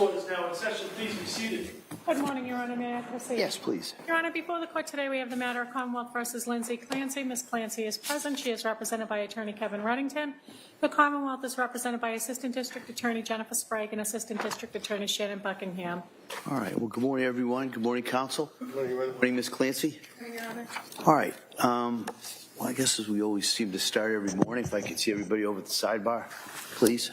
court is now in session. Please be seated. Good morning, Your Honor. May I proceed? Yes, please. Your Honor, before the court today, we have the matter of Commonwealth versus Lindsay Clancy. Ms. Clancy is present. She is represented by Attorney Kevin Reddington. The Commonwealth is represented by Assistant District Attorney Jennifer Sprague and Assistant District Attorney Shannon Buckingham. All right. Well, good morning, everyone. Good morning, counsel. Good morning, Ms. Clancy. Good morning, Your Honor. All right. Well, I guess as we always seem to start every morning, if I could see everybody over at the sidebar, please.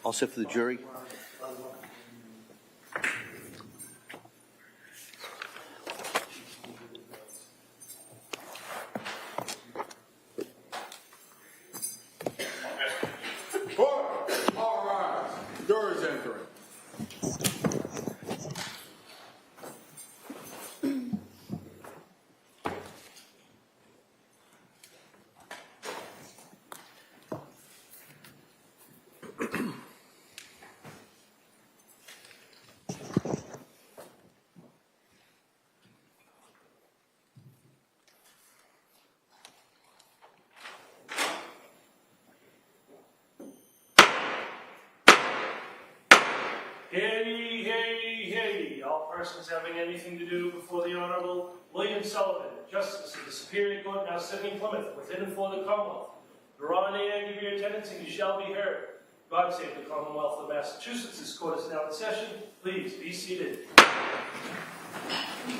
All set for the jury. All rise. Jurors entering. Hey, hey, hey. be all persons having anything to do before the Honorable William Sullivan, Justice of the Superior Court now sitting in Plymouth, within and for the Commonwealth. Your Honor, give your attendance and you shall be heard. God save the Commonwealth of Massachusetts. This court is now in session. Please be seated.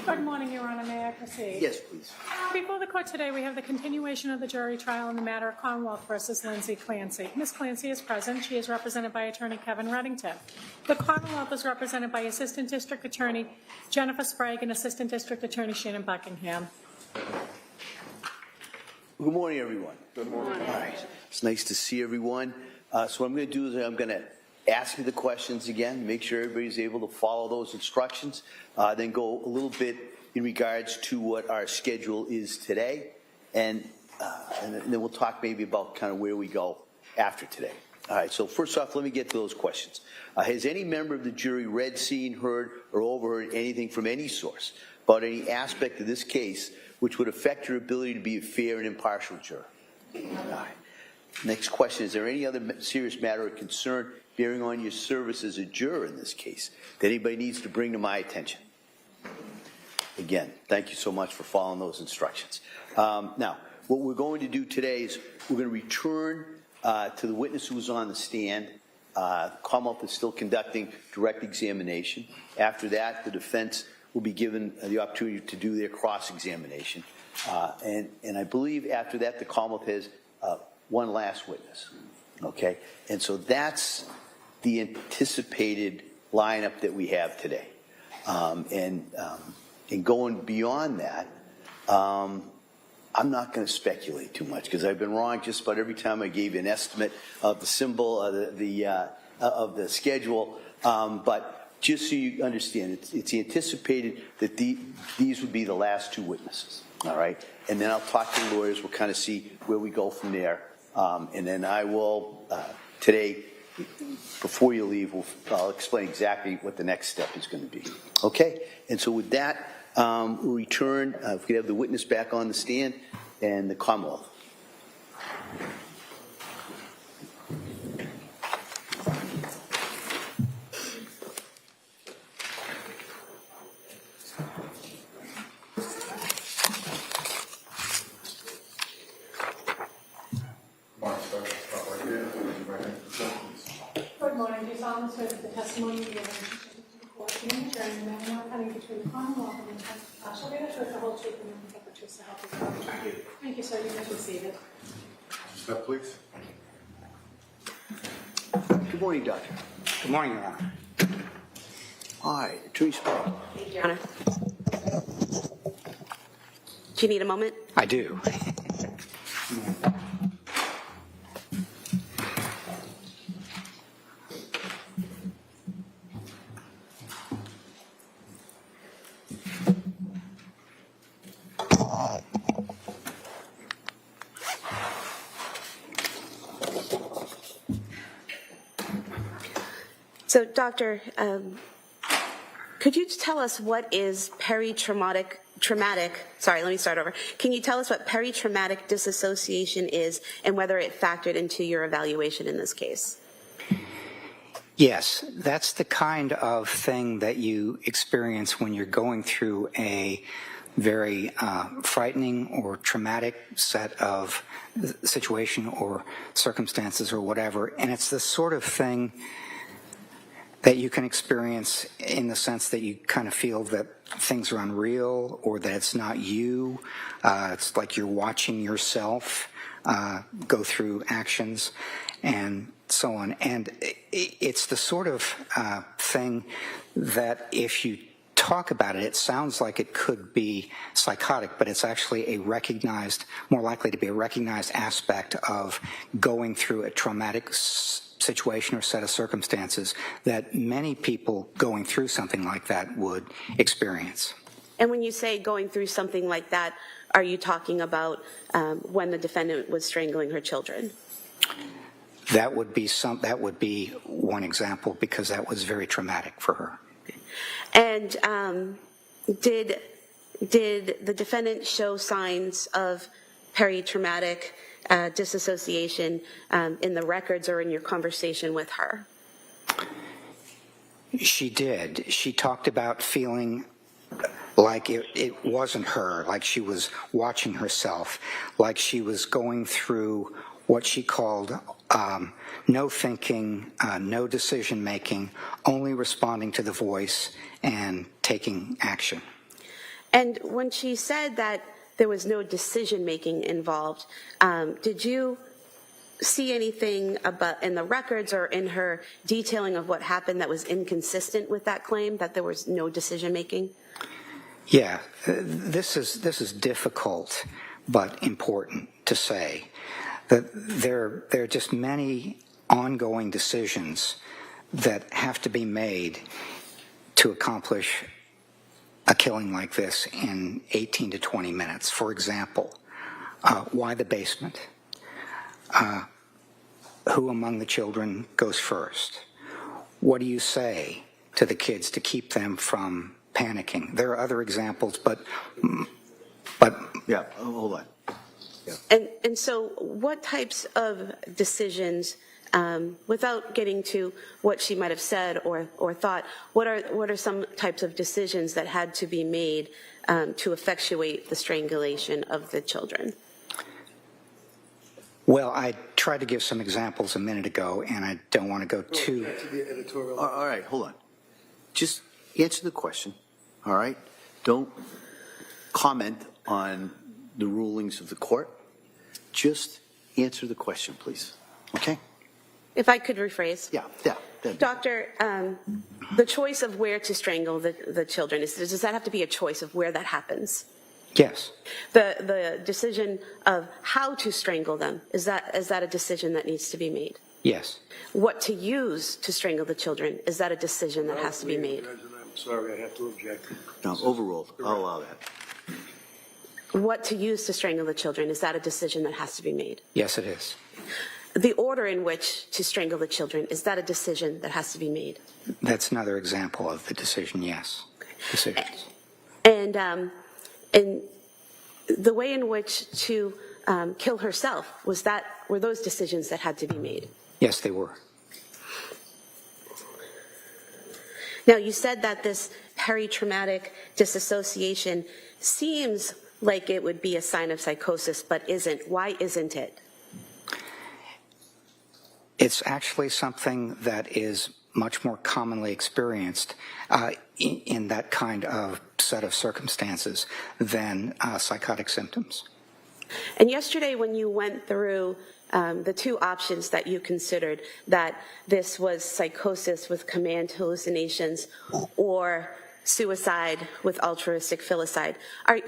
Good morning, Your Honor. May I proceed? Yes, please. Before the court today, we have the continuation of the jury trial in the matter of Commonwealth versus Lindsay Clancy. Ms. Clancy is present. She is represented by Attorney Kevin Reddington. The Commonwealth is represented by Assistant District Attorney Jennifer Sprague and Assistant District Attorney Shannon Buckingham. Good morning, everyone. Good morning. All right. It's nice to see everyone. So what I'm going to do is I'm going to ask you the questions again, make sure everybody's able to follow those instructions, then go a little bit in regards to what our schedule is today, and then we'll talk maybe about kind of where we go after today. All right, so first off, let me get to those questions. Has any member of the jury read, seen, heard, or overheard anything from any source about any aspect of this case which would affect your ability to be a fair and impartial juror? All right. Next question, is there any other serious matter of concern bearing on your service as a juror in this case that anybody needs to bring to my attention? Again, thank you so much for following those instructions. Now, what we're going to do today is we're going to return to the witness who was on the stand. Commonwealth is still conducting direct examination. After that, the defense will be given the opportunity to do their cross-examination. And I believe after that, the Commonwealth has one last witness. Okay? And so that's the anticipated lineup that we have today. And going beyond that, I'm not going to speculate too much because I've been wrong just about every time I gave you an estimate of the symbol of the schedule. But just so you understand, it's anticipated that these would be the last two witnesses. All right, and then I'll talk to the lawyers. We'll kind of see where we go from there, and then I will today, before you leave, I'll explain exactly what the next step is going to be. Okay, and so with that, we'll return. If we could have the witness back on the stand and the Commonwealth. Good morning. Do you solemnly swear that the testimony you give in the court in the jury and the not coming between the Commonwealth and the defense shall be the truth, the whole truth, and nothing but the truth, so help you God. Thank you. Thank you, sir. You may be seated. Step, please. Good morning, Doctor. Good morning, Your Honor. All right, Attorney Sprague. Thank you, Your Honor. Do you need a moment? I do. So, Doctor, could you tell us what is peritraumatic, sorry, let me start over. Can you tell us what peritraumatic disassociation is and whether it factored into your evaluation in this case? Yes, that's the kind of thing that you experience when you're going through a very frightening or traumatic set of situation or circumstances or whatever. And it's the sort of thing that you can experience in the sense that you kind of feel that things are unreal or that it's not you. It's like you're watching yourself go through actions and so on. And it's the sort of thing that if you talk about it, it sounds like it could be psychotic, but it's actually a recognized, more likely to be a recognized aspect of going through a traumatic situation or set of circumstances that many people going through something like that would experience. And when you say going through something like that, are you talking about when the defendant was strangling her children? That would be one example because that was very traumatic for her. And did the defendant show signs of peritraumatic disassociation in the records or in your conversation with her? She did. She talked about feeling like it wasn't her, like she was watching herself, like she was going through what she called no thinking, no decision making, only responding to the voice and taking action. And when she said that there was no decision making involved, did you see anything about in the records or in her detailing of what happened that was inconsistent with that claim, that there was no decision making? Yeah, this is difficult but important to say. That there are just many ongoing decisions that have to be made to accomplish a killing like this in 18 to 20 minutes. For example, why the basement? Who among the children goes first? What do you say to the kids to keep them from panicking? There are other examples, but Yeah, hold on. And so what types of decisions, without getting to what she might have said or thought, what are some types of decisions that had to be made to effectuate the strangulation of the children? Well, I tried to give some examples a minute ago, and I don't want to go too... All right, hold on. Just answer the question, all right? Don't comment on the rulings of the court. Just answer the question, please. Okay? If I could rephrase. Yeah. Doctor, the choice of where to strangle the children, does that have to be a choice of where that happens? Yes. The decision of how to strangle them, is that a decision that needs to be made? Yes. What to use to strangle the children, is that a decision that has to be made? I'm sorry, I have to object. No, overruled. I'll allow that. What to use to strangle the children, is that a decision that has to be made? Yes, it is. The order in which to strangle the children, is that a decision that has to be made? That's another example of the decision, yes. Decisions. And the way in which to kill herself, were those decisions that had to be made? Yes, they were. Now, you said that this peritraumatic disassociation seems like it would be a sign of psychosis, but isn't. Why isn't it? It's actually something that is much more commonly experienced in that kind of set of circumstances than psychotic symptoms. And yesterday when you went through the two options that you considered, that this was psychosis with command hallucinations or suicide with altruistic filicide,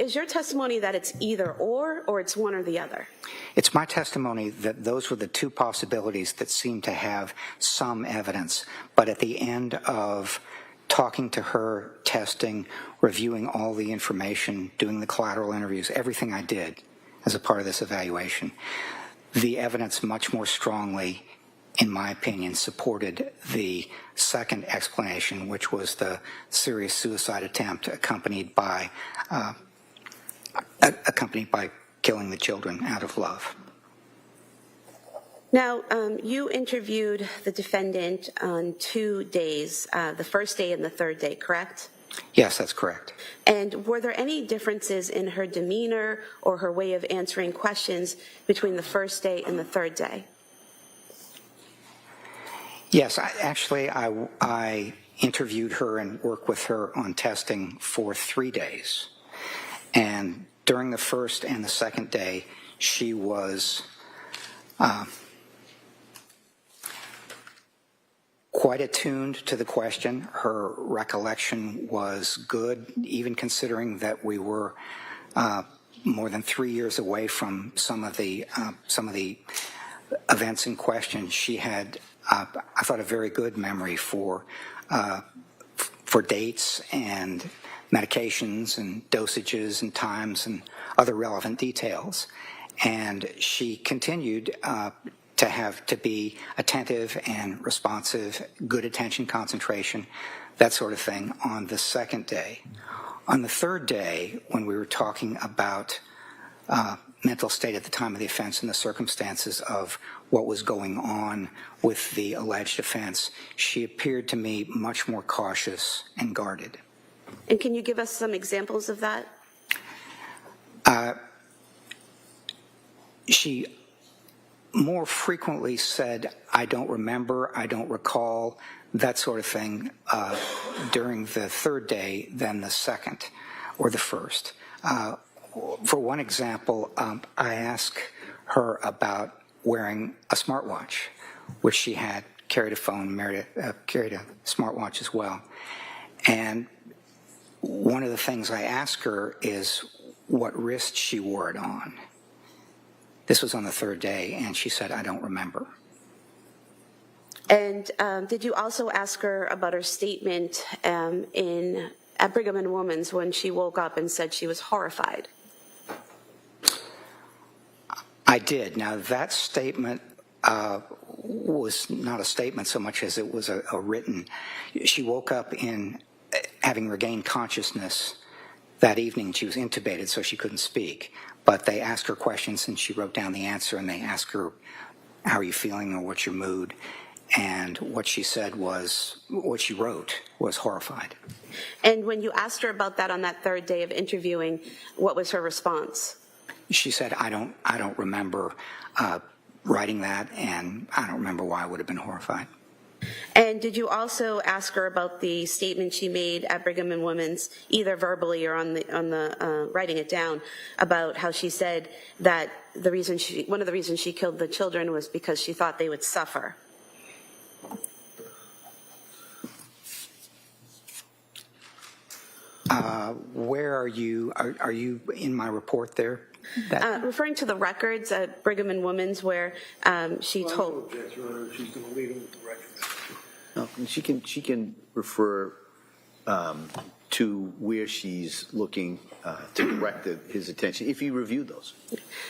is your testimony that it's either or it's one or the other? It's my testimony that those were the two possibilities that seemed to have some evidence, but at the end of talking to her, testing, reviewing all the information, doing the collateral interviews, everything I did as a part of this evaluation, the evidence much more strongly, in my opinion, supported the second explanation, which was the serious suicide attempt accompanied by killing the children out of love. Now, you interviewed the defendant on 2 days, the first day and the third day, correct? Yes, that's correct. And were there any differences in her demeanor or her way of answering questions between the first day and the third day? Yes, I interviewed her and worked with her on testing for 3 days. And during the first and the second day, she was quite attuned to the question. Her recollection was good, even considering that we were more than 3 years away from some of the events in question. She had, I thought, a very good memory for dates and medications and dosages and times and other relevant details. And she continued to be attentive and responsive, good attention concentration, that sort of thing on the second day. On the third day, when we were talking about mental state at the time of the offense and the circumstances of what was going on with the alleged offense, she appeared to me much more cautious and guarded. And can you give us some examples of that? She more frequently said, I don't remember, I don't recall, that sort of thing during the third day than the second or the first. For one example, I asked her about wearing a smartwatch, which she had, carried a phone, carried a smartwatch as well. And one of the things I asked her is what wrist she wore it on. This was on the third day, and she said, I don't remember. And did you also ask her about her statement at Brigham and Women's when she woke up and said she was horrified? I did. Now, that statement was not a statement so much as it was a written. She woke up in having regained consciousness that evening. She was intubated, so she couldn't speak. But they asked her questions, and she wrote down the answer, and they asked her, how are you feeling, or what's your mood? And what she said was, what she wrote was horrified. And when you asked her about that on that third day of interviewing, what was her response? She said, I don't remember writing that, and I don't remember why I would have been horrified. And did you also ask her about the statement she made at Brigham and Women's, either verbally or on the writing it down, about how she said that one of the reasons she killed the children was because she thought they would suffer? Where are you? Are you in my report there? Referring to the records at Brigham and Women's where she told... She's going to lead him with the records. No, she can refer to where she's looking to direct his attention, if you reviewed those.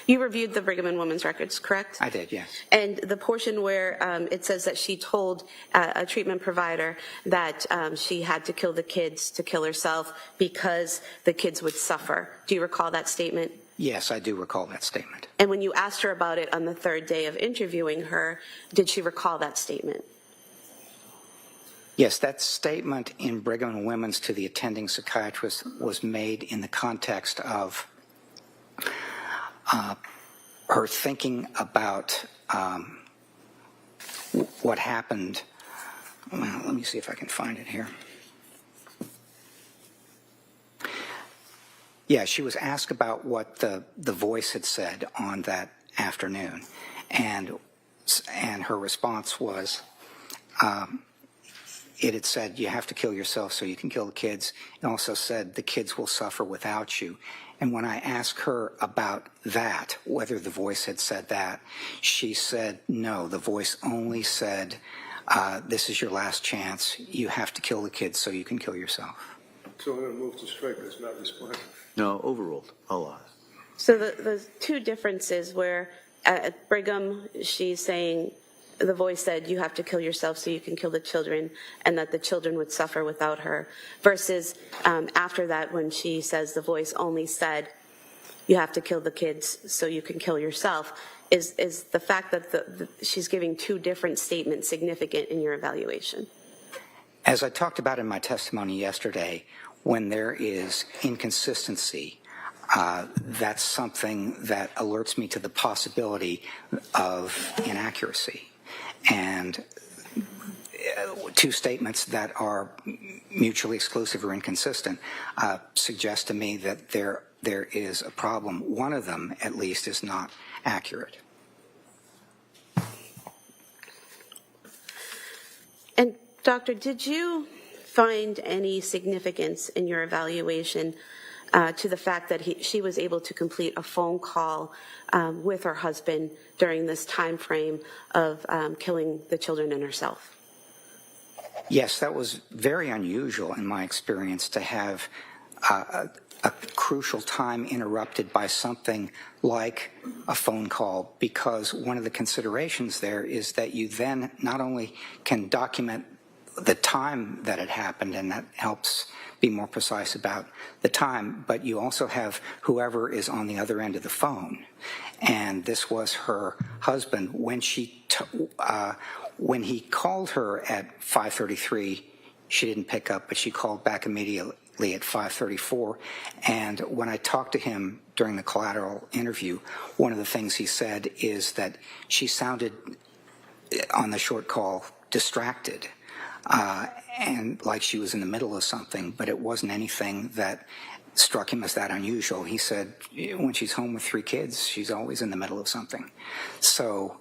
You reviewed the Brigham and Women's records, correct? I did, yes. And the portion where it says that she told a treatment provider that she had to kill the kids to kill herself because the kids would suffer. Do you recall that statement? Yes, I do recall that statement. And when you asked her about it on the third day of interviewing her, did she recall that statement? Yes, that statement in Brigham and Women's to the attending psychiatrist was made in the context of her thinking about what happened. Well, let me see if I can find it here. Yeah, she was asked about what the voice had said on that afternoon, and her response was, it had said, you have to kill yourself so you can kill the kids. It also said, the kids will suffer without you. And when I asked her about that, whether the voice had said that, she said, no, the voice only said, this is your last chance. You have to kill the kids so you can kill yourself. So I'm going to move to strike. That's not responsive. No, overruled. A lot. So the two differences where at Brigham, she's saying, the voice said, you have to kill yourself so you can kill the children, and that the children would suffer without her, versus after that when she says the voice only said, you have to kill the kids so you can kill yourself. Is the fact that she's giving two different statements significant in your evaluation? As I talked about in my testimony yesterday, when there is inconsistency, that's something that alerts me to the possibility of inaccuracy. And two statements that are mutually exclusive or inconsistent suggest to me that there is a problem. One of them, at least, is not accurate. And Doctor, did you find any significance in your evaluation to the fact that she was able to complete a phone call with her husband during this time frame of killing the children and herself? Yes, that was very unusual in my experience, to have a crucial time interrupted by something like a phone call, because one of the considerations there is that you then not only can document the time that it happened, and that helps be more precise about the time, but you also have whoever is on the other end of the phone. And this was her husband. When he called her at 5:33, she didn't pick up, but she called back immediately at 5:34. And when I talked to him during the collateral interview, one of the things he said is that she sounded, on the short call, distracted, and like she was in the middle of something, but it wasn't anything that struck him as that unusual. He said when she's home with 3 kids, she's always in the middle of something. So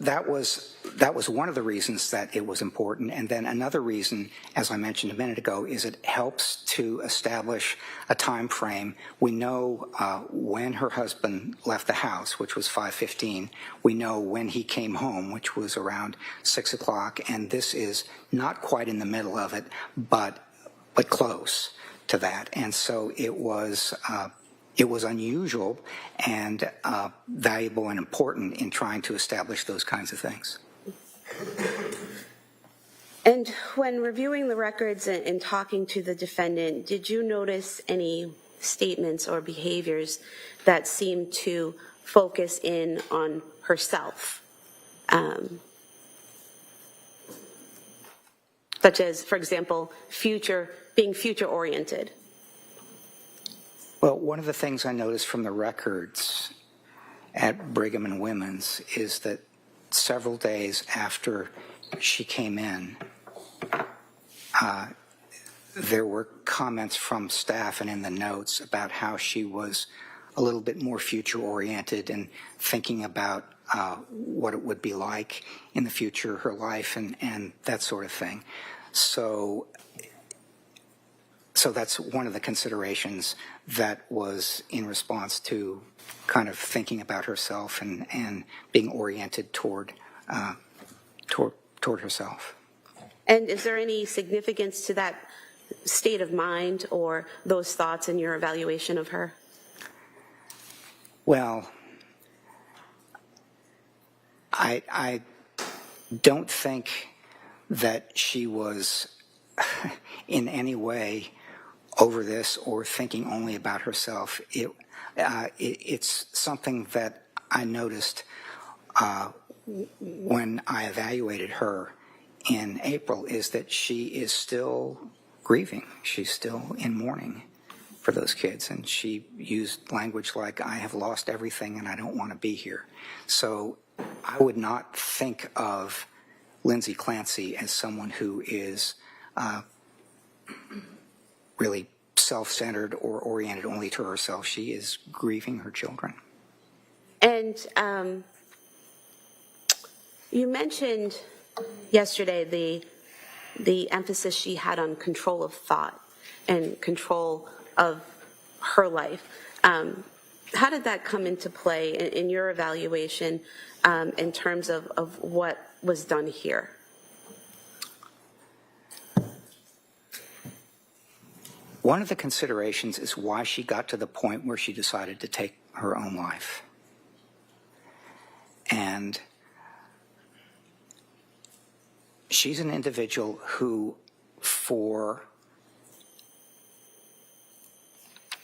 that was one of the reasons that it was important. And then another reason, as I mentioned a minute ago, is it helps to establish a time frame. We know when her husband left the house, which was 5:15. We know when he came home, which was around 6 o'clock. And this is not quite in the middle of it, but close to that. And so it was unusual and valuable and important in trying to establish those kinds of things. And when reviewing the records and talking to the defendant, did you notice any statements or behaviors that seemed to focus in on herself? Such as, for example, being future-oriented. Well, one of the things I noticed from the records at Brigham and Women's is that several days after she came in, there were comments from staff and in the notes about how she was a little bit more future-oriented and thinking about what it would be like in the future, her life, and that sort of thing. So that's one of the considerations that was in response to kind of thinking about herself and being oriented toward herself. And is there any significance to that state of mind or those thoughts in your evaluation of her? Well, I don't think that she was in any way over this or thinking only about herself. It's something that I noticed when I evaluated her in April, is that she is still grieving. She's still in mourning for those kids, and she used language like, I have lost everything and I don't want to be here. So I would not think of Lindsay Clancy as someone who is really self-centered or oriented only to herself. She is grieving her children. And you mentioned yesterday the emphasis she had on control of thought and control of her life. How did that come into play in your evaluation in terms of what was done here? One of the considerations is why she got to the point where she decided to take her own life. And she's an individual who, for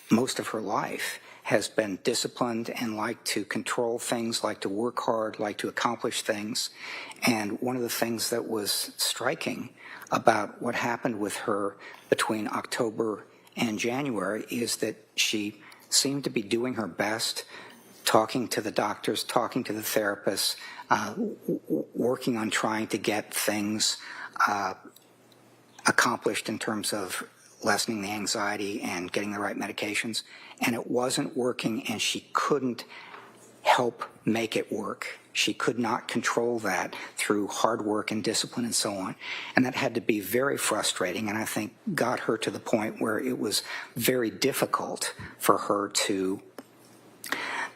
most of her life, has been disciplined and liked to control things, liked to work hard, liked to accomplish things. And one of the things that was striking about what happened with her between October and January is that she seemed to be doing her best, talking to the doctors, talking to the therapists, working on trying to get things accomplished in terms of lessening the anxiety and getting the right medications. And it wasn't working, and she couldn't help make it work. She could not control that through hard work and discipline and so on. And that had to be very frustrating, and I think got her to the point where it was very difficult for her to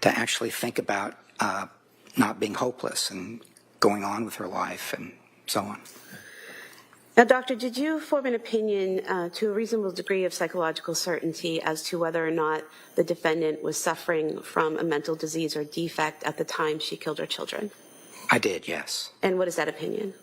actually think about not being hopeless and going on with her life and so on. Now, doctor, did you form an opinion to a reasonable degree of psychological certainty as to whether or not the defendant was suffering from a mental disease or defect at the time she killed her children? I did, yes. And what is that opinion?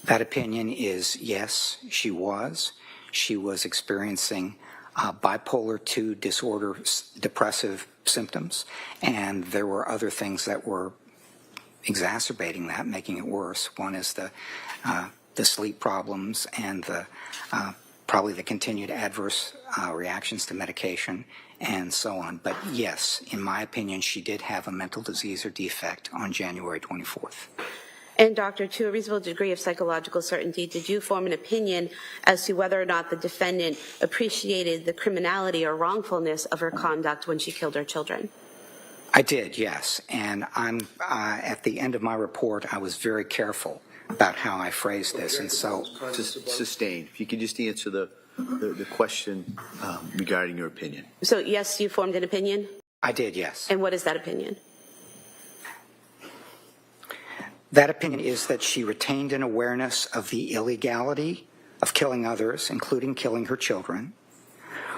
That opinion is yes, she was. She was experiencing bipolar II disorder, depressive symptoms, and there were other things that were exacerbating that, making it worse. One is the sleep problems and probably the continued adverse reactions to medication and so on. But yes, in my opinion, she did have a mental disease or defect on January 24th. And doctor, to a reasonable degree of psychological certainty, did you form an opinion as to whether or not the defendant appreciated the criminality or wrongfulness of her conduct when she killed her children? I did, yes. And I'm at the end of my report, I was very careful about how I phrased this. And so, Sustained. If you could just answer the question regarding your opinion. So yes, you formed an opinion? I did, yes. And what is that opinion? That opinion is that she retained an awareness of the illegality of killing others, including killing her children.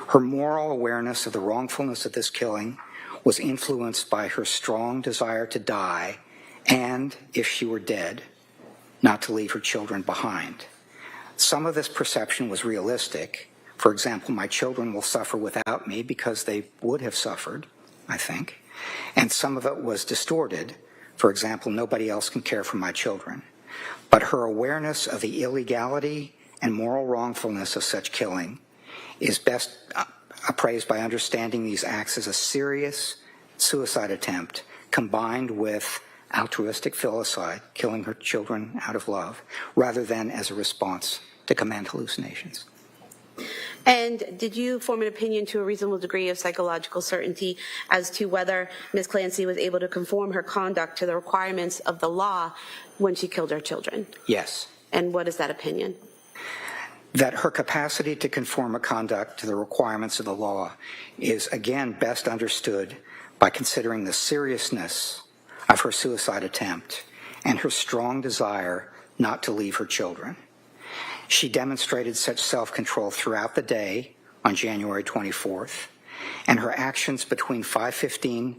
Her moral awareness of the wrongfulness of this killing was influenced by her strong desire to die and, if she were dead, not to leave her children behind. Some of this perception was realistic. For example, my children will suffer without me because they would have suffered, I think. And some of it was distorted. For example, nobody else can care for my children. But her awareness of the illegality and moral wrongfulness of such killing is best appraised by understanding these acts as a serious suicide attempt combined with altruistic filicide, killing her children out of love, rather than as a response to command hallucinations. And did you form an opinion to a reasonable degree of psychological certainty as to whether Ms. Clancy was able to conform her conduct to the requirements of the law when she killed her children? Yes. And what is that opinion? That her capacity to conform her conduct to the requirements of the law is, again, best understood by considering the seriousness of her suicide attempt and her strong desire not to leave her children. She demonstrated such self-control throughout the day on January 24th, and her actions between 5:15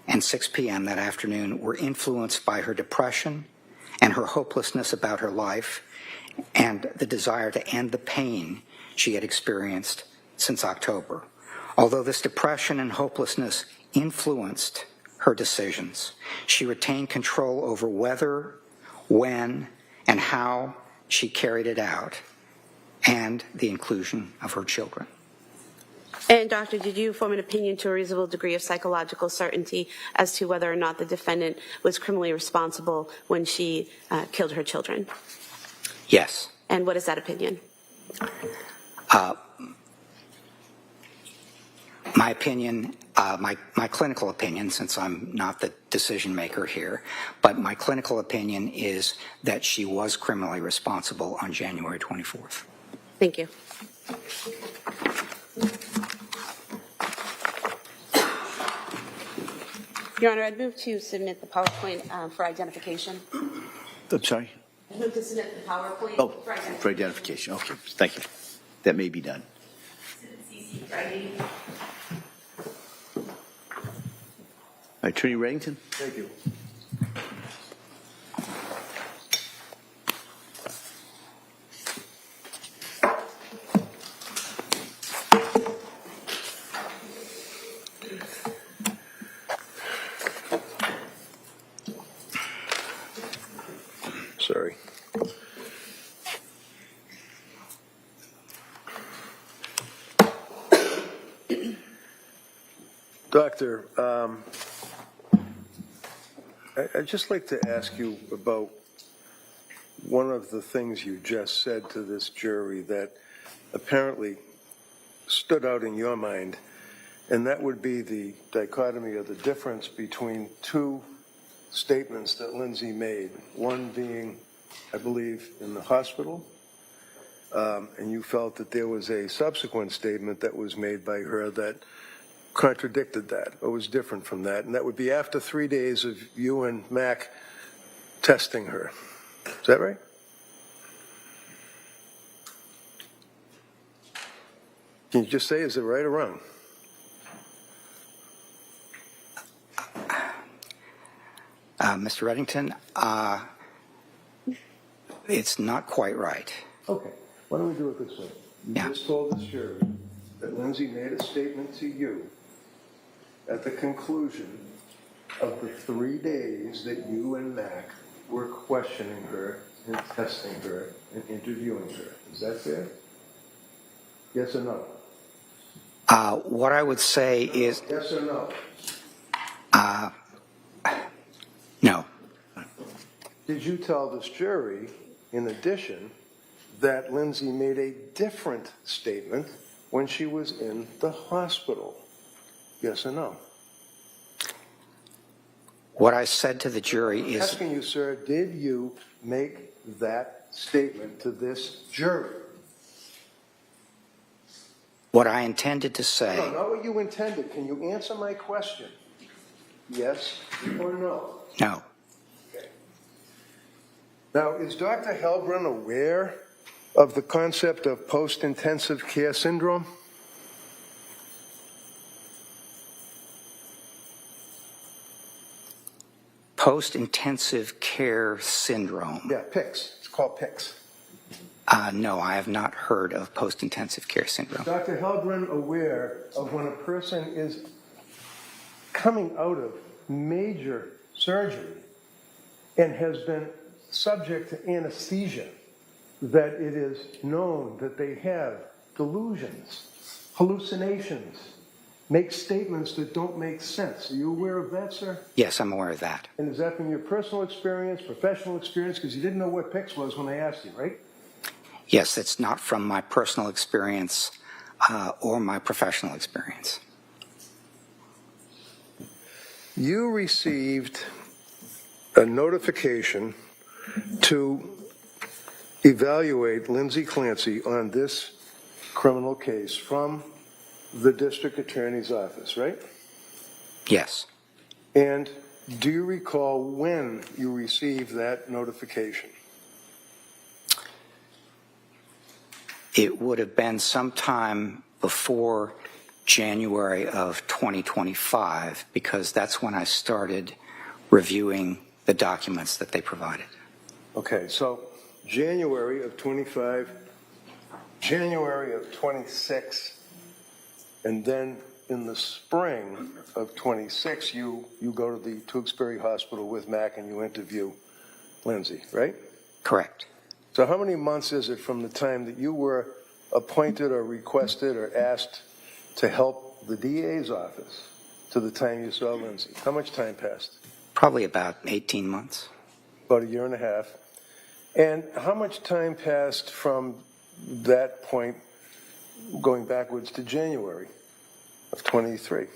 and 6 p.m. that afternoon were influenced by her depression and her hopelessness about her life and the desire to end the pain she had experienced since October. Although this depression and hopelessness influenced her decisions, she retained control over whether, when, and how she carried it out, and the inclusion of her children. And doctor, did you form an opinion to a reasonable degree of psychological certainty as to whether or not the defendant was criminally responsible when she killed her children? Yes. And what is that opinion? My opinion, my clinical opinion, since I'm not the decision maker here, but my clinical opinion is that she was criminally responsible on January 24th. Thank you. Your Honor, I'd move to submit the PowerPoint for identification. I'm sorry? I'd move to submit the PowerPoint Oh, for identification. for identification. Okay, thank you. That may be done. Attorney Reddington? Thank you. Sorry. Doctor, I'd just like to ask you about one of the things you just said to this jury that apparently stood out in your mind, and that would be the dichotomy or the difference between two statements that Lindsay made, one being, I believe, in the hospital, and you felt that there was a subsequent statement that was made by her that contradicted that or was different from that, and that would be after 3 days of you and Mac testing her. Is that right? Can you just say, is it right or wrong? Mr. Reddington, it's not quite right. Okay, why don't we do it this way? You Yeah. just told this jury that Lindsay made a statement to you at the conclusion of the 3 days that you and Mac were questioning her and testing her and interviewing her. Is that fair? Yes or no? What I would say is Yes or no? no. Did you tell this jury, in addition, that Lindsay made a different statement when she was in the hospital? Yes or no? What I said to the jury I'm is, asking you, sir, did you make that statement to this jury? what I intended to say. No, not what you intended. Can you answer my question? Yes or no? No. Okay. Now, is Dr. Helbrin aware of the concept of post-intensive care syndrome? Post-intensive care syndrome. Yeah, PICS. It's called PICS. No, I have not heard of post-intensive care syndrome. Dr. Helbrin aware of when a person is coming out of major surgery and has been subject to anesthesia, that it is known that they have delusions, hallucinations, make statements that don't make sense. Are you aware of that, sir? Yes, I'm aware of that. And is that from your personal experience, professional experience? Because you didn't know what PICS was when I asked you, right? Yes, it's not from my personal experience or my professional experience. You received a notification to evaluate Lindsay Clancy on this criminal case from the district attorney's office, right? Yes. And do you recall when you received that notification? It would have been sometime before January of 2025 because that's when I started reviewing the documents that they provided. Okay, so January of 25, January of 26, and then in the spring of 26, you go to the Tewksbury Hospital with Mac and you interview Lindsay, right? Correct. So how many months is it from the time that you were appointed or requested or asked to help the DA's office to the time you saw Lindsay? How much time passed? Probably about 18 months. About a year and a half. And how much time passed from that point going backwards to January of 23?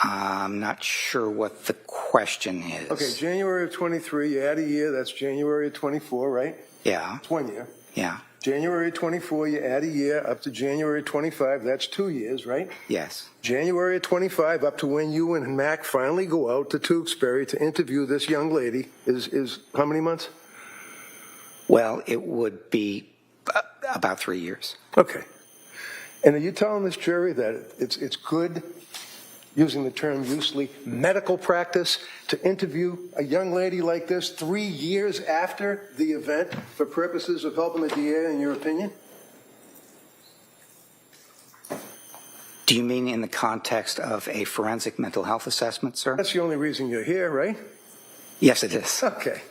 I'm not sure what the question is. Okay, January of 23, you add a year, that's January of 24, right? Yeah, That's 1 year. yeah, January of 24, you add a year up to January of 25, that's 2 years, right? yes. January of 25 up to when you and Mac finally go out to Tewksbury to interview this young lady is how many months? Well, it would be about 3 years. Okay. And are you telling this jury that it's good, using the term loosely, medical practice to interview a young lady like this 3 years after the event for purposes of helping the DA, in your opinion? Do you mean in the context of a forensic mental health assessment, sir? That's the only reason you're here, right? Yes, it is. Okay.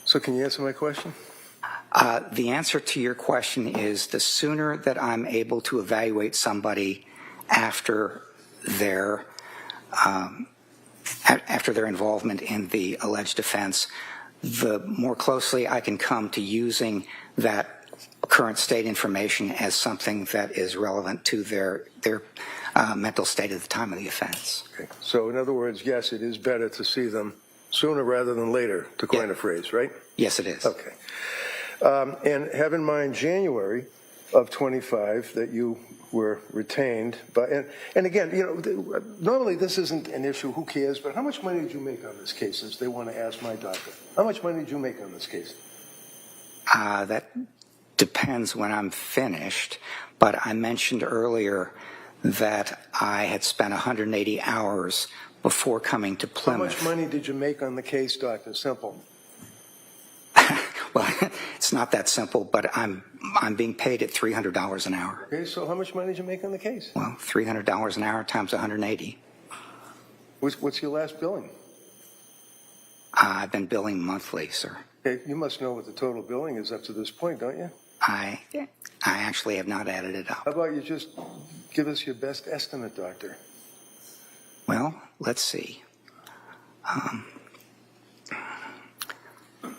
So can you answer my question? The answer to your question is the sooner that I'm able to evaluate somebody after their involvement in the alleged offense, the more closely I can come to using that current state information as something that is relevant to their mental state at the time of the offense. Okay. So in other words, yes, it is better to see them sooner rather than later, to coin a phrase, right? Yes, it is. Okay. And have in mind January of 25 that you were retained. And again, you know, normally this isn't an issue, who cares, but how much money did you make on this case, since they want to ask my doctor? How much money did you make on this case? That depends when I'm finished, but I mentioned earlier that I had spent 180 hours before coming to How Plymouth. much money did you make on the case, Dr. Simple? Well, it's not that simple, but I'm being paid at $300 an hour. Okay, so how much money did you make on the case? Well, $300 an hour times 180. What's your last billing? I've been billing monthly, sir. Okay, you must know what the total billing is up to this point, don't you? I actually have not added it How up. about you just give us your best estimate, Doctor? Well, let's see.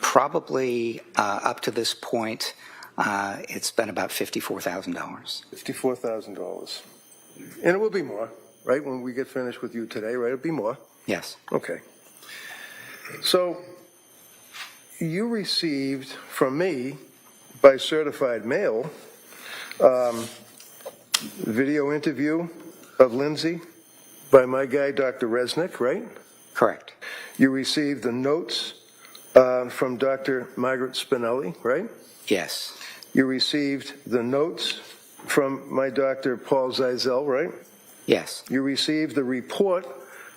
Probably up to this point, it's been about $54,000. $54,000. And it will be more, right, when we get finished with you today, right? It'll be more. Yes. Okay. So you received from me by certified mail video interview of Lindsay by my guy, Dr. Resnick, right? Correct. You received the notes from Dr. Margaret Spinelli, right? Yes. You received the notes from my Dr. Paul Zeisel, right? Yes. You received the report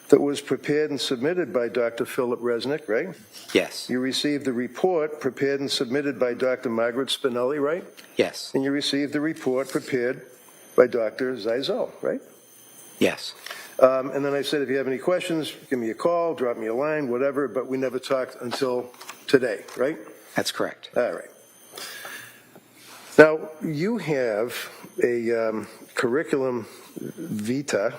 that was prepared and submitted by Dr. Philip Resnick, right? Yes. You received the report prepared and submitted by Dr. Margaret Spinelli, right? Yes. And you received the report prepared by Dr. Zeisel, right? Yes. And then I said, if you have any questions, give me a call, drop me a line, whatever, but we never talked until today, right? That's correct. All right. Now, you have a curriculum vitae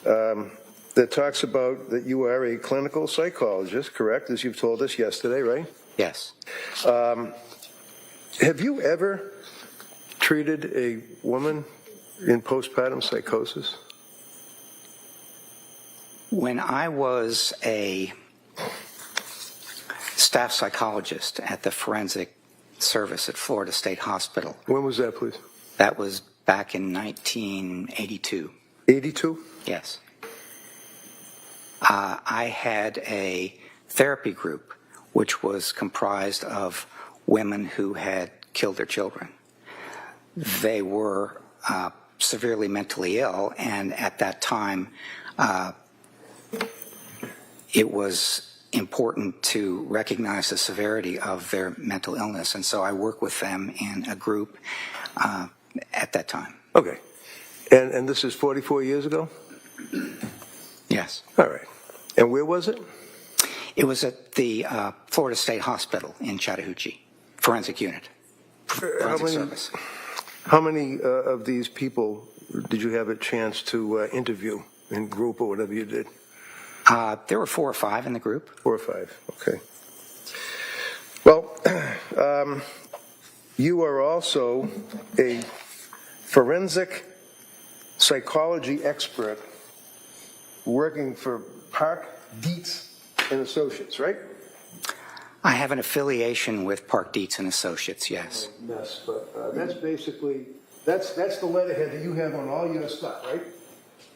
that talks about that you are a clinical psychologist, correct, as you've told us yesterday, right? Yes. Have you ever treated a woman in postpartum psychosis? When I was a staff psychologist at the forensic service at Florida State Hospital, When was that, please? that was back in 1982. 82? Yes. I had a therapy group which was comprised of women who had killed their children. They were severely mentally ill, and at that time, it was important to recognize the severity of their mental illness, and so I worked with them in a group at that time. Okay. And this is 44 years ago? Yes. All right. And where was it? It was at the Florida State Hospital in Chattahoochee, forensic unit, forensic service. How many of these people did you have a chance to interview in group or whatever you did? There were 4 or 5 in the group. 4 or 5, okay. Well, you are also a forensic psychology expert working for Park, Dietz and Associates, right? I have an affiliation with Park Dietz and Associates, yes. Yes, but that's basically, that's the letterhead that you have on all your stuff, right?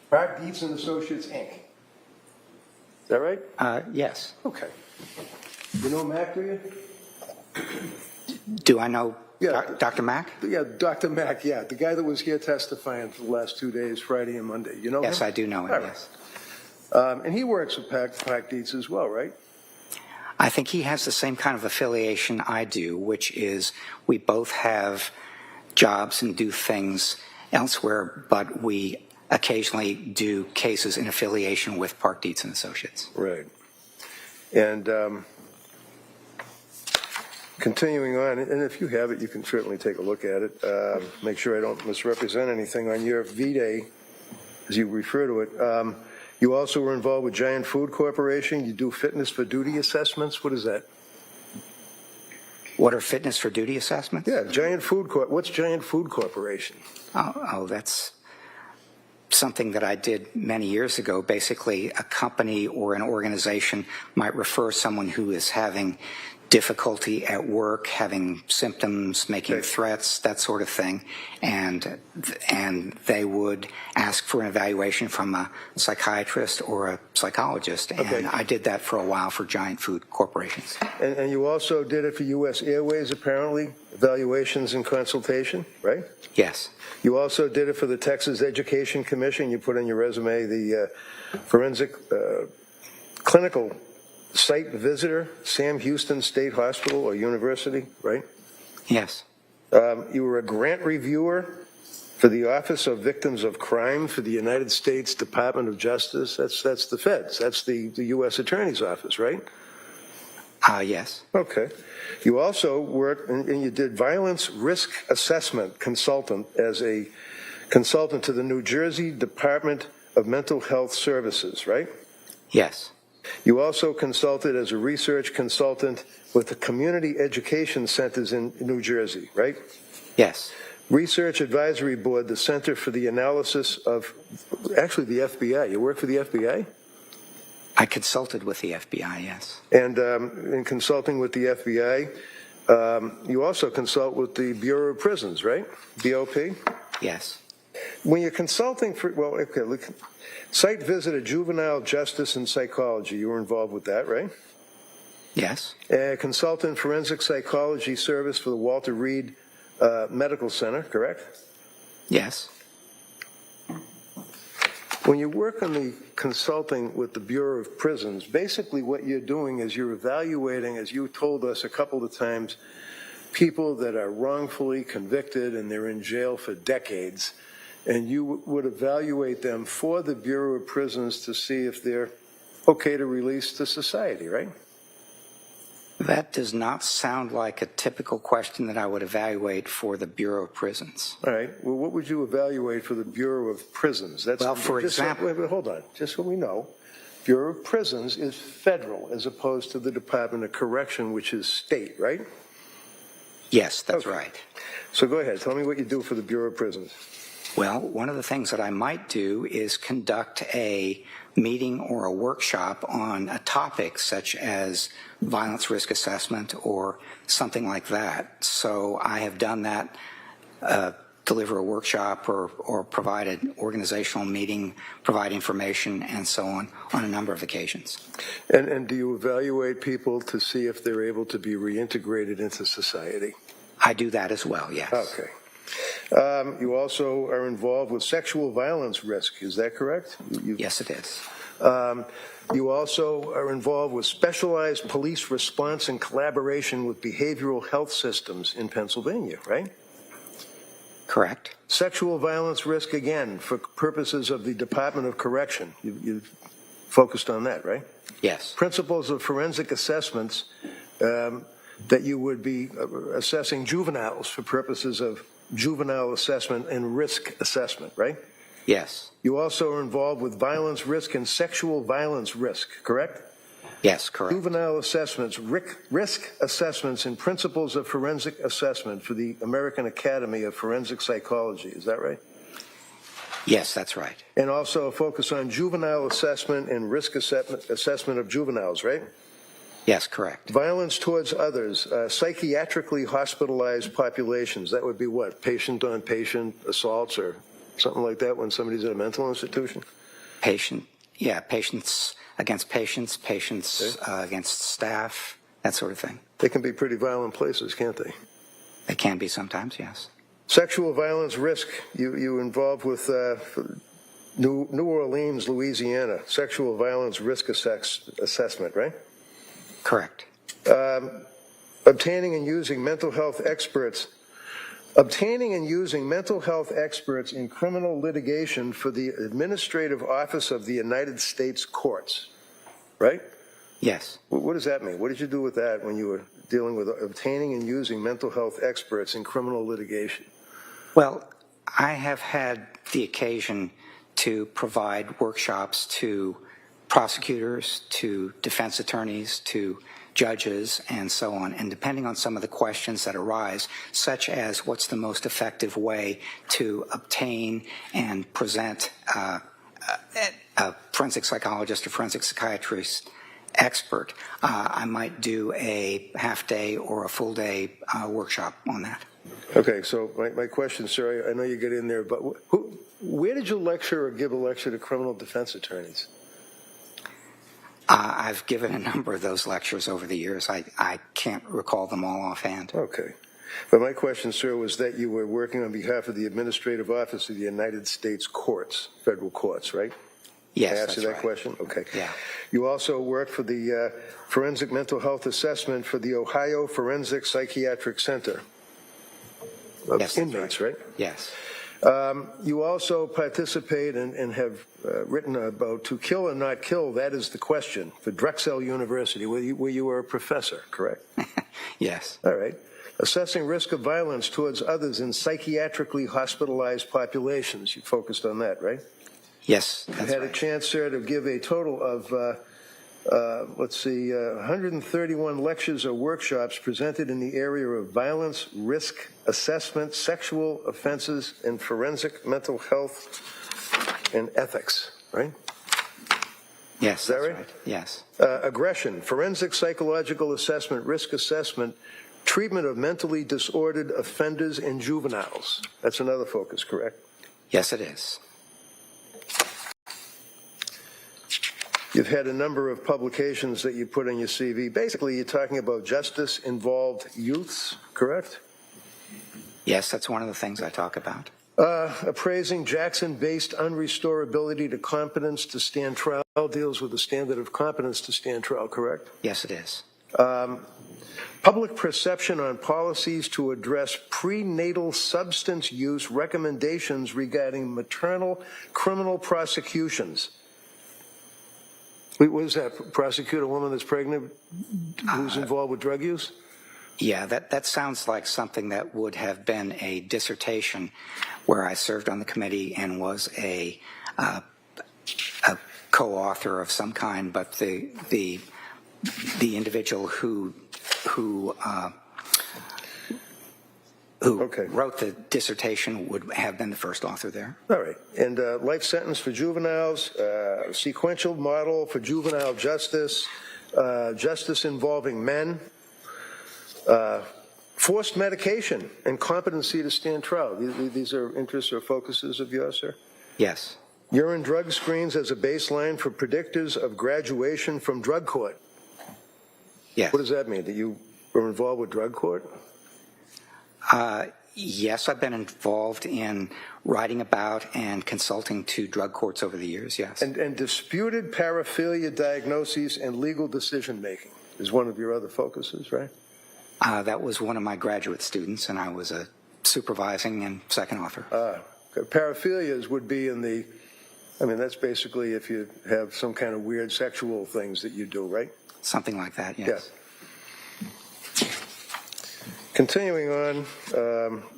Park, Dietz and Associates, Inc. Is that right? Yes. Okay. You know Mac, do you? Do I know Yeah. Dr. Mack? Yeah, Dr. Mack, yeah, the guy that was here testifying for the last 2 days, Friday and Monday. You know Yes, him? I do know him, All right. yes. And he works with Park Dietz as well, right? I think he has the same kind of affiliation I do, which is we both have jobs and do things elsewhere, but we occasionally do cases in affiliation with Park Dietz and Associates. Right. And continuing on, and if you have it, you can certainly take a look at it. Make sure I don't misrepresent anything on your V-Day, as you refer to it. You also were involved with Giant Food Corporation. You do fitness for duty assessments. What is that? What are fitness for duty assessments? Yeah, Giant Food Corp. What's Giant Food Corporation? Oh, that's something that I did many years ago. Basically, a company or an organization might refer someone who is having difficulty at work, having symptoms, making Okay. threats, that sort of thing, and they would ask for an evaluation from a psychiatrist or a psychologist, Okay. and I did that for a while for giant food corporations. And you also did it for U.S. Airways, apparently, evaluations and consultation, right? Yes, You also did it for the Texas Education Commission. You put in your resume the forensic clinical site visitor, Sam Houston State Hospital or University, right? yes, You were a grant reviewer for the Office of Victims of Crime for the United States Department of Justice. That's the feds. That's the U.S. Attorney's Office, right? yes, Okay. You also worked and you did violence risk assessment consultant as a consultant to the New Jersey Department of Mental Health Services, right? yes, You also consulted as a research consultant with the community education centers in New Jersey, right? yes, Research Advisory Board, the Center for the Analysis of, actually the FBI. You work for the FBI? I consulted with the FBI, yes, And in consulting with the FBI, you also consult with the Bureau of Prisons, right? BOP? yes, When you're consulting for, well, okay, look, site visit of juvenile justice and psychology, you were involved with that, right? yes, Consultant forensic psychology service for the Walter Reed Medical Center, correct? yes, When you work on the consulting with the Bureau of Prisons, basically what you're doing is you're evaluating, as you told us a couple of times, people that are wrongfully convicted and they're in jail for decades, and you would evaluate them for the Bureau of Prisons to see if they're okay to release to society, right? That does not sound like a typical question that I would evaluate for the Bureau of Prisons. All right. Well, what would you evaluate for the Bureau of Prisons? That's, Well, for just example- wait, hold on. Just so we know, Bureau of Prisons is federal as opposed to the Department of Correction, which is state, right? Yes, that's Okay. right. So go ahead. Tell me what you do for the Bureau of Prisons. Well, one of the things that I might do is conduct a meeting or a workshop on a topic such as violence risk assessment or something like that. So I have done that, deliver a workshop or provide an organizational meeting, provide information and so on a number of occasions. And do you evaluate people to see if they're able to be reintegrated into society? I do that as well, yes. Okay. You also are involved with sexual violence risk. Is that correct? Yes, it is. You also are involved with specialized police response and collaboration with behavioral health systems in Pennsylvania, right? Correct. Sexual violence risk, again, for purposes of the Department of Correction. You focused on that, right? Yes. Principles of forensic assessments that you would be assessing juveniles for purposes of juvenile assessment and risk assessment, right? Yes. You also are involved with violence risk and sexual violence risk, correct? Yes, correct. Juvenile assessments, risk assessments, and principles of forensic assessment for the American Academy of Forensic Psychology. Is that right? Yes, that's right. And also a focus on juvenile assessment and risk assessment of juveniles, right? Yes, correct. Violence towards others, psychiatrically hospitalized populations. That would be what? Patient-on-patient assaults or something like that when somebody's at a mental institution? Patients against patients, against staff, that sort of thing. They can be pretty violent places, can't they? They can be sometimes, yes. Sexual violence risk, you involved with New Orleans, Louisiana, sexual violence risk assessment, right? Correct. Obtaining and using mental health experts in criminal litigation for the Administrative Office of the United States Courts, right? Yes. What does that mean? What did you do with that when you were dealing with obtaining and using mental health experts in criminal litigation? Well, I have had the occasion to provide workshops to prosecutors, to defense attorneys, to judges, and so on. And depending on some of the questions that arise, such as what's the most effective way to obtain and present a forensic psychologist or forensic psychiatrist expert. I might do a half-day or a full-day workshop on that. Okay, so my question, sir, I know you get in there, but where did you lecture or give a lecture to criminal defense attorneys? I've given a number of those lectures over the years. I can't recall them all offhand. Okay. But my question, sir, was that you were working on behalf of the Administrative Office of the United States Courts, federal courts, right? Yes, I asked that's you that right. question? Okay. Yeah. You also worked for the Forensic Mental Health Assessment for the Ohio Forensic Psychiatric Center of Yes, that's inmates, right? Yes. You also participate and have written about To Kill or Not Kill, That Is the Question, for Drexel University, where you were a professor, correct? Yes. All right. Assessing risk of violence towards others in psychiatrically hospitalized populations. You focused on that, right? Yes, You that's had a right. chance, sir, to give a total of, 131 lectures or workshops presented in the area of violence, risk assessment, sexual offenses, and forensic mental health and ethics, right? Yes, that that's right? right. Yes. Aggression, forensic psychological assessment, risk assessment, treatment of mentally disordered offenders and juveniles. That's another focus, correct? Yes, it is. You've had a number of publications that you put on your CV. Basically, you're talking about justice-involved youths, correct? Yes, that's one of the things I talk about. Appraising Jackson-based unrestorability to competence to stand trial deals with the standard of competence to stand trial, correct? Yes, it is. Public perception on policies to address prenatal substance use recommendations regarding maternal criminal prosecutions. Wait, what is that? Prosecute a woman that's pregnant who's involved with drug use? Yeah, that sounds like something that would have been a dissertation where I served on the committee and was a co-author of some kind, but the individual who Okay. wrote the dissertation would have been the first author there. All right. And life sentence for juveniles, sequential model for juvenile justice, justice involving men, forced medication, and competency to stand trial. These are interests or focuses of yours, sir? Yes. Urine drug screens as a baseline for predictors of graduation from drug court. Yes. What does that mean? That you were involved with drug court? Yes, I've been involved in writing about and consulting to drug courts over the years, yes. And disputed paraphilia diagnoses and legal decision-making is one of your other focuses, right? That was one of my graduate students, and I was a supervising and second author. Paraphilias would be in the, I mean, that's basically if you have some kind of weird sexual things that you do, right? Something like that, yes. Yes. Continuing on,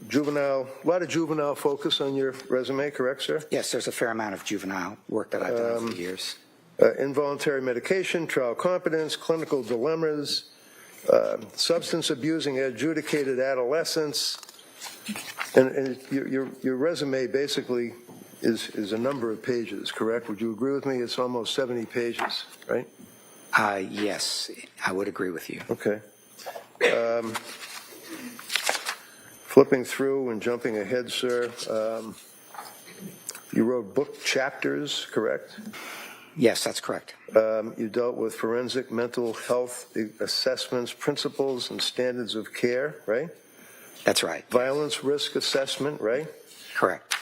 juvenile, a lot of juvenile focus on your resume, correct, sir? Yes, there's a fair amount of juvenile work that I've done over the years. Involuntary medication, trial competence, clinical dilemmas, substance abusing adjudicated adolescence, and your resume basically is a number of pages, correct? Would you agree with me? It's almost 70 pages, right? Yes, I would agree with you. Okay. Flipping through and jumping ahead, sir, you wrote book chapters, correct? Yes, that's correct. You dealt with forensic mental health assessments, principles, and standards of care, right? That's right. Violence risk assessment, right? Correct.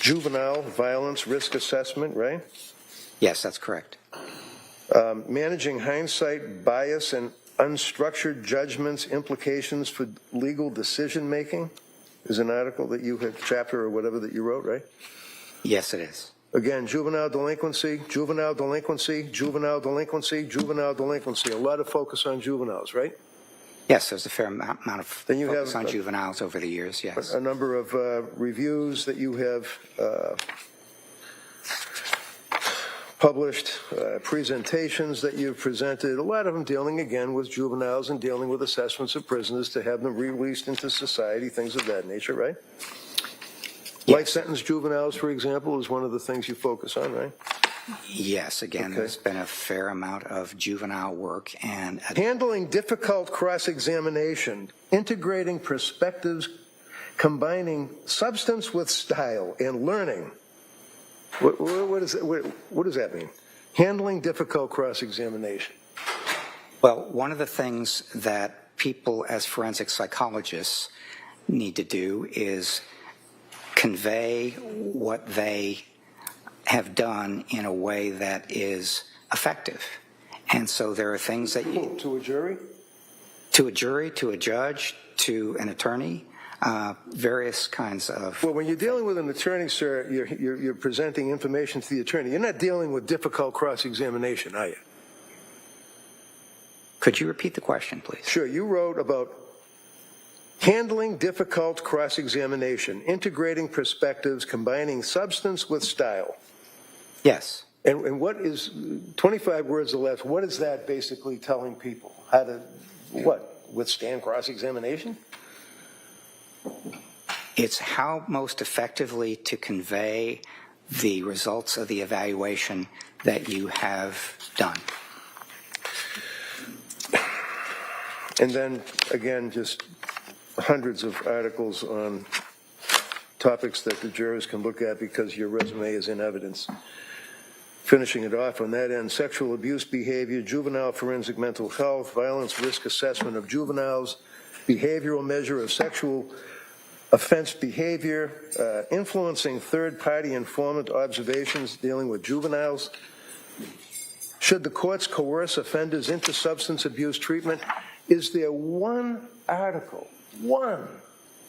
Juvenile violence risk assessment, right? Yes, that's correct. Managing hindsight bias and unstructured judgments, implications for legal decision-making is an article that you had, chapter or whatever that you wrote, right? Yes, it is. Again, juvenile delinquency, juvenile delinquency, juvenile delinquency, juvenile delinquency. A lot of focus on juveniles, right? Yes, there's a fair amount of Then you focus have on juveniles over the years, yes. A number of reviews that you have published, presentations that you've presented, a lot of them dealing again with juveniles and dealing with assessments of prisoners to have them released into society, things of that nature, right? Yes. Life sentence juveniles, for example, is one of the things you focus on, right? Yes, again, Okay. there's been a fair amount of juvenile work and Handling difficult cross-examination, integrating perspectives, combining substance with style, and learning. What does that mean? Handling difficult cross-examination. well, one of the things that people as forensic psychologists need to do is convey what they have done in a way that is effective. And so there are things that you, To a jury? to a jury, to a judge, to an attorney, various kinds of. Well, when you're dealing with an attorney, sir, you're presenting information to the attorney. You're not dealing with difficult cross-examination, are you? Could you repeat the question, please? Sure. You wrote about handling difficult cross-examination, integrating perspectives, combining substance with style. Yes. And what is, 25 words or less, what is that basically telling people? How to, withstand cross-examination? It's how most effectively to convey the results of the evaluation that you have done. And then, again, just hundreds of articles on topics that the jurors can look at because your resume is in evidence. Finishing it off on that end, sexual abuse behavior, juvenile forensic mental health, violence risk assessment of juveniles, behavioral measure of sexual offense behavior, influencing third-party informant observations dealing with juveniles. Should the courts coerce offenders into substance abuse treatment? Is there one article, one,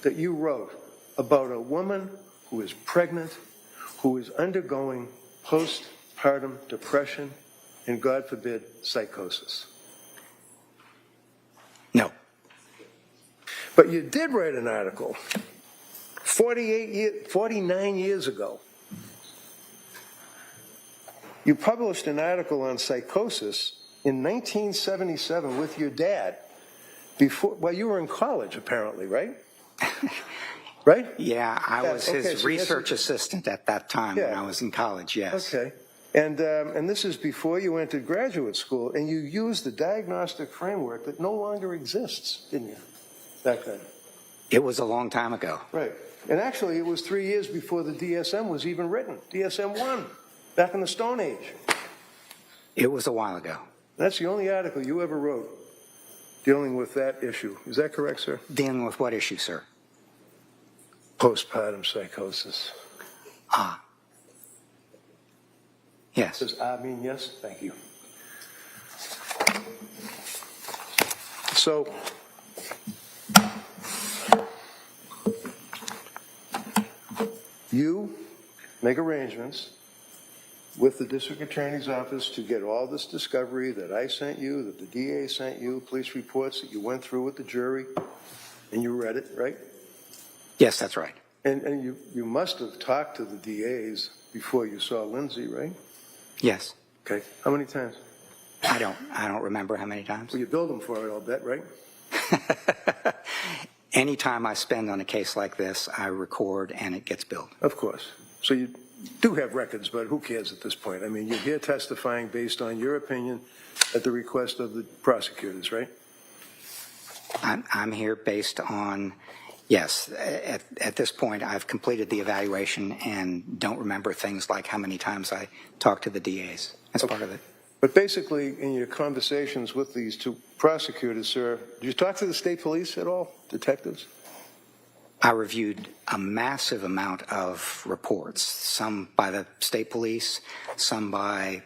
that you wrote about a woman who is pregnant, who is undergoing postpartum depression, and, God forbid, psychosis? No. But you did write an article 49 years ago. You published an article on psychosis in 1977 with your dad. Well, you were in college, apparently, right? Right? Yeah, I was Okay, his so research assistant at that time when I was in college, yes. Okay. And this is before you entered graduate school, and you used the diagnostic framework that no longer exists, didn't you, back then? It was a long time ago. Right. And actually, it was 3 years before the DSM was even written, DSM-1, back in the Stone Age. It was a while ago. That's the only article you ever wrote dealing with that issue. Is that correct, sir? Dealing with what issue, sir? Postpartum psychosis. Ah. Yes. Does I mean yes? Thank you. So, you make arrangements with the district attorney's office to get all this discovery that I sent you, that the DA sent you, police reports that you went through with the jury, and you read it, right? Yes, that's right. And you must have talked to the DAs before you saw Lindsay, right? Yes. Okay. How many times? I don't remember how many times. Well, you billed them for it, I'll bet, right? Any time I spend on a case like this, I record and it gets billed. Of course. So you do have records, but who cares at this point? I mean, you're here testifying based on your opinion at the request of the prosecutors, right? I'm here based on, yes, at this point, I've completed the evaluation and don't remember things like how many times I talked to the DAs. That's part of it. But basically, in your conversations with these two prosecutors, sir, did you talk to the state police at all, detectives? I reviewed a massive amount of reports, some by the state police, some by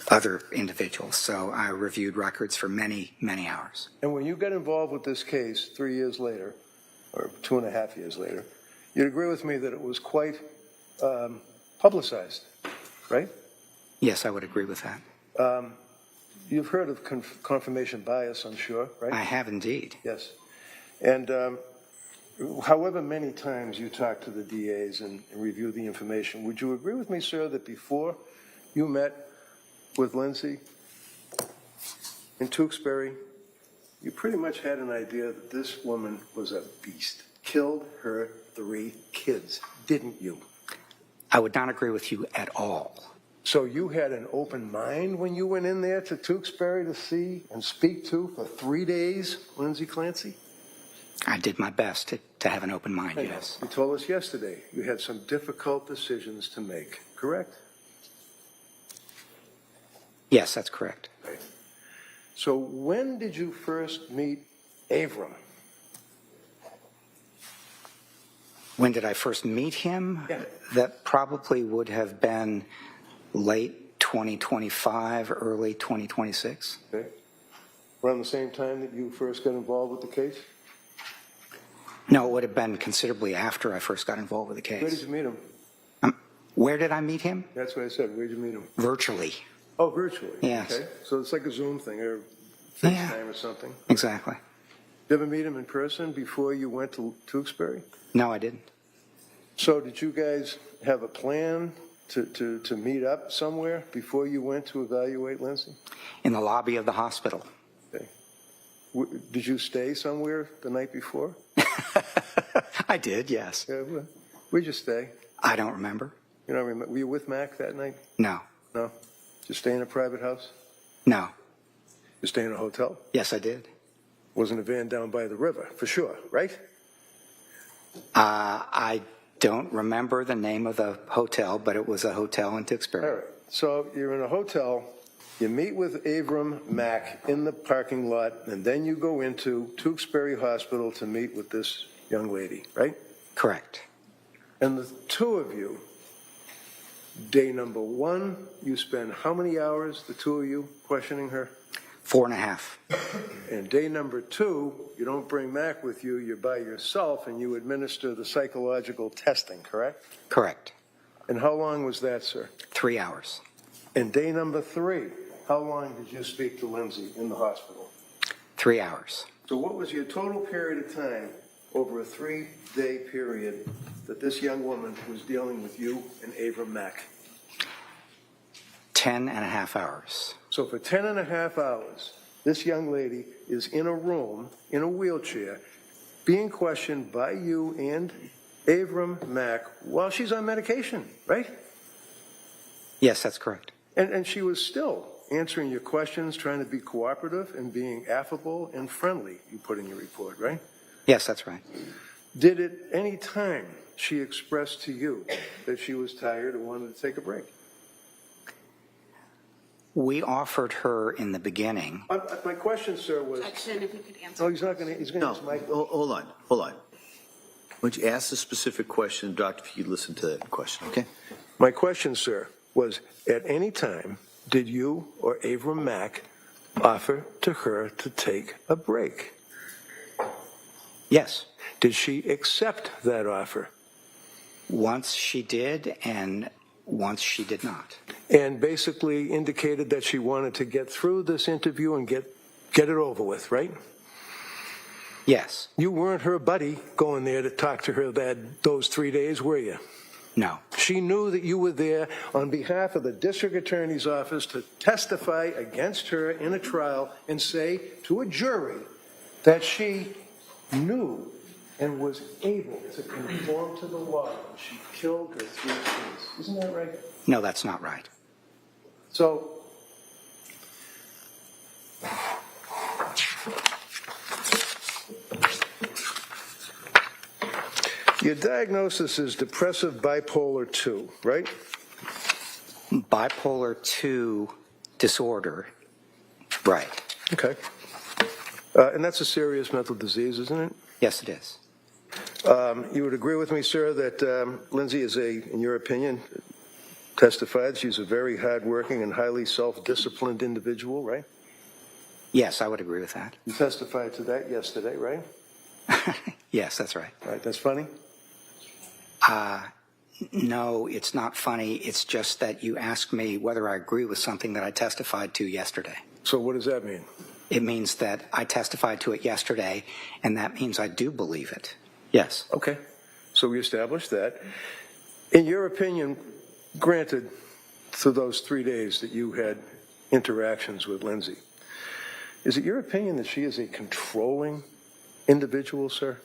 other individuals. So I reviewed records for many, many hours. And when you got involved with this case 3 years later, or 2.5 years later, you'd agree with me that it was quite publicized, right? Yes, I would agree with that. You've heard of confirmation bias, I'm sure, right? I have indeed. Yes. And however many times you talk to the DAs and review the information, would you agree with me, sir, that before you met with Lindsay in Tewksbury, you pretty much had an idea that this woman was a beast, killed her 3 kids, didn't you? I would not agree with you at all. So you had an open mind when you went in there to Tewksbury to see and speak to for 3 days, Lindsay Clancy? I did my best to have an open mind, I know. yes. You told us yesterday you had some difficult decisions to make, correct? Yes, that's correct. So when did you first meet Avram? When did I first meet him? Yeah. That probably would have been late 2025, early 2026. Okay. Around the same time that you first got involved with the case? No, it would have been considerably after I first got involved with the Where did case. you meet him? Where did I meet him? That's what I said. Where did you meet him? Virtually. Oh, virtually? Yes. Okay. So it's like a Zoom thing or Yeah. FaceTime or something? Exactly. Did you ever meet him in person before you went to Tewksbury? No, I didn't. So did you guys have a plan to meet up somewhere before you went to evaluate Lindsay? In the lobby of the hospital. Okay. Did you stay somewhere the night before? I did, yes. Yeah, where'd you stay? I don't remember. You don't remember? Were you with Mac that night? No. No? Did you stay in a private house? No. You stay in a hotel? Yes, I did. Wasn't a van down by the river, for sure, right? I don't remember the name of the hotel, but it was a hotel in Tewksbury. All right. So you're in a hotel, you meet with Avram Mack in the parking lot, and then you go into Tewksbury Hospital to meet with this young lady, right? Correct. And the two of you, day number one, you spend how many hours, the two of you, questioning her? 4.5. And day number two, you don't bring Mac with you, you're by yourself, and you administer the psychological testing, correct? Correct. And how long was that, sir? 3 hours. And day number three, how long did you speak to Lindsay in the hospital? 3 hours. So what was your total period of time over a 3-day period that this young woman was dealing with you and Avram Mack? 10.5 hours. So for 10.5 hours, this young lady is in a room, in a wheelchair, being questioned by you and Avram Mack while she's on medication, right? Yes, that's correct. And she was still answering your questions, trying to be cooperative and being affable and friendly, you put in your report, right? Yes, that's right. Did at any time she express to you that she was tired and wanted to take a break? We offered her in the beginning. My question, sir, was... Action, if you could answer. No, he's not going to, he's going to No, answer my... hold on. Why don't you ask the specific question, Doctor, if you could listen to that question, okay? My question, sir, was at any time did you or Avram Mack offer to her to take a break? Yes. Did she accept that offer? Once she did, and once she did not. And basically indicated that she wanted to get through this interview and get it over with, right? Yes. You weren't her buddy going there to talk to her those 3 days, were you? No. She knew that you were there on behalf of the district attorney's office to testify against her in a trial and say to a jury that she knew and was able to conform to the law when she killed her 3 kids. Isn't that right? No, that's not right. So, your diagnosis is depressive bipolar 2, right? Bipolar 2 disorder. Right. Okay. And that's a serious mental disease, isn't it? Yes, it is. You would agree with me, sir, that Lindsay is in your opinion, testified she's a very hardworking and highly self-disciplined individual, right? Yes, I would agree with that. You testified to that yesterday, right? Yes, that's right. All right, that's funny? No, it's not funny. It's just that you asked me whether I agree with something that I testified to yesterday. So what does that mean? It means that I testified to it yesterday, and that means I do believe it. Yes. Okay, so we established that. In your opinion, granted, through those 3 days that you had interactions with Lindsay, is it your opinion that she is a controlling individual, sir?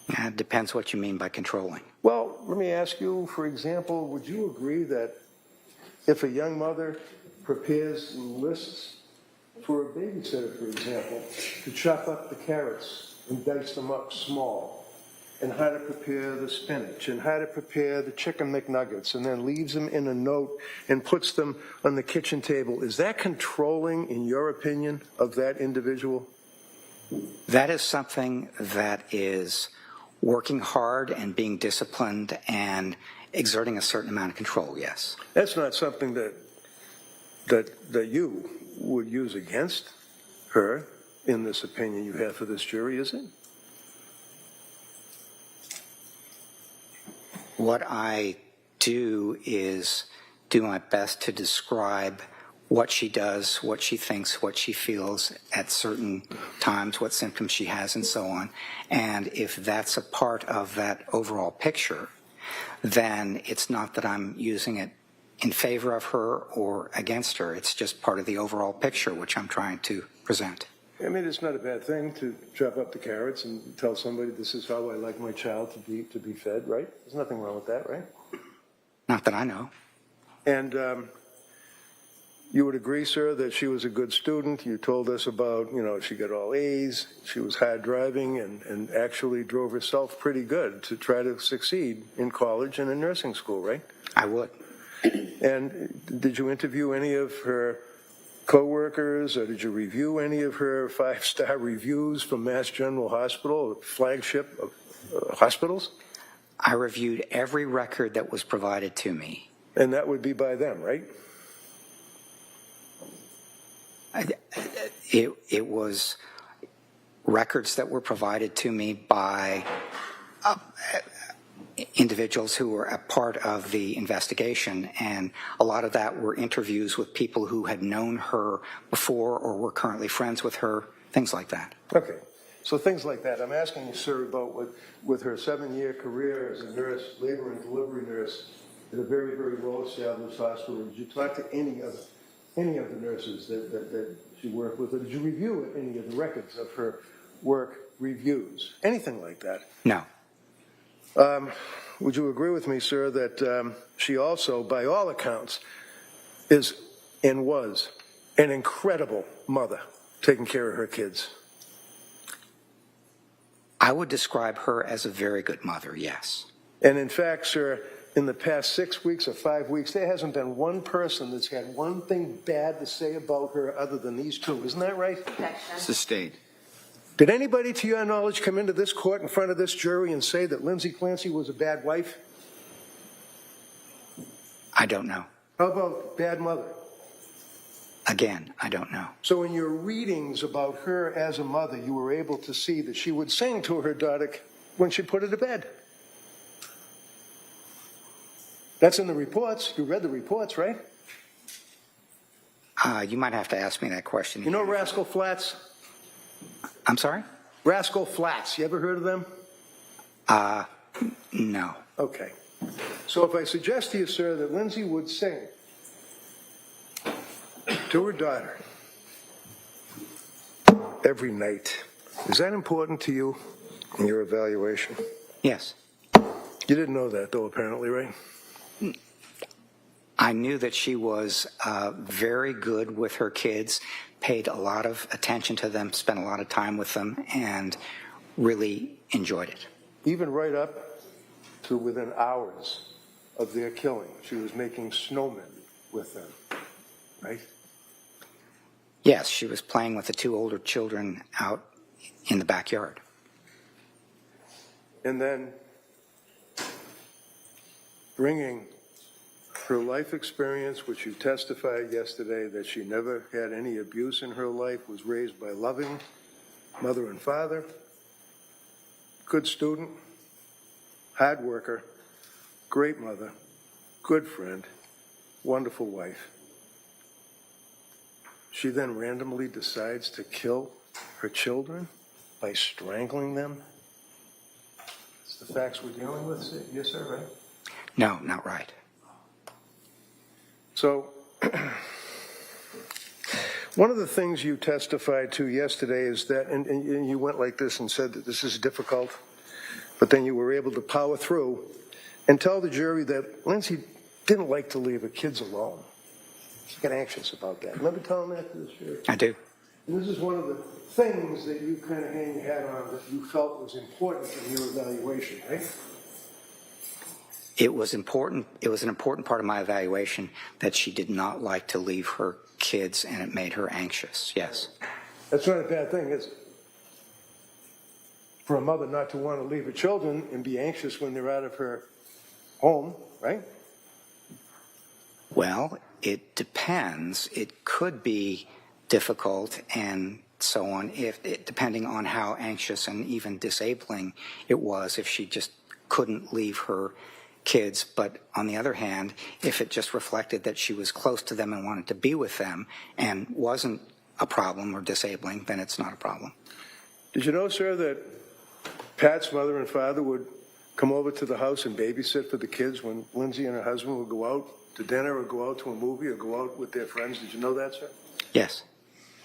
It depends what you mean by controlling. Well, let me ask you, for example, would you agree that if a young mother prepares lists for a babysitter, for example, to chop up the carrots and dice them up small, and how to prepare the spinach, and how to prepare the chicken McNuggets, and then leaves them in a note and puts them on the kitchen table, is that controlling, in your opinion, of that individual? That is something that is working hard and being disciplined and exerting a certain amount of control, yes. That's not something that you would use against her in this opinion you have for this jury, is it? What I do is do my best to describe what she does, what she thinks, what she feels at certain times, what symptoms she has, and so on. And if that's a part of that overall picture, then it's not that I'm using it in favor of her or against her. It's just part of the overall picture, which I'm trying to present. I mean, it's not a bad thing to chop up the carrots and tell somebody this is how I like my child to be fed, right? There's nothing wrong with that, right? Not that I know. And you would agree, sir, that she was a good student. You told us about, she got all A's, she was hard driving, and actually drove herself pretty good to try to succeed in college and in nursing school, right? I would. And did you interview any of her co-workers, or did you review any of her 5-star reviews from Mass General Hospital, flagship hospitals? I reviewed every record that was provided to me. And that would be by them, right? It was records that were provided to me by individuals who were a part of the investigation, and a lot of that were interviews with people who had known her before or were currently friends with her, things like that. Okay, so things like that. I'm asking you, sir, about with her 7-year career as a nurse, labor and delivery nurse at a very, very well-established hospital. Did you talk to any of the nurses that she worked with, or did you review any of the records of her work reviews? Anything like that? No. Would you agree with me, sir, that she also, by all accounts, is and was an incredible mother, taking care of her kids? I would describe her as a very good mother, yes. And in fact, sir, in the past 6 weeks or 5 weeks, there hasn't been one person that's had one thing bad to say about her other than these two. Isn't that right? Sustained. Did anybody, to your knowledge, come into this court in front of this jury and say that Lindsay Clancy was a bad wife? I don't know. How about bad mother? Again, I don't know. So in your readings about her as a mother, you were able to see that she would sing to her daughter when she put her to bed. That's in the reports. You read the reports, right? You might have to ask me that question. You know Rascal Flatts? I'm sorry? Rascal Flatts. You ever heard of them? No. Okay. So if I suggest to you, sir, that Lindsay would sing to her daughter every night, is that important to you in your evaluation? Yes. You didn't know that, though, apparently, right? I knew that she was very good with her kids, paid a lot of attention to them, spent a lot of time with them, and really enjoyed it. Even right up to within hours of their killing, she was making snowmen with them, right? Yes, she was playing with the 2 older children out in the backyard. And then bringing her life experience, which you testified yesterday that she never had any abuse in her life, was raised by loving mother and father, good student, hard worker, great mother, good friend, wonderful wife. She then randomly decides to kill her children by strangling them. It's the facts we're dealing with. Yes, sir, right? No, not right. So, one of the things you testified to yesterday is that, and you went like this and said that this is difficult, but then you were able to power through and tell the jury that Lindsay didn't like to leave her kids alone. She got anxious about that. Remember telling that to the sheriff? I do. And this is one of the things that you kind of hang your hat on that you felt was important in your evaluation, right? It was important. It was an important part of my evaluation that she did not like to leave her kids, and it made her anxious. Yes. That's not a bad thing, is it? For a mother not to want to leave her children and be anxious when they're out of her home, right? Well, it depends. It could be difficult and so on, depending on how anxious and even disabling it was if she just couldn't leave her kids. But on the other hand, if it just reflected that she was close to them and wanted to be with them and wasn't a problem or disabling, then it's not a problem. Did you know, sir, that Pat's mother and father would come over to the house and babysit for the kids when Lindsay and her husband would go out to dinner or go out to a movie or go out with their friends? Did you know that, sir? Yes.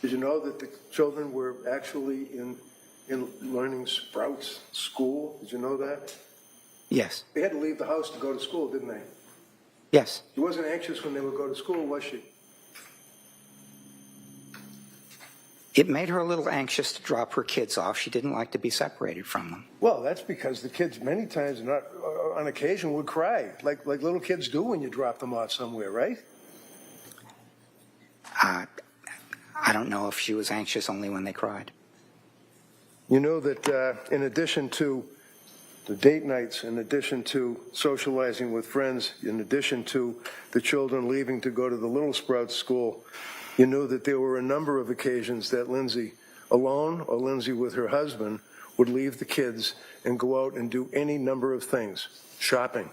Did you know that the children were actually in learning Sprouts school? Did you know that? Yes. They had to leave the house to go to school, didn't they? Yes. She wasn't anxious when they would go to school, was she? It made her a little anxious to drop her kids off. She didn't like to be separated from them. Well, that's because the kids many times, not on occasion, would cry, like little kids do when you drop them off somewhere, right? I don't know if she was anxious only when they cried. You know that in addition to the date nights, in addition to socializing with friends, in addition to the children leaving to go to the Little Sprouts school, you knew that there were a number of occasions that Lindsay alone or Lindsay with her husband would leave the kids and go out and do any number of things. Shopping,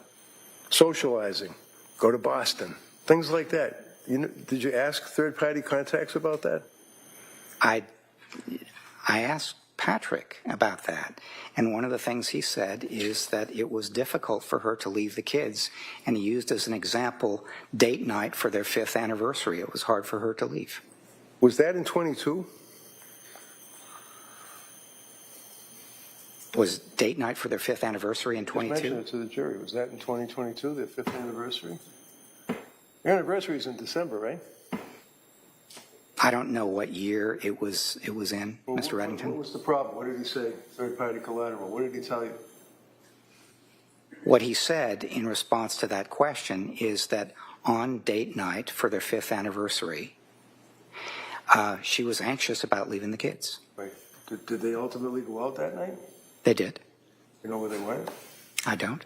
socializing, go to Boston, things like that. Did you ask third-party contacts about that? I asked Patrick about that, and one of the things he said is that it was difficult for her to leave the kids, and he used as an example date night for their 5th anniversary. It was hard for her to leave. Was that in 22? Was date night for their 5th anniversary in 22? Mention it to the jury. Was that in 2022, their 5th anniversary? Your anniversary is in December, right? I don't know what year it was in, Well, Mr. Reddington. What was the problem? What did he say? Third-party collateral. What did he tell you? What he said in response to that question is that on date night for their 5th anniversary, she was anxious about leaving the kids. Right. Did they ultimately go out that night? They did. You know where they went? I don't.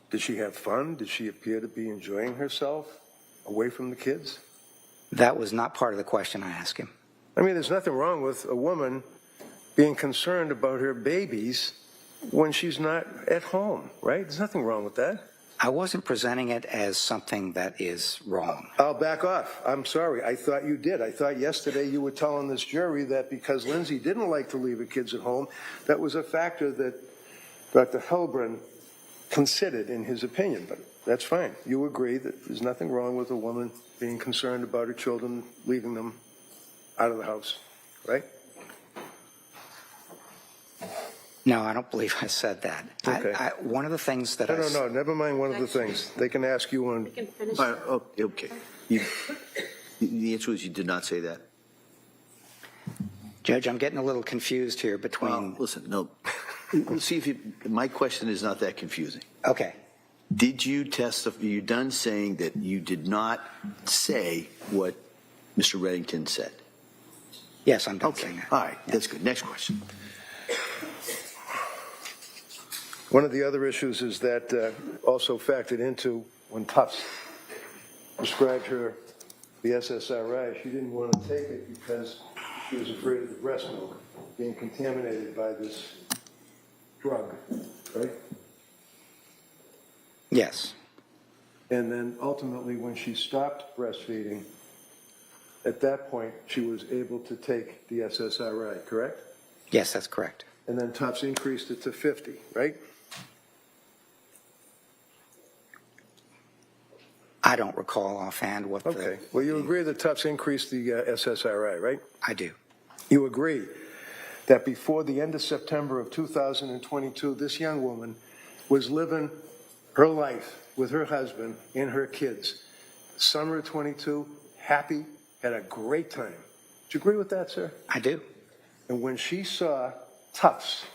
Did she have fun? Did she appear to be enjoying herself away from the kids? That was not part of the question I asked him. I mean, there's nothing wrong with a woman being concerned about her babies when she's not at home, right? There's nothing wrong with that. I wasn't presenting it as something that is wrong. I'll back off. I'm sorry. I thought you did. I thought yesterday you were telling this jury that because Lindsay didn't like to leave her kids at home, that was a factor that Dr. Helbrin considered in his opinion. But that's fine. You agree that there's nothing wrong with a woman being concerned about her children, leaving them out of the house, right? No, I don't believe I said that. Okay. One of the things that No, never mind one of the things. They can ask you on. We can finish. All right, okay. The answer is you did not say that. Judge, I'm getting a little confused here between. Well, listen, no. Let's see if my question is not that confusing. Okay. Did you testify? You're done saying that you did not say what Mr. Reddington said. Yes, I'm done saying Okay. that. All right. That's good. Next question. One of the other issues is that also factored into when Tufts prescribed her the SSRI, she didn't want to take it because she was afraid of the breast milk being contaminated by this drug, right? Yes. And then ultimately when she stopped breastfeeding, at that point she was able to take the SSRI, correct? Yes, that's correct. And then Tufts increased it to 50, right? I don't recall offhand what the. Okay. Well, you agree that Tufts increased the SSRI, right? I do. You agree that before the end of September of 2022, this young woman was living her life with her husband and her kids summer of 22, happy, had a great time. Do you agree with that, sir? I do. And when she saw Tufts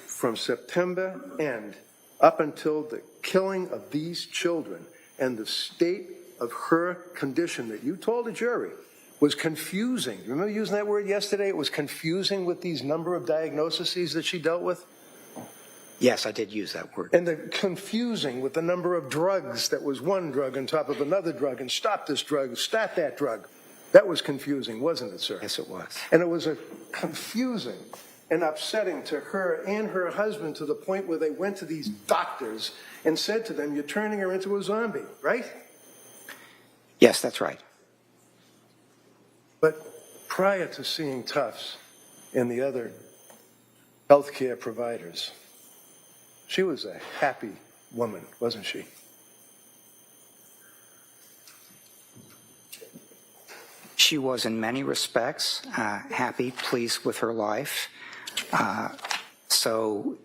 from September end up until the killing of these children and the state of her condition that you told the jury was confusing. Remember using that word yesterday? It was confusing with these number of diagnoses that she dealt with? Yes, I did use that word. And the confusing with the number of drugs that was one drug on top of another drug, and stop this drug, start that drug. That was confusing, wasn't it, sir? Yes, it was. And it was a confusing and upsetting to her and her husband to the point where they went to these doctors and said to them, you're turning her into a zombie, right? Yes, that's right. But prior to seeing Tufts and the other healthcare providers, she was a happy woman, wasn't she? She was in many respects happy, pleased with her life. So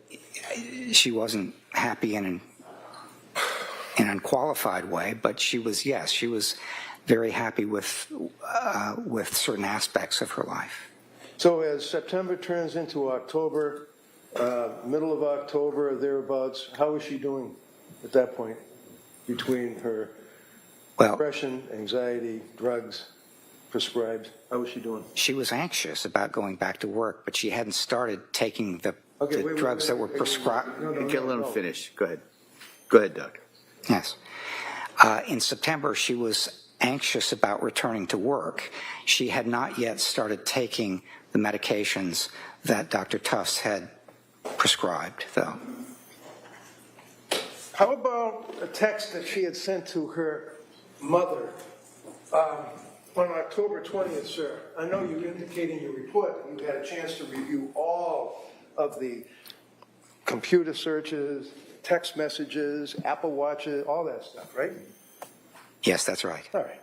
she wasn't happy in an unqualified way, but she was, yes, she was very happy with certain aspects of her life. So as September turns into October, middle of October, thereabouts, how is she doing at that point between her depression, anxiety, drugs, prescribed? How is she doing? She was anxious about going back to work, but she hadn't started taking the drugs that were prescribed. Let him finish. Go ahead. Go ahead, Doug. Yes. In September, she was anxious about returning to work. She had not yet started taking the medications that Dr. Tufts had prescribed, though. How about a text that she had sent to her mother on October 20th, sir? I know you indicate in your report that you had a chance to review all of the computer searches, text messages, Apple Watches, all that stuff, right? Yes, that's right. All right.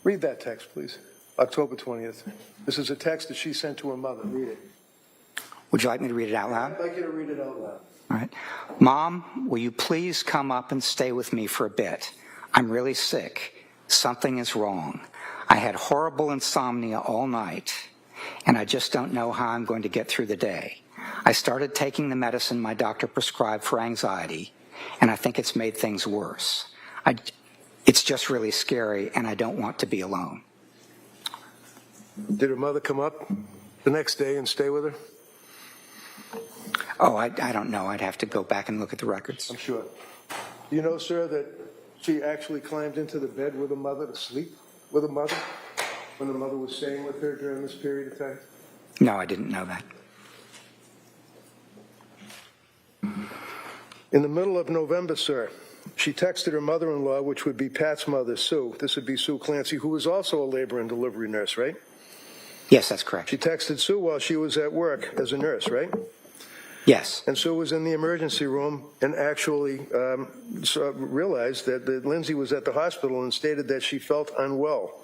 Read that text, please. October 20th. This is a text that she sent to her mother. Read it. Would you like me to read it out loud? I'd like you to read it out loud. All right. Mom, will you please come up and stay with me for a bit? I'm really sick. Something is wrong. I had horrible insomnia all night, and I just don't know how I'm going to get through the day. I started taking the medicine my doctor prescribed for anxiety, and I think it's made things worse. It's just really scary, and I don't want to be alone. Did her mother come up the next day and stay with her? Oh, I don't know. I'd have to go back and look at the records. I'm sure. Do you know, sir, that she actually climbed into the bed with her mother to sleep with her mother when the mother was staying with her during this period of time? No, I didn't know that. In the middle of November, sir, she texted her mother-in-law, which would be Pat's mother, Sue. This would be Sue Clancy, who was also a labor and delivery nurse, right? Yes, that's correct. She texted Sue while she was at work as a nurse, right? Yes. And Sue was in the emergency room and actually realized that Lindsay was at the hospital and stated that she felt unwell.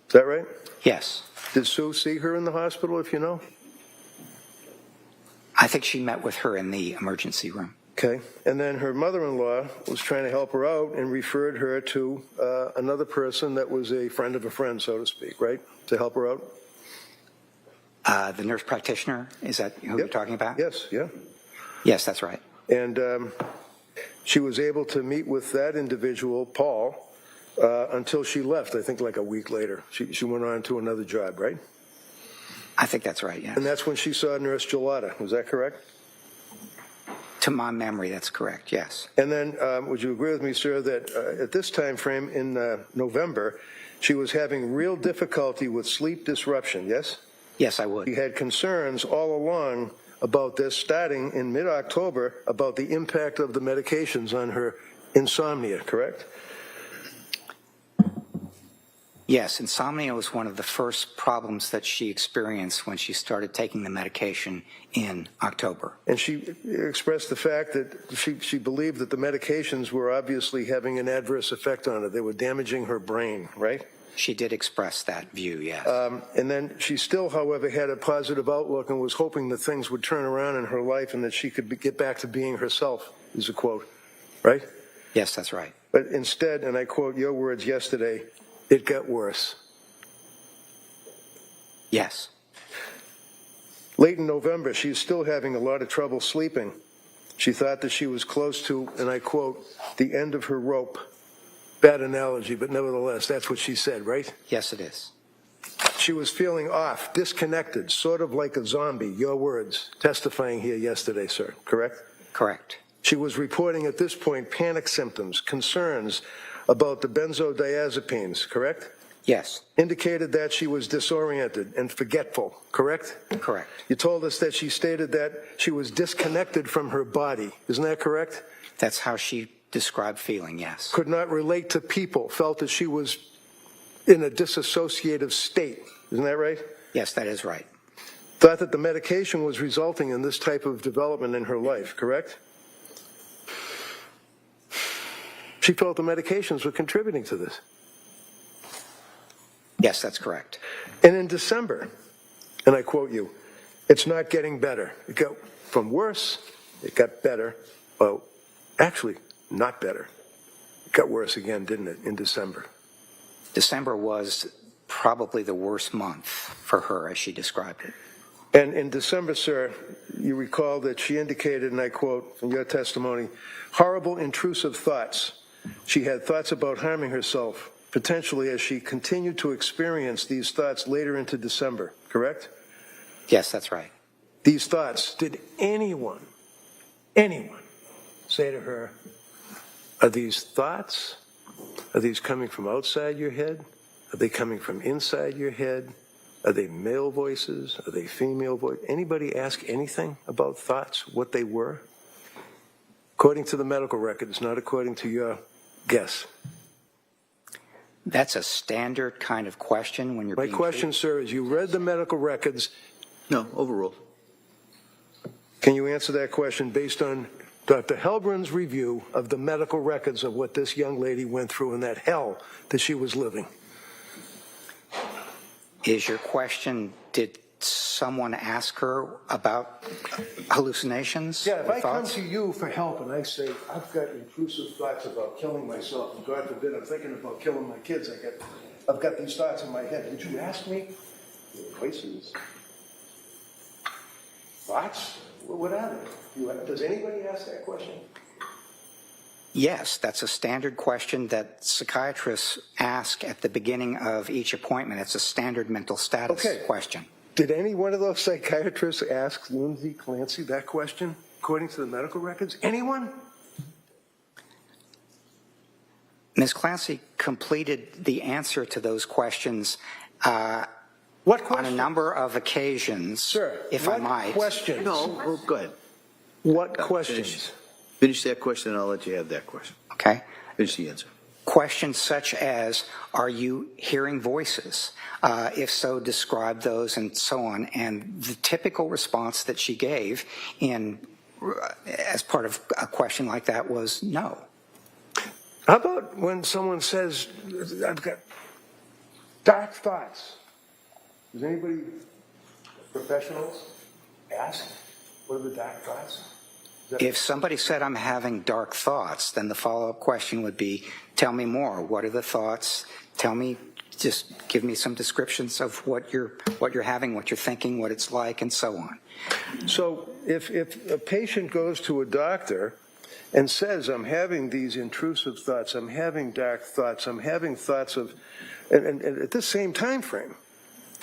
Is that right? Yes. Did Sue see her in the hospital, if you know? I think she met with her in the emergency room. Okay. And then her mother-in-law was trying to help her out and referred her to another person that was a friend of a friend, so to speak, right? To help her out? The nurse practitioner, is that who you're talking about? Yes, yeah. Yes, that's right. And she was able to meet with that individual, Paul, until she left, I think like a week later. She went on to another job, right? I think that's right, yes. And that's when she saw Nurse Gelada. Was that correct? To my memory, that's correct, yes. And then would you agree with me, sir, that at this time frame in November, she was having real difficulty with sleep disruption, yes? Yes, I would. She had concerns all along about this, starting in mid-October, about the impact of the medications on her insomnia, correct? Yes, insomnia was one of the first problems that she experienced when she started taking the medication in October. And she expressed the fact that she believed that the medications were obviously having an adverse effect on her. They were damaging her brain, right? She did express that view, yes. And then she still, however, had a positive outlook and was hoping that things would turn around in her life and that she could get back to being herself, is a quote, right? Yes, that's right. But instead, and I quote your words yesterday, it got worse. Yes. Late in November, she's still having a lot of trouble sleeping. She thought that she was close to, and I quote, the end of her rope. Bad analogy, but nevertheless, that's what she said, right? Yes, it is. She was feeling off, disconnected, sort of like a zombie, your words, testifying here yesterday, sir, correct? Correct. She was reporting at this point panic symptoms, concerns about the benzodiazepines, correct? Yes. Indicated that she was disoriented and forgetful, correct? Correct. You told us that she stated that she was disconnected from her body. Isn't that correct? That's how she described feeling, yes. Could not relate to people, felt that she was in a disassociative state. Isn't that right? Yes, that is right. Thought that the medication was resulting in this type of development in her life, correct? She felt the medications were contributing to this. Yes, that's correct. And in December, and I quote you, it's not getting better. It got from worse, it got better. Well, actually, not better. It got worse again, didn't it, in December? December was probably the worst month for her, as she described it. And in December, sir, you recall that she indicated, and I quote from your testimony, horrible intrusive thoughts. She had thoughts about harming herself, potentially as she continued to experience these thoughts later into December, correct? Yes, that's right. These thoughts, did anyone say to her, are these thoughts, are these coming from outside your head? Are they coming from inside your head? Are they male voices? Are they female voices? Anybody ask anything about thoughts, what they were? According to the medical records, not according to your guess. That's a standard kind of question when you're My being question, sir, is you read the medical records. No, overruled. Can you answer that question based on Dr. Helbrin's review of the medical records of what this young lady went through in that hell that she was living? Is your question, did someone ask her about hallucinations? Yeah, if or I come thoughts? to you for help and I say, I've got intrusive thoughts about killing myself, and God forbid I'm thinking about killing my kids, I've got these thoughts in my head. Would you ask me? Voices? Thoughts? What are they? Does anybody ask that question? Yes, that's a standard question that psychiatrists ask at the beginning of each appointment. It's a standard mental status question. Did any one of those psychiatrists ask Lindsay Clancy that question, according to the medical records? Anyone? Ms. Clancy completed the answer to those questions What on question? a number of occasions, Sir, if I what might. questions? No, well, go ahead. What No, questions? Finish that question, and I'll let you have that question. Okay. Finish the answer. Questions such as, are you hearing voices? If so, describe those and so on. And the typical response that she gave as part of a question like that was no. How about when someone says, I've got dark thoughts? Does anybody, professionals, ask, what are the dark thoughts? If somebody said, I'm having dark thoughts, then the follow-up question would be, tell me more. What are the thoughts? Tell me, just give me some descriptions of what you're having, what you're thinking, what it's like, and so on. So if a patient goes to a doctor and says, I'm having these intrusive thoughts, I'm having dark thoughts, I'm having thoughts of, and at this same time frame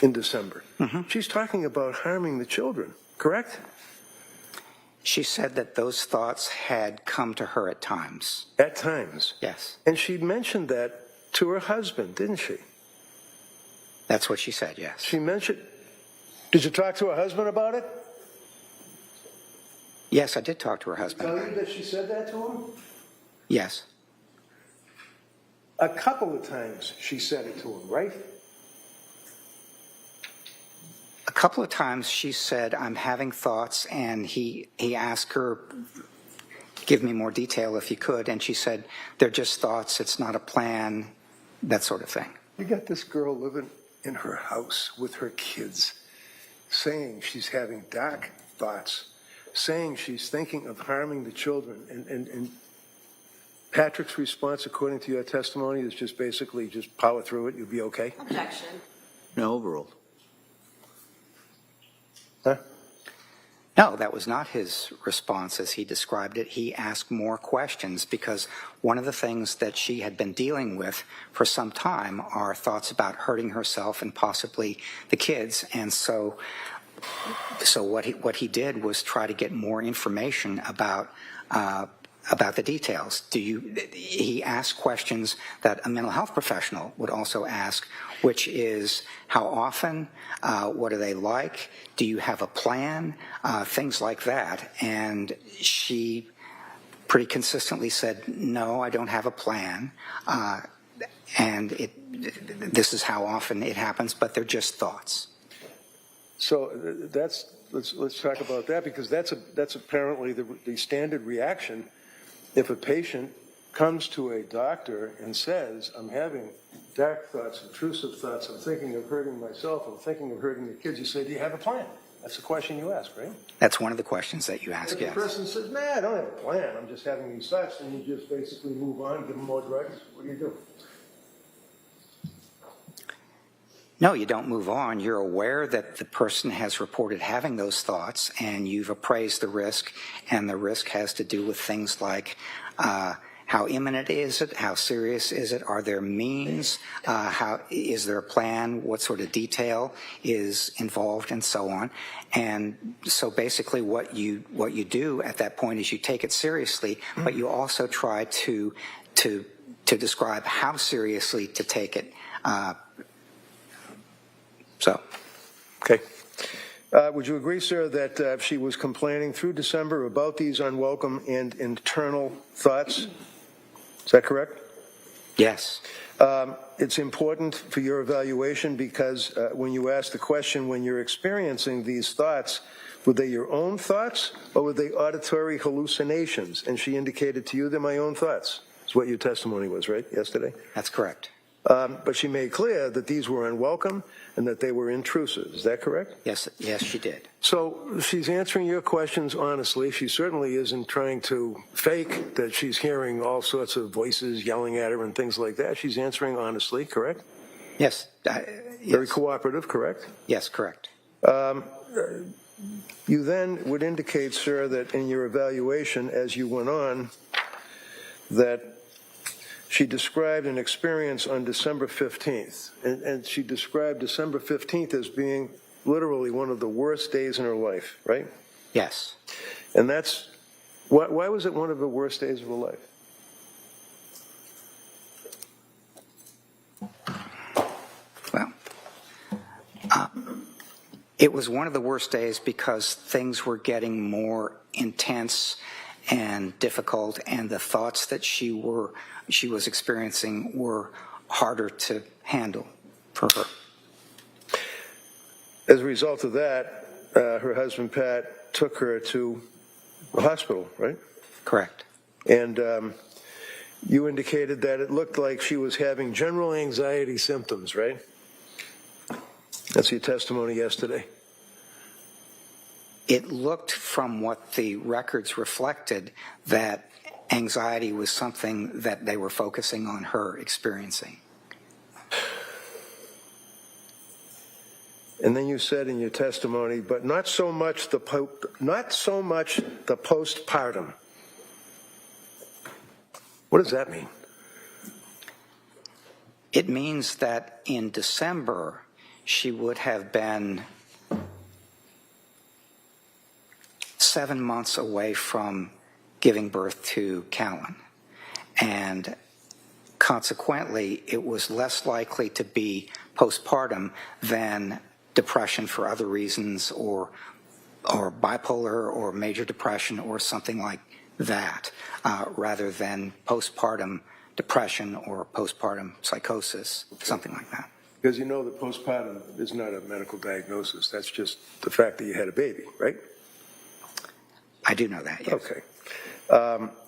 in December, she's talking about harming the children, correct? She said that those thoughts had come to her at times. At times. Yes. And she mentioned that to her husband, didn't she? That's what she said, yes. She mentioned, did you talk to her husband about it? Yes, I did talk to her husband. Tell you that she said that to him? Yes. A couple of times she said it to him, right? A couple of times she said, I'm having thoughts, and he asked her, give me more detail if you could, and she said, they're just thoughts, it's not a plan, that sort of thing. You got this girl living in her house with her kids, saying she's having dark thoughts, saying she's thinking of harming the children, and Patrick's response, according to your testimony, is just basically just power through it, you'll be okay? Objection. No, overruled. Huh? No, that was not his response as he described it. He asked more questions because one of the things that she had been dealing with for some time are thoughts about hurting herself and possibly the kids. And so what he did was try to get more information about the details. He asked questions that a mental health professional would also ask, which is how often, what are they like, do you have a plan, things like that. And she pretty consistently said, no, I don't have a plan, and this is how often it happens, but they're just thoughts. So let's talk about that, because that's apparently the standard reaction if a patient comes to a doctor and says, I'm having dark thoughts, intrusive thoughts, I'm thinking of hurting myself, I'm thinking of hurting the kids. You say, do you have a plan? That's the question you ask, right? That's one of the questions that you ask, If yes. the person says, nah, I don't have a plan, I'm just having these thoughts, then you just basically move on, give them more drugs. What do you do? No, you don't move on. You're aware that the person has reported having those thoughts, and you've appraised the risk, and the risk has to do with things like how imminent is it, how serious is it, are there means, how is there a plan, what sort of detail is involved, and so on. And so basically what you do at that point is you take it seriously, but you also try to describe how seriously to take it. Okay. Would you agree, sir, that she was complaining through December about these unwelcome and internal thoughts? Is that correct? Yes. It's important for your evaluation because when you ask the question, when you're experiencing these thoughts, were they your own thoughts or were they auditory hallucinations? And she indicated to you they're my own thoughts. That's what your testimony was, right, yesterday? That's correct. But she made clear that these were unwelcome and that they were intrusive. Is that correct? Yes, she did. So she's answering your questions honestly. She certainly isn't trying to fake that she's hearing all sorts of voices yelling at her and things like that. She's answering honestly, correct? Yes. Very cooperative, correct? Yes, correct. You then would indicate, sir, that in your evaluation as you went on, that she described an experience on December 15th, and she described December 15th as being literally one of the worst days in her life, right? Yes. And that's, why was it one of the worst days of her life? Well, it was one of the worst days because things were getting more intense and difficult, and the thoughts that she was experiencing were harder to handle for her. As a result of that, her husband, Pat, took her to the hospital, right? Correct. And you indicated that it looked like she was having general anxiety symptoms, right? That's your testimony yesterday. It looked from what the records reflected that anxiety was something that they were focusing on her experiencing. And then you said in your testimony, but not so much the postpartum. What does that mean? It means that in December, she would have been 7 months away from giving birth to Callan. And consequently, it was less likely to be postpartum than depression for other reasons, or bipolar or major depression or something like that, rather than postpartum depression or postpartum psychosis, something like that. Because you know that postpartum is not a medical diagnosis. That's just the fact that you had a baby, right? I do know that, yes. Okay.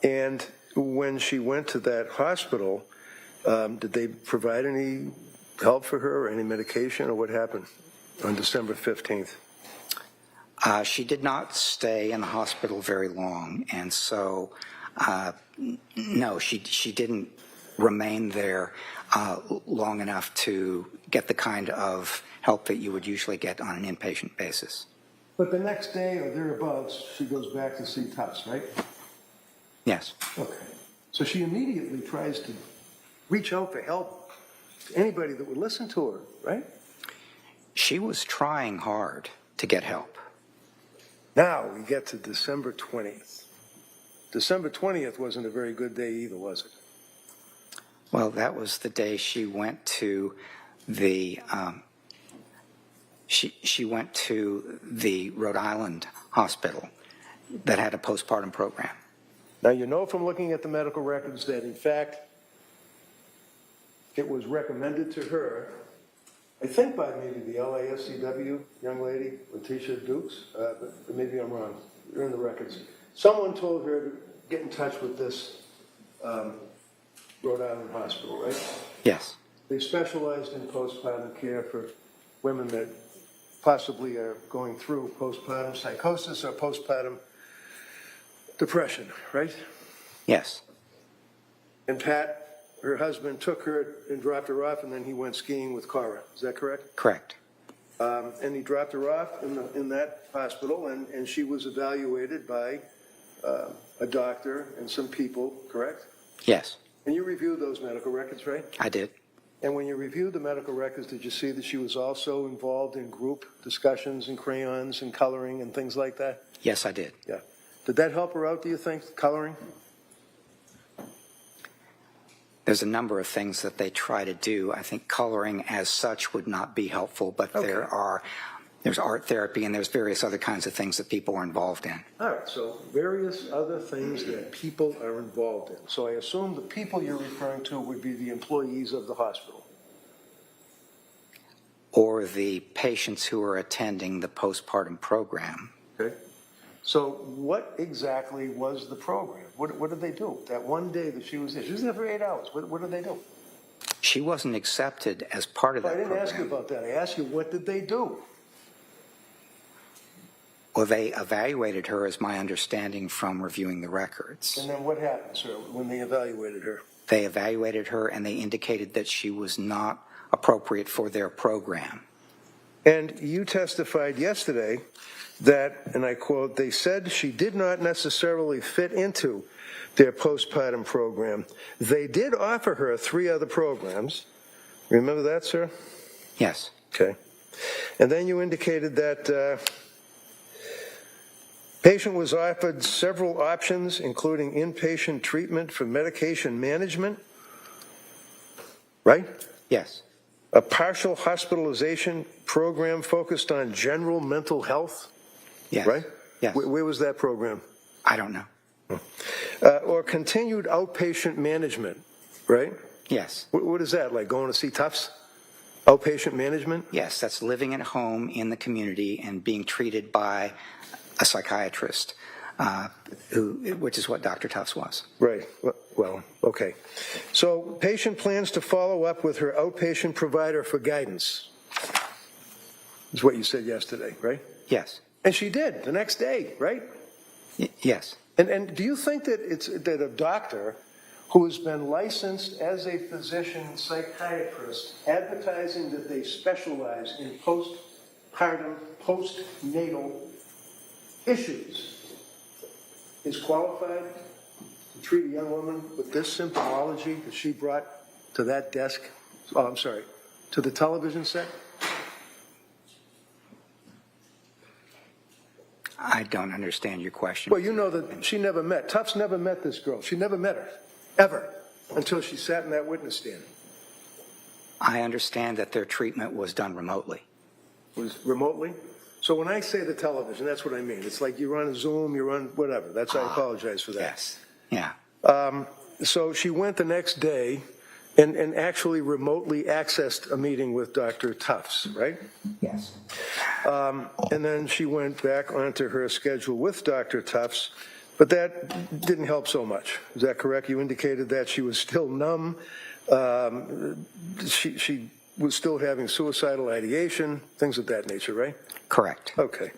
And when she went to that hospital, did they provide any help for her or any medication, or what happened on December 15th? She did not stay in the hospital very long, and so No, she didn't remain there long enough to get the kind of help that you would usually get on an inpatient basis. But the next day or thereabouts, she goes back to see Tufts, right? Yes. Okay. So she immediately tries to reach out for help to anybody that would listen to her, right? She was trying hard to get help. Now we get to December 20th. December 20th wasn't a very good day either, was it? Well, that was the day she went to the she went to the Rhode Island hospital that had a postpartum program. Now, you know from looking at the medical records that, in fact, it was recommended to her, I think by maybe the LASCW young lady, Letitia Dukes, but maybe I'm wrong, they're in the records. Someone told her to get in touch with this Rhode Island hospital, right? Yes. They specialized in postpartum care for women that possibly are going through postpartum psychosis or postpartum depression, right? Yes. And Pat, her husband, took her and dropped her off, and then he went skiing with Cora. Is that correct? Correct. And he dropped her off in that hospital, and she was evaluated by a doctor and some people, correct? Yes, And you reviewed those medical records, right? I did. And when you reviewed the medical records, did you see that she was also involved in group discussions and crayons and coloring and things like that? Yes, I did. Yeah. Did that help her out, do you think, coloring? There's a number of things that they try to do. I think coloring as such would not be helpful, but Okay. there's art therapy and there's various other kinds of things that people are involved in. All right, so various other things that people are involved in. So I assume the people you're referring to would be the employees of the hospital. Or the patients who are attending the postpartum program. Okay. So what exactly was the program? What did they do? That one day that she was there for 8 hours. What did they do? She wasn't accepted as part of I that didn't program. ask you about that. I asked you, what did they do? Well, they evaluated her, as my understanding from reviewing the records. And then what happened, sir, when they evaluated her? They evaluated her and they indicated that she was not appropriate for their program. And you testified yesterday that, and I quote, they said she did not necessarily fit into their postpartum program. They did offer her 3 other programs. Remember that, sir? Yes. Okay. And then you indicated that patient was offered several options, including inpatient treatment for medication management, right? Yes. A partial hospitalization program focused on general mental health, Yes. right? Yes. Where was that program? I don't know. Or continued outpatient management, right? Yes. What is that, like going to see Tufts? Outpatient management? Yes, that's living at home in the community and being treated by a psychiatrist, which is what Dr. Tufts was. Right. Well, okay. So patient plans to follow up with her outpatient provider for guidance, is what you said yesterday, right? Yes. And she did the next day, right? Yes. And do you think that that a doctor who has been licensed as a physician psychiatrist advertising that they specialize in postpartum, postnatal issues is qualified to treat a young woman with this symptomology that she brought to that desk, to the television set? I don't understand your question. Well, you know that she never met, Tufts never met this girl. She never met her, ever, until she sat in that witness stand. I understand that their treatment was done remotely. Was remotely? So when I say the television, that's what I mean. It's like you're on Zoom, you're on whatever. I apologize for that. Yes. Yeah. So she went the next day and actually remotely accessed a meeting with Dr. Tufts, right? Yes. And then she went back onto her schedule with Dr. Tufts, but that didn't help so much. Is that correct? You indicated that she was still numb. She was still having suicidal ideation, things of that nature, right? Correct. Okay.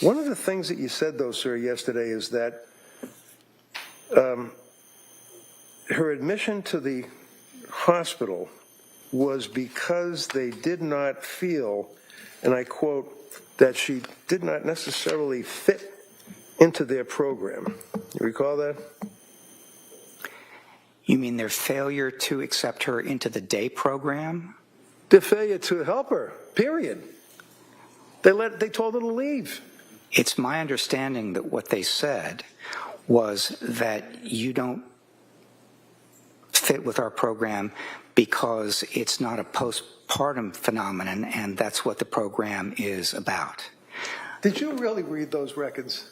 One of the things that you said, though, sir, yesterday is that her admission to the hospital was because they did not feel, and I quote, that she did not necessarily fit into their program. You recall that? You mean their failure to accept her into the day program? Their failure to help her, period. They told her to leave. It's my understanding that what they said was that you don't fit with our program because it's not a postpartum phenomenon, and that's what the program is about. Did you really read those records?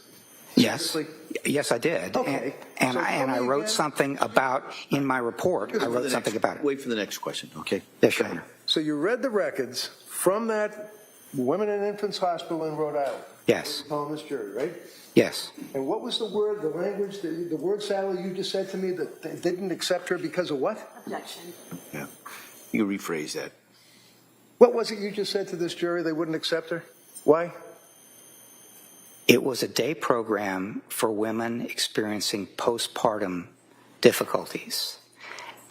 Yes. Seriously? Yes, I did. Okay. And So I tell me wrote again. something about, in my report, I wrote something about it. Wait for the next question, okay? Yes, Your Honor. So you read the records from that Women and Infants Hospital in Rhode Island? Yes. Telling this jury, right? Yes. And what was the word, the language, the word salad you just said to me that they didn't accept her because of what? Objection. Yeah. You can rephrase that. What was it you just said to this jury they wouldn't accept her? Why? It was a day program for women experiencing postpartum difficulties.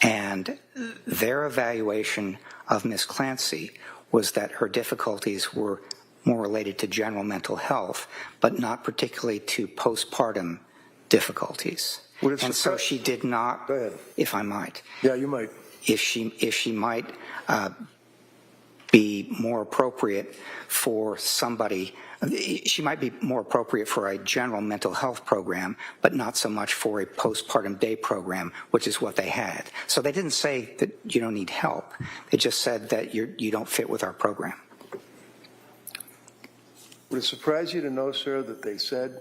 And their evaluation of Ms. Clancy was that her difficulties were more related to general mental health, but not particularly to postpartum difficulties. Would it And so surprise- she did not, Go ahead. if I might, Yeah, you might. if she might be more appropriate for somebody, she might be more appropriate for a general mental health program, but not so much for a postpartum day program, which is what they had. So they didn't say that you don't need help. They just said that you don't fit with our program. Would it surprise you to know, sir, that they said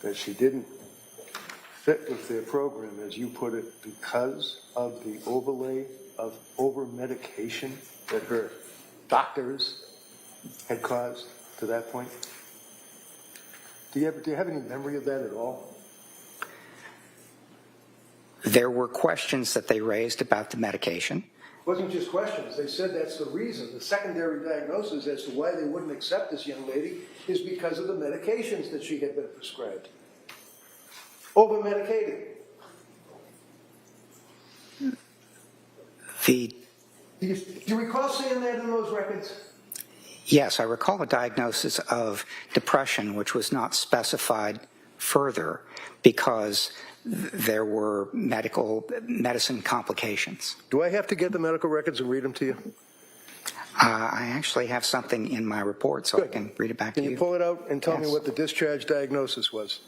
that she didn't fit with their program, as you put it, because of the overlay of over-medication that her doctors had caused to that point? Do you have any memory of that at all? There were questions that they raised about the medication. It wasn't just questions. They said that's the reason. The secondary diagnosis as to why they wouldn't accept this young lady is because of the medications that she had been prescribed. Over-medicated. The Do you recall seeing that in those records? Yes, I recall a diagnosis of depression, which was not specified further because there were medicine complications. Do I have to get the medical records and read them to you? I actually have something in my report, so I can read it back to Can you. you pull it out and tell me Yes. what the discharge diagnosis was?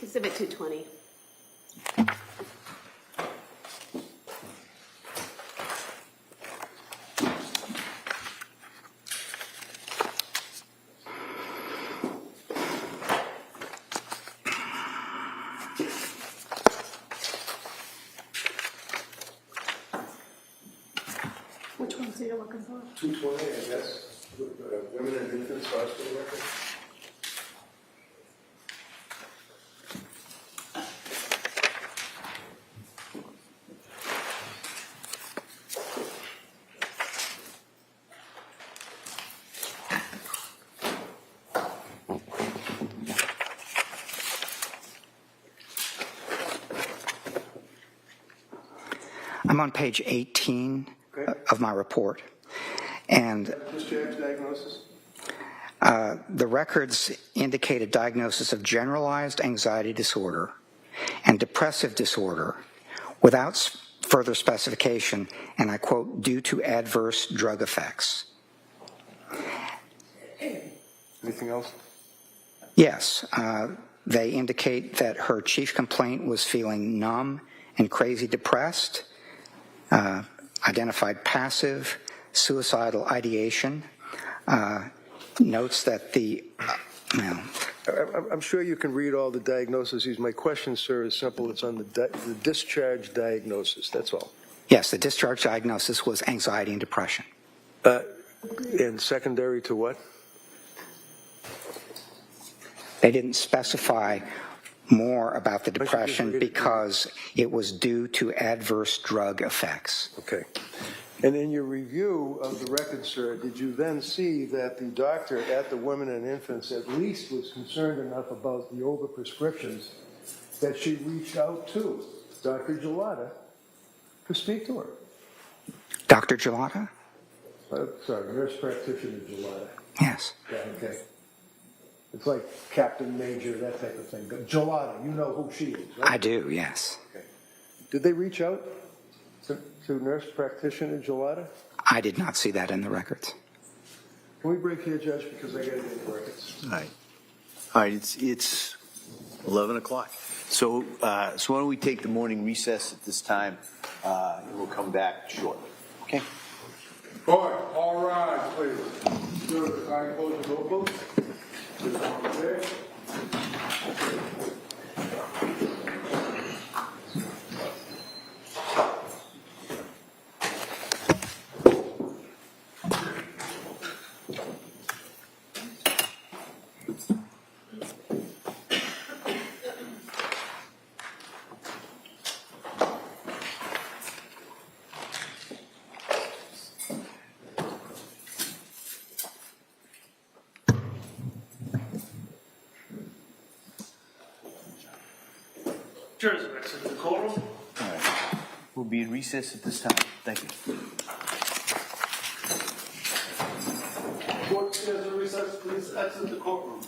Exhibit 220. Which ones are you looking for? 220, I guess. Women and Infants Hospital record. I'm on page 18 of my report, and Discharge diagnosis? the records indicate a diagnosis of generalized anxiety disorder and depressive disorder without further specification, and I quote, due to adverse drug effects. Anything else? Yes, they indicate that her chief complaint was feeling numb and crazy depressed, identified passive, suicidal ideation, notes that the, I'm sure you can read all the diagnoses. My question, sir, is simple. It's on the discharge diagnosis. That's all. Yes, the discharge diagnosis was anxiety and depression. And secondary to what? They didn't specify more about the Why don't you just depression read it? because it was due to adverse drug effects. Okay. And in your review of the record, sir, did you then see that the doctor at the Women and Infants at least was concerned enough about the overprescriptions that she reached out to Dr. Gelada to speak to her? Dr. Gelada? Sorry, nurse practitioner Gelada. Yes. Yeah, okay. It's like Captain Major, that type of thing. But Gelada, you know who she is, right? I do, yes. Okay. Did they reach out to nurse practitioner Gelada? I did not see that in the records. Can we break here, Judge, because I got to get the records? All right. All right, it's 11 o'clock. So why don't we take the morning recess at this time, and we'll come back shortly. Okay? All rise, please. Good. I close the notebook. Just one there. Jurors are next to the courtroom. All right. We'll be in recess at this time. Thank you. Court stands in recess. Please exit the courtroom.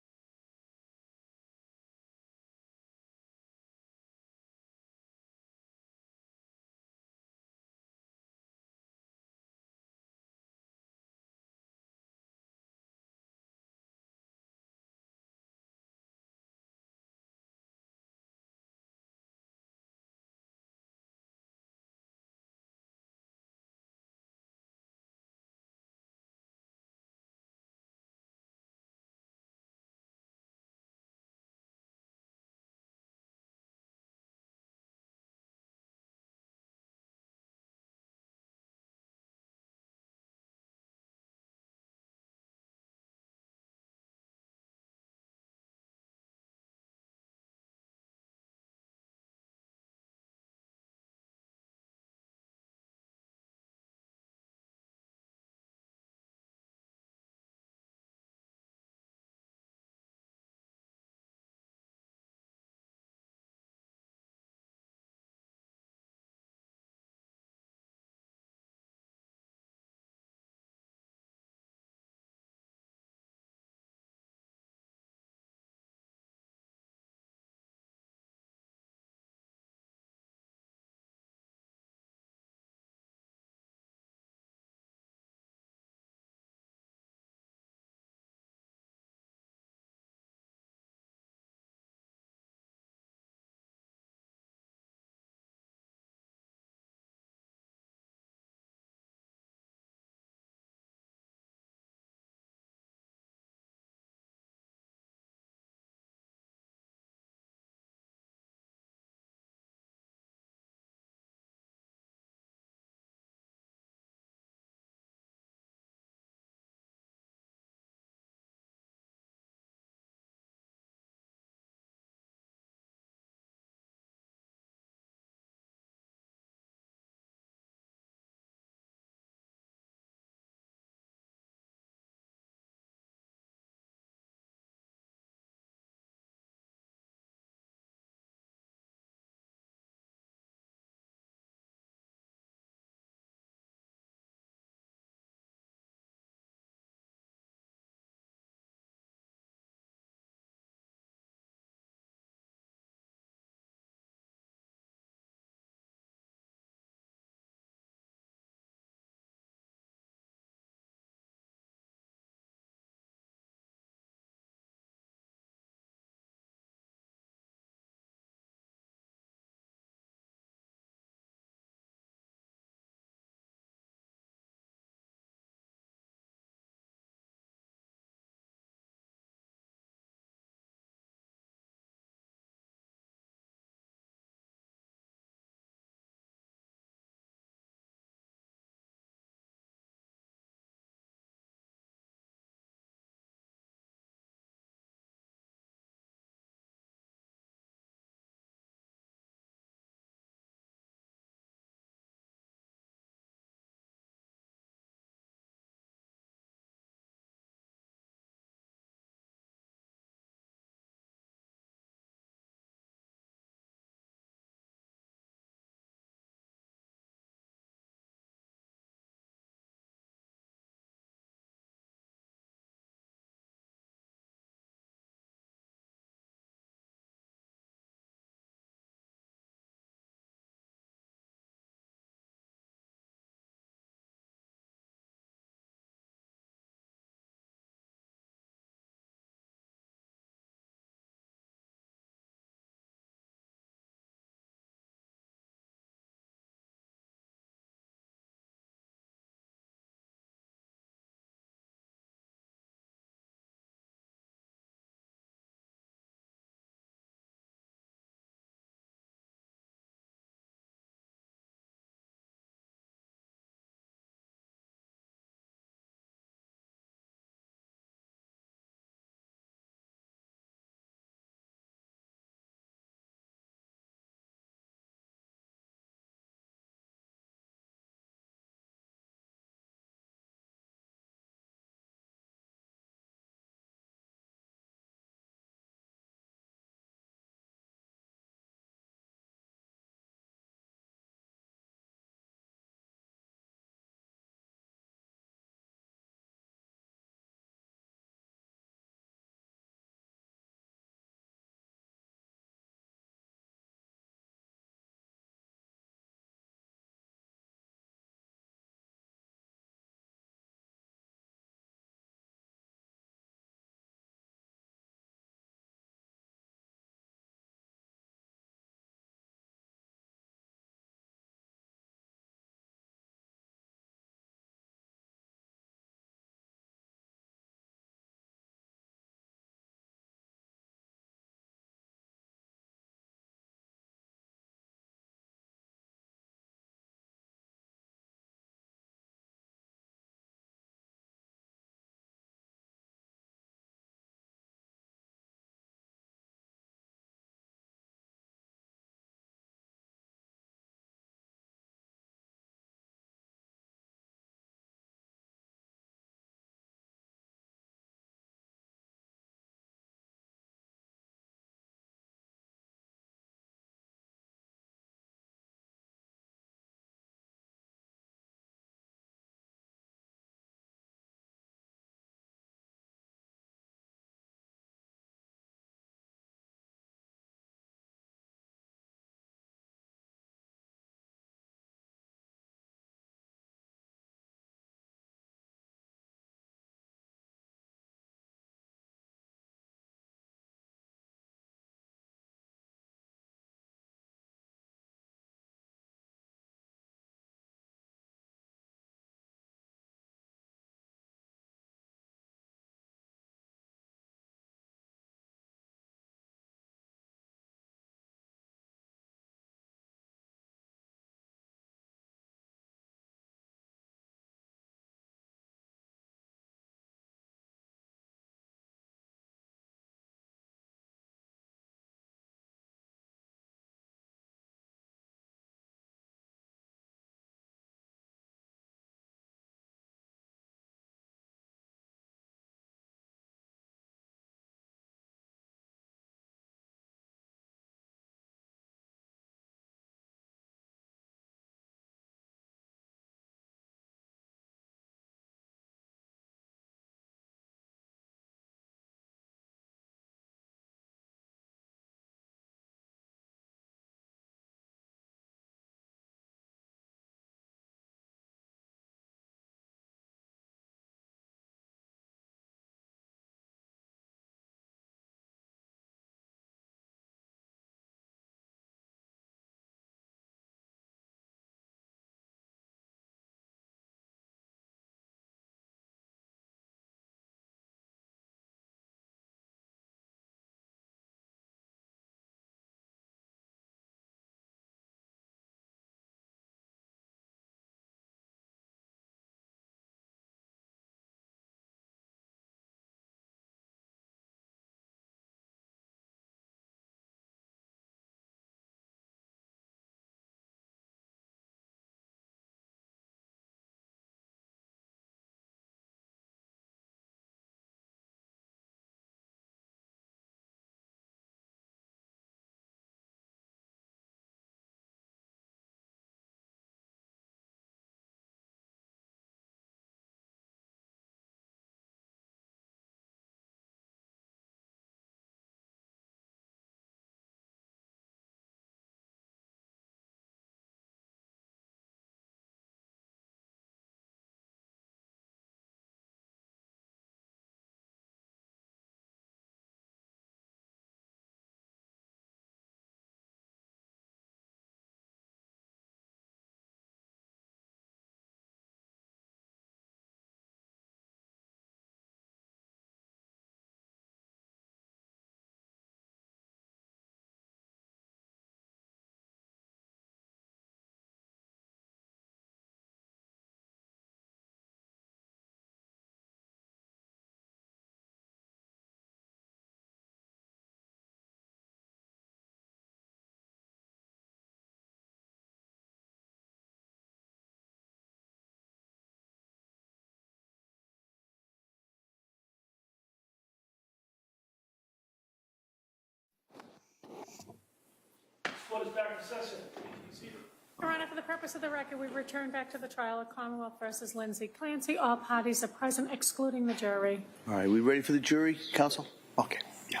Court is back in session. Please be seated. Your Honor, for the purpose of the record, we return back to the trial of Commonwealth versus Lindsay Clancy. All parties are present, excluding the jury. All right, we ready for the jury, counsel? Okay, yeah.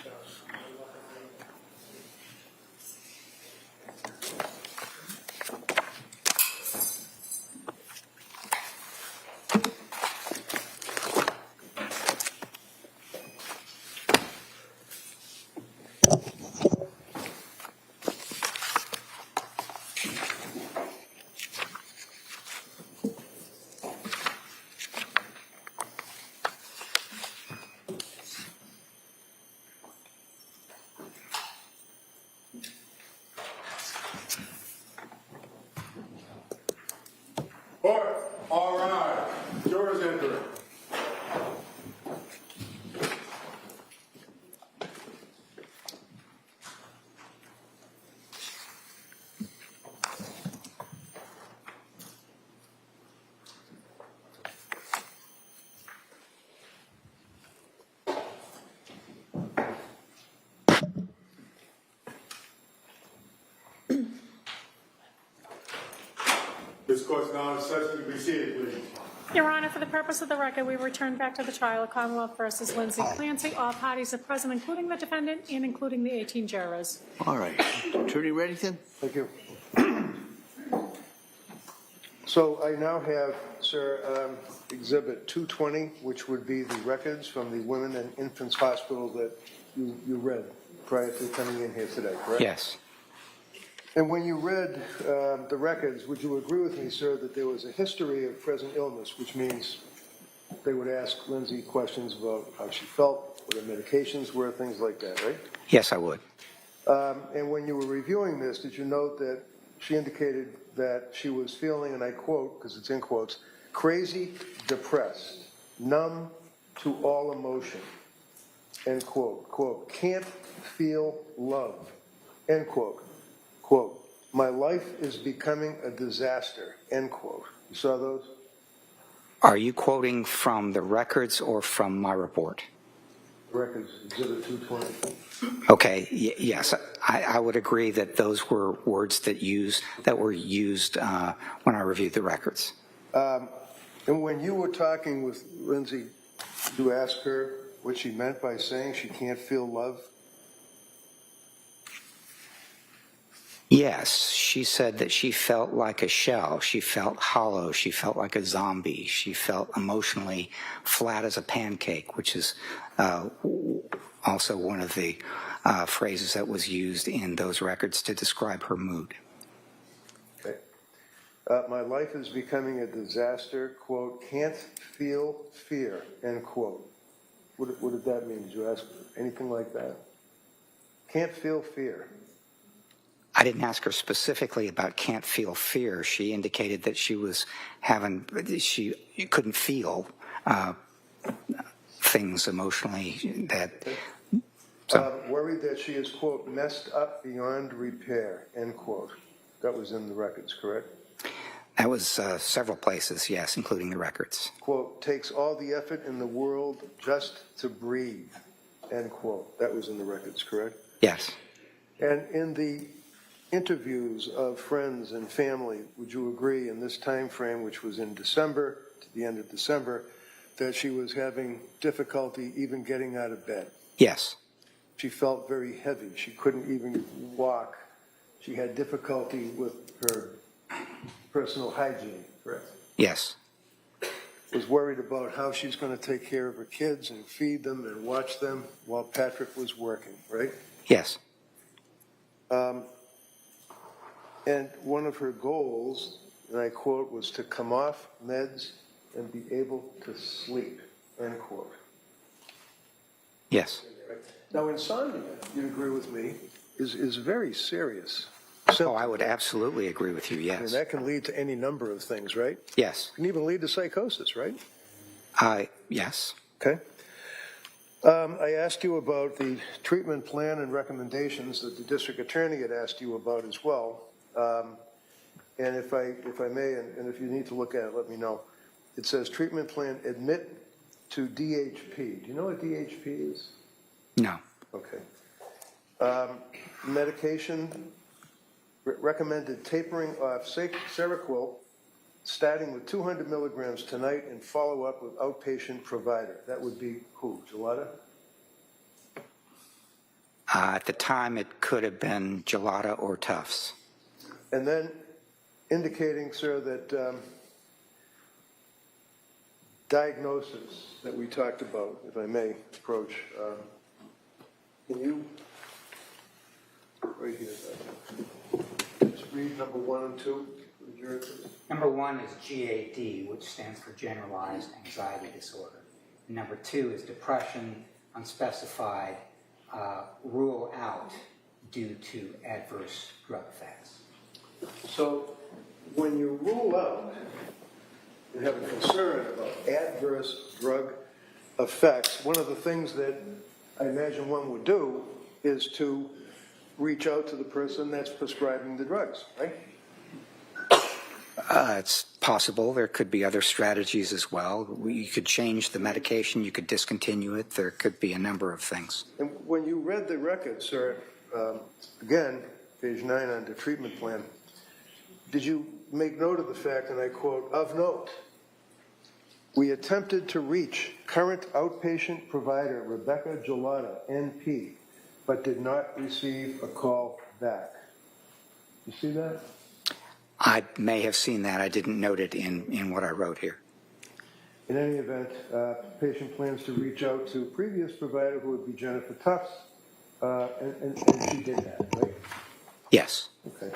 Court, all rise. Jurors enter. This court's now in session. To be seated, please. Your Honor, for the purpose of the record, we return back to the trial of Commonwealth versus Lindsay Clancy. All parties are present, including the defendant and including the 18 jurors. All right. Attorney Reddington? Thank you. So I now have, sir, Exhibit 220, which would be the records from the Women and Infants Hospital that you read prior to coming in here today, correct? Yes. And when you read the records, would you agree with me, sir, that there was a history of present illness, which means they would ask Lindsay questions about how she felt, what her medications were, things like that, right? Yes, I would. And when you were reviewing this, did you note that she indicated that she was feeling, and I quote, because it's in quotes, crazy, depressed, numb to all emotion, end quote, quote, can't feel love, end quote. Quote, my life is becoming a disaster, end quote. You saw those? Are you quoting from the records or from my report? Records, Exhibit 220. Okay, yes, I would agree that those were words that were used when I reviewed the records. And when you were talking with Lindsay, did you ask her what she meant by saying she can't feel love? Yes, she said that she felt like a shell. She felt hollow. She felt like a zombie. She felt emotionally flat as a pancake, which is also one of the phrases that was used in those records to describe her mood. Okay. My life is becoming a disaster, quote, can't feel fear, end quote. What did that mean? Did you ask anything like that? Can't feel fear. I didn't ask her specifically about can't feel fear. She indicated that she couldn't feel things emotionally that. Worried that she is, quote, messed up beyond repair, end quote. That was in the records, correct? That was several places, yes, including the records. Quote, takes all the effort in the world just to breathe, end quote. That was in the records, correct? Yes. And in the interviews of friends and family, would you agree in this time frame, which was in December, to the end of December, that she was having difficulty even getting out of bed? Yes. She felt very heavy. She couldn't even walk. She had difficulty with her personal hygiene, correct? Yes. Was worried about how she's going to take care of her kids and feed them and watch them while Patrick was working, right? Yes. And one of her goals, and I quote, was to come off meds and be able to sleep, end quote. Yes. Now, insomnia, you'd agree with me, is very serious. Oh, I would absolutely agree with you, And yes. that can lead to any number of things, right? Yes. It can even lead to psychosis, right? Yes. Okay. I asked you about the treatment plan and recommendations that the district attorney had asked you about as well. And if I may, and if you need to look at it, let me know. It says treatment plan, admit to DHP. Do you know what DHP is? No. Okay. Medication recommended tapering off Seroquel, starting with 200 milligrams tonight and follow up with outpatient provider. That would be who, Gelada? At the time, it could have been Gelada or Tufts. And then indicating, sir, that diagnosis that we talked about, if I may approach, can you, right here, just read number 1 and 2 for the jury, please? Number 1 is GAD, which stands for Generalized Anxiety Disorder. Number 2 is depression, unspecified, rule out due to adverse drug effects. So when you rule out and have a concern about adverse drug effects, one of the things that I imagine one would do is to reach out to the person that's prescribing the drugs, right? It's possible. There could be other strategies as well. You could change the medication. You could discontinue it. There could be a number of things. And when you read the record, sir, again, page 9 on the treatment plan, did you make note of the fact, and I quote, "Of note, we attempted to reach current outpatient provider Rebecca Gelada, NP, but did not receive a call back." You see that? I may have seen that. I didn't note it in what I wrote here. In any event, patient plans to reach out to previous provider, who would be Jennifer Tufts, and she did that, right? Yes. Okay.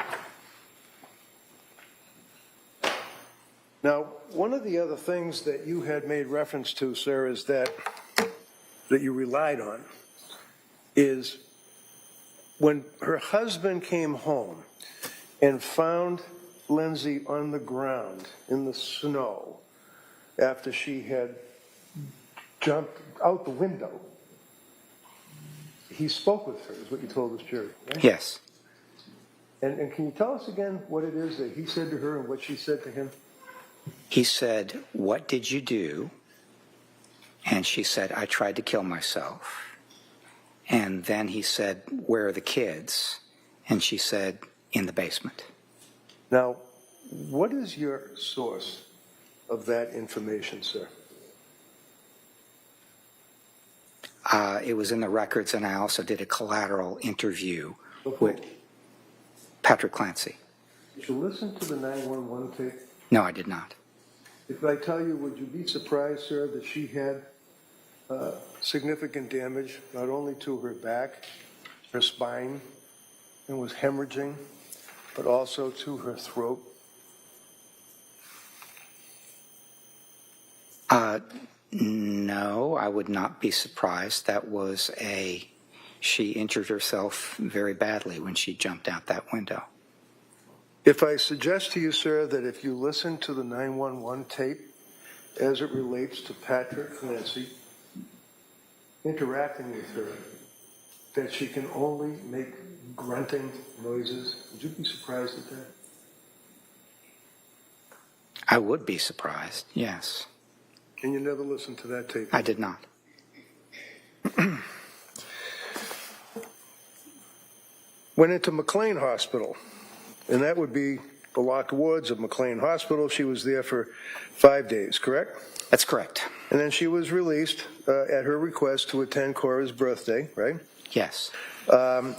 Now, one of the other things that you had made reference to, sir, is that you relied on, is when her husband came home and found Lindsay on the ground in the snow after she had jumped out the window, he spoke with her, is what you told us, jury, right? Yes. And can you tell us again what it is that he said to her and what she said to him? He said, "What did you do?" And she said, "I tried to kill myself." And then he said, "Where are the kids?" And she said, "In the basement." Now, what is your source of that information, sir? It was in the records, and I also did a collateral interview Okay. with Patrick Clancy. Did you listen to the 911 tape? No, I did not. If I tell you, would you be surprised, sir, that she had significant damage, not only to her back, her spine, and was hemorrhaging, but also to her throat? No, I would not be surprised. She injured herself very badly when she jumped out that window. If I suggest to you, sir, that if you listen to the 911 tape as it relates to Patrick Clancy interacting with her, that she can only make grunting noises, would you be surprised at that? I would be surprised, yes. And you never listened to that tape? I did not. Went into McLean Hospital, and that would be the locked wards of McLean Hospital. She was there for 5 days, correct? That's correct. And then she was released at her request to attend Cora's birthday, right? Yes.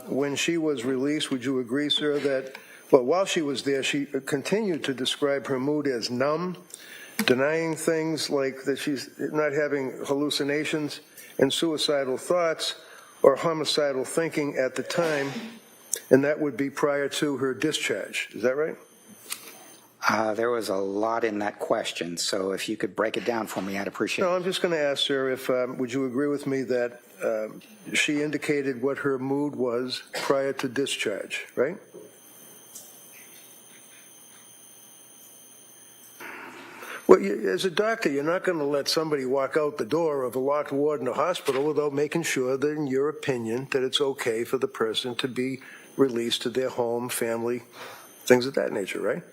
When she was released, would you agree, sir, that, well, while she was there, she continued to describe her mood as numb, denying things like that she's not having hallucinations and suicidal thoughts or homicidal thinking at the time, and that would be prior to her discharge. Is that right? There was a lot in that question, so if you could break it down for me, I'd appreciate it. No, I'm just going to ask, sir, if would you agree with me that she indicated what her mood was prior to discharge, right? Well, as a doctor, you're not going to let somebody walk out the door of a locked ward in a hospital without making sure that, in your opinion, that it's okay for the person to be released to their home, family, things of that nature, right?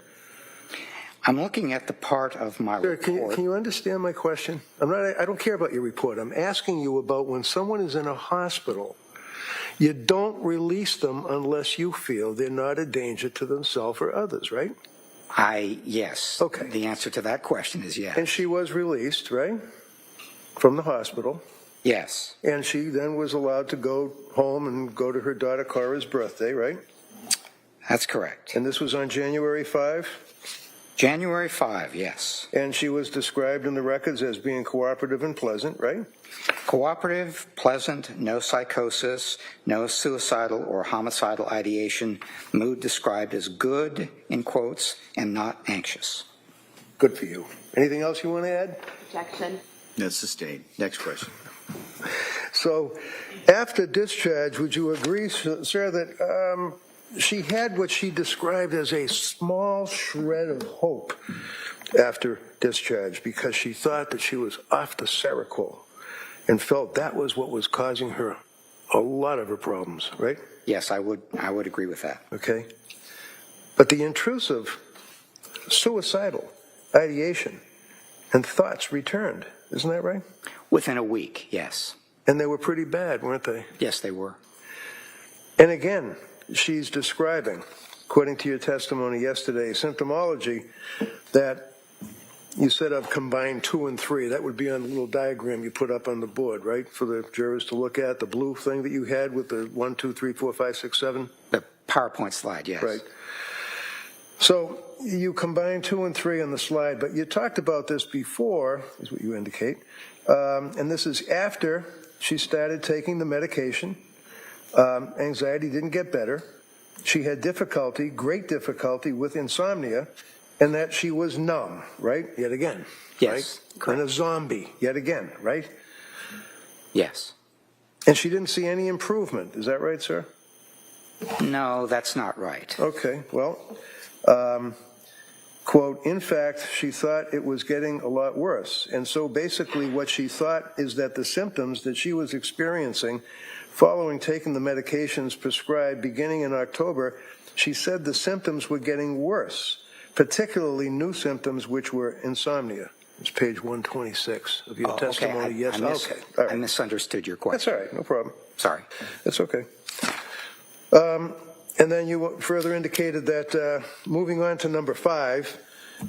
I'm looking at the part of my Sir, report. can you understand my question? I don't care about your report. I'm asking you about when someone is in a hospital, you don't release them unless you feel they're not a danger to themselves or others, right? Yes. Okay. The answer to that question is yes. And she was released, right, from the hospital. Yes. And she then was allowed to go home and go to her daughter Cora's birthday, right? That's correct. And this was on January 5? January 5, yes. And she was described in the records as being cooperative and pleasant, right? Cooperative, pleasant, no psychosis, no suicidal or homicidal ideation, mood described as good, in quotes, and not anxious. Good for you. Anything else you want to add? Objection. That's sustained. Next question. So after discharge, would you agree, sir, that she had what she described as a small shred of hope after discharge because she thought that she was off the Seroquel and felt that was what was causing her a lot of her problems, right? Yes, I would agree with that. Okay. But the intrusive, suicidal ideation and thoughts returned. Isn't that right? Within a week, yes. And they were pretty bad, weren't they? Yes, they were. And again, she's describing, according to your testimony yesterday, symptomology that you said of combined 2 and 3. That would be on the little diagram you put up on the board, right, for the jurors to look at, the blue thing that you had with the 1, 2, 3, 4, 5, 6, 7? The PowerPoint slide, yes. Right. So you combine 2 and 3 on the slide, but you talked about this before, is what you indicate, and this is after she started taking the medication. Anxiety didn't get better. She had difficulty, great difficulty with insomnia, and that she was numb, right? Yet again. Yes, Right? correct. And a zombie, yet again, right? Yes. And she didn't see any improvement. Is that right, sir? No, that's not right. Okay, well, quote, in fact, she thought it was getting a lot worse. And so basically what she thought is that the symptoms that she was experiencing following taking the medications prescribed beginning in October, she said the symptoms were getting worse, particularly new symptoms, which were insomnia. It's page 126 of your testimony. Okay. Yes, okay. All right. I misunderstood your question. That's all right, no problem. Sorry. That's okay. And then you further indicated that moving on to number 5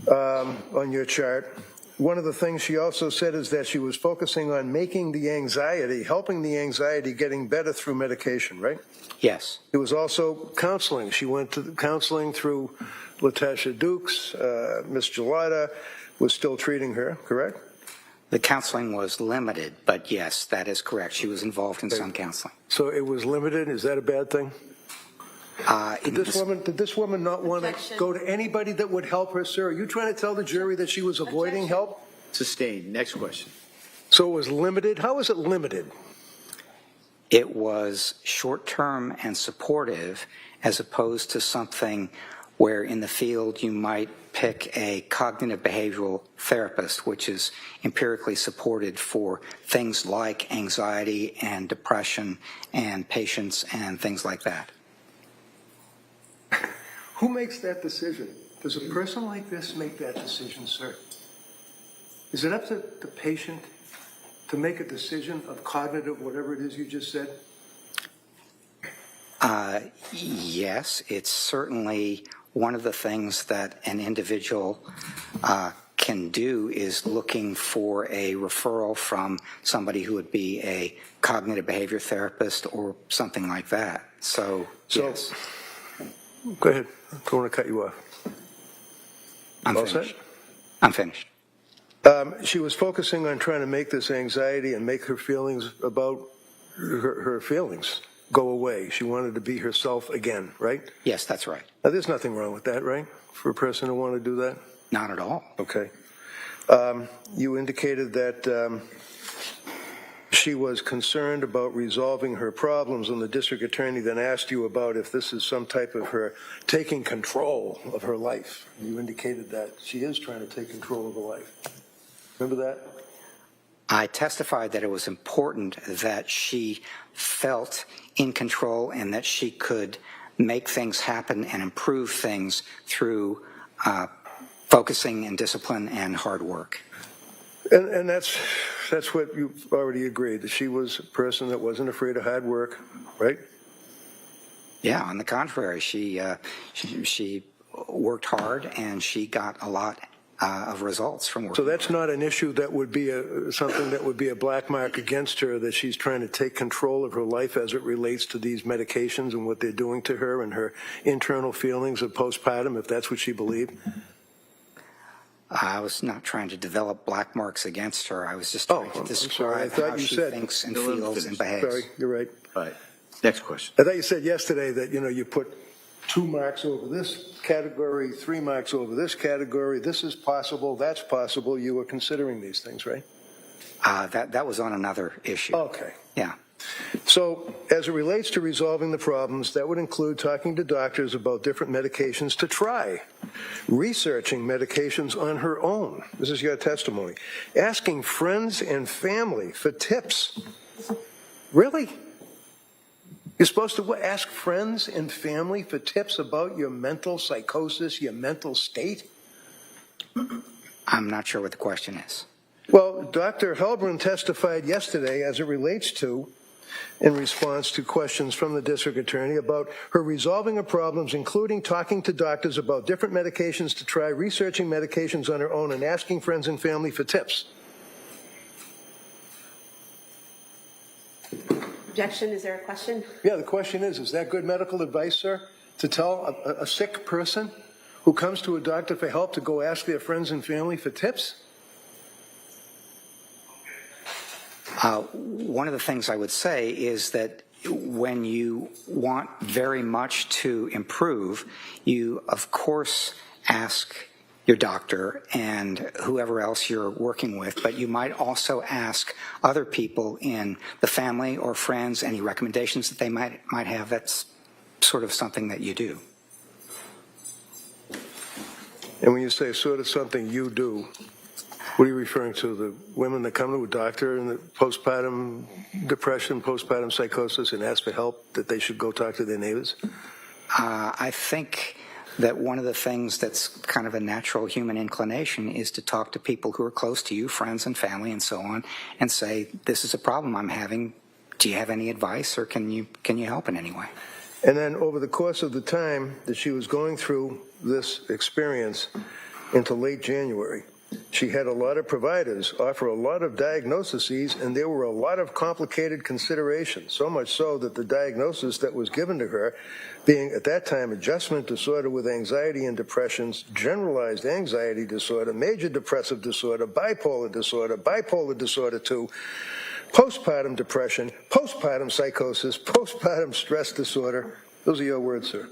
on your chart, one of the things she also said is that she was focusing on making the anxiety, helping the anxiety getting better through medication, right? Yes. It was also counseling. She went to counseling through Latasha Dukes. Miss Gelada was still treating her, correct? The counseling was limited, but yes, that is correct. She was involved in some counseling. So it was limited. Is that a bad thing? Did this woman not want to Objection. go to anybody that would help her, sir? Are you trying to tell the jury that she was avoiding help? Sustained. Next question. So it was limited? How was it limited? It was short-term and supportive as opposed to something where in the field you might pick a cognitive behavioral therapist, which is empirically supported for things like anxiety and depression and patience and things like that. Who makes that decision? Does a person like this make that decision, sir? Is it up to the patient to make a decision of cognitive, whatever it is you just said? Yes, it's certainly one of the things that an individual can do is looking for a referral from somebody who would be a cognitive behavior therapist or something like that. So yes. Go ahead. I don't want to cut you off. I'm All finished. set? I'm finished. She was focusing on trying to make this anxiety and make her feelings about her feelings go away. She wanted to be herself again, right? Yes, that's right. Now, there's nothing wrong with that, right? For a person to want to do that? Not at all. Okay. You indicated that she was concerned about resolving her problems, and the district attorney then asked you about if this is some type of her taking control of her life. You indicated that she is trying to take control of her life. Remember that? I testified that it was important that she felt in control and that she could make things happen and improve things through focusing and discipline and hard work. And that's what you've already agreed, that she was a person that wasn't afraid of hard work, right? Yeah, on the contrary, she worked hard and she got a lot of results from working. So that's not an issue that would be something that would be a black mark against her, that she's trying to take control of her life as it relates to these medications and what they're doing to her and her internal feelings of postpartum, if that's what she believed? I was not trying to develop black marks against her. I was just trying to describe how she thinks and feels and behaves. Sorry, you're right. All right. Next question. I thought you said yesterday that, you put 2 marks over this category, 3 marks over this category. This is possible, that's possible. You were considering these things, right? That was on another issue. Okay. Yeah. So as it relates to resolving the problems, that would include talking to doctors about different medications to try, researching medications on her own. This is your testimony. Asking friends and family for tips. Really? You're supposed to ask friends and family for tips about your mental psychosis, your mental state? I'm not sure what the question is. Well, Dr. Helbrun testified yesterday as it relates to, in response to questions from the district attorney about her resolving her problems, including talking to doctors about different medications to try, researching medications on her own, and asking friends and family for tips. Objection, is there a question? Yeah, the question is that good medical advice, sir, to tell a sick person who comes to a doctor for help to go ask their friends and family for tips? One of the things I would say is that when you want very much to improve, you, of course, ask your doctor and whoever else you're working with, but you might also ask other people in the family or friends any recommendations that they might have. That's sort of something that you do. And when you say sort of something you do, what are you referring to? The women that come to a doctor and the postpartum depression, postpartum psychosis, and ask for help, that they should go talk to their neighbors? I think that one of the things that's kind of a natural human inclination is to talk to people who are close to you, friends and family and so on, and say, this is a problem I'm having. Do you have any advice, or can you help in any way? And then over the course of the time that she was going through this experience into late January, she had a lot of providers offer a lot of diagnoses, and there were a lot of complicated considerations, so much so that the diagnosis that was given to her, being at that time adjustment disorder with anxiety and depressions, generalized anxiety disorder, major depressive disorder, bipolar disorder 2, postpartum depression, postpartum psychosis, postpartum stress disorder. Those are your words, sir.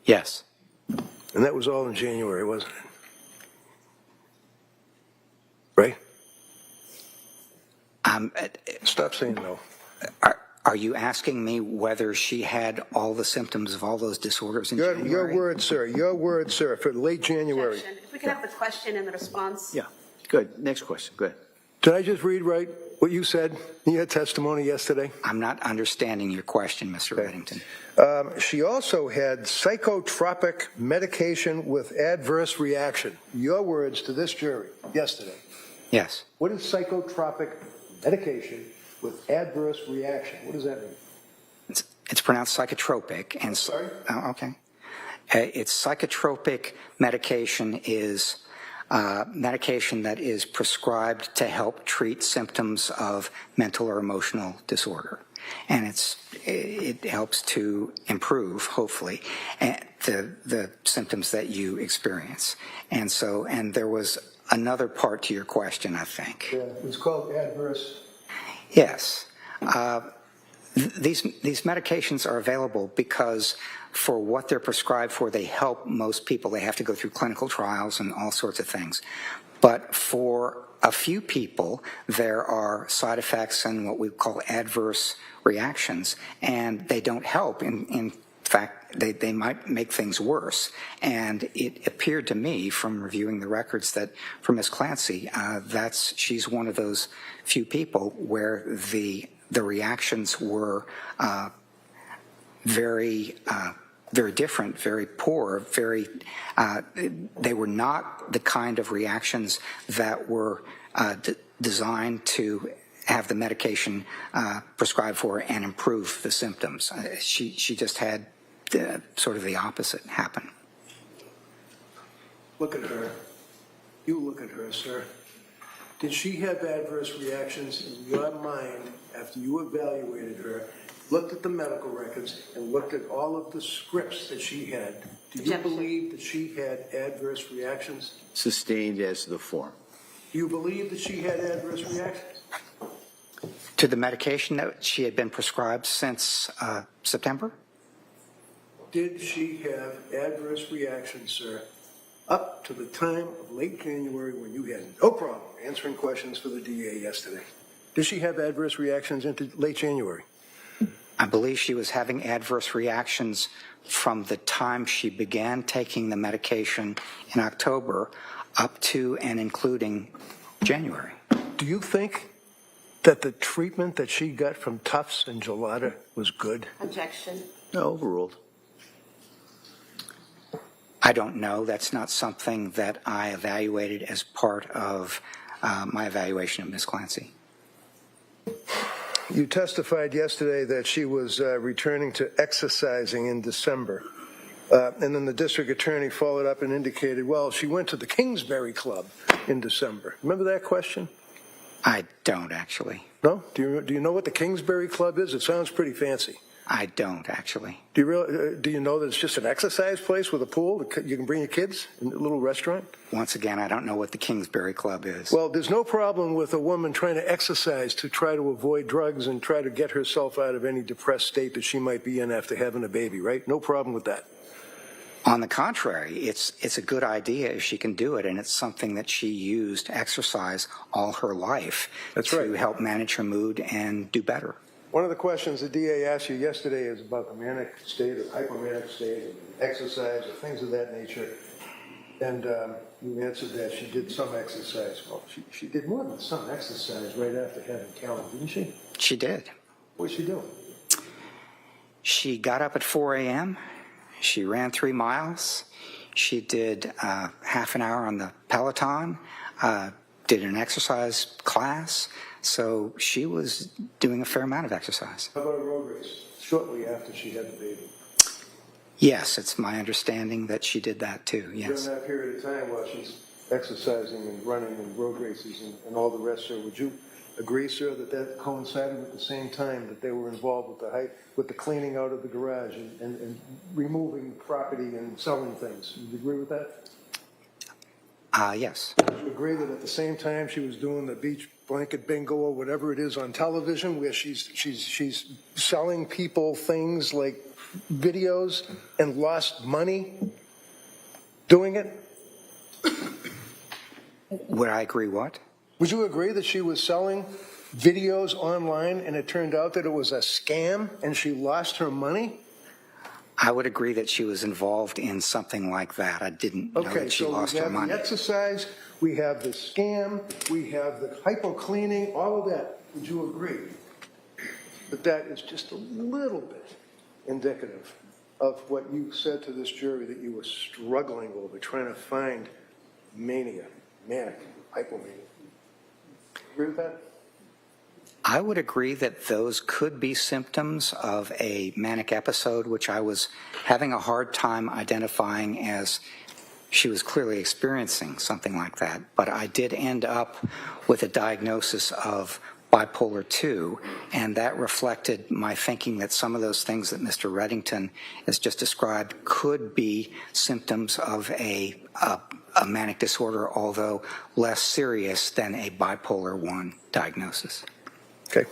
Yes. And that was all in January, wasn't it? Right? Stop saying no. Are you asking me whether she had all the symptoms of all those disorders in January? Your word, sir, for late January. Objection. If we could have the question and the response. Yeah. Good. Next question. Go ahead. Did I just read right what you said in your testimony yesterday? I'm not understanding your question, Mr. Reddington. She also had psychotropic medication with adverse reaction. Your words to this jury yesterday. Yes. What is psychotropic medication with adverse reaction? What does that mean? It's pronounced psychotropic. And sorry? Oh, okay. It's psychotropic medication is medication that is prescribed to help treat symptoms of mental or emotional disorder. And it helps to improve, hopefully, the symptoms that you experience. And there was another part to your question, I think. Yeah, it's called adverse. Yes. These medications are available because for what they're prescribed for, they help most people. They have to go through clinical trials and all sorts of things. But for a few people, there are side effects and what we call adverse reactions, and they don't help. In fact, they might make things worse. And it appeared to me from reviewing the records that for Ms. Clancy, she's one of those few people where the reactions were very different, very poor, they were not the kind of reactions that were designed to have the medication prescribed for and improve the symptoms. She just had sort of the opposite happen. Look at her. You look at her, sir. Did she have adverse reactions in your mind after you evaluated her, looked at the medical records, and looked at all of the scripts that she had? Do you Objection. believe that she had adverse reactions? Sustained as to the form. Do you believe that she had adverse reactions? To the medication that she had been prescribed since September? Did she have adverse reactions, sir, up to the time of late January when you had no problem answering questions for the DA yesterday? Did she have adverse reactions into late January? I believe she was having adverse reactions from the time she began taking the medication in October up to and including January. Do you think that the treatment that she got from Tufts and Gelada was good? Objection. No, overruled. I don't know. That's not something that I evaluated as part of my evaluation of Ms. Clancy. You testified yesterday that she was returning to exercising in December. And then the district attorney followed up and indicated, well, she went to the Kingsbury Club in December. Remember that question? I don't, actually. No? Do you know what the Kingsbury Club is? It sounds pretty fancy. I don't, actually. Do you know that it's just an exercise place with a pool? You can bring your kids in a little restaurant? Once again, I don't know what the Kingsbury Club is. Well, there's no problem with a woman trying to exercise to try to avoid drugs and try to get herself out of any depressed state that she might be in after having a baby, right? No problem with that. On the contrary, it's a good idea if she can do it, and it's something that she used exercise all her life to help manage her mood and do better. One of the questions the DA asked you yesterday is about the manic state or hypomanic state, and exercise or things of that nature. And you answered that she did some exercise. Well, she did more than some exercise right after having Callan, didn't she? She did. What did she do? She got up at 4 a.m. She ran 3 miles. She did half an hour on the Peloton, did an exercise class. So she was doing a fair amount of exercise. How about a road race shortly after she had the baby? Yes, it's my understanding that she did that too, yes. During that period of time while she's exercising and running and road races and all the rest, sir, would you agree, sir, that that coincided at the same time that they were involved with the cleaning out of the garage and removing property and selling things? Do you agree with that? Yes. Would you agree that at the same time she was doing the beach blanket bingo or whatever it is on television, where she's selling people things like videos and lost money doing it? Would I agree what? Would you agree that she was selling videos online and it turned out that it was a scam and she lost her money? I would agree that she was involved in something like that. I didn't know that she lost her money. We have the exercise, we have the scam, we have the hypo cleaning, all of that. Would you agree that that is just a little bit indicative of what you said to this jury that you were struggling over, trying to find mania, manic, hypomania? Agree with that? I would agree that those could be symptoms of a manic episode, which I was having a hard time identifying as she was clearly experiencing something like that. But I did end up with a diagnosis of bipolar 2, and that reflected my thinking that some of those things that Mr. Reddington has just described could be symptoms of a manic disorder, although less serious than a bipolar 1 diagnosis. Okay.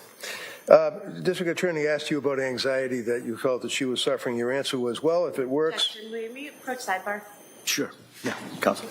District Attorney asked you about anxiety, that you felt that she was suffering. Your answer was, well, if it works. Objection. Will you approach sidebar? Sure. Yeah, Counsel.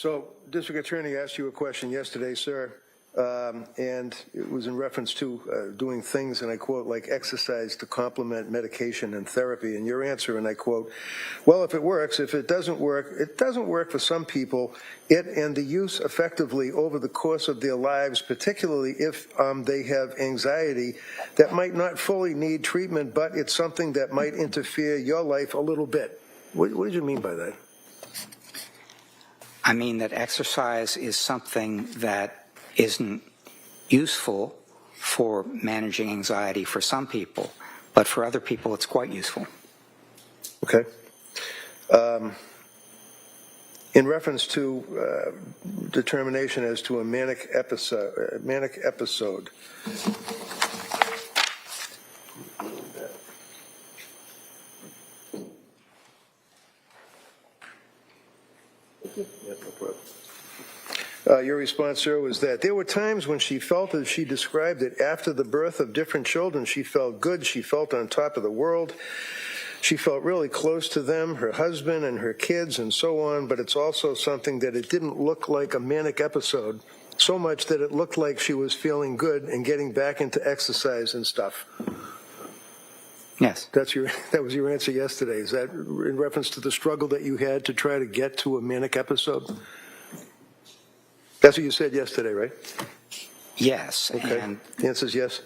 So, District Attorney asked you a question yesterday, sir, and it was in reference to doing things, and I quote, like exercise to complement medication and therapy. And your answer, and I quote, well, if it works, if it doesn't work for some people, it and the use effectively over the course of their lives, particularly if they have anxiety that might not fully need treatment, but it's something that might interfere your life a little bit. What did you mean by that? I mean that exercise is something that isn't useful for managing anxiety for some people, but for other people it's quite useful. Okay. In reference to determination as to a manic episode. Your response, sir, was that there were times when she felt, as she described it, after the birth of different children, she felt good, she felt on top of the world, she felt really close to them, her husband and her kids and so on, but it's also something that it didn't look like a manic episode, so much that it looked like she was feeling good and getting back into exercise and stuff. Yes. That was your answer yesterday. Is that in reference to the struggle that you had to try to get to a manic episode? That's what you said yesterday, right? Yes. Okay. And the answer is yes?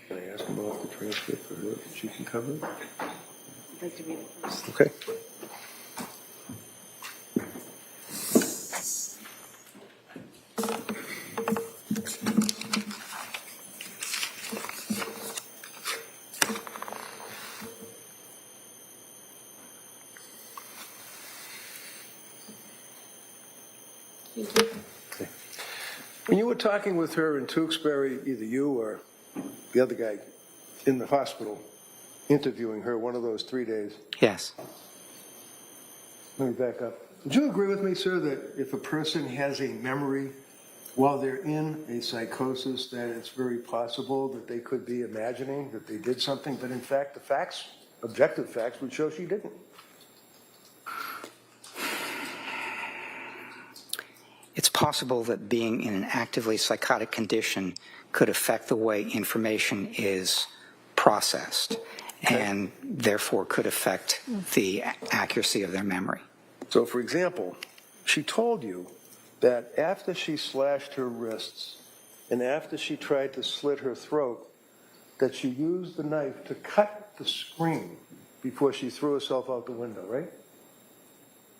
Can I ask him off the transcript for her? She can cover it? I'd like to read it first. Okay. When you were talking with her in Tewksbury, either you or the other guy in the hospital, interviewing her one of those 3 days, yes. let me back up. Would you agree with me, sir, that if a person has a memory while they're in a psychosis, that it's very possible that they could be imagining that they did something, but in fact the facts, objective facts, would show she didn't? It's possible that being in an actively psychotic condition could affect the way information is processed, and therefore could affect the accuracy of their memory. So, for example, she told you that after she slashed her wrists and after she tried to slit her throat, that she used the knife to cut the screen before she threw herself out the window, right?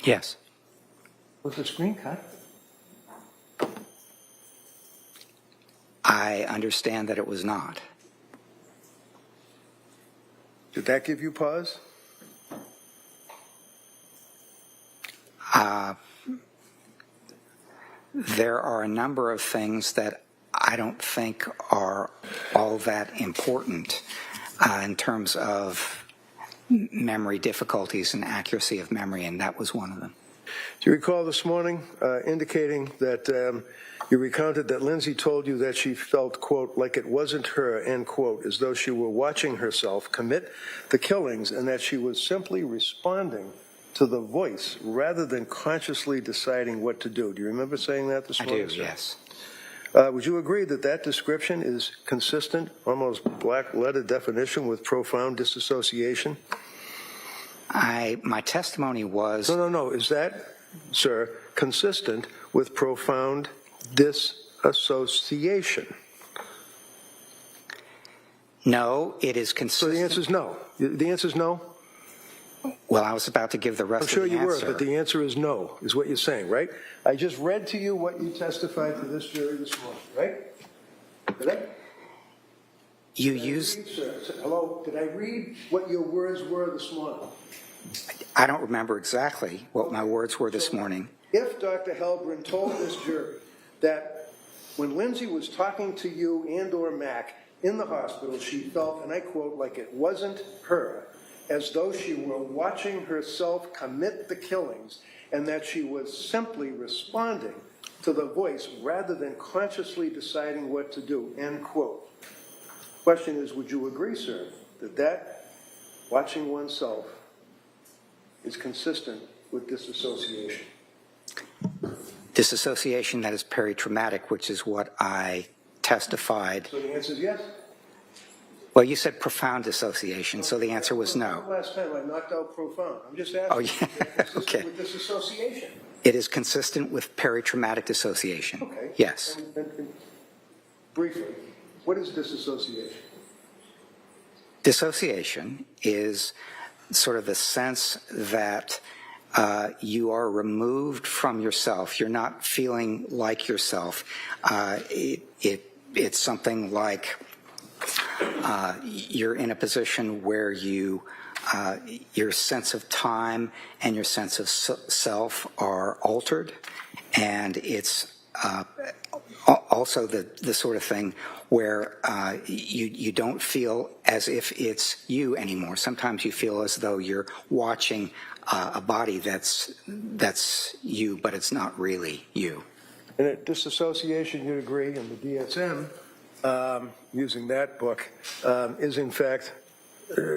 Yes. Was the screen cut? I understand that it was not. Did that give you pause? There are a number of things that I don't think are all that important in terms of memory difficulties and accuracy of memory, and that was one of them. Do you recall this morning indicating that you recounted that Lindsay told you that she felt, quote, like it wasn't her, end quote, as though she were watching herself commit the killings, and that she was simply responding to the voice rather than consciously deciding what to do? Do you remember saying that this morning? I do, yes. Would you agree that that description is consistent, almost black letter definition with profound disassociation? My testimony was... No. Is that, sir, consistent with profound disassociation? No, it is So consistent. the answer is no. The answer is no? Well, I was about to give the rest I'm sure of the you were, answer. but the answer is no, is what you're saying, right? I just read to you what you testified to this jury this morning, right? Did I? You Did I used... read, sir, hello? Did I read what your words were this morning? I don't remember exactly what my words were this morning. If Dr. Helbrin told this jury that when Lindsay was talking to you and or Mac in the hospital, she felt, and I quote, like it wasn't her, as though she were watching herself commit the killings, and that she was simply responding to the voice rather than consciously deciding what to do, end quote. Question is, would you agree, sir, that watching oneself is consistent with disassociation? Disassociation that is peritraumatic, which is what I testified. So the answer is yes? Well, you said profound dissociation, so the answer was no. Last time I knocked out profound. I'm just asking. Oh, yeah. Consistent Okay. with disassociation. It is consistent with peritraumatic dissociation. Okay. Yes. And briefly, what is disassociation? Dissociation is sort of the sense that you are removed from yourself. You're not feeling like yourself. It's something like you're in a position where your sense of time and your sense of self are altered, and it's also the sort of thing where you don't feel as if it's you anymore. Sometimes you feel as though you're watching a body that's you, but it's not really you. And at disassociation, you'd agree, in the DSM, using that book, is in fact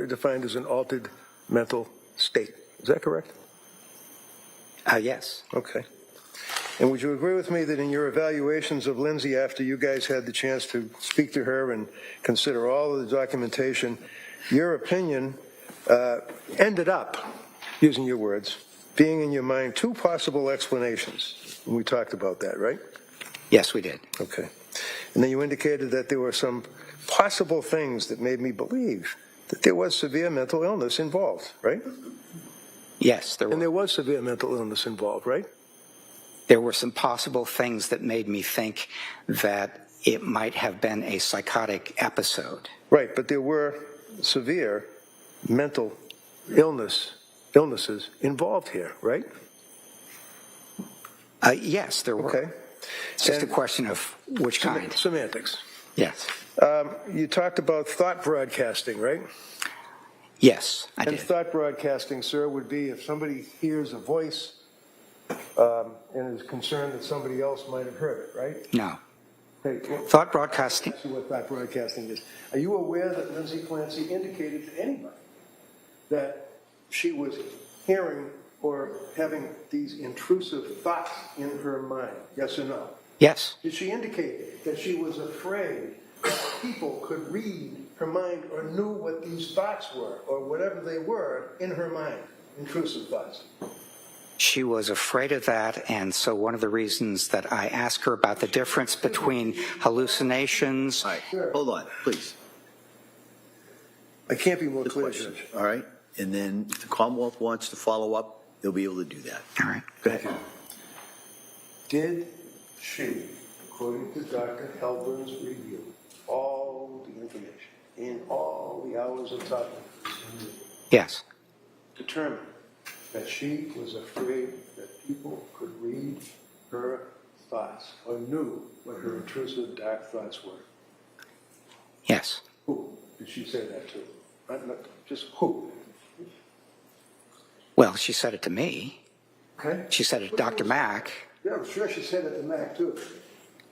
defined as an altered mental state. Is that correct? Yes. Okay. And would you agree with me that in your evaluations of Lindsay after you guys had the chance to speak to her and consider all of the documentation, your opinion ended up, using your words, being in your mind two possible explanations? And we talked about that, right? Yes, we did. Okay. And then you indicated that there were some possible things that made me believe that there was severe mental illness involved, right? Yes, there And were. there was severe mental illness involved, right? There were some possible things that made me think that it might have been a psychotic episode. Right, but there were severe mental illnesses involved here, right? Yes, there were. Okay. It's just a And- question of which kind. Semantics. Yes. You talked about thought broadcasting, right? Yes, I And did. thought broadcasting, sir, would be if somebody hears a voice and is concerned that somebody else might have heard it, right? No. Okay, well, Thought broadcasting. see what thought broadcasting is. Are you aware that Lindsay Clancy indicated to anybody that she was hearing or having these intrusive thoughts in her mind? Yes or no? Yes. Did she indicate that she was afraid that people could read her mind or knew what these thoughts were or whatever they were in her mind, intrusive thoughts? She was afraid of that, and so one of the reasons that I asked her about the difference between hallucinations. All right, hold on, please. I can't be more The clear, question, Judge. all right? And then if the Commonwealth wants to follow up, they'll be able to do that. All right. Go ahead. Did she, according to Dr. Halburn's review, all the information in all the hours of talking, Yes. determine that she was afraid that people could read her thoughts or knew what her intrusive dark thoughts were? Yes. Who did she say that to? Not just who? Well, she said it to me. Okay? She said it to Dr. Mack. Yeah, I'm sure she said it to Mac too.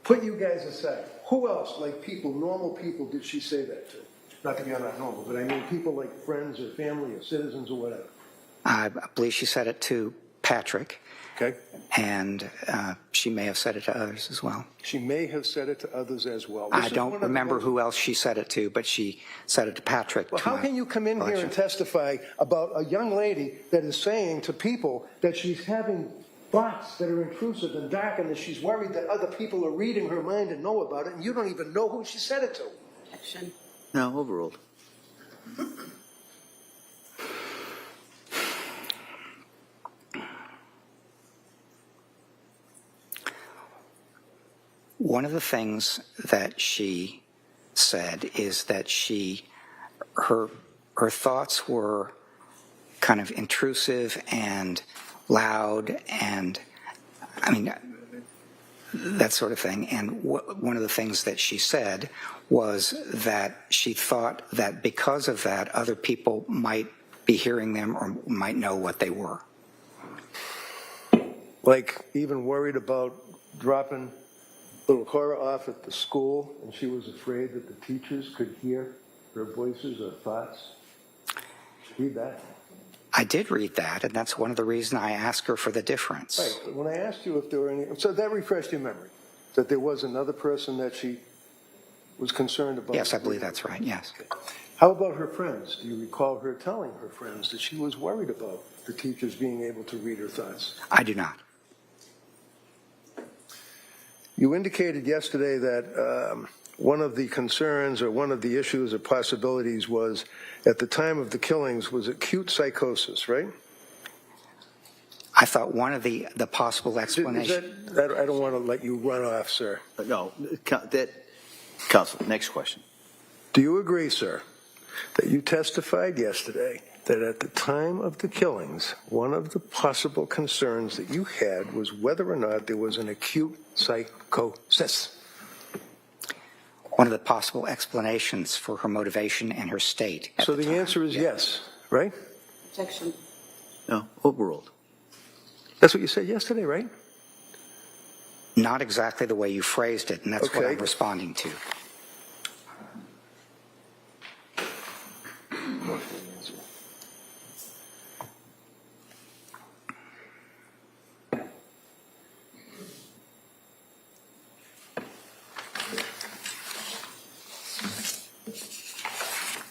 Put you guys aside. Who else, like people, normal people, did she say that to? Not that you're not normal, but I mean people like friends or family or citizens or whatever. I believe she said it to Patrick, Okay? and she may have said it to others as well. She may have said it to others as well. This I is one don't of the remember most- who else she said it to, but she said it to Patrick. Well, to how my can you come in here and recollection. testify about a young lady that is saying to people that she's having thoughts that are intrusive and dark and that she's worried that other people are reading her mind and know about it, and you don't even know who she said it to? Action. No, overruled. One of the things that she said is that her thoughts were kind of intrusive and loud, and I mean, that sort of thing. And one of the things that she said was that she thought that because of that, other people might be hearing them or might know what they were. Like even worried about dropping little Cora off at the school, and she was afraid that the teachers could hear her voices or thoughts? Read that. I did read that, and that's one of the reasons I asked her for the difference. Right. But when I asked you if there were any, so that refreshed your memory, that there was another person that she was concerned about? Yes, I believe that's right, yes. How about her friends? Do you recall her telling her friends that she was worried about the teachers being able to read her thoughts? I do not. You indicated yesterday that one of the concerns or one of the issues or possibilities was, at the time of the killings, was acute psychosis, right? I thought one of the possible explanations. I don't want to let you run off, sir. No, Counsel, next question. Do you agree, sir, that you testified yesterday that at the time of the killings, one of the possible concerns that you had was whether or not there was an acute psychosis? One of the possible explanations for her motivation and her state. So the answer is yes, right? Objection. No, overruled. That's what you said yesterday, right? Not exactly the way you phrased it, and that's what Okay. I'm responding to.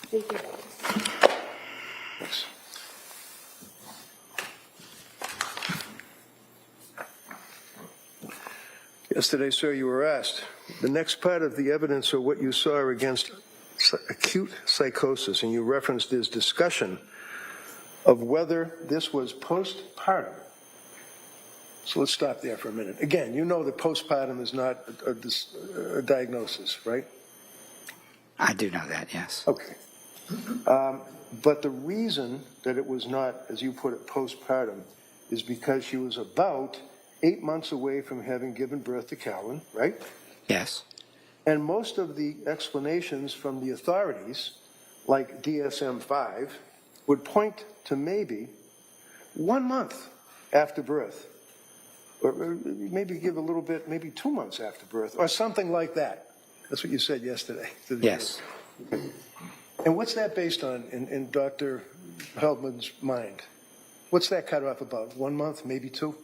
Thank you. Yes. Yesterday, sir, you were asked, the next part of the evidence or what you saw against acute psychosis, and you referenced this discussion of whether this was postpartum. So let's stop there for a minute. Again, you know that postpartum is not a diagnosis, right? I do know that, yes. Okay. But the reason that it was not, as you put it, postpartum, is because she was about 8 months away from having given birth to Callan, right? Yes. And most of the explanations from the authorities, like DSM-5, would point to maybe 1 month after birth, or maybe give a little bit, maybe 2 months after birth, or something like that. That's what you said yesterday. Yes. And what's that based on in Dr. Heldman's mind? What's that cut off about? 1 month, maybe 2?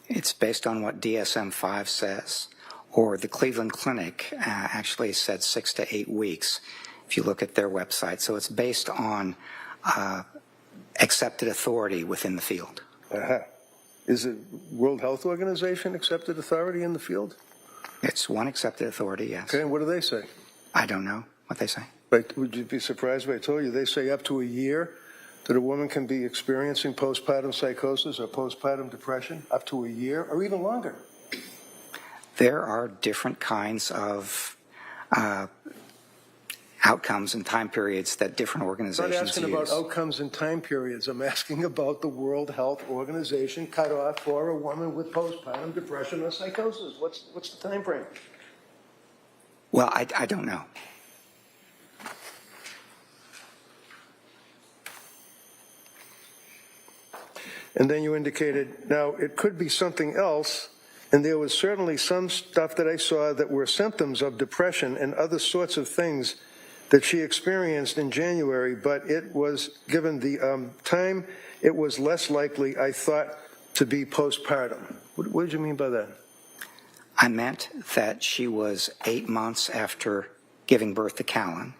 It's based on what DSM-5 says, or the Cleveland Clinic actually said 6 to 8 weeks, if you look at their website. So it's based on accepted authority within the field. Uh-huh. Is it World Health Organization accepted authority in the field? It's one accepted authority, yes. Okay, and what do they say? I don't know what they say. But would you be surprised if I told you they say up to a year that a woman can be experiencing postpartum psychosis or postpartum depression? Up to a year or even longer? There are different kinds of outcomes and time periods that different I'm not organizations asking use. about outcomes and time periods. I'm asking about the World Health Organization cutoff for a woman with postpartum depression or psychosis. What's the time frame? Well, I don't know. And then you indicated, now, it could be something else, and there was certainly some stuff that I saw that were symptoms of depression and other sorts of things that she experienced in January, but it was, given the time, it was less likely, I thought, to be postpartum. What did you mean by that? I meant that she was 8 months after giving birth to Callan,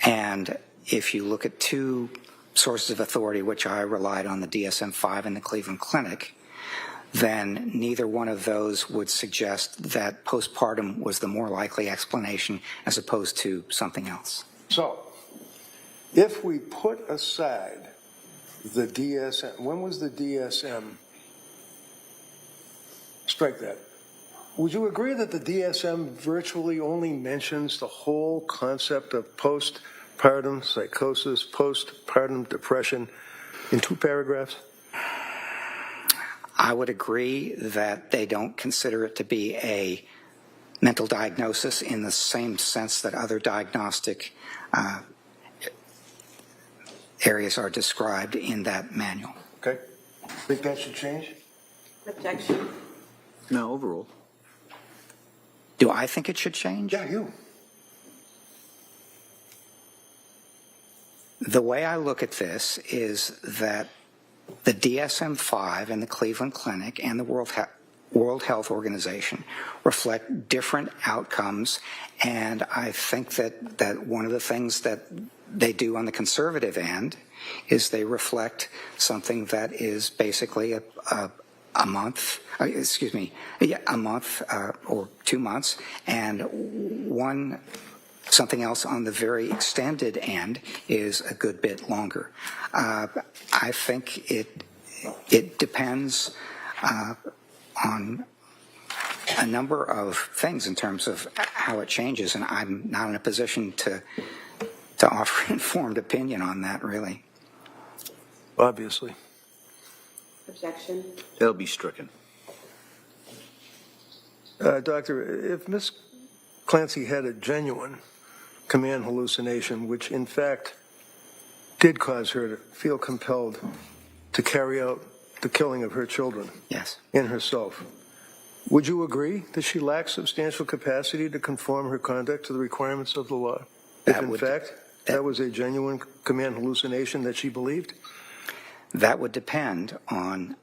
and if you look at two sources of authority, which I relied on, the DSM-5 and the Cleveland Clinic, then neither one of those would suggest that postpartum was the more likely explanation as opposed to something else. So, if we put aside the DSM, when was the DSM? Strike that. Would you agree that the DSM virtually only mentions the whole concept of postpartum psychosis, postpartum depression in 2 paragraphs? I would agree that they don't consider it to be a mental diagnosis in the same sense that other diagnostic areas are described in that manual. Okay. Think that should change? Objection. No, overruled. Do I think it should change? Yeah, you. The way I look at this is that the DSM-5 and the Cleveland Clinic and the World Health Organization reflect different outcomes, and I think that one of the things that they do on the conservative end is they reflect something that is basically a month, a month or 2 months, and something else on the very extended end is a good bit longer. I think it depends on a number of things in terms of how it changes, and I'm not in a position to offer informed opinion on that, really. Obviously. Objection. That'll be stricken. Doctor, if Ms. Clancy had a genuine command hallucination, which in fact did cause her to feel compelled to carry out the killing of her children Yes. and herself, would you agree that she lacks substantial capacity to conform her conduct to the requirements of the law? If in fact that was a genuine command hallucination that she believed? That would depend on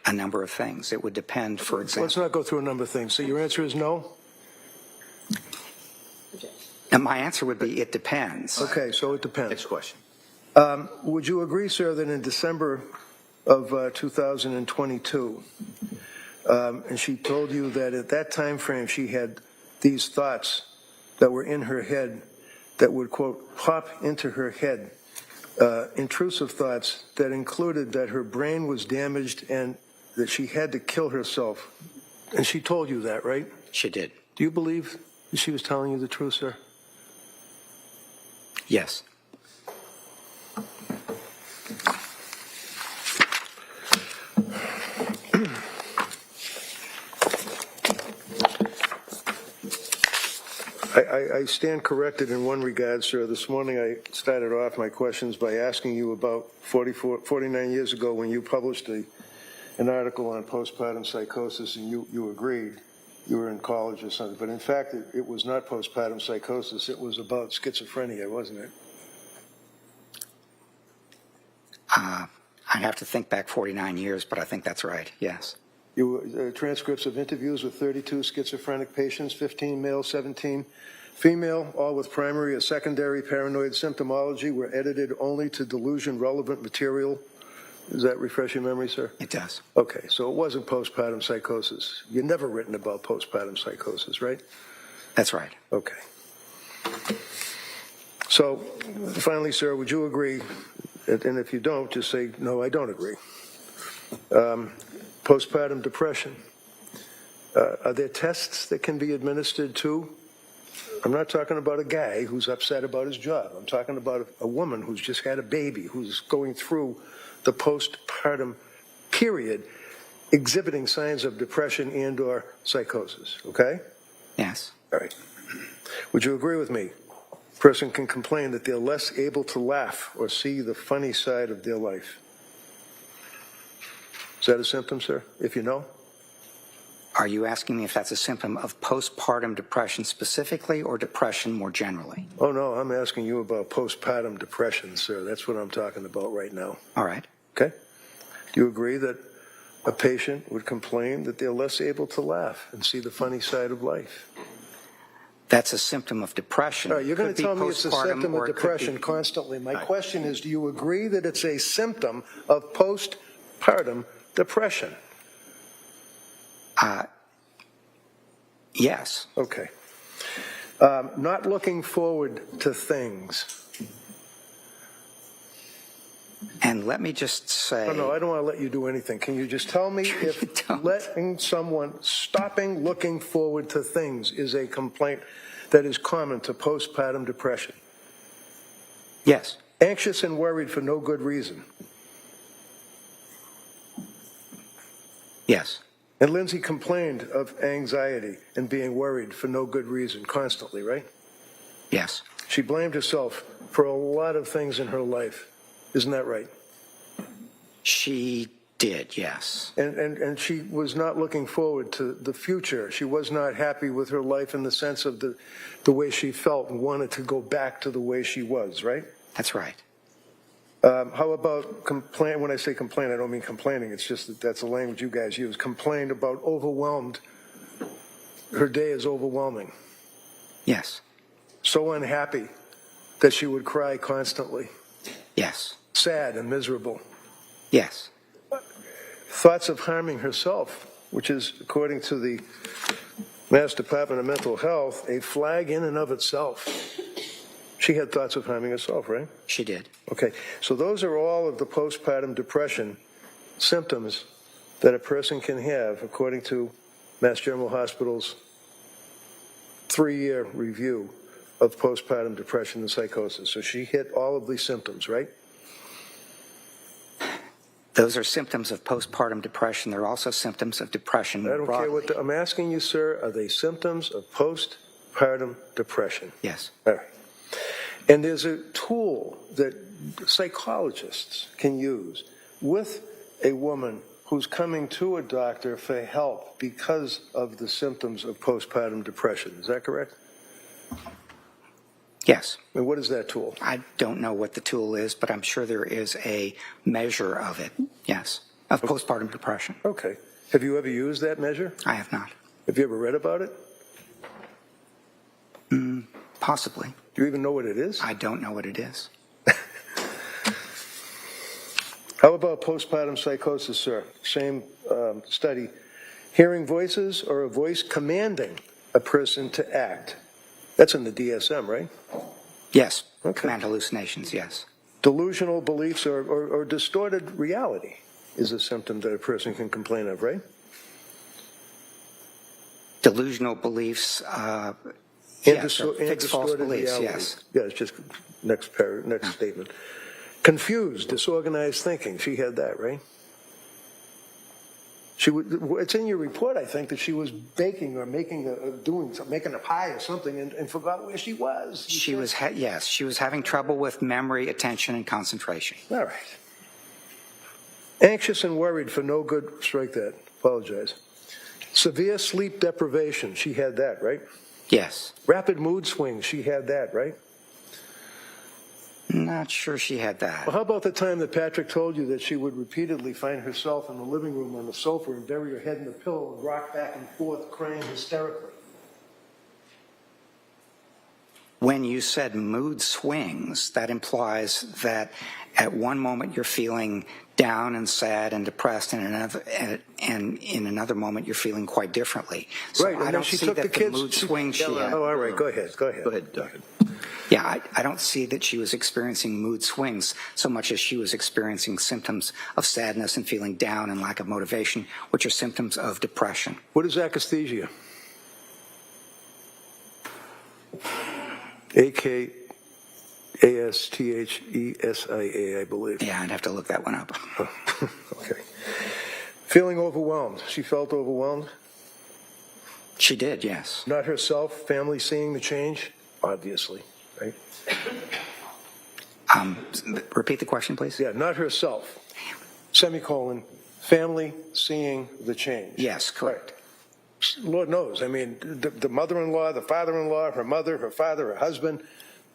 a number of things. It would depend, for example. Let's not go through a number of things. So your answer is no? And my answer would be it depends. Okay, so it depends. Next question. Would you agree, sir, that in December of 2022, and she told you that at that time frame she had these thoughts that were in her head that would, quote, pop into her head, intrusive thoughts that included that her brain was damaged and that she had to kill herself? And she told you that, right? She did. Do you believe that she was telling you the truth, sir? Yes. I stand corrected in one regard, sir. This morning I started off my questions by asking you about 49 years ago when you published an article on postpartum psychosis, and you agreed. You were in college or something. But in fact, it was not postpartum psychosis. It was about schizophrenia, wasn't it? I'd have to think back 49 years, but I think that's right, yes. Transcripts of interviews with 32 schizophrenic patients, 15 male, 17 female, all with primary or secondary paranoid symptomology, were edited only to delusion-relevant material. Does that refresh your memory, sir? It does. Okay, so it wasn't postpartum psychosis. You've never written about postpartum psychosis, right? That's right. Okay. So, finally, sir, would you agree, and if you don't, just say, no, I don't agree. Postpartum depression. Are there tests that can be administered to? I'm not talking about a guy who's upset about his job. I'm talking about a woman who's just had a baby, who's going through the postpartum period, exhibiting signs of depression and or psychosis, okay? Yes. All right. Would you agree with me? A person can complain that they're less able to laugh or see the funny side of their life. Is that a symptom, sir, if you know? Are you asking me if that's a symptom of postpartum depression specifically or depression more generally? Oh, no, I'm asking you about postpartum depression, sir. That's what I'm talking about right now. All right. Okay? Do you agree that a patient would complain that they're less able to laugh and see the funny side of life? That's a symptom of depression. All right, you're going to Could tell be me it's a postpartum symptom or of it could depression be- constantly. My Right. question is, do you agree that it's a symptom of postpartum depression? Yes. Okay. Not looking forward to things. And let me just say... Oh, no, I don't want to let you do anything. Can you just tell me if don't. stopping looking forward to things is a complaint that is common to postpartum depression? Yes. Anxious and worried for no good reason. Yes. And Lindsay complained of anxiety and being worried for no good reason constantly, right? Yes. She blamed herself for a lot of things in her life. Isn't that right? She did, yes. And she was not looking forward to the future. She was not happy with her life in the sense of the way she felt and wanted to go back to the way she was, right? That's right. How about complain? When I say complain, I don't mean complaining. It's just that that's the language you guys use. Complained about overwhelmed. Her day is overwhelming. Yes. So unhappy that she would cry constantly. Yes. Sad and miserable. Yes. Thoughts of harming herself, which is, according to the Mass Department of Mental Health, a flag in and of itself. She had thoughts of harming herself, right? She did. Okay, so those are all of the postpartum depression symptoms that a person can have, according to Mass General Hospital's 3-year review of postpartum depression and psychosis. So she hit all of these symptoms, right? Those are symptoms of postpartum depression. They're also symptoms of depression. I don't care what broadly. I'm asking you, sir. Are they symptoms of postpartum depression? Yes. All right. And there's a tool that psychologists can use with a woman who's coming to a doctor for help because of the symptoms of postpartum depression. Is that correct? Yes. And what is that tool? I don't know what the tool is, but I'm sure there is a measure of it. Yes. Of postpartum depression. Okay. Have you ever used that measure? I have not. Have you ever read about it? Possibly. Do you even know what it is? I don't know what it is. How about postpartum psychosis, sir? Same study. Hearing voices or a voice commanding a person to act. That's in the DSM, right? Yes. Okay. Command hallucinations, yes. Delusional beliefs or distorted reality is a symptom that a person can complain of, right? Delusional beliefs, And yes. Or and fixed false distorted beliefs, reality. yes. Yeah, it's just next statement. Confused, disorganized thinking. She had that, right? It's in your report, I think, that she was baking or making a pie or something and forgot where she was. She was, yes, she was having trouble with memory, attention, and concentration. All right. Anxious and worried for no good, strike that, apologize. Severe sleep deprivation, she had that, right? Yes. Rapid mood swings, she had that, right? Not sure she had that. Well, how about the time that Patrick told you that she would repeatedly find herself in the living room on the sofa and bury her head in the pillow and rock back and forth, crying hysterically? When you said mood swings, that implies that at one moment you're feeling down and sad and depressed, and in another moment you're feeling quite differently. So Right, and I then don't she see took that the kids. mood swings she had. Oh, all right, go ahead. Go ahead, Doctor. Yeah, I don't see that she was experiencing mood swings so much as she was experiencing symptoms of sadness and feeling down and lack of motivation, which are symptoms of depression. What is akathisia? A-K-A-S-T-H-E-S-I-A, I believe. Yeah, I'd have to look that one up. Okay. Feeling overwhelmed. She felt overwhelmed. She did, yes. Not herself, family seeing the change, obviously, right? Repeat the question, please. Yeah, not herself, semicolon, family seeing the change. Yes, correct. Lord knows, I mean, the mother-in-law, the father-in-law, her mother, her father, her husband,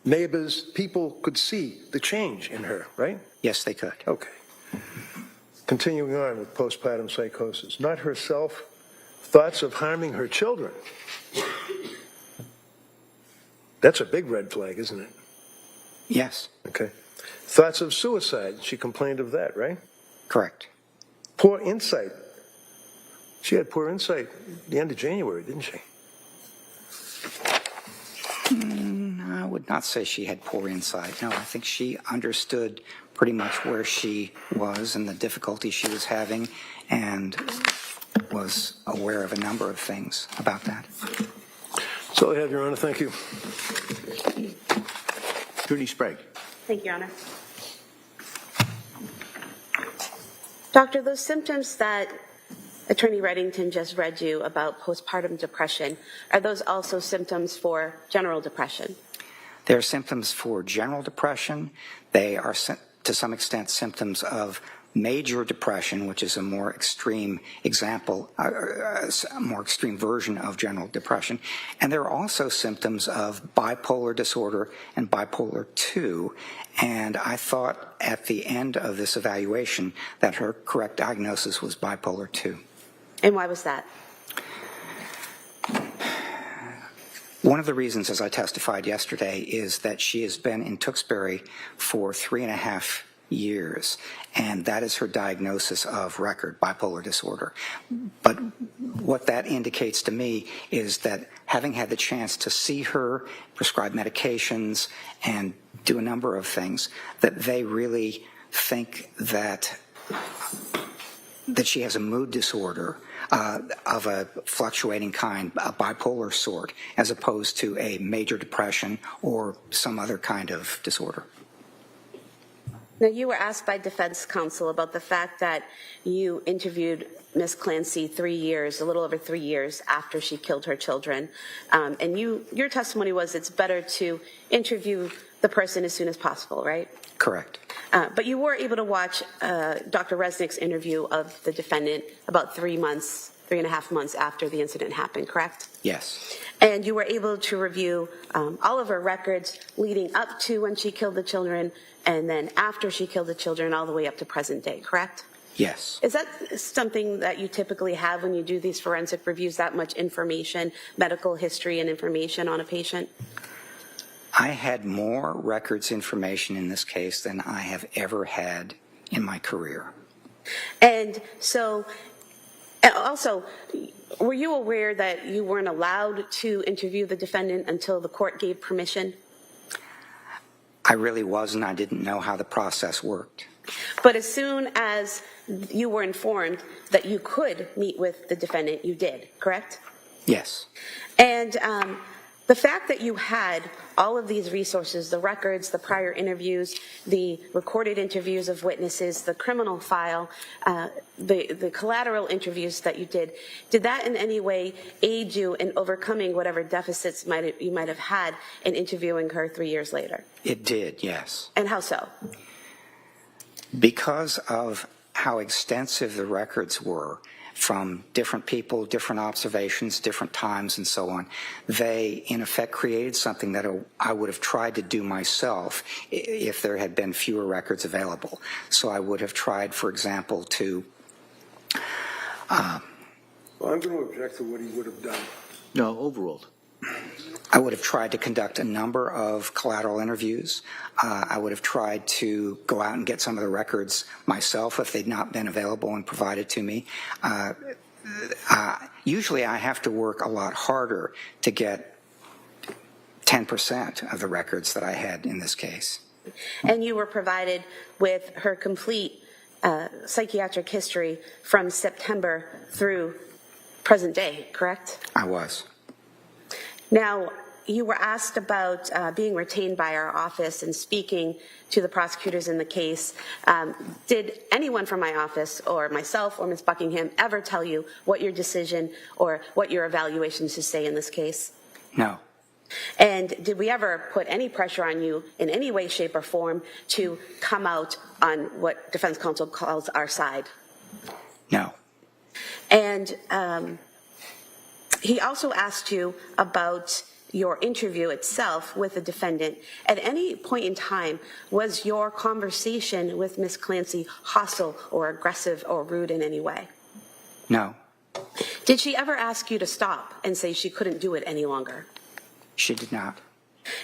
neighbors, people could see the change in her, right? Yes, they could. Okay. Continuing on with postpartum psychosis. Not herself, thoughts of harming her children. That's a big red flag, isn't it? Yes, Okay. Thoughts of suicide. She complained of that, right? correct. Poor insight. She had poor insight at the end of January, didn't she? I would not say she had poor insight. No, I think she understood pretty much where she was and the difficulty she was having and was aware of a number of things about that. That's all I have, Your Honor. Thank you. Attorney Sprague. Thank you, Your Honor. Doctor, those symptoms that Attorney Reddington just read you about postpartum depression. Are those also symptoms for general depression? They're symptoms for general depression. They are, to some extent, symptoms of major depression, which is a more extreme example, a more extreme version of general depression. And there are also symptoms of bipolar disorder and bipolar 2. And I thought at the end of this evaluation that her correct diagnosis was bipolar 2. And why was that? One of the reasons, as I testified yesterday, is that she has been in Tewksbury for 3.5 years, and that is her diagnosis of record, bipolar disorder. But what that indicates to me is that having had the chance to see her, prescribe medications, and do a number of things, that they really think that she has a mood disorder of a fluctuating kind, a bipolar sort, as opposed to a major depression or some other kind of disorder. Now, you were asked by defense counsel about the fact that you interviewed Ms. Clancy a little over 3 years after she killed her children. And your testimony was it's better to interview the person as soon as possible, right? Correct. But you were able to watch Dr. Resnick's interview of the defendant about 3.5 months after the incident happened, correct? Yes. And you were able to review all of her records leading up to when she killed the children and then after she killed the children all the way up to present day, correct? Yes. Is that something that you typically have when you do these forensic reviews, that much information, medical history and information on a patient? I had more records information in this case than I have ever had in my career. And so, also, were you aware that you weren't allowed to interview the defendant until the court gave permission? I really wasn't. I didn't know how the process worked. But as soon as you were informed that you could meet with the defendant, you did, correct? Yes. And the fact that you had all of these resources, the records, the prior interviews, the recorded interviews of witnesses, the criminal file, the collateral interviews that you did that in any way aid you in overcoming whatever deficits you might have had in interviewing her 3 years later? It did, yes. And how so? Because of how extensive the records were, from different people, different observations, different times, and so on, they, in effect, created something that I would have tried to do myself if there had been fewer records available. So I would have tried, for example, to... Well, I'm going to object to what he would have done. No, overruled. I would have tried to conduct a number of collateral interviews. I would have tried to go out and get some of the records myself if they'd not been available and provided to me. Usually I have to work a lot harder to get 10% of the records that I had in this case. And you were provided with her complete psychiatric history from September through present day, correct? I was. Now, you were asked about being retained by our office and speaking to the prosecutors in the case. Did anyone from my office or myself or Ms. Buckingham ever tell you what your decision or what your evaluation should say in this case? No. And did we ever put any pressure on you in any way, shape, or form to come out on what defense counsel calls our side? No. And he also asked you about your interview itself with the defendant. At any point in time, was your conversation with Ms. Clancy hostile or aggressive or rude in any way? No. Did she ever ask you to stop and say she couldn't do it any longer? She did not.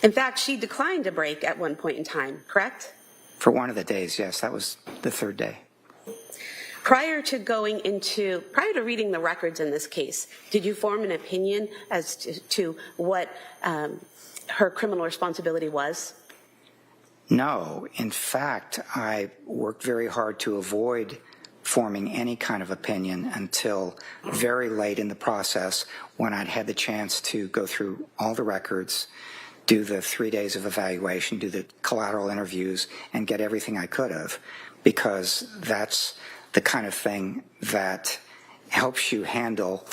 In fact, she declined a break at one point in time, correct? For one of the days, yes. That was the third day. Prior to reading the records in this case, did you form an opinion as to what her criminal responsibility was? No. In fact, I worked very hard to avoid forming any kind of opinion until very late in the process when I'd had the chance to go through all the records, do the 3 days of evaluation, do the collateral interviews, and get everything I could have, because that's the kind of thing that helps you handle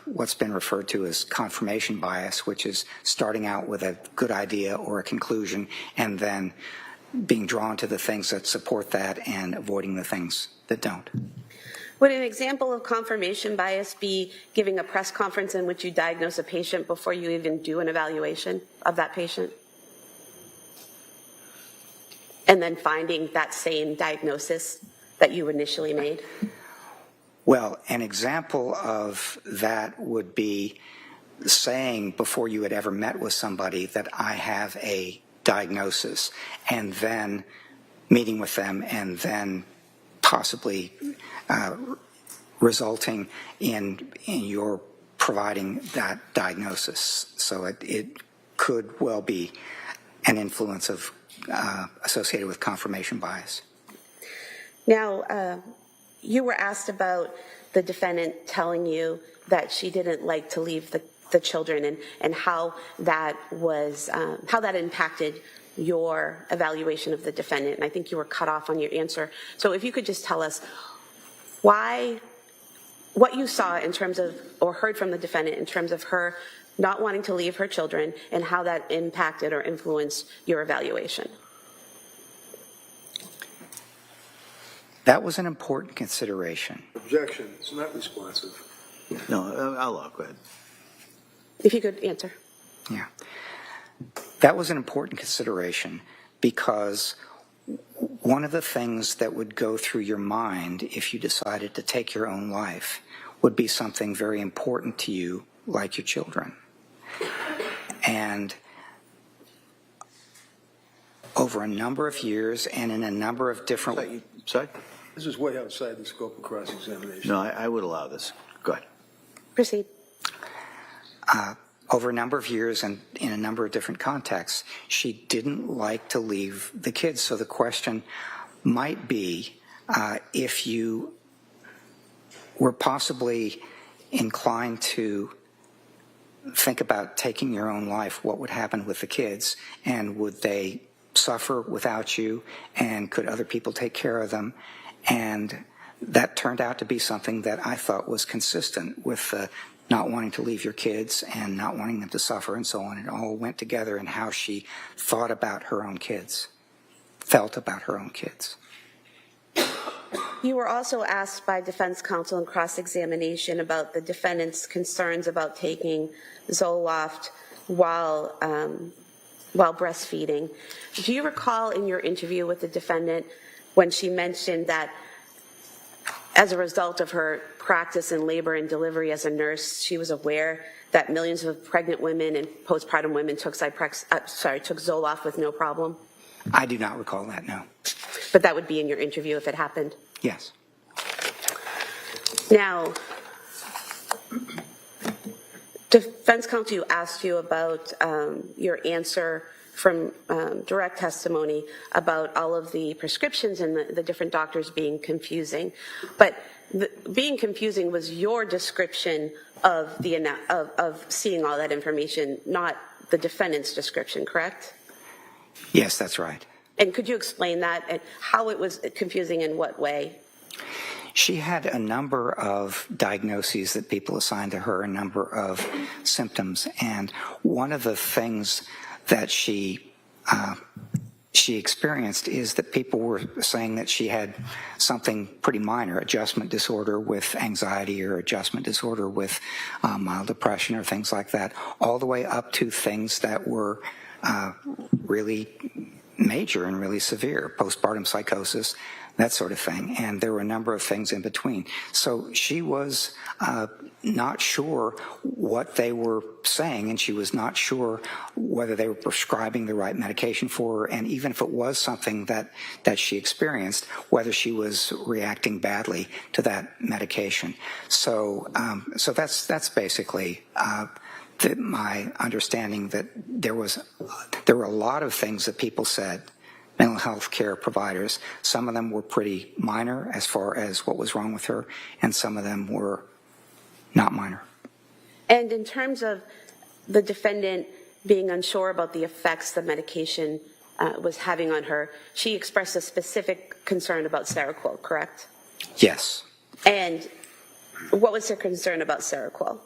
what's been referred to as confirmation bias, which is starting out with a good idea or a conclusion and then being drawn to the things that support that and avoiding the things that don't. Would an example of confirmation bias be giving a press conference in which you diagnose a patient before you even do an evaluation of that patient? And then finding that same diagnosis that you initially made? Well, an example of that would be saying before you had ever met with somebody that I have a diagnosis, and then meeting with them and then possibly resulting in your providing that diagnosis. So it could well be an influence of associated with confirmation bias. Now, you were asked about the defendant telling you that she didn't like to leave the children and how that was, how that impacted your evaluation of the defendant. And I think you were cut off on your answer. So if you could just tell us what you saw in terms of, or heard from the defendant in terms of her not wanting to leave her children and how that impacted or influenced your evaluation. That was an important consideration. Objection, it's not responsive. No, I'll go ahead. If you could answer. Yeah. That was an important consideration because one of the things that would go through your mind if you decided to take your own life would be something very important to you, like your children. And over a number of years and in a number of different... Sorry? This is way outside the scope of cross-examination. No, I would allow this. Go ahead. Proceed. Over a number of years and in a number of different contexts, she didn't like to leave the kids. So the question might be if you were possibly inclined to think about taking your own life, what would happen with the kids? And would they suffer without you? And could other people take care of them? And that turned out to be something that I thought was consistent with not wanting to leave your kids and not wanting them to suffer and so on. It all went together in how she thought about her own kids, felt about her own kids. You were also asked by defense counsel in cross-examination about the defendant's concerns about taking Zoloft while breastfeeding. Do you recall in your interview with the defendant when she mentioned that as a result of her practice in labor and delivery as a nurse, she was aware that millions of pregnant women and postpartum women took Zoloft with no problem? I do not recall that, no. But that would be in your interview if it happened? Yes. Now, defense counsel asked you about your answer from direct testimony about all of the prescriptions and the different doctors being confusing. But being confusing was your description of seeing all that information, not the defendant's description, correct? Yes, that's right. And could you explain that and how it was confusing in what way? She had a number of diagnoses that people assigned to her, a number of symptoms, and one of the things that she experienced is that people were saying that she had something pretty minor, adjustment disorder with anxiety or adjustment disorder with mild depression or things like that, all the way up to things that were really major and really severe, postpartum psychosis, that sort of thing. And there were a number of things in between. So she was not sure what they were saying, and she was not sure whether they were prescribing the right medication for her, and even if it was something that she experienced, whether she was reacting badly to that medication. So that's basically my understanding, that there were a lot of things that people said, mental health care providers. Some of them were pretty minor as far as what was wrong with her, and some of them were not minor. And in terms of the defendant being unsure about the effects the medication was having on her, she expressed a specific concern about Seroquel, correct? Yes. And What was her concern about Seroquel?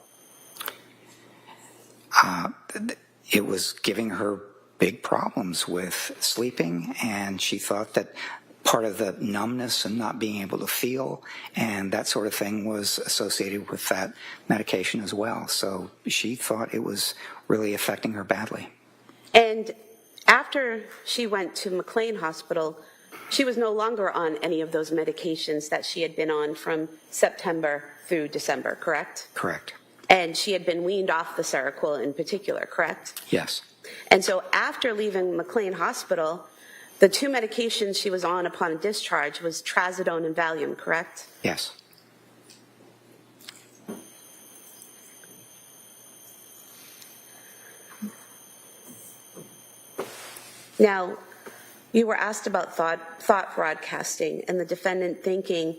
It was giving her big problems with sleeping, and she thought that part of the numbness and not being able to feel and that sort of thing was associated with that medication as well. So she thought it was really affecting her badly. And after she went to McLean Hospital, she was no longer on any of those medications that she had been on from September through December, correct? Correct. And she had been weaned off the Seroquel in particular, correct? Yes. And so after leaving McLean Hospital, the two medications she was on upon discharge was trazodone and Valium, correct? Yes. Now, you were asked about thought broadcasting and the defendant thinking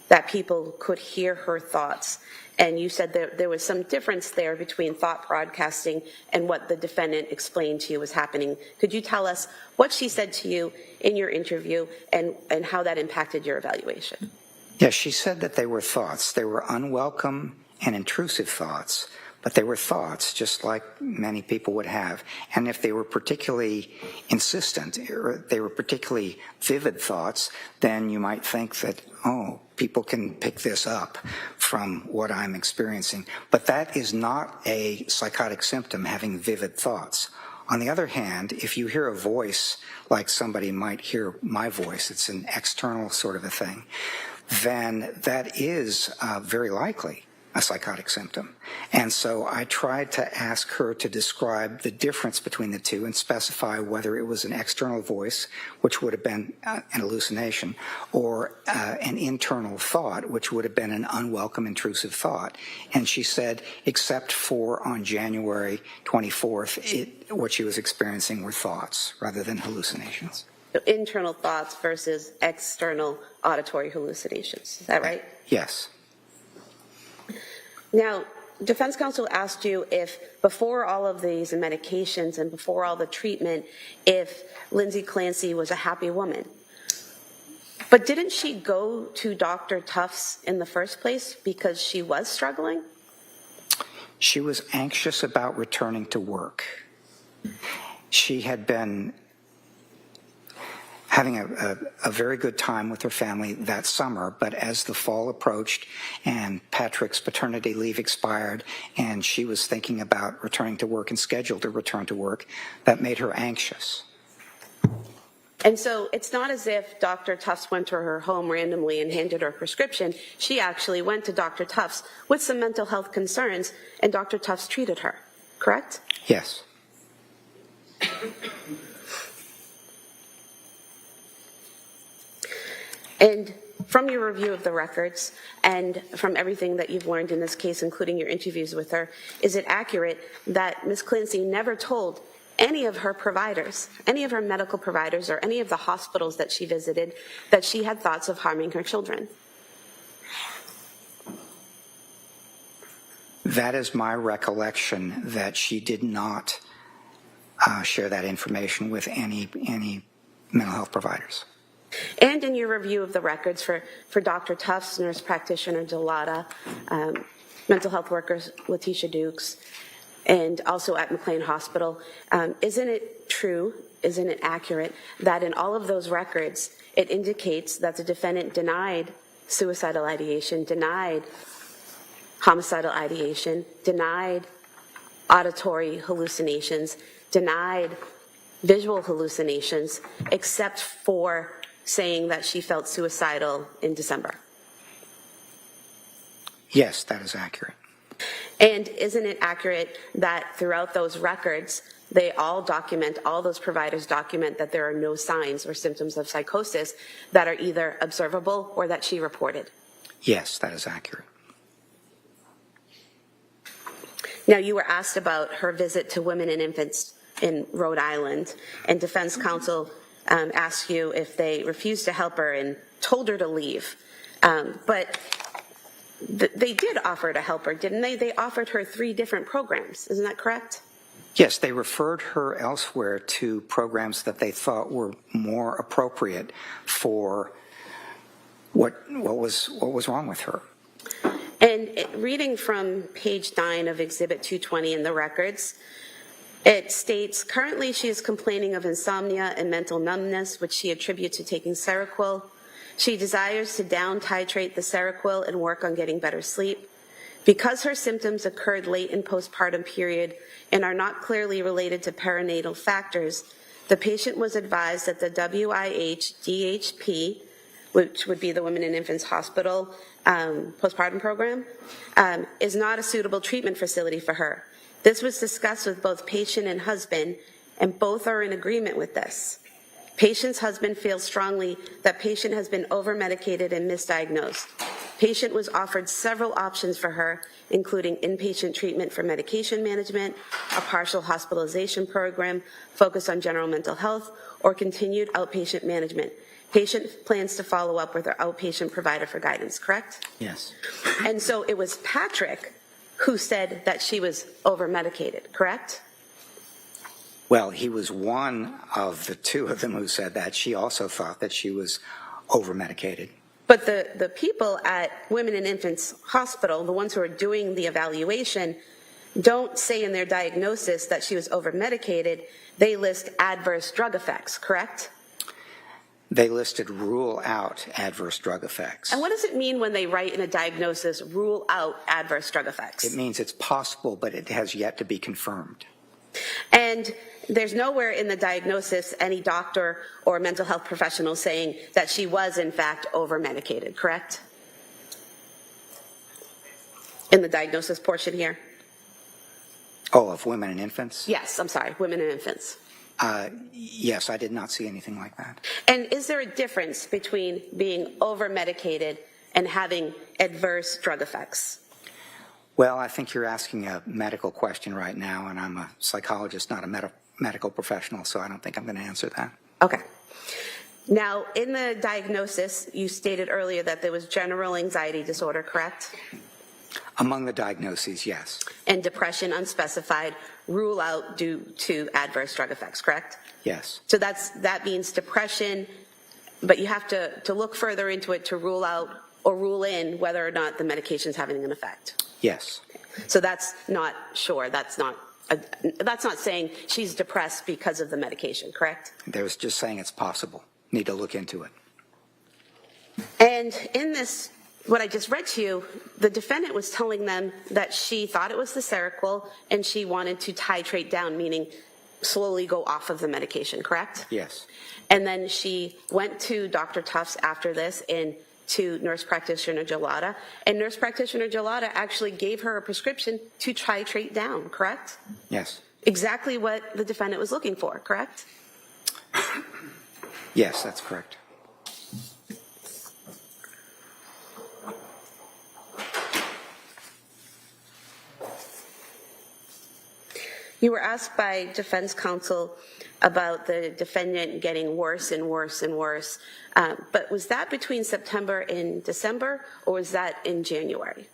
that people could hear her thoughts. And you said that there was some difference there between thought broadcasting and what the defendant explained to you was happening. Could you tell us what she said to you in your interview and how that impacted your evaluation? Yes, she said that they were thoughts. They were unwelcome and intrusive thoughts, but they were thoughts just like many people would have. And if they were particularly insistent, or they were particularly vivid thoughts, then you might think that, oh, people can pick this up from what I'm experiencing. But that is not a psychotic symptom, having vivid thoughts. On the other hand, if you hear a voice like somebody might hear my voice, it's an external sort of a thing, then that is very likely a psychotic symptom. And so I tried to ask her to describe the difference between the two and specify whether it was an external voice, which would have been an hallucination, or an internal thought, which would have been an unwelcome, intrusive thought. And she said, except for on January 24th, what she was experiencing were thoughts rather than hallucinations. So internal thoughts versus external auditory hallucinations. Is that right? Yes. Now, defense counsel asked you if before all of these medications and before all the treatment, if Lindsay Clancy was a happy woman. But didn't she go to Dr. Tufts in the first place because she was struggling? She was anxious about returning to work. She had been having a very good time with her family that summer, but as the fall approached and Patrick's paternity leave expired and she was thinking about returning to work and scheduled to return to work, that made her anxious. And so it's not as if Dr. Tufts went to her home randomly and handed her a prescription. She actually went to Dr. Tufts with some mental health concerns, and Dr. Tufts treated her, correct? Yes. And from your review of the records and from everything that you've learned in this case, including your interviews with her, is it accurate that Ms. Clancy never told any of her providers, any of her medical providers, or any of the hospitals that she visited, that she had thoughts of harming her children? That is my recollection, that she did not share that information with any mental health providers. And in your review of the records for Dr. Tufts, nurse practitioner Delata, mental health workers Letitia Dukes, and also at McLean Hospital, isn't it true, isn't it accurate, that in all of those records, it indicates that the defendant denied suicidal ideation, denied homicidal ideation, denied auditory hallucinations, denied visual hallucinations, except for saying that she felt suicidal in December? Yes, that is accurate. And isn't it accurate that throughout those records, they all document, all those providers document that there are no signs or symptoms of psychosis that are either observable or that she reported? Yes, that is accurate. Now, you were asked about her visit to women and infants in Rhode Island, and defense counsel asked you if they refused to help her and told her to leave. But they did offer to help her, didn't they? They offered her 3 different programs. Isn't that correct? Yes, they referred her elsewhere to programs that they thought were more appropriate for what was wrong with her. And reading from page 9 of Exhibit 220 in the records, it states, currently she is complaining of insomnia and mental numbness, which she attributes to taking Seroquel. She desires to down titrate the Seroquel and work on getting better sleep. Because her symptoms occurred late in postpartum period and are not clearly related to perinatal factors, the patient was advised that the WIH-DHP, which would be the Women and Infants Hospital postpartum program, is not a suitable treatment facility for her. This was discussed with both patient and husband, and both are in agreement with this. Patient's husband feels strongly that patient has been over-medicated and misdiagnosed. Patient was offered several options for her, including inpatient treatment for medication management, a partial hospitalization program focused on general mental health, or continued outpatient management. Patient plans to follow up with her outpatient provider for guidance, correct? Yes. And so it was Patrick who said that she was over-medicated, correct? Well, he was one of the two of them who said that. She also thought that she was over-medicated. But the people at Women and Infants Hospital, the ones who are doing the evaluation, don't say in their diagnosis that she was over-medicated. They list adverse drug effects, correct? They listed rule out adverse drug effects. And what does it mean when they write in a diagnosis, rule out adverse drug effects? It means it's possible, but it has yet to be confirmed. And there's nowhere in the diagnosis any doctor or mental health professional saying that she was, in fact, over-medicated, correct? In the diagnosis portion here? Oh, of women and infants? Yes, I'm sorry, women and infants. Yes, I did not see anything like that. And is there a difference between being over-medicated and having adverse drug effects? Well, I think you're asking a medical question right now, and I'm a psychologist, not a medical professional, so I don't think I'm going to answer that. Okay. Now, in the diagnosis, you stated earlier that there was general anxiety disorder, correct? Among the diagnoses, yes. And depression unspecified, rule out due to adverse drug effects, correct? Yes. So that means depression, but you have to look further into it to rule out or rule in whether or not the medication is having an effect. Yes. So that's not sure. That's not saying she's depressed because of the medication, correct? They was just saying it's possible. Need to look into it. And in this, what I just read to you, the defendant was telling them that she thought it was the Seroquel and she wanted to titrate down, meaning slowly go off of the medication, correct? Yes. And then she went to Dr. Tufts after this and to nurse practitioner Gelada, and nurse practitioner Gelada actually gave her a prescription to titrate down, correct? Yes. Exactly what the defendant was looking for, correct? Yes, that's correct. You were asked by defense counsel about the defendant getting worse and worse and worse, but was that between September and December, or was that in January?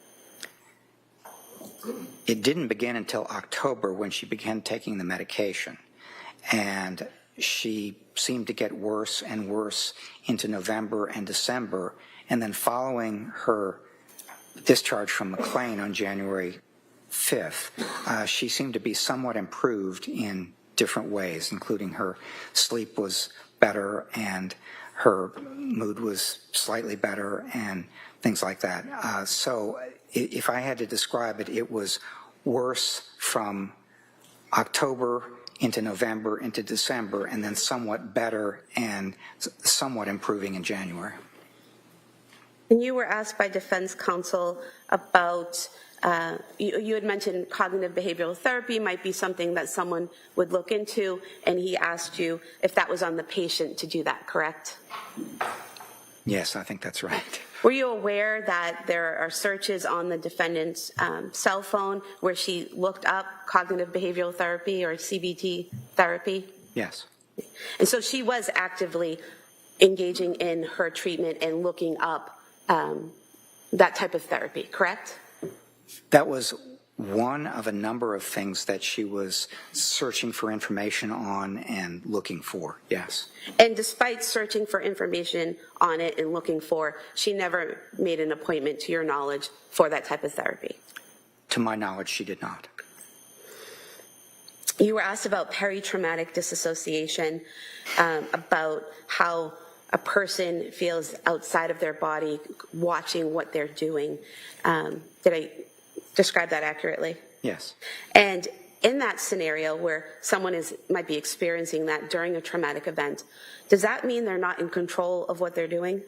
It didn't begin until October when she began taking the medication, and she seemed to get worse and worse into November and December, and then following her discharge from McLean on January 5th, she seemed to be somewhat improved in different ways, including her sleep was better and her mood was slightly better and things like that. So if I had to describe it, it was worse from October into November into December, and then somewhat better and somewhat improving in January. And you were asked by defense counsel about, you had mentioned cognitive behavioral therapy might be something that someone would look into, and he asked you if that was on the patient to do that, correct? Yes, I think that's right. Were you aware that there are searches on the defendant's cell phone where she looked up cognitive behavioral therapy or CBT therapy? Yes. And so she was actively engaging in her treatment and looking up that type of therapy, correct? That was one of a number of things that she was searching for information on and looking for, yes. And despite searching for information on it and looking for, she never made an appointment, to your knowledge, for that type of therapy? To my knowledge, she did not. You were asked about peritraumatic disassociation, about how a person feels outside of their body watching what they're doing. Did I describe that accurately? Yes. And in that scenario where someone might be experiencing that during a traumatic event, does that mean they're not in control of what they're doing?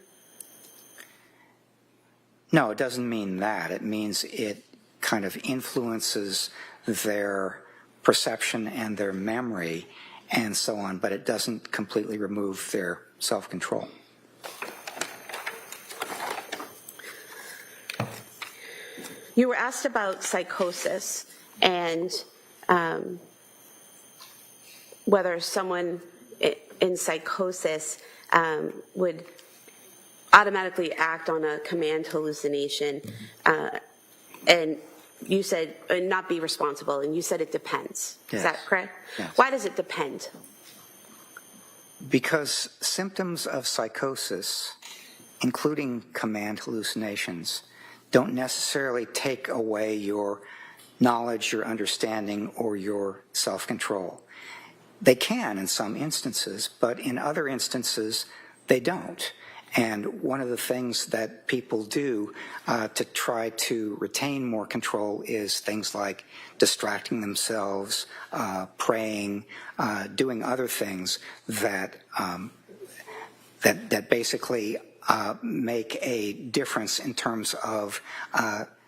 No, it doesn't mean that. It means it kind of influences their perception and their memory and so on, but it doesn't completely remove their self-control. You were asked about psychosis and whether someone in psychosis would automatically act on a command hallucination, and you said not be responsible, and you said it depends. Yes. Is that correct? Yes. Why does it depend? Because symptoms of psychosis, including command hallucinations, don't necessarily take away your knowledge, your understanding, or your self-control. They can in some instances, but in other instances, they don't. And one of the things that people do to try to retain more control is things like distracting themselves, praying, doing other things that that basically make a difference in terms of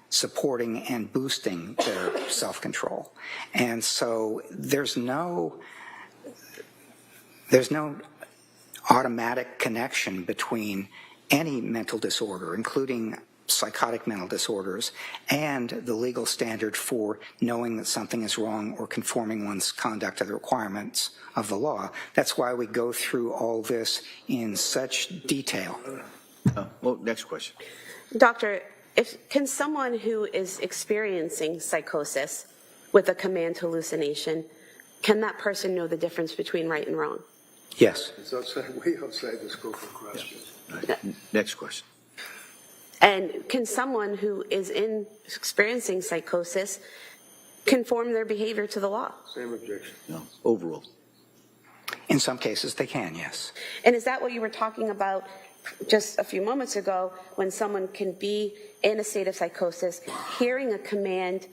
supporting and boosting their self-control. And so there's no automatic connection between any mental disorder, including psychotic mental disorders, and the legal standard for knowing that something is wrong or conforming one's conduct to the requirements of the law. That's why we go through all this in such detail. Well, next question. Doctor, can someone who is experiencing psychosis with a command hallucination, can that person know the difference between right and wrong? Yes. It's way outside the scope of questions. Right. Next question. And can someone who is experiencing psychosis conform their behavior to the law? Same objection. No. Overruled. In some cases, they can, yes. And is that what you were talking about just a few moments ago, when someone can be in a state of psychosis, hearing a command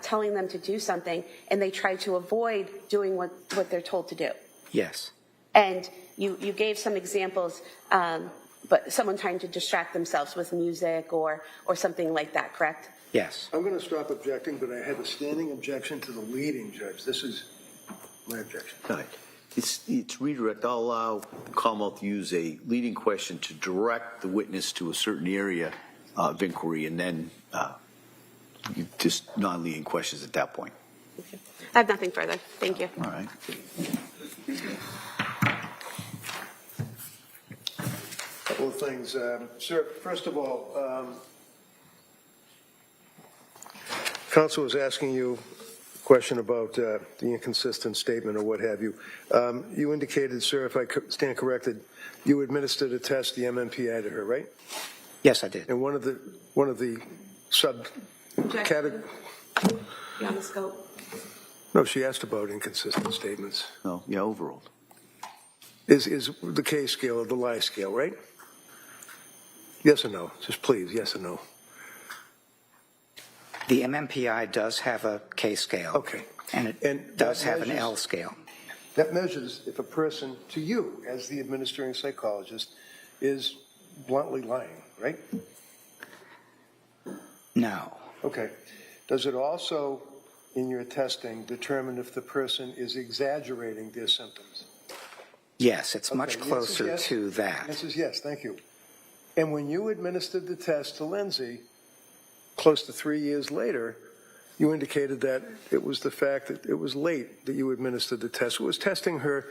telling them to do something, and they try to avoid doing what they're told to do? Yes. And you gave some examples, but someone trying to distract themselves with music or something like that, correct? Yes. I'm going to stop objecting, but I have a standing objection to the leading judge. This is my objection. All right. It's redirect. I'll allow Commonwealth to use a leading question to direct the witness to a certain area of inquiry, and then just non-leading questions at that point. Okay. I have nothing further. Thank you. All right. Couple of things. Sir, first of all, counsel was asking you a question about the inconsistent statement or what have you. You indicated, sir, if I stand corrected, you administered a test, the MMPI, to her, right? Yes, I did. And one of the subcategories. Beyond the scope. No, she asked about inconsistent statements. No. Yeah. Overruled. Is the K scale or the lie scale, right? Yes or no? Just please, yes or no? The MMPI does have a K scale. Okay. And it And does that have an measures- L scale. That measures if a person, to you, as the administering psychologist, is bluntly lying, right? No. Okay. Does it also, in your testing, determine if the person is exaggerating their symptoms? Yes, it's much Okay, closer yes. to that. Answer is yes, thank you. And when you administered the test to Lindsay, close to 3 years later, you indicated that it was the fact that it was late that you administered the test. It was testing her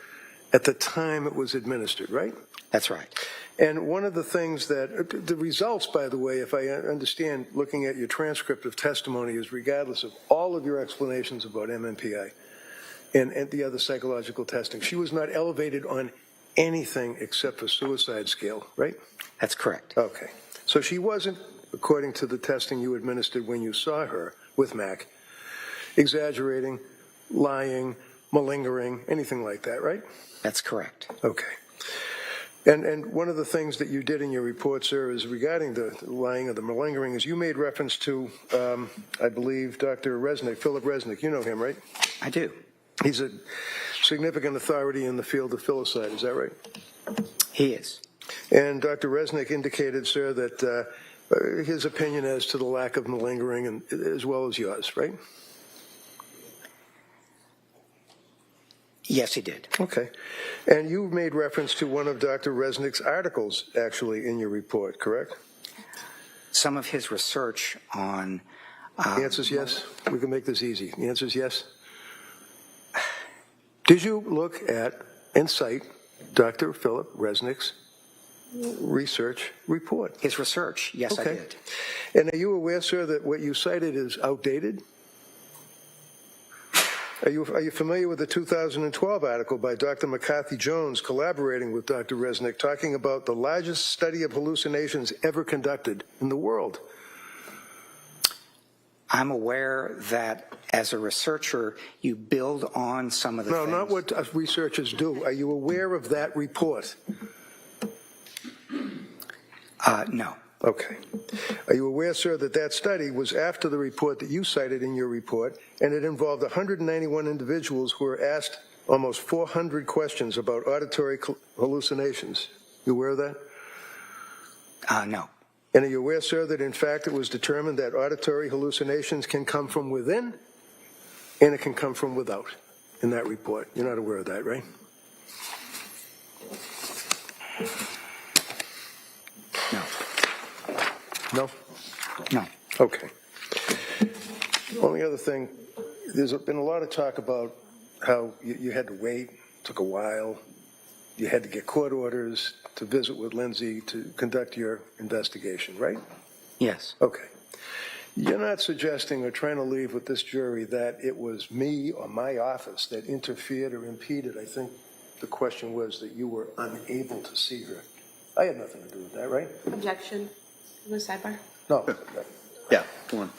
at the time it was administered, right? That's right. And one of the things that, the results, by the way, if I understand, looking at your transcript of testimony, is regardless of all of your explanations about MMPI and the other psychological testing, she was not elevated on anything except for suicide scale, right? That's correct. Okay. So she wasn't, according to the testing you administered when you saw her with Mac, exaggerating, lying, malingering, anything like that, right? That's correct. Okay. And one of the things that you did in your report, sir, is regarding the lying or the malingering, is you made reference to, I believe, Dr. Resnick, Philip Resnick. You know him, right? I do. He's a significant authority in the field of filicide. Is that right? He is. And Dr. Resnick indicated, sir, that his opinion as to the lack of malingering, and, as well as yours, right? Yes, he did. Okay. And you made reference to one of Dr. Resnick's articles, actually, in your report, correct? Some of his research on... The answer is yes? We can make this easy. The answer is yes? Did you look at and cite Dr. Philip Resnick's research report? His research, yes, Okay. I did. And are you aware, sir, that what you cited is outdated? Are you familiar with the 2012 article by Dr. McCarthy Jones collaborating with Dr. Resnick talking about the largest study of hallucinations ever conducted in the world? I'm aware that as a researcher, you build on some of the No, things. not what researchers do. Are you aware of that report? No. Okay. Are you aware, sir, that that study was after the report that you cited in your report, and it involved 191 individuals who were asked almost 400 questions about auditory hallucinations? You aware of that? No. And are you aware, sir, that in fact it was determined that auditory hallucinations can come from within and it can come from without in that report? You're not aware of that, right? No. No? No. Okay. Only other thing, there's been a lot of talk about how you had to wait, took a while, you had to get court orders to visit with Lindsay to conduct your investigation, right? Yes. Okay. You're not suggesting or trying to leave with this jury that it was me or my office that interfered or impeded. I think the question was that you were unable to see her. I had nothing to do with that, right? Objection. You want a sidebar? No. Yeah, come on.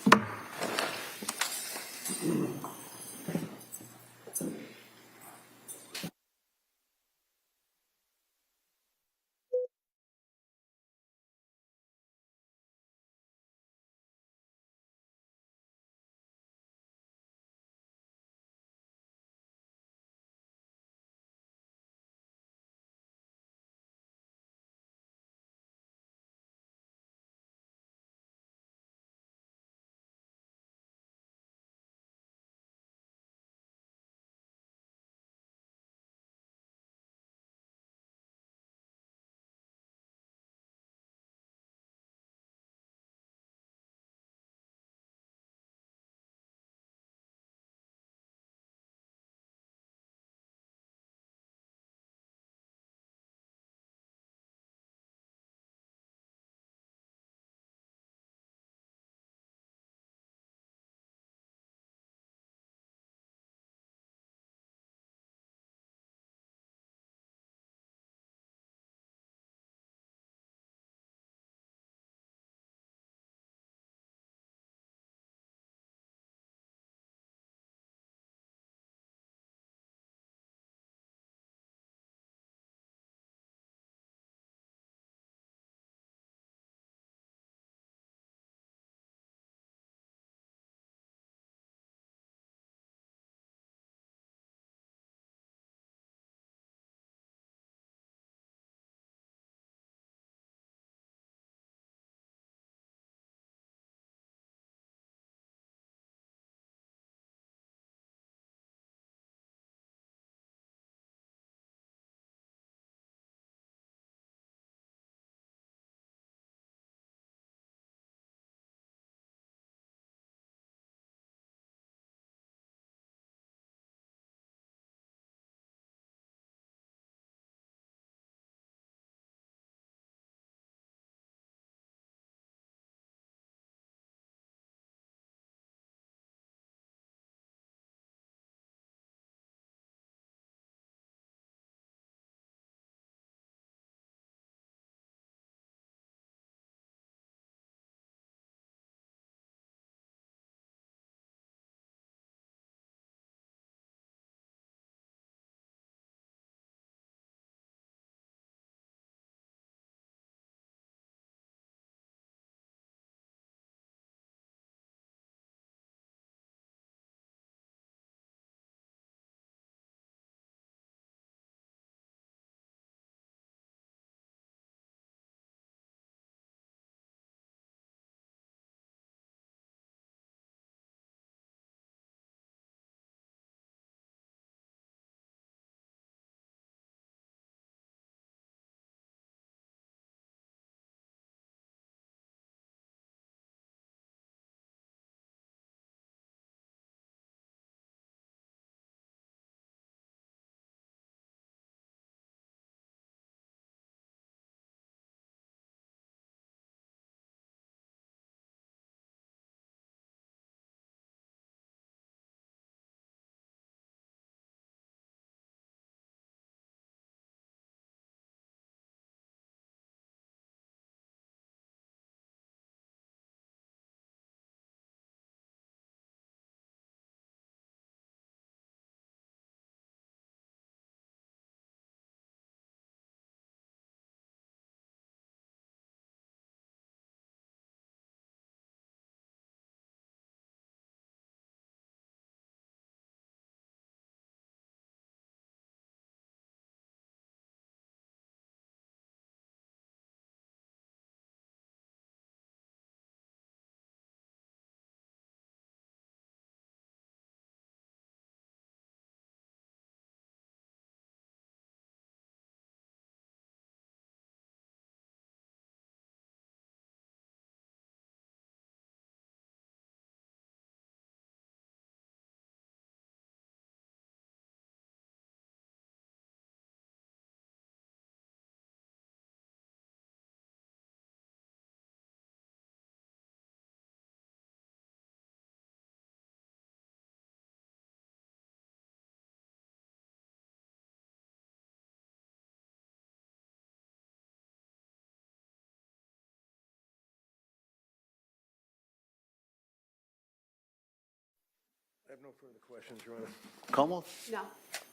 have no further questions, Your Honor. Commonwealth? No.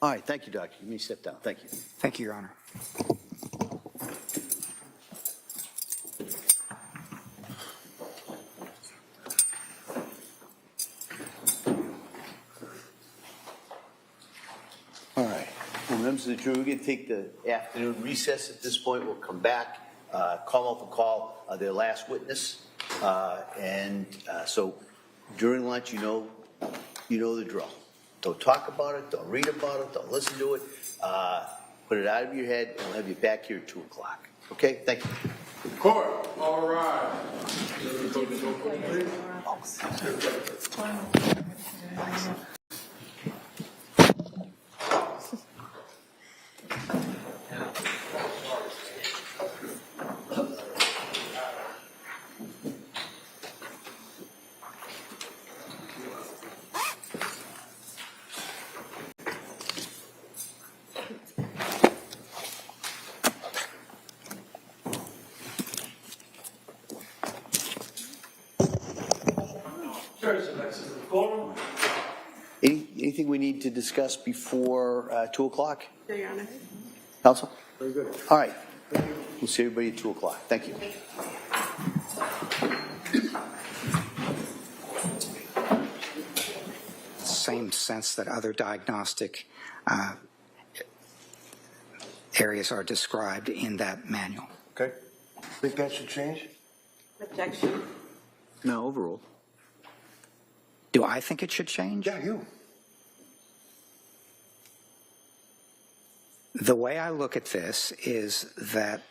All right, thank you, Doctor. You may step down. Thank you. Thank you, Your Honor. All right. Well, members of the jury, we're going to take the afternoon recess at this point. We'll come back. Commonwealth will call their last witness. So during lunch, you know the drill. Don't talk about it. Don't read about it. Don't listen to it. Put it out of your head, and we'll have you back here at 2 o'clock. Okay? Thank you. Court, all rise. Jurors, next is the Cora. Anything we need to discuss before 2 o'clock? No, Your Honor. Counsel? Very good. All right. We'll see everybody at 2 o'clock. Thank you. Same sense that other diagnostic areas are described in that manual. Okay. Think that should change? Objection. No, overall. Do I think it should change? Yeah, you. The way I look at this is that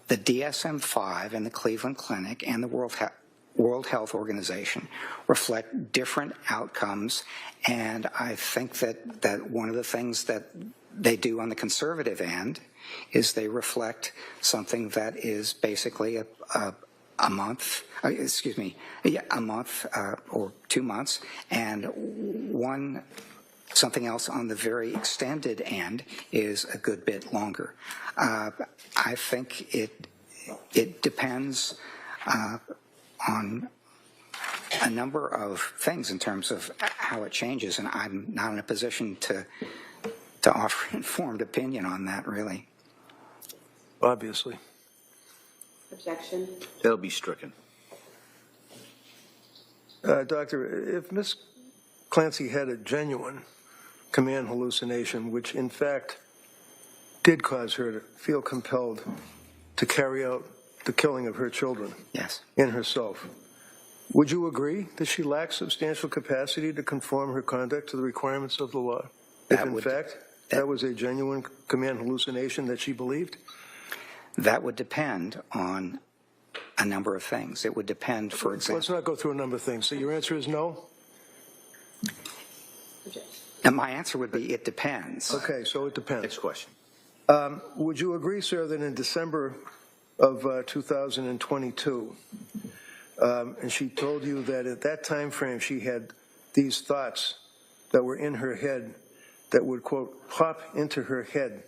the DSM-5 and the Cleveland Clinic and the World Health Organization reflect different outcomes, and I think that one of the things that they do on the conservative end is they reflect something that is basically a month, a month or 2 months, and something else on the very extended end is a good bit longer. I think it depends on a number of things in terms of how it changes, and I'm not in a position to offer an informed opinion on that, really. Obviously. Objection. That'll be stricken. Doctor, if Ms. Clancy had a genuine command hallucination, which in fact did cause her to feel compelled to carry out the killing of her children Yes. in herself, would you agree that she lacks substantial capacity to conform her conduct to the requirements of the law? If in fact that was a genuine command hallucination that she believed? That would depend on a number of things. It would depend, for example. Let's not go through a number of things. So your answer is no? And my answer would be it depends. Okay, so it depends. Next question. Would you agree, sir, that in December of 2022, and she told you that at that time frame she had these thoughts that were in her head that would, quote, pop into her head,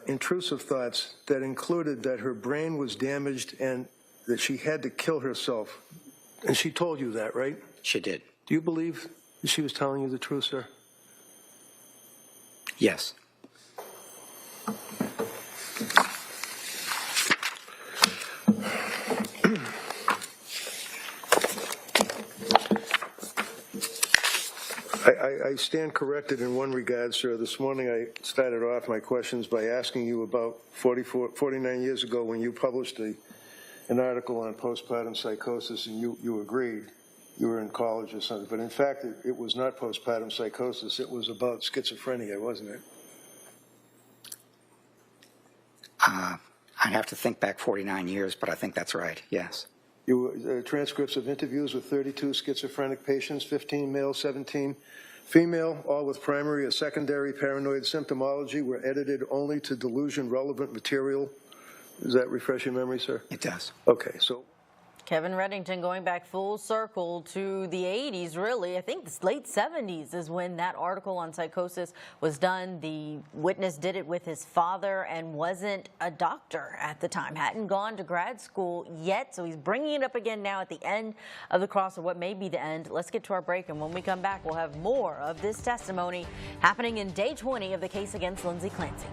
intrusive thoughts that included that her brain was damaged and that she had to kill herself? And she told you that, right? She did. Do you believe that she was telling you the truth, sir? Yes. I stand corrected in one regard, sir. This morning I started off my questions by asking you about 49 years ago when you published an article on postpartum psychosis, and you agreed. You were in college or something. But in fact, it was not postpartum psychosis. It was about schizophrenia, wasn't it? I'd have to think back 49 years, but I think that's right, yes. Transcripts of interviews with 32 schizophrenic patients, 15 male, 17 female, all with primary or secondary paranoid symptomology, were edited only to delusion-relevant material. Does that refresh your memory, sir? It does. Okay, so Kevin Reddington going back full circle to the 80s, really. I think the late 70s is when that article on psychosis was done. The witness did it with his father and wasn't a doctor at the time, hadn't gone to grad school yet, so he's bringing it up again now at the end of the cross, or what may be the end. Let's get to our break, and when we come back, we'll have more of this testimony happening in day 20 of the case against Lindsay Clancy.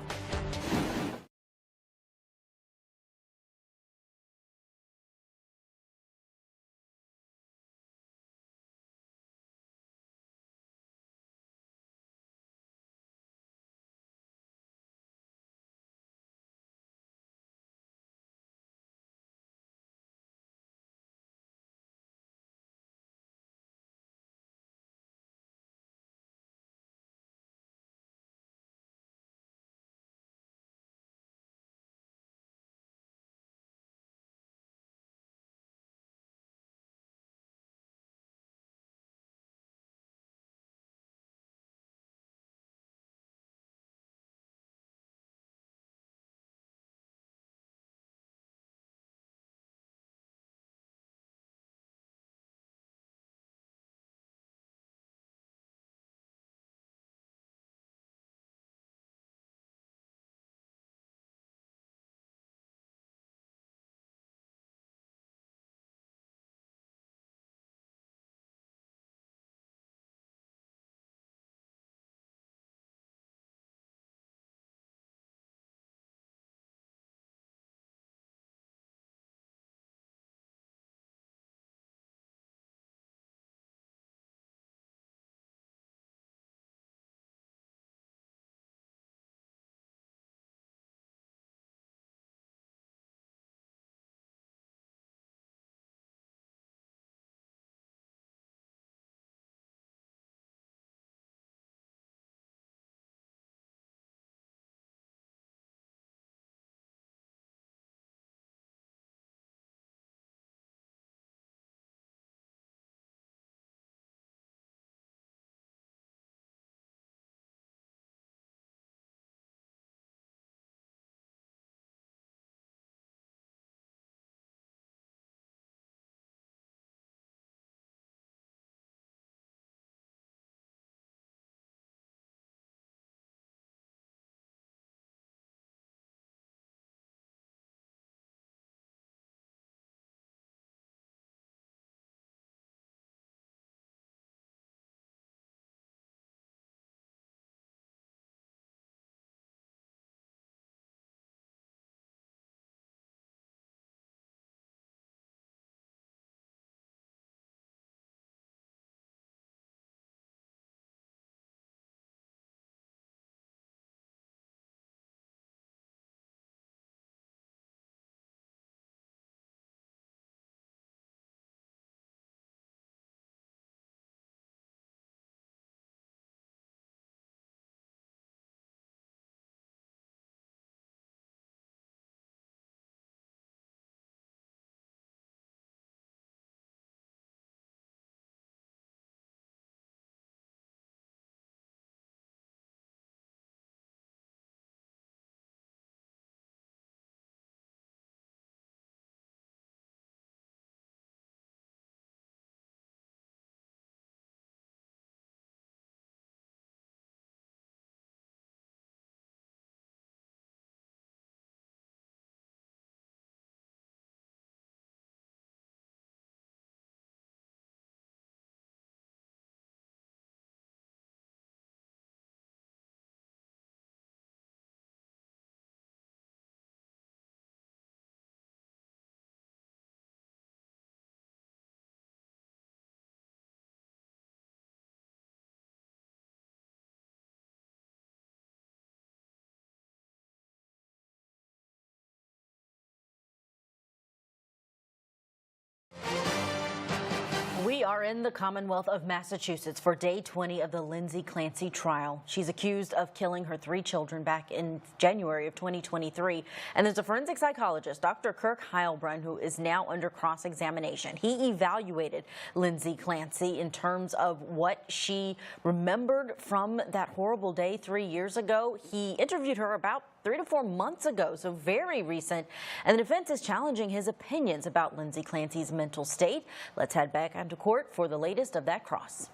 We are in the Commonwealth of Massachusetts for day 20 of the Lindsay Clancy trial. She's accused of killing her 3 children back in January of 2023. And there's a forensic psychologist, Dr. Kirk Heilbrunn, who is now under cross-examination. He evaluated Lindsay Clancy in terms of what she remembered from that horrible day 3 years ago. He interviewed her about 3 to 4 months ago, so very recent. And the defense is challenging his opinions about Lindsay Clancy's mental state. Let's head back onto court for the latest of that cross.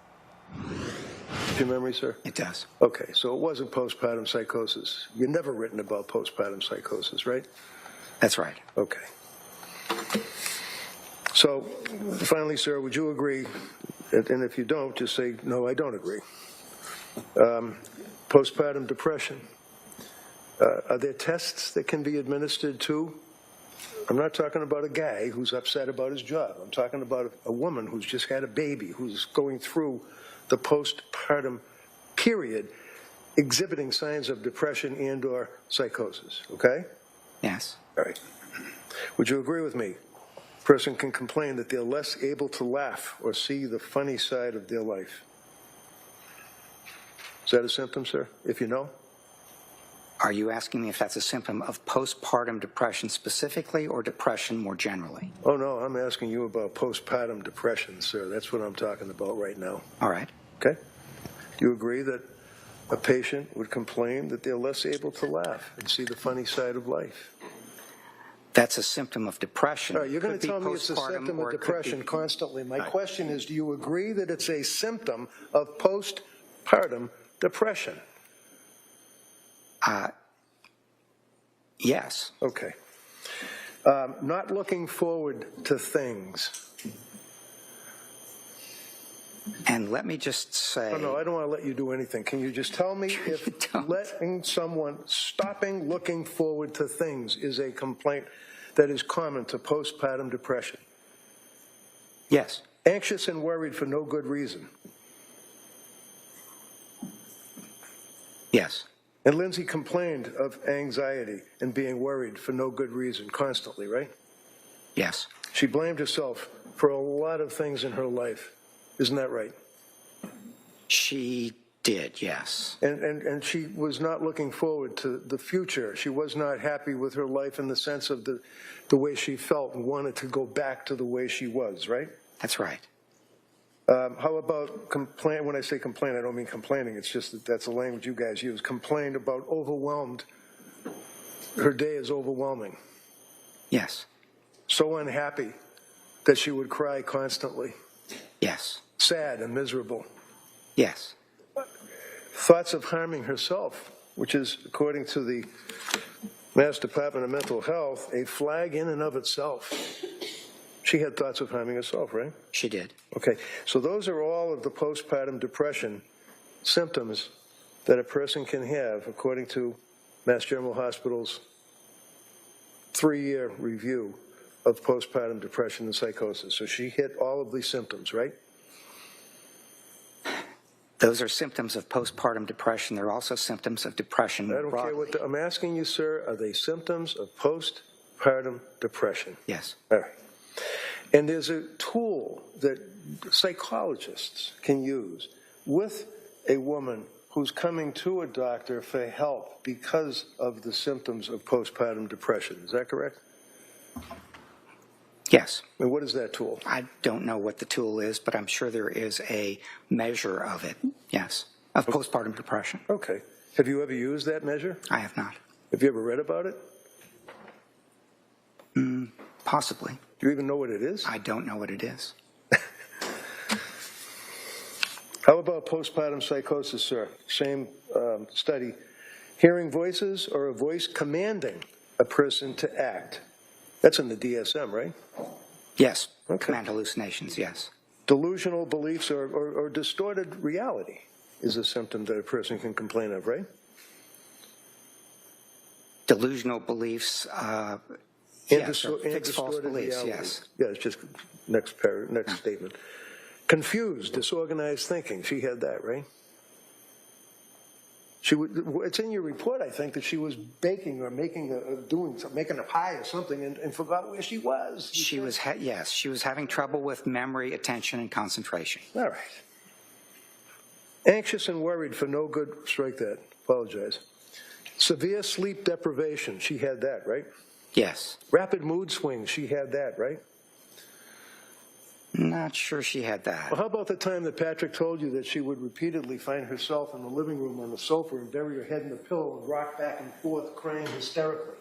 Your memory, sir? It does. Okay, so it wasn't postpartum psychosis. You've never written about postpartum psychosis, right? That's right. Okay. So, finally, sir, would you agree, and if you don't, just say, no, I don't agree. Postpartum depression. Are there tests that can be administered to? I'm not talking about a guy who's upset about his job. I'm talking about a woman who's just had a baby, who's going through the postpartum period, exhibiting signs of depression and or psychosis, okay? Yes. All right. Would you agree with me? A person can complain that they're less able to laugh or see the funny side of their life. Is that a symptom, sir, if you know? Are you asking me if that's a symptom of postpartum depression specifically or depression more generally? Oh, no, I'm asking you about postpartum depression, sir. That's what I'm talking about right now. All right. Okay? Do you agree that a patient would complain that they're less able to laugh and see the funny side of life? That's a symptom of depression. All right, you're going Could to be tell me it's a postpartum symptom or of it could depression be- constantly. My All right. question is, do you agree that it's a symptom of postpartum depression? Yes. Okay. Not looking forward to things. And let me just say... Oh, no, I don't want to let you do anything. Can you just tell me if Don't. letting someone stopping looking forward to things is a complaint that is common to postpartum depression? Yes. Anxious and worried for no good reason. Yes. And Lindsay complained of anxiety and being worried for no good reason constantly, right? Yes. She blamed herself for a lot of things in her life. Isn't that right? She did, yes. And she was not looking forward to the future. She was not happy with her life in the sense of the way she felt and wanted to go back to the way she was, right? That's right. How about complain? When I say complain, I don't mean complaining. It's just that that's the language you guys use. Complained about overwhelmed. Her day is overwhelming. Yes. So unhappy that she would cry constantly. Yes. Sad and miserable. Yes. Thoughts of harming herself, which is, according to the Mass Department of Mental Health, a flag in and of itself. She had thoughts of harming herself, right? She did. Okay, so those are all of the postpartum depression symptoms that a person can have, according to Mass General Hospital's 3-year review of postpartum depression and psychosis. So she hit all of these symptoms, right? Those are symptoms of postpartum depression. They're also symptoms of depression. I don't care what I'm asking you, sir. Are they symptoms of postpartum depression? Yes. All right. And there's a tool that psychologists can use with a woman who's coming to a doctor for help because of the symptoms of postpartum depression. Is that correct? Yes. And what is that tool? I don't know what the tool is, but I'm sure there is a measure of it, yes, of postpartum depression. Okay. Have you ever used that measure? I have not. Have you ever read about it? Possibly. Do you even know what it is? I don't know what it is. How about postpartum psychosis, sir? Same study. Hearing voices or a voice commanding a person to act. That's in the DSM, right? Yes. Okay. Command hallucinations, yes. Delusional beliefs or distorted reality is a symptom that a person can complain of, right? Delusional beliefs, yes, or fixed false distorted beliefs, reality. yes. Yeah, it's just next statement. Confused, disorganized thinking. She had that, right? It's in your report, I think, that she was baking or making a pie or something and forgot where she was. She was having trouble with memory, attention, and concentration. All right. Anxious and worried for no good, strike that, apologize. Severe sleep deprivation, she had that, right? Yes. Rapid mood swings, she had that, right? Not sure she had that. Well, how about the time that Patrick told you that she would repeatedly find herself in the living room on the sofa and bury her head in the pillow and rock back and forth, crying hysterically?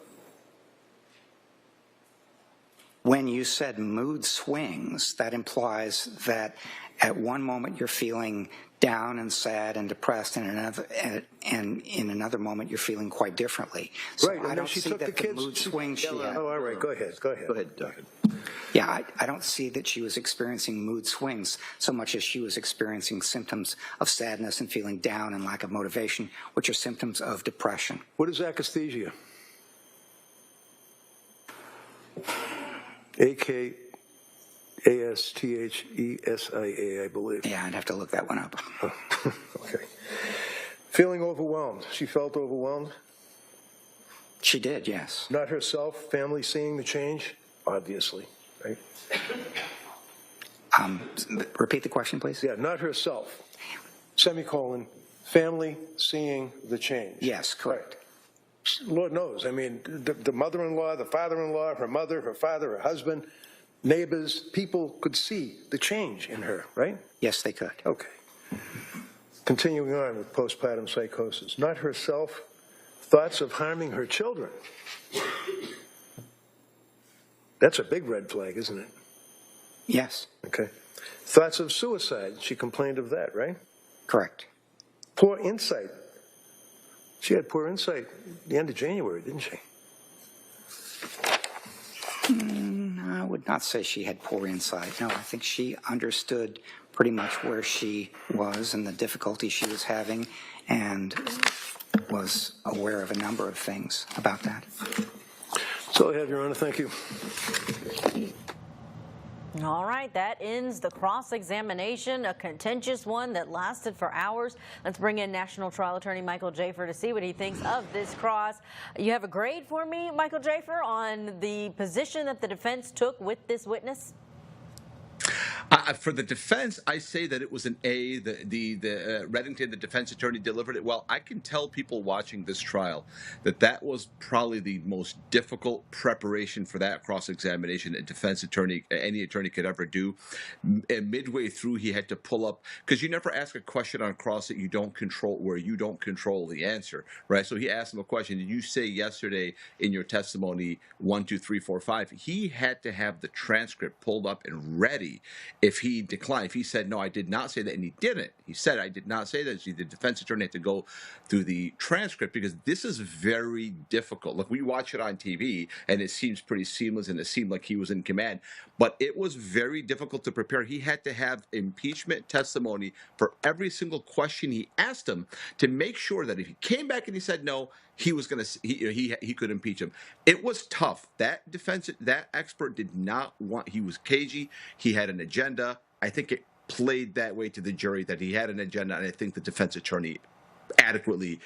When you said mood swings, that implies that at one moment you're feeling down and sad and depressed, and in another moment you're feeling quite differently. So Right, and I then don't she see took that the kids. mood swings she had. Oh, all right, go ahead. Go ahead, Doug. Yeah, I don't see that she was experiencing mood swings so much as she was experiencing symptoms of sadness and feeling down and lack of motivation, which are symptoms of depression. What is akathisia? A-K-A-S-T-H-E-S-I-A, I believe. Yeah, I'd have to look that one up. Okay. Feeling overwhelmed. She felt overwhelmed? She did, yes. Not herself, family seeing the change? Obviously, right? Repeat the question, please. Yeah, not herself. Semicolon, family seeing the change. Yes, correct. Lord knows. I mean, the mother-in-law, the father-in-law, her mother, her father, her husband, neighbors, people could see the change in her, right? Yes, they could. Okay. Continuing on with postpartum psychosis. Not herself, thoughts of harming her children. That's a big red flag, isn't it? Yes, Okay. Thoughts of suicide. She complained of that, right? correct. Poor insight. She had poor insight at the end of January, didn't she? I would not say she had poor insight. No, I think she understood pretty much where she was and the difficulty she was having, and was aware of a number of things about that. That's all I have, Your Honor. Thank you. All right, that ends the cross-examination, a contentious one that lasted for hours. Let's bring in National Trial Attorney Michael Jafer to see what he thinks of this cross. You have a grade for me, Michael Jafer, on the position that the defense took with this witness? For the defense, I say that it was an A. The Reddington, the defense attorney, delivered it well. I can tell people watching this trial that was probably the most difficult preparation for that cross-examination a defense attorney, any attorney, could ever do. And midway through, he had to pull up, because you never ask a question on cross that you don't control, where you don't control the answer, right? So he asked him a question. Did you say yesterday in your testimony 1, 2, 3, 4, 5? He had to have the transcript pulled up and ready. If he declined, if he said, no, I did not say that, and he didn't, he said, I did not say that, so the defense attorney had to go through the transcript, because this is very difficult. Look, we watch it on TV, and it seems pretty seamless, and it seemed like he was in command, but it was very difficult to prepare. He had to have impeachment testimony for every single question he asked him to make sure that if he came back and he said no, he was going to he could impeach him. It was tough. That expert did not want. He was cagey. He had an agenda. I think it played that way to the jury that he had an agenda, and I think the defense attorney adequately,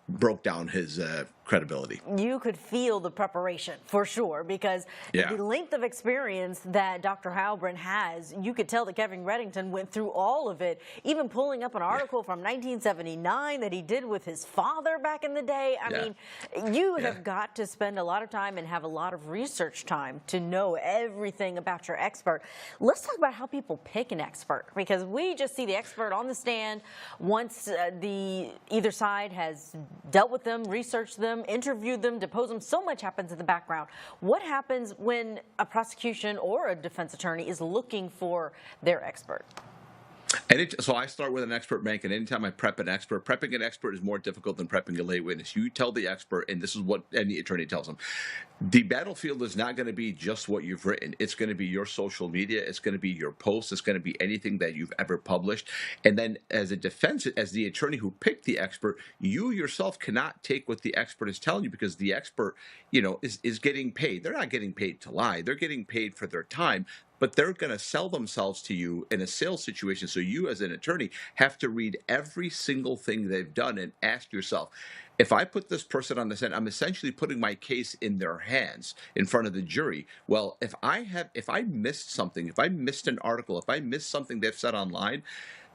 broke down his credibility. You could feel the preparation for sure, because the length of experience that Dr. Heilbrunn has, you could tell that Kevin Reddington went through all of it, even pulling up an article from 1979 that he did with his father back in the day. I mean, you have got to spend a lot of time and have a lot of research time to know everything about your expert. Let's talk about how people pick an expert, because we just see the expert on the stand once either side has dealt with them, researched them, interviewed them, deposed them. So much happens in the background. What happens when a prosecution or a defense attorney is looking for their expert? So I start with an expert bank, and anytime I prep an expert, prepping an expert is more difficult than prepping a lay witness. You tell the expert, and this is what any attorney tells them, the battlefield is not going to be just what you've written. It's going to be your social media. It's going to be your posts. It's going to be anything that you've ever published. And then as a defense, as the attorney who picked the expert, you yourself cannot take what the expert is telling you, because the expert, is getting paid. They're not getting paid to lie. They're getting paid for their time. But they're going to sell themselves to you in a sales situation. So you, as an attorney, have to read every single thing they've done and ask yourself, if I put this person on the stand, I'm essentially putting my case in their hands in front of the jury. Well, if I missed something, if I missed an article, if I missed something they've said online,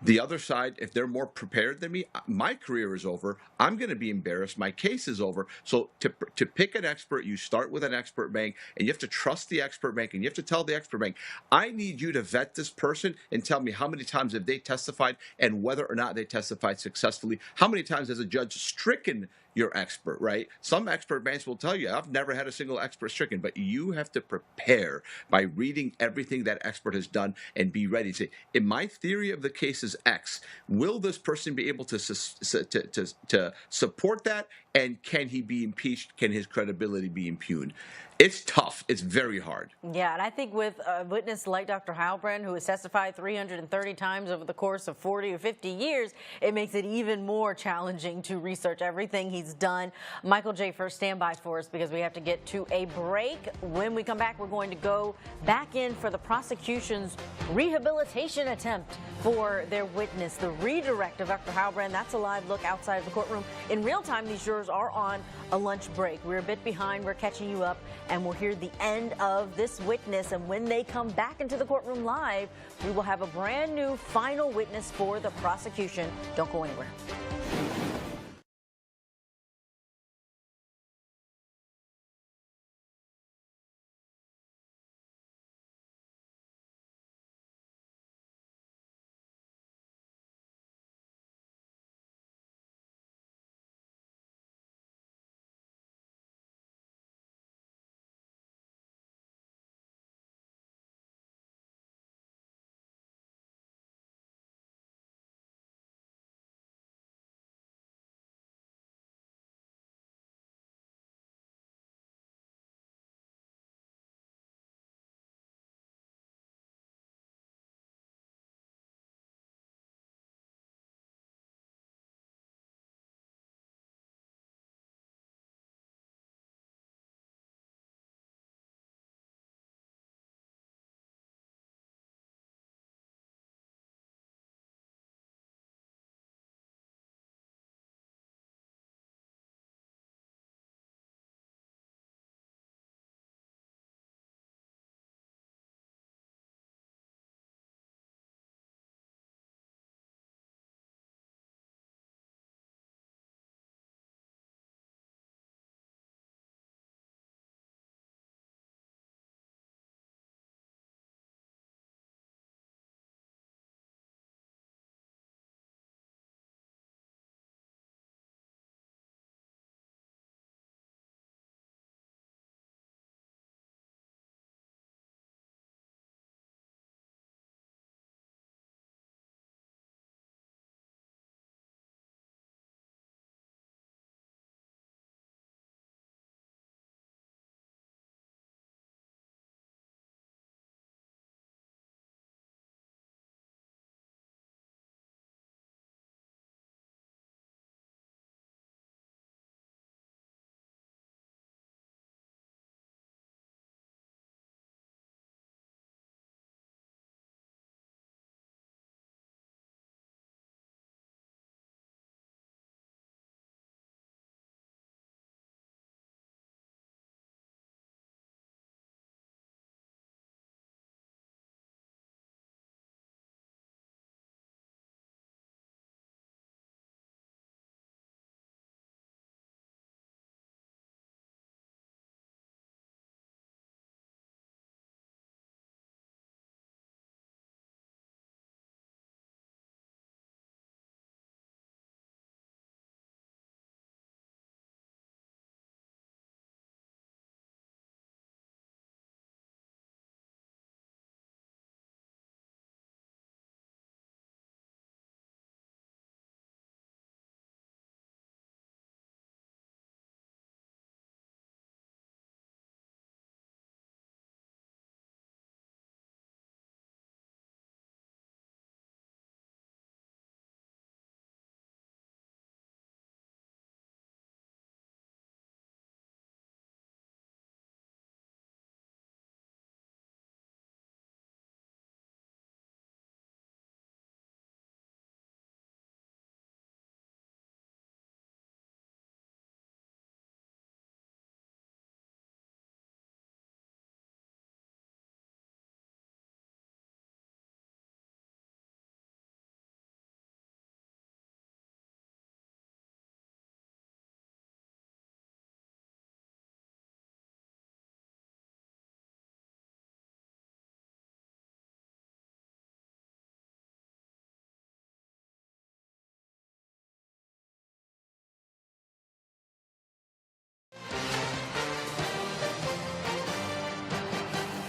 The other side, if they're more prepared than me, my career is over. I'm going to be embarrassed. My case is over. So to pick an expert, you start with an expert bank, and you have to trust the expert bank, and you have to tell the expert bank, I need you to vet this person and tell me how many times have they testified and whether or not they testified successfully. How many times has a judge stricken your expert, right? Some expert banks will tell you, I've never had a single expert stricken, but you have to prepare by reading everything that expert has done and be ready to say, in my theory of the case is X, will this person be able to support that? And can he be impeached? Can his credibility be impugned? It's tough. It's very hard. Yeah, and I think with a witness like Dr. Halbrin, who has testified 330 times over the course of 40 or 50 years, it makes it even more challenging to research everything he's done. Michael J. First, stand by for us because we have to get to a break. When we come back, we're going to go back in for the prosecution's rehabilitation attempt for their witness, the redirect of Dr. Halbrin. That's a live look outside of the courtroom. In real time, these jurors are on a lunch break. We're a bit behind. We're catching you up, and we'll hear the end of this witness. And when they come back into the courtroom live, we will have a brand new final witness for the prosecution. Don't go anywhere.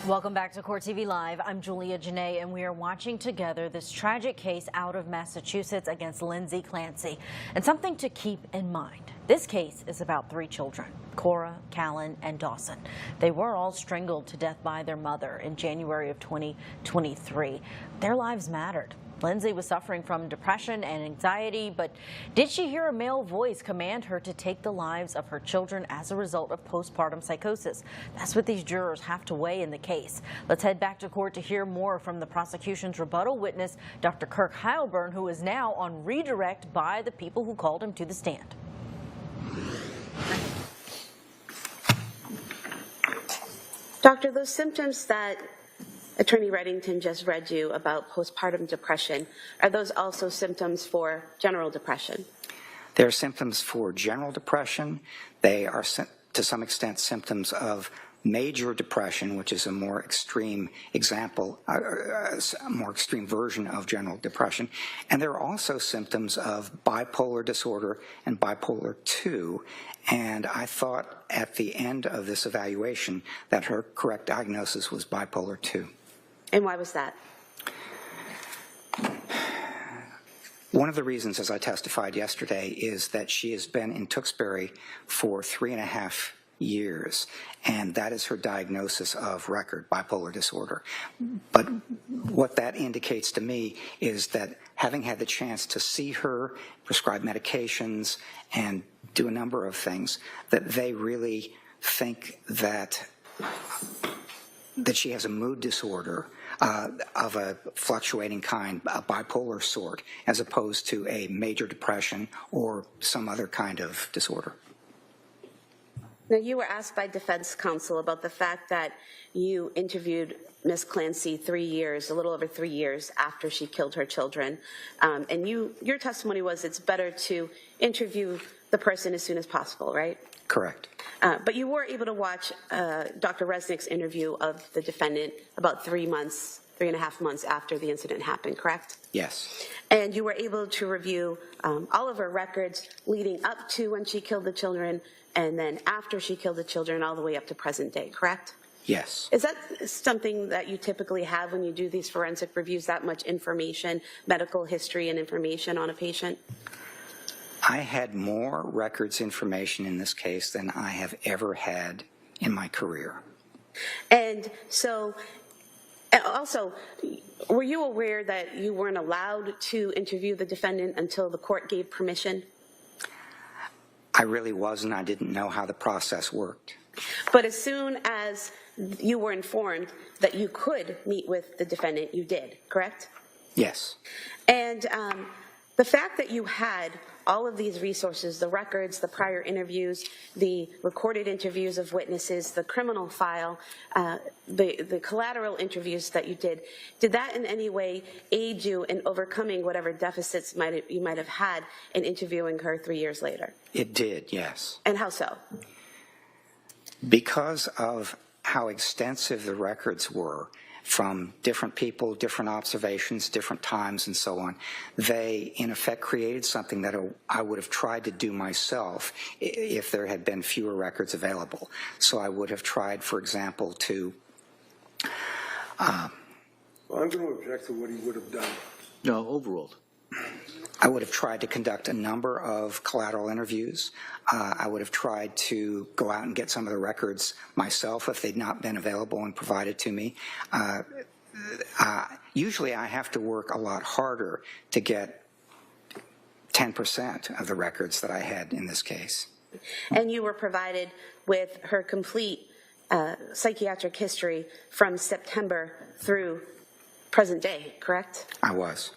Welcome back to Court TV Live. I'm Julia Janae, and we are watching together this tragic case out of Massachusetts against Lindsay Clancy. And something to keep in mind. This case is about 3 children, Cora, Callan, and Dawson. They were all strangled to death by their mother in January of 2023. Their lives mattered. Lindsay was suffering from depression and anxiety, but did she hear a male voice command her to take the lives of her children as a result of postpartum psychosis? That's what these jurors have to weigh in the case. Let's head back to court to hear more from the prosecution's rebuttal witness, Dr. Kirk Heilburn, who is now on redirect by the people who called him to the stand. Doctor, those symptoms that Attorney Reddington just read you about postpartum depression, are those also symptoms for general depression? They're symptoms for general depression. They are, to some extent, symptoms of major depression, which is a more extreme example, a more extreme version of general depression. And there are also symptoms of bipolar disorder and bipolar 2. And I thought at the end of this evaluation that her correct diagnosis was bipolar 2. And why was that? One of the reasons, as I testified yesterday, is that she has been in Tewksbury for 3.5 years, and that is her diagnosis of record, bipolar disorder. But what that indicates to me is that having had the chance to see her, prescribe medications, and do a number of things, that they really think that she has a mood disorder of a fluctuating kind, a bipolar sort, as opposed to a major depression or some other kind of disorder. Now, you were asked by defense counsel about the fact that you interviewed Ms. Clancy a little over 3 years after she killed her children. And your testimony was it's better to interview the person as soon as possible, right? Correct. But you were able to watch Dr. Resnick's interview of the defendant about 3.5 months after the incident happened, correct? Yes. And you were able to review all of her records leading up to when she killed the children and then after she killed the children all the way up to present day, correct? Yes. Is that something that you typically have when you do these forensic reviews, that much information, medical history and information on a patient? I had more records information in this case than I have ever had in my career. And so, also, were you aware that you weren't allowed to interview the defendant until the court gave permission? I really wasn't. I didn't know how the process worked. But as soon as you were informed that you could meet with the defendant, you did, correct? Yes. And the fact that you had all of these resources, the records, the prior interviews, the recorded interviews of witnesses, the criminal file, the collateral interviews that you did that in any way aid you in overcoming whatever deficits you might have had in interviewing her 3 years later? It did, yes. And how so? Because of how extensive the records were from different people, different observations, different times, and so on, they, in effect, created something that I would have tried to do myself if there had been fewer records available. So I would have tried, for example, to... Well, I'm going to object to what he would have done. No, overruled. I would have tried to conduct a number of collateral interviews. I would have tried to go out and get some of the records myself if they'd not been available and provided to me. Usually I have to work a lot harder to get 10% of the records that I had in this case. And you were provided with her complete psychiatric history from September through present day, correct? I was.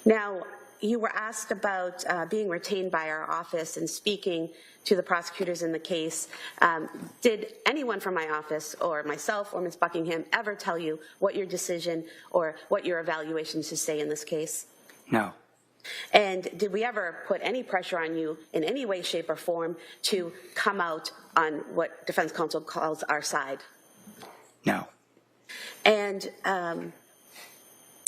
Now, you were asked about being retained by our office and speaking to the prosecutors in the case. Did anyone from my office or myself or Ms. Buckingham ever tell you what your decision or what your evaluation should say in this case? No. And did we ever put any pressure on you in any way, shape, or form to come out on what defense counsel calls our side? No. And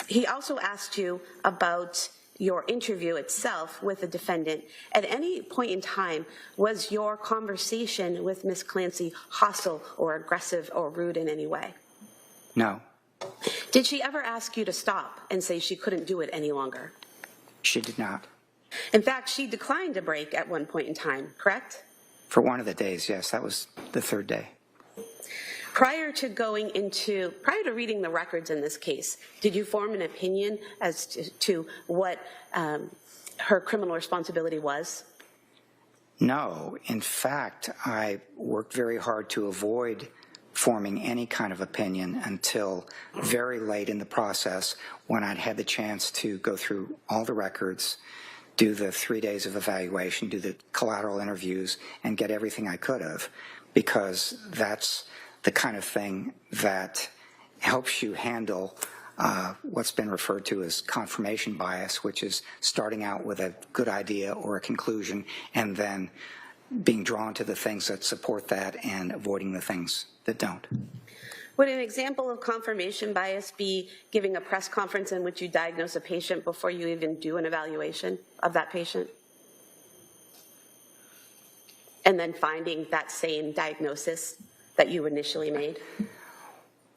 he also asked you about your interview itself with the defendant, at any point in time, was your conversation with Ms. Clancy hostile or aggressive or rude in any way? No, Did she ever ask you to stop and say she couldn't do it any longer? she did not. In fact, she declined a break at one point in time, correct? For one of the days, yes, that was the third day. Prior to reading the records in this case, did you form an opinion as to what her criminal responsibility was? No, in fact, I worked very hard to avoid forming any kind of opinion until very late in the process when I'd had the chance to go through all the records, do the 3 days of evaluation, do the collateral interviews, and get everything I could have, because that's the kind of thing that helps you handle what's been referred to as confirmation bias, which is starting out with a good idea or a conclusion and then being drawn to the things that support that and avoiding the things that don't. Would an example of confirmation bias be giving a press conference in which you diagnose a patient before you even do an evaluation of that patient? And then finding that same diagnosis that you initially made?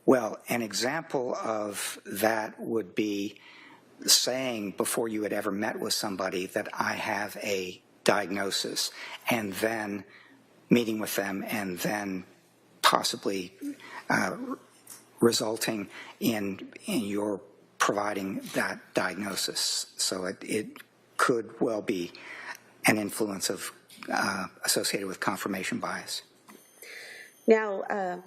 Well, an example of that would be saying before you had ever met with somebody that I have a diagnosis, and then meeting with them and then possibly resulting in your providing that diagnosis. So it could well be an influence of associated with confirmation bias. Now,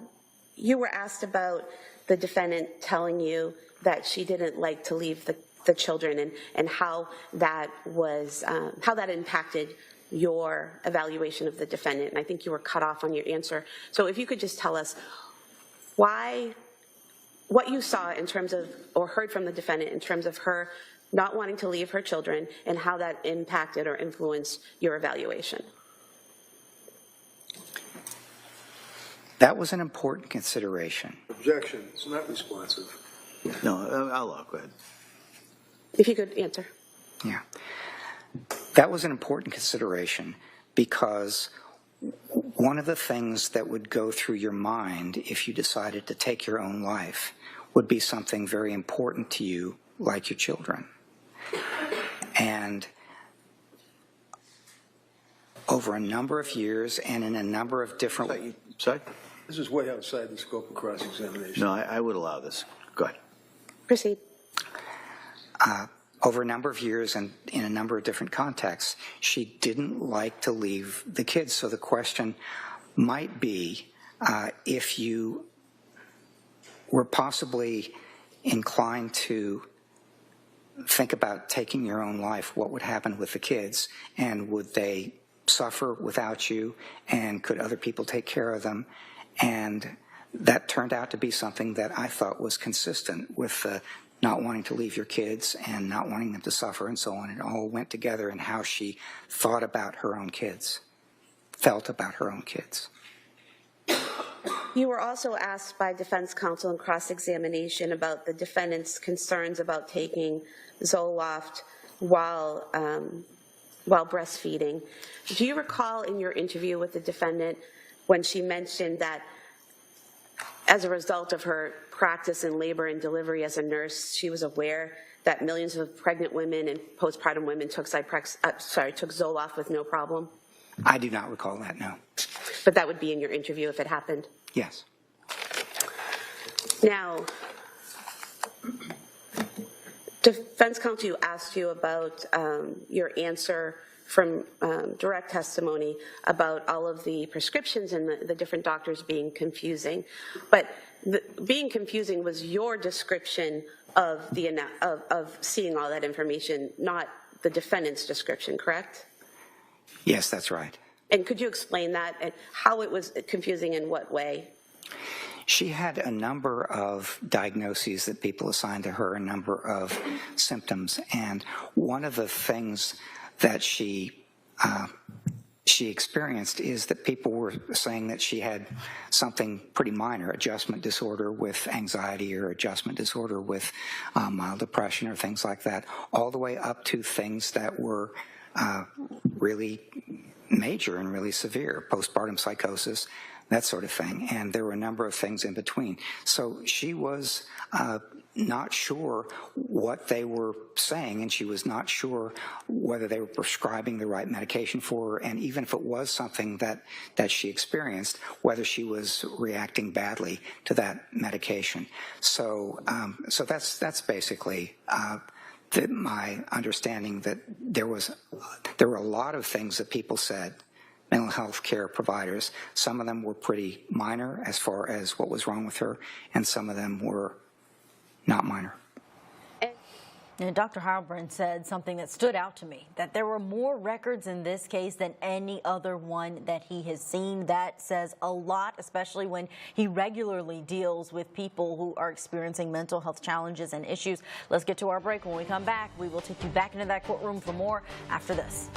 you were asked about the defendant telling you that she didn't like to leave the children and how that was how that impacted your evaluation of the defendant. And I think you were cut off on your answer. So if you could just tell us what you saw in terms of, or heard from the defendant in terms of her not wanting to leave her children and how that impacted or influenced your evaluation. That was an important consideration. Objection, it's not responsive. No, I'll go ahead. If you could answer. Yeah. That was an important consideration because one of the things that would go through your mind if you decided to take your own life would be something very important to you, like your children. And over a number of years and in a number of different... Sorry? This is way outside the scope of cross-examination. No, I would allow this. Go ahead. Proceed. Over a number of years and in a number of different contexts, she didn't like to leave the kids. So the question might be if you were possibly inclined to think about taking your own life, what would happen with the kids? And would they suffer without you? And could other people take care of them? And that turned out to be something that I thought was consistent with not wanting to leave your kids and not wanting them to suffer and so on. It all went together in how she thought about her own kids, felt about her own kids. You were also asked by defense counsel in cross-examination about the defendant's concerns about taking Zoloft while breastfeeding. Do you recall in your interview with the defendant when she mentioned that as a result of her practice in labor and delivery as a nurse, she was aware that millions of pregnant women and postpartum women took Zoloft with no problem? I do not recall that, no. But that would be in your interview if it happened? Yes. Now, defense counsel asked you about your answer from direct testimony about all of the prescriptions and the different doctors being confusing. But being confusing was your description of seeing all that information, not the defendant's description, correct? Yes, that's right. And could you explain that and how it was confusing in what way? She had a number of diagnoses that people assigned to her, a number of symptoms, and one of the things that she she experienced is that people were saying that she had something pretty minor, adjustment disorder with anxiety or adjustment disorder with mild depression or things like that, all the way up to things that were really major and really severe, postpartum psychosis, that sort of thing. And there were a number of things in between. So she was not sure what they were saying, and she was not sure whether they were prescribing the right medication for her, and even if it was something that she experienced, whether she was reacting badly to that medication. So that's basically my understanding, that there were a lot of things that people said, mental health care providers. Some of them were pretty minor as far as what was wrong with her, and some of them were not minor. And Dr. Heilbrunn said something that stood out to me, that there were more records in this case than any other one that he has seen. That says a lot, especially when he regularly deals with people who are experiencing mental health challenges and issues. Let's get to our break. When we come back, we will take you back into that courtroom for more after this.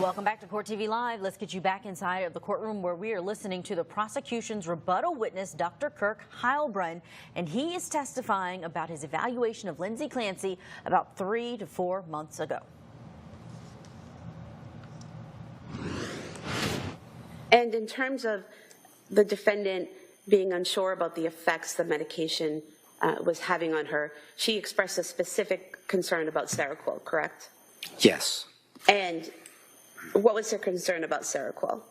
Welcome back to Court TV Live. Let's get you back inside of the courtroom where we are listening to the prosecution's rebuttal witness, Dr. Kirk Heilbrunn, and he is testifying about his evaluation of Lindsay Clancy about 3 to 4 months ago. And in terms of the defendant being unsure about the effects the medication was having on her, she expressed a specific concern about Seroquel, correct? Yes. And what was her concern about Seroquel?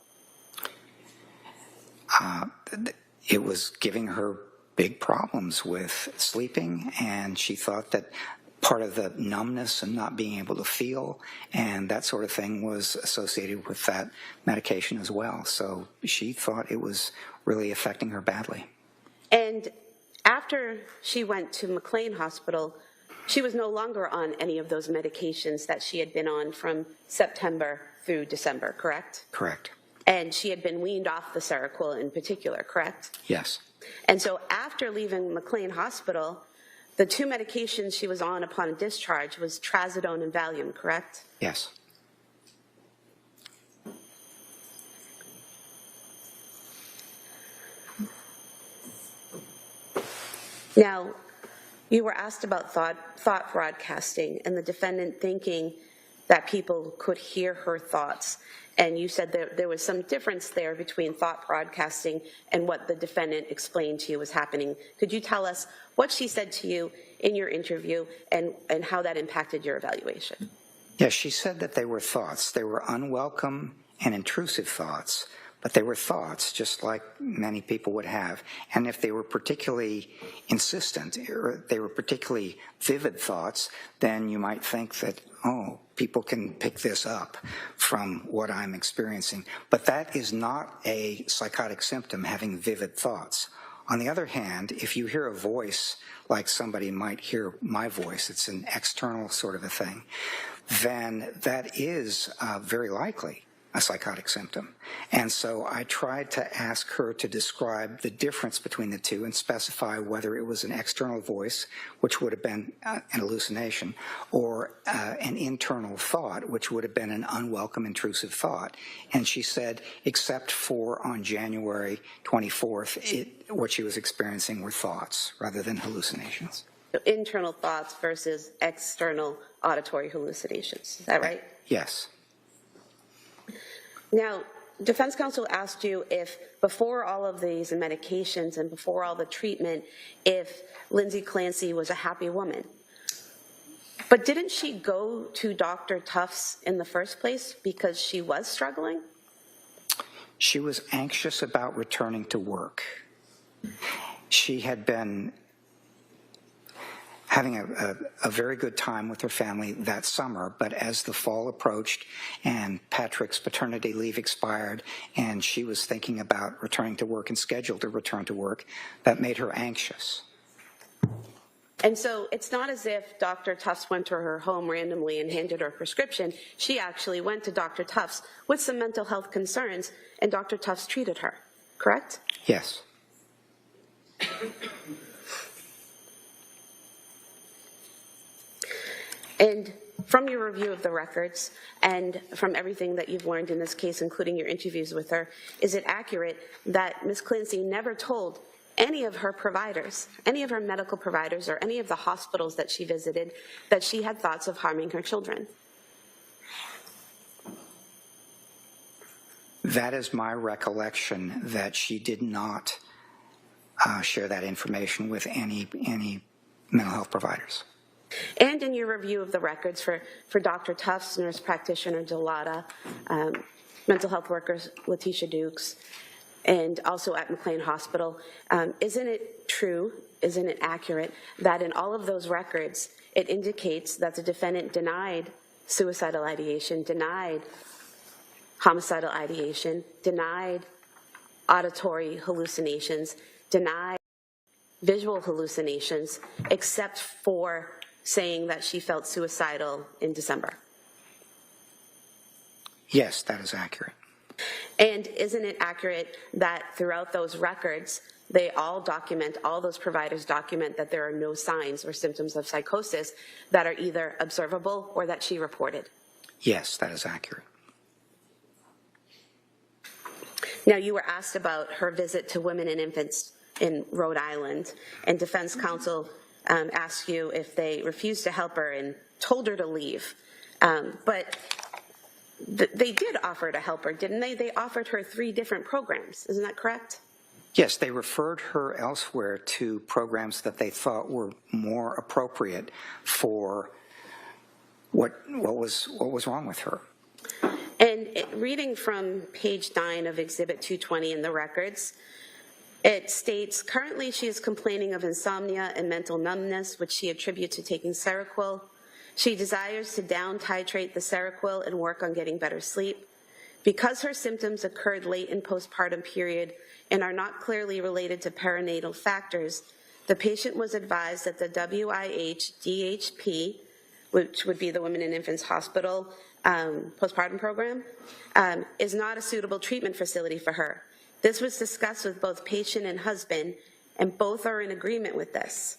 It was giving her big problems with sleeping, and she thought that part of the numbness and not being able to feel and that sort of thing was associated with that medication as well. So she thought it was really affecting her badly. And after she went to McLean Hospital, she was no longer on any of those medications that she had been on from September through December, correct? Correct. And she had been weaned off the Seroquel in particular, correct? Yes. And so after leaving McLean Hospital, the two medications she was on upon discharge was trazodone and Valium, correct? Yes. Now, you were asked about thought broadcasting and the defendant thinking that people could hear her thoughts. And you said there was some difference there between thought broadcasting and what the defendant explained to you was happening. Could you tell us what she said to you in your interview and how that impacted your evaluation? Yes, she said that they were thoughts. They were unwelcome and intrusive thoughts, but they were thoughts just like many people would have. And if they were particularly insistent, or they were particularly vivid thoughts, then you might think that, oh, people can pick this up from what I'm experiencing. But that is not a psychotic symptom, having vivid thoughts. On the other hand, if you hear a voice like somebody might hear my voice, it's an external sort of a thing, then that is very likely a psychotic symptom. And so I tried to ask her to describe the difference between the two and specify whether it was an external voice, which would have been an hallucination, or an internal thought, which would have been an unwelcome, intrusive thought. And she said, except for on January 24th, what she was experiencing were thoughts rather than hallucinations. So internal thoughts versus external auditory hallucinations. Is that right? Yes. Now, defense counsel asked you if before all of these medications and before all the treatment, if Lindsay Clancy was a happy woman. But didn't she go to Dr. Tufts in the first place because she was struggling? She was anxious about returning to work. She had been having a very good time with her family that summer, but as the fall approached and Patrick's paternity leave expired and she was thinking about returning to work and scheduled to return to work, that made her anxious. And so it's not as if Dr. Tufts went to her home randomly and handed her a prescription. She actually went to Dr. Tufts with some mental health concerns, and Dr. Tufts treated her, correct? Yes. And from your review of the records and from everything that you've learned in this case, including your interviews with her, is it accurate that Ms. Clancy never told any of her providers, any of her medical providers, or any of the hospitals that she visited that she had thoughts of harming her children? That is my recollection, that she did not share that information with any mental health providers. And in your review of the records for Dr. Tufts, nurse practitioner Delata, mental health workers Letitia Dukes, and also at McLean Hospital, isn't it true, isn't it accurate, that in all of those records, it indicates that the defendant denied suicidal ideation, denied homicidal ideation, denied auditory hallucinations, denied visual hallucinations, except for saying that she felt suicidal in December? Yes, that is accurate. And isn't it accurate that throughout those records, they all document, all those providers document that there are no signs or symptoms of psychosis that are either observable or that she reported? Yes, that is accurate. Now, you were asked about her visit to women and infants in Rhode Island, and defense counsel asked you if they refused to help her and told her to leave. But they did offer to help her, didn't they? They offered her 3 different programs. Isn't that correct? Yes, they referred her elsewhere to programs that they thought were more appropriate for what was wrong with her. And reading from page 9 of Exhibit 220 in the records, it states, currently she is complaining of insomnia and mental numbness, which she attributes to taking Seroquel. She desires to down titrate the Seroquel and work on getting better sleep. Because her symptoms occurred late in postpartum period and are not clearly related to perinatal factors, the patient was advised that the WIH-DHP, which would be the Women and Infants Hospital postpartum program, is not a suitable treatment facility for her. This was discussed with both patient and husband, and both are in agreement with this.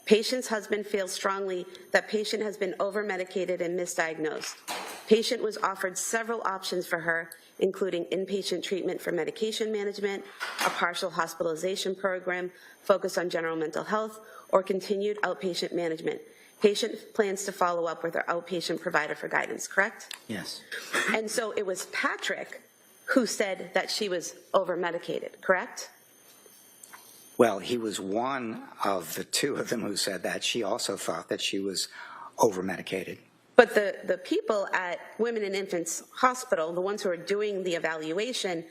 Patient's husband feels strongly that patient has been over-medicated and misdiagnosed. Patient was offered several options for her, including inpatient treatment for medication management, a partial hospitalization program focused on general mental health, or continued outpatient management. Patient plans to follow up with her outpatient provider for guidance, correct? Yes. And so it was Patrick who said that she was over-medicated, correct? Well, he was one of the 2 of them who said that. She also thought that she was over-medicated. But the people at Women and Infants Hospital, the ones who are doing the evaluation,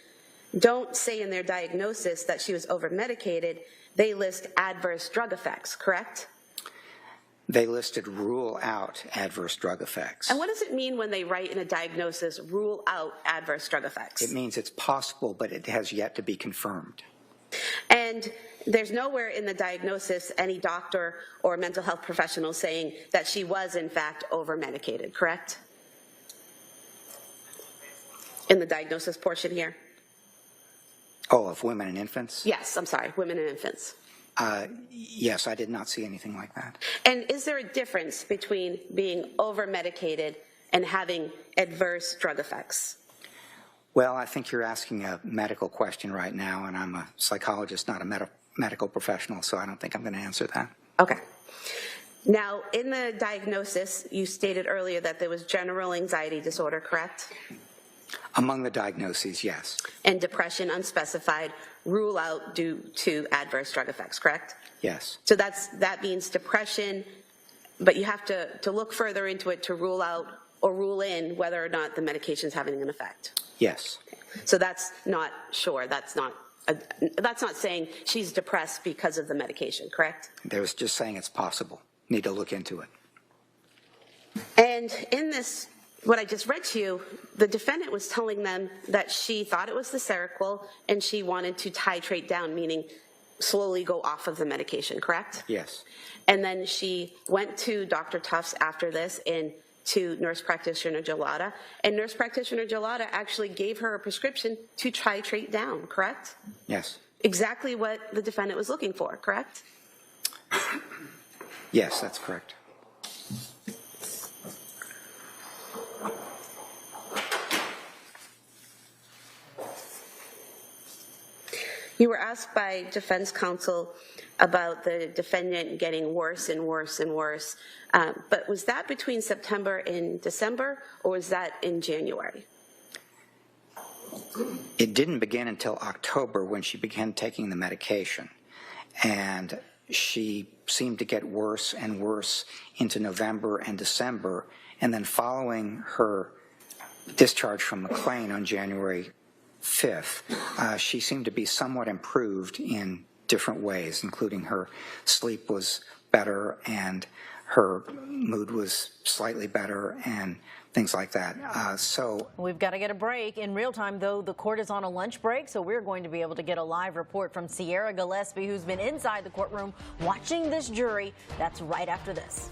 don't say in their diagnosis that she was over-medicated. They list adverse drug effects, correct? They listed rule out adverse drug effects. And what does it mean when they write in a diagnosis, rule out adverse drug effects? It means it's possible, but it has yet to be confirmed. And there's nowhere in the diagnosis any doctor or mental health professional saying that she was, in fact, over-medicated, correct? In the diagnosis portion here? Oh, of women and infants? Yes, I'm sorry, women and infants. Yes, I did not see anything like that. And is there a difference between being over-medicated and having adverse drug effects? Well, I think you're asking a medical question right now, and I'm a psychologist, not a medical professional, so I don't think I'm going to answer that. Okay. Now, in the diagnosis, you stated earlier that there was general anxiety disorder, correct? Among the diagnoses, yes. And depression unspecified, rule out due to adverse drug effects, correct? Yes. So that means depression, but you have to look further into it to rule out or rule in whether or not the medication is having an effect. Yes. So that's not sure. That's not saying she's depressed because of the medication, correct? They was just saying it's possible. Need to look into it. And in this, what I just read to you, the defendant was telling them that she thought it was the Seroquel and she wanted to titrate down, meaning slowly go off of the medication, correct? Yes. And then she went to Dr. Tufts after this and to nurse practitioner Gelada, and nurse practitioner Gelada actually gave her a prescription to titrate down, correct? Yes. Exactly what the defendant was looking for, correct? Yes, that's correct. You were asked by defense counsel about the defendant getting worse and worse and worse, but was that between September and December, or was that in January? It didn't begin until October when she began taking the medication, and she seemed to get worse and worse into November and December, and then following her discharge from McLean on January 5th, she seemed to be somewhat improved in different ways, including her sleep was better and her mood was slightly better and things like that. We've got to get a break. In real time, though, the court is on a lunch break, so we're going to be able to get a live report from Sierra Gillespie, who's been inside the courtroom watching this jury. That's right after this.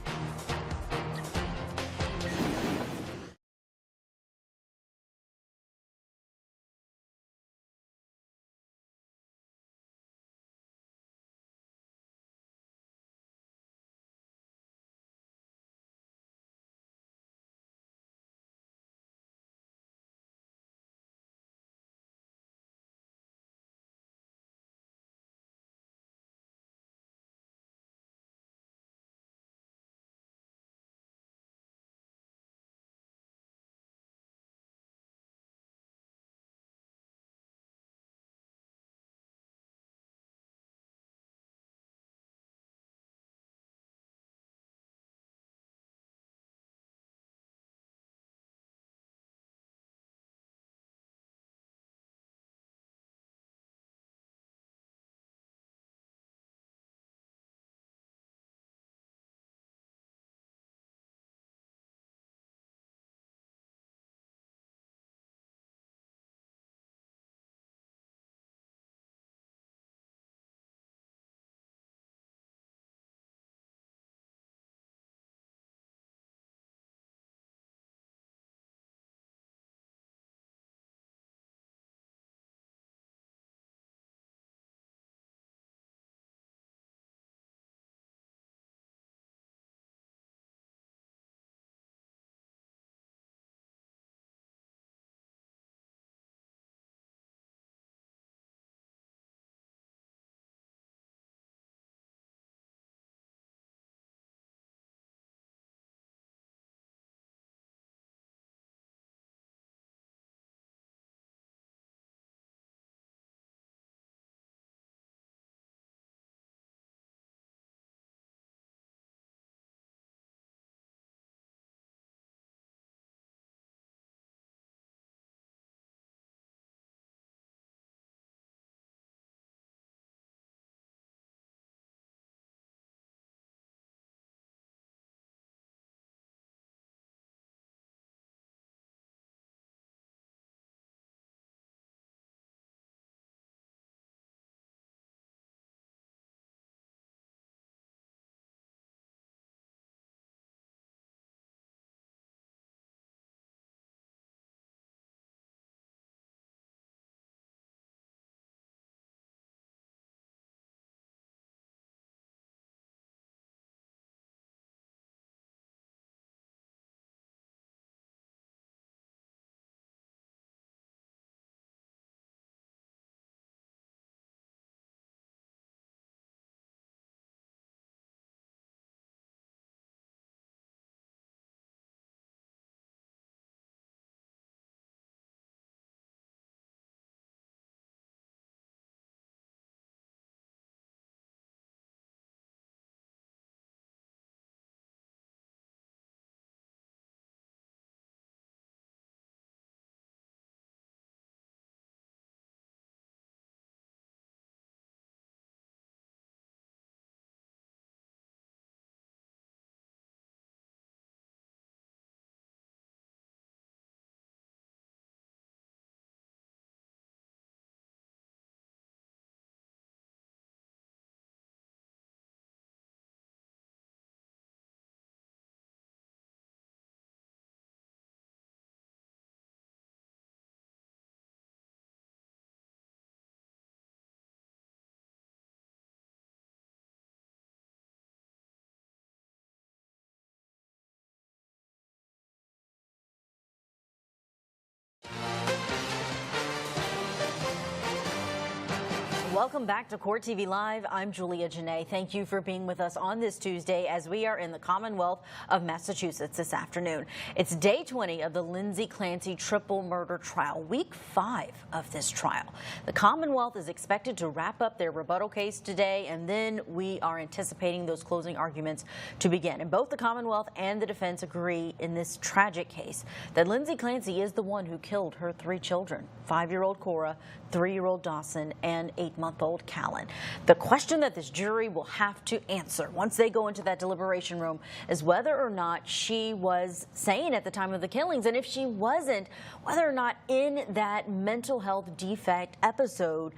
Welcome back to Court TV Live. I'm Julia Janae. Thank you for being with us on this Tuesday as we are in the Commonwealth of Massachusetts this afternoon. It's day 20 of the Lindsay Clancy triple murder trial, week 5 of this trial. The Commonwealth is expected to wrap up their rebuttal case today, and then we are anticipating those closing arguments to begin. And both the Commonwealth and the defense agree in this tragic case that Lindsay Clancy is the one who killed her 3 children, 5-year-old Cora, 3-year-old Dawson, and 8-month-old Callan. The question that this jury will have to answer once they go into that deliberation room is whether or not she was sane at the time of the killings, and if she wasn't, whether or not in that mental health defect episode,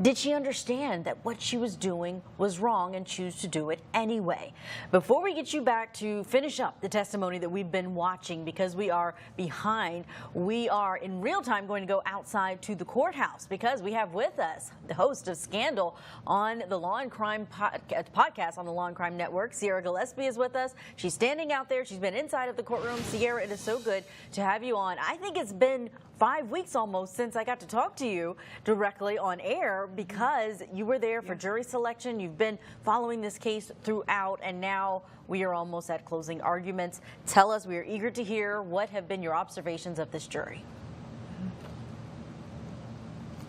did she understand that what she was doing was wrong and choose to do it anyway. Before we get you back to finish up the testimony that we've been watching, because we are behind, we are in real time going to go outside to the courthouse, because we have with us the host of Scandal on the Law and Crime podcast on the Law and Crime Network. Sierra Gillespie is with us. She's standing out there. She's been inside of the courtroom. Sierra, it is so good to have you on. I think it's been 5 weeks almost since I got to talk to you directly on air, because you were there for jury selection. You've been following this case throughout, and now we are almost at closing arguments. Tell us, we are eager to hear what have been your observations of this jury.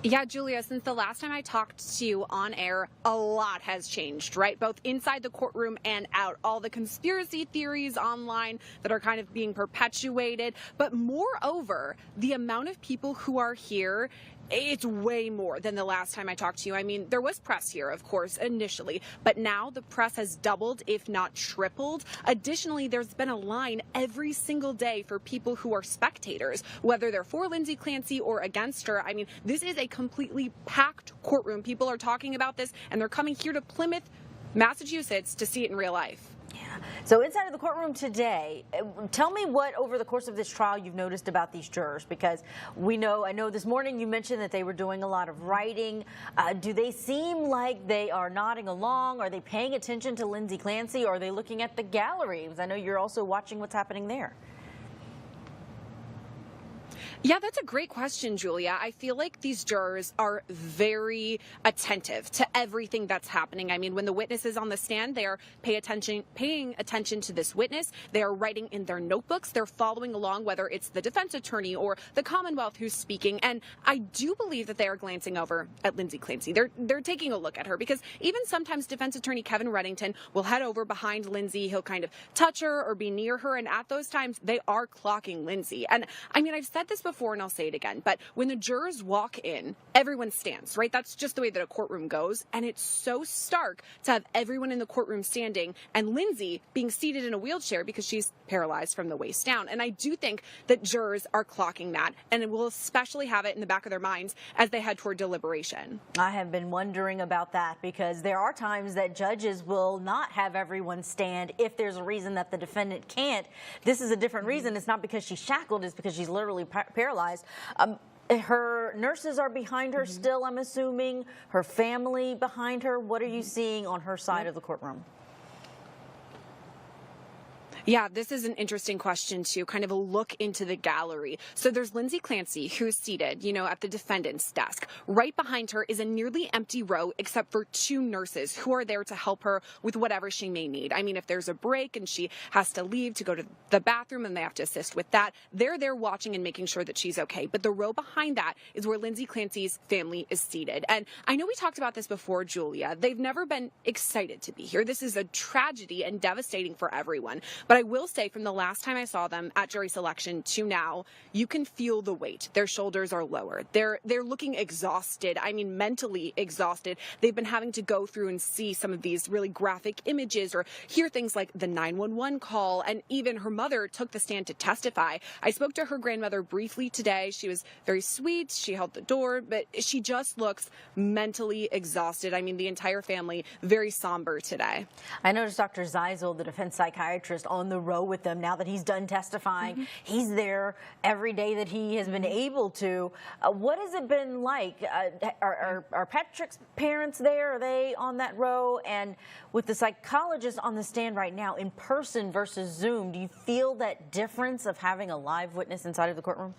Yeah, Julia, since the last time I talked to you on air, a lot has changed, right? Both inside the courtroom and out. All the conspiracy theories online that are kind of being perpetuated. But moreover, the amount of people who are here, it's way more than the last time I talked to you. I mean, there was press here, of course, initially, but now the press has doubled, if not tripled. Additionally, there's been a line every single day for people who are spectators, whether they're for Lindsay Clancy or against her. I mean, this is a completely packed courtroom. People are talking about this, and they're coming here to Plymouth, Massachusetts, to see it in real life. Yeah. So inside of the courtroom today, tell me what over the course of this trial you've noticed about these jurors, because I know this morning you mentioned that they were doing a lot of writing. Do they seem like they are nodding along? Are they paying attention to Lindsay Clancy, or are they looking at the gallery? Because I know you're also watching what's happening there. Yeah, that's a great question, Julia. I feel like these jurors are very attentive to everything that's happening. I mean, when the witness is on the stand, they are paying attention to this witness. They are writing in their notebooks. They're following along, whether it's the defense attorney or the Commonwealth who's speaking. And I do believe that they are glancing over at Lindsay Clancy. They're taking a look at her, because even sometimes defense attorney Kevin Reddington will head over behind Lindsay. He'll kind of touch her or be near her. And at those times, they are clocking Lindsay. And I mean, I've said this before and I'll say it again, but when the jurors walk in, everyone stands, right? That's just the way that a courtroom goes. And it's so stark to have everyone in the courtroom standing and Lindsay being seated in a wheelchair because she's paralyzed from the waist down. And I do think that jurors are clocking that, and will especially have it in the back of their minds as they head toward deliberation. I have been wondering about that, because there are times that judges will not have everyone stand if there's a reason that the defendant can't. This is a different reason. It's not because she's shackled, it's because she's literally paralyzed. Her nurses are behind her still, I'm assuming. Her family behind her. What are you seeing on her side of the courtroom? Yeah, this is an interesting question, too, kind of a look into the gallery. So there's Lindsay Clancy, who's seated, at the defendant's desk. Right behind her is a nearly empty row, except for 2 nurses who are there to help her with whatever she may need. I mean, if there's a break and she has to leave to go to the bathroom and they have to assist with that, they're there watching and making sure that she's okay. But the row behind that is where Lindsay Clancy's family is seated. And I know we talked about this before, Julia. They've never been excited to be here. This is a tragedy and devastating for everyone. But I will say, from the last time I saw them at jury selection to now, you can feel the weight. Their shoulders are lower. They're looking exhausted. I mean, mentally exhausted. They've been having to go through and see some of these really graphic images or hear things like the 911 call. And even her mother took the stand to testify. I spoke to her grandmother briefly today. She was very sweet. She held the door, but she just looks mentally exhausted. I mean, the entire family very somber today. I noticed Dr. Zeisel, the defense psychiatrist, on the row with them now that he's done testifying. He's there every day that he has been able to. What has it been like? Are Patrick's parents there? Are they on that row? And with the psychologist on the stand right now, in person versus Zoom, do you feel that difference of having a live witness inside of the courtroom?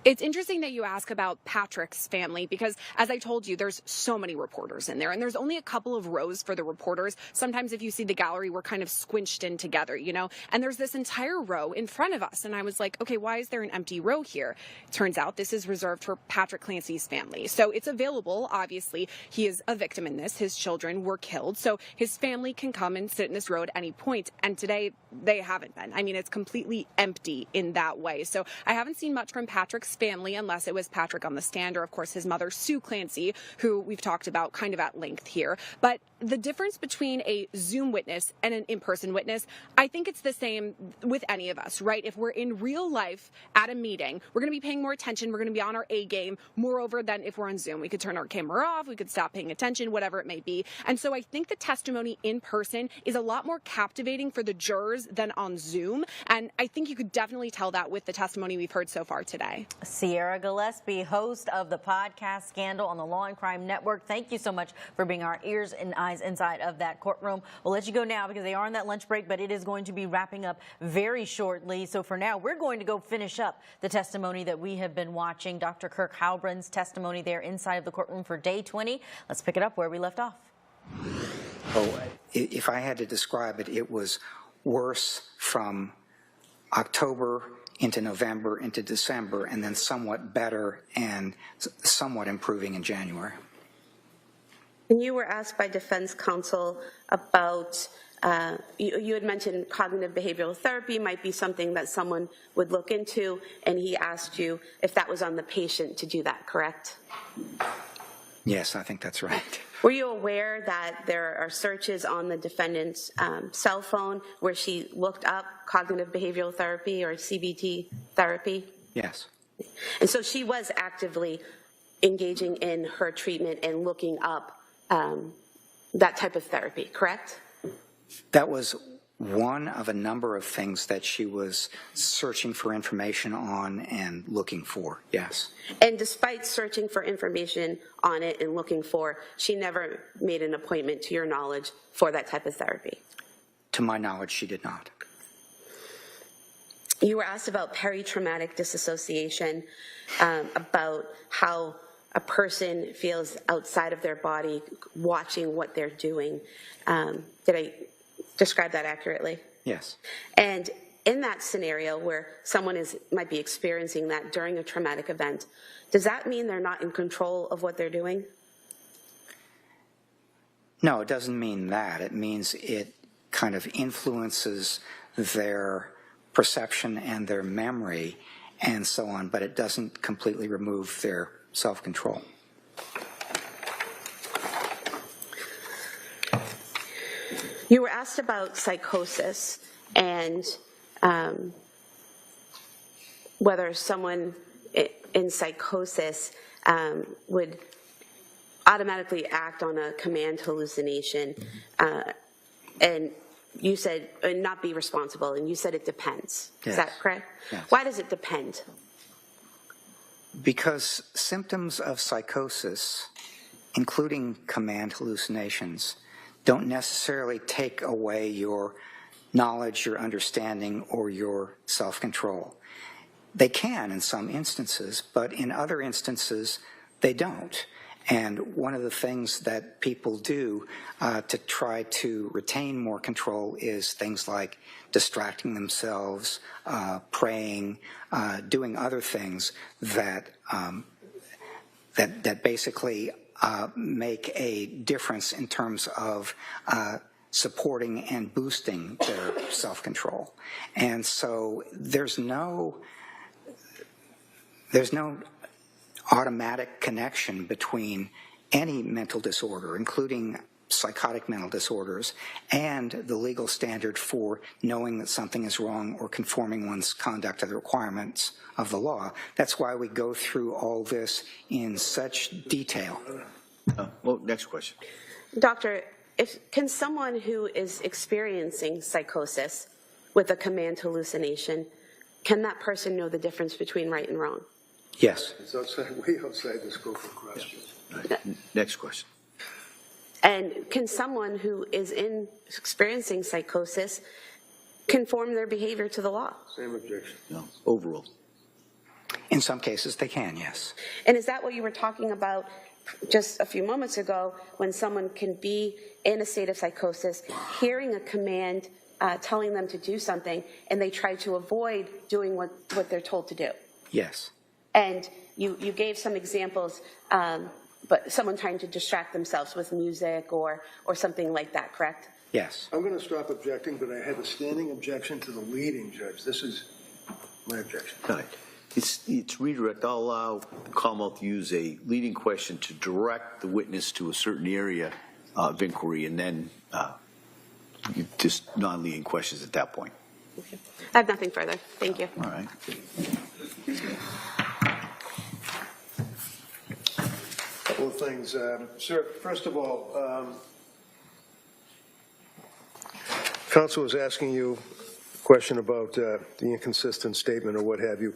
It's interesting that you ask about Patrick's family because, as I told you, there's so many reporters in there, and there's only a couple of rows for the reporters. Sometimes if you see the gallery, we're kind of squinched in together, you know, and there's this entire row in front of us. And I was like, okay, why is there an empty row here? Turns out this is reserved for Patrick Clancy's family. So it's available. Obviously, he is a victim in this. His children were killed. So his family can come and sit in this row at any point. And today they haven't been. I mean, it's completely empty in that way. So I haven't seen much from Patrick's family unless it was Patrick on the stand or, of course, his mother, Sue Clancy, who we've talked about kind of at length here. But the difference between a Zoom witness and an in-person witness, I think it's the same with any of us, right? If we're in real life at a meeting, we're going to be paying more attention. We're going to be on our A game, moreover, than if we're on Zoom. We could turn our camera off. We could stop paying attention, whatever it may be. And so I think the testimony in person is a lot more captivating for the jurors than on Zoom. And I think you could definitely tell that with the testimony we've heard so far today. Sierra Gillespie, host of the podcast Scandal on the Law and Crime Network. Thank you so much for being our ears and eyes inside of that courtroom. We'll let you go now because they are on that lunch break, but it is going to be wrapping up very shortly. So for now, we're going to go finish up the testimony that we have been watching. Dr. Kirk Halbrand's testimony there inside of the courtroom for day 20. Let's pick it up where we left off. Oh, if I had to describe it, it was worse from October into November into December, and then somewhat better and somewhat improving in January. And you were asked by defense counsel about, you had mentioned cognitive behavioral therapy might be something that someone would look into, and he asked you if that was on the patient to do that, correct? Yes, I think that's right. Were you aware that there are searches on the defendant's cell phone where she looked up cognitive behavioral therapy or CBT therapy? Yes. And so she was actively engaging in her treatment and looking up that type of therapy, correct? That was one of a number of things that she was searching for information on and looking for, yes. And despite searching for information on it and looking for, she never made an appointment, to your knowledge, for that type of therapy? To my knowledge, she did not. You were asked about peritraumatic disassociation, about how a person feels outside of their body watching what they're doing. Did I describe that accurately? Yes. And in that scenario where someone might be experiencing that during a traumatic event, does that mean they're not in control of what they're doing? No, it doesn't mean that. It means it kind of influences their perception and their memory and so on, but it doesn't completely remove their self-control. You were asked about psychosis and whether someone in psychosis would automatically act on a command hallucination, and you said not be responsible, and you said it depends. Yes. Is that correct? Yes. Why does it depend? Because symptoms of psychosis, including command hallucinations, don't necessarily take away your knowledge, your understanding, or your self-control. They can in some instances, but in other instances, they don't. And one of the things that people do to try to retain more control is things like distracting themselves, praying, doing other things that that basically make a difference in terms of supporting and boosting their self-control. And so there's no automatic connection between any mental disorder, including psychotic mental disorders, and the legal standard for knowing that something is wrong or conforming one's conduct to the requirements of the law. That's why we go through all this in such detail. Well, next question. Doctor, can someone who is experiencing psychosis with a command hallucination, can that person know the difference between right and wrong? Yes. It's way outside the scope of question. Right. Next question. And can someone who is experiencing psychosis conform their behavior to the law? Same objection. No. Overruled. In some cases, they can, yes. And is that what you were talking about just a few moments ago, when someone can be in a state of psychosis, hearing a command telling them to do something, and they try to avoid doing what they're told to do? Yes. And you gave some examples, but someone trying to distract themselves with music or something like that, correct? Yes. I'm going to stop objecting, but I have a standing objection to the leading judge. This is my objection. All right. It's redirect. I'll allow the Commonwealth to use a leading question to direct the witness to a certain area of inquiry, and then just non-leading questions at that point. Okay. I have nothing further. Thank you. All right. Couple of things. Sir, first of all, counsel was asking you a question about the inconsistent statement or what have you.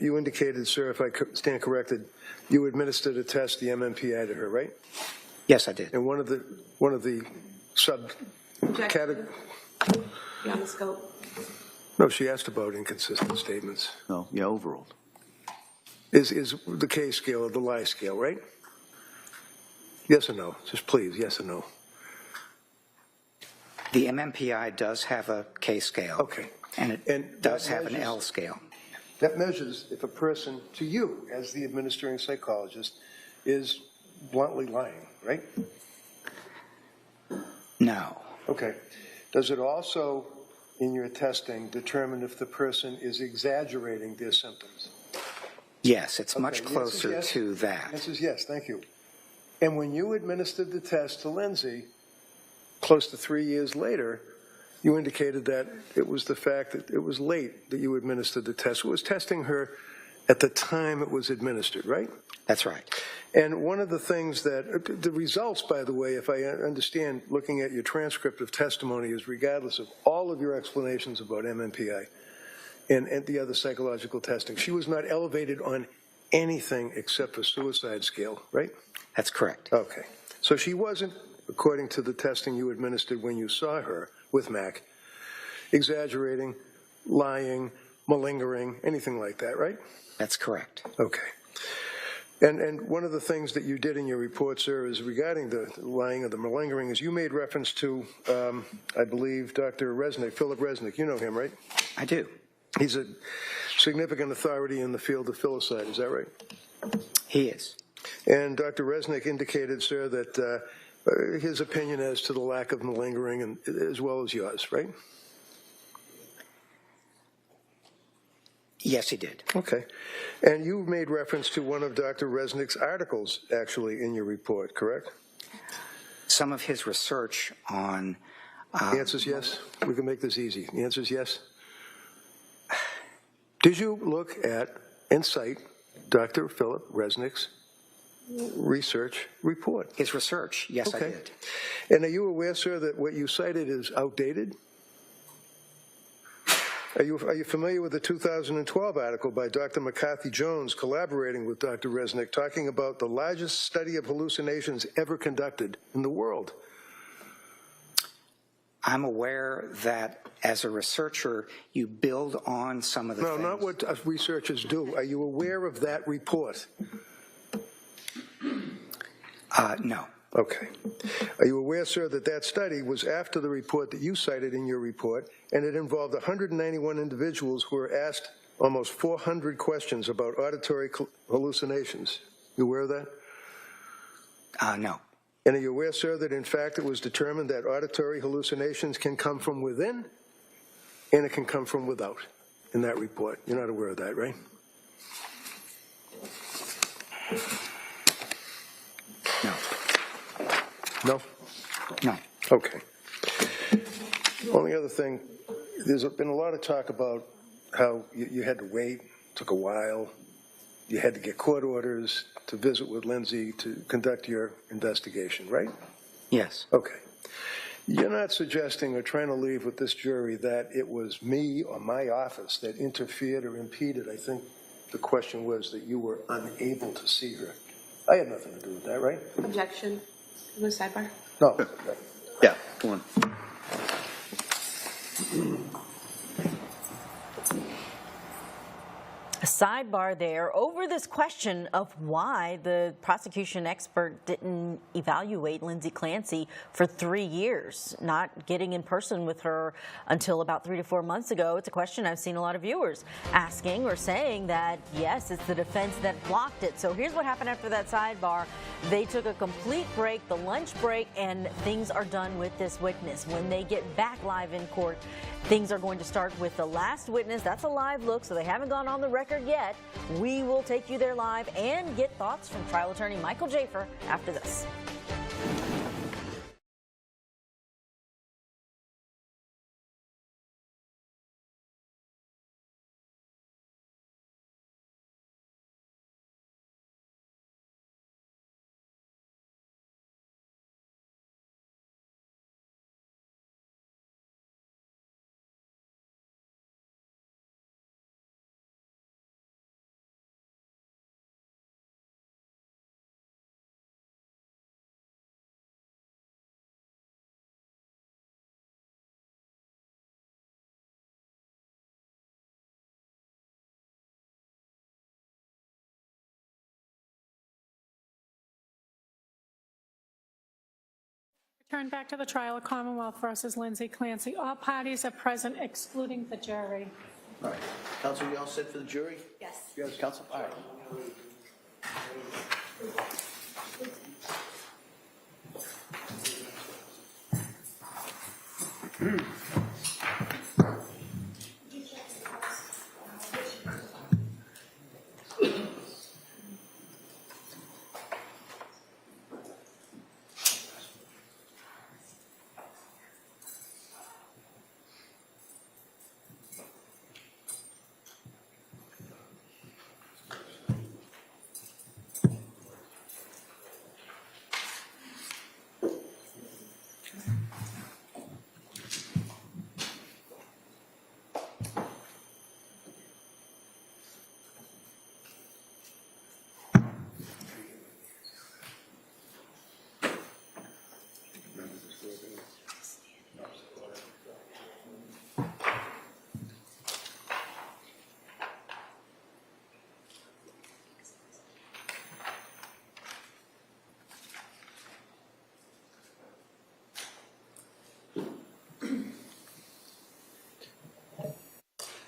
You indicated, sir, if I stand corrected, you administered a test, the MMPI, to her, right? Yes, I did. And one of the Objection. Beyond the scope. No, she asked about inconsistent statements. No, yeah, overruled. Is the K scale or the lie scale, right? Yes or no? Just please, yes or no? The MMPI does have a K scale. Okay. And it does have an L scale. That measures if a person, to you as the administering psychologist, is bluntly lying, right? No. Okay. Does it also, in your testing, determine if the person is exaggerating their symptoms? Yes, it's Okay, much the answer is closer yes. to that. The answer is yes, thank you. And when you administered the test to Lindsay, close to 3 years later, you indicated that it was the fact that it was late that you administered the test. It was testing her at the time it was administered, right? That's right. And one of the things that, the results, by the way, if I understand, looking at your transcript of testimony, is regardless of all of your explanations about MMPI and the other psychological testing, she was not elevated on anything except for suicide scale, right? That's correct. Okay. So she wasn't, according to the testing you administered when you saw her with Mac, exaggerating, lying, malingering, anything like that, right? That's correct. Okay. And one of the things that you did in your report, sir, is regarding the lying or the malingering, is you made reference to, I believe, Dr. Resnick, Philip Resnick. You know him, right? I do. He's a significant authority in the field of filicide. Is that right? He is. And Dr. Resnick indicated, sir, that his opinion as to the lack of malingering, and as well as yours, right? Yes, he did. Okay. And you made reference to one of Dr. Resnick's articles, actually, in your report, correct? Some of his research on... The answer is yes? We can make this easy. The answer is yes? Did you look at and cite Dr. Philip Resnick's research report? His research, yes, Okay. I did. And are you aware, sir, that what you cited is outdated? Are you familiar with the 2012 article by Dr. McCarthy Jones collaborating with Dr. Resnick talking about the largest study of hallucinations ever conducted in the world? I'm aware that as a researcher, you build on some of the things. No, not what researchers do. Are you aware of that report? No. Okay. Are you aware, sir, that that study was after the report that you cited in your report, and it involved 191 individuals who were asked almost 400 questions about auditory hallucinations? You aware of that? No. And are you aware, sir, that in fact it was determined that auditory hallucinations can come from within and it can come from without in that report? You're not aware of that, right? No. No? No. Okay. Only other thing, there's been a lot of talk about how you had to wait, took a while, you had to get court orders to visit with Lindsay to conduct your investigation, right? Yes. Okay. You're not suggesting or trying to leave with this jury that it was me or my office that interfered or impeded. I think the question was that you were unable to see her. I had nothing to do with that, right? Objection. You want a sidebar? No. Yeah, go on. sidebar there over this question of why the prosecution expert didn't evaluate Lindsay Clancy for 3 years, not getting in person with her until about 3 to 4 months ago. It's a question I've seen a lot of viewers asking or saying that, yes, it's the defense that blocked it. So here's what happened after that sidebar. They took a complete break, the lunch break, and things are done with this witness. When they get back live in court, things are going to start with the last witness. That's a live look, so they haven't gone on the record yet. We will take you there live and get thoughts from trial attorney Michael Jafer after this. Turn back to the trial of Commonwealth versus Lindsay Clancy. All parties are present, excluding the jury. All right. Counsel, you all set for the jury? Yes. Yes, counsel? All right.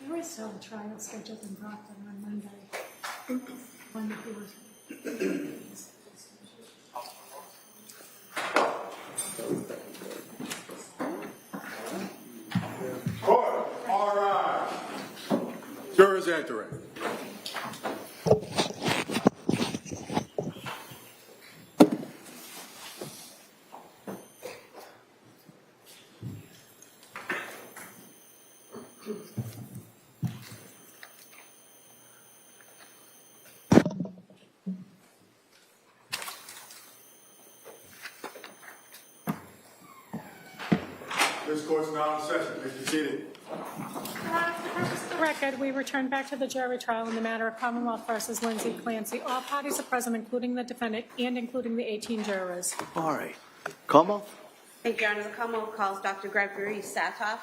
There is still a trial scheduled in Brockton on Monday. When he was Cora, all rise. Jurors entering. This court's now in session. Please be seated. For the record, we return back to the jury trial in the matter of Commonwealth versus Lindsay Clancy. All parties are present, including the defendant and including the 18 jurors. All right. Commonwealth? Thank you, Your Honor. The Commonwealth calls Dr. Gregory Satoff.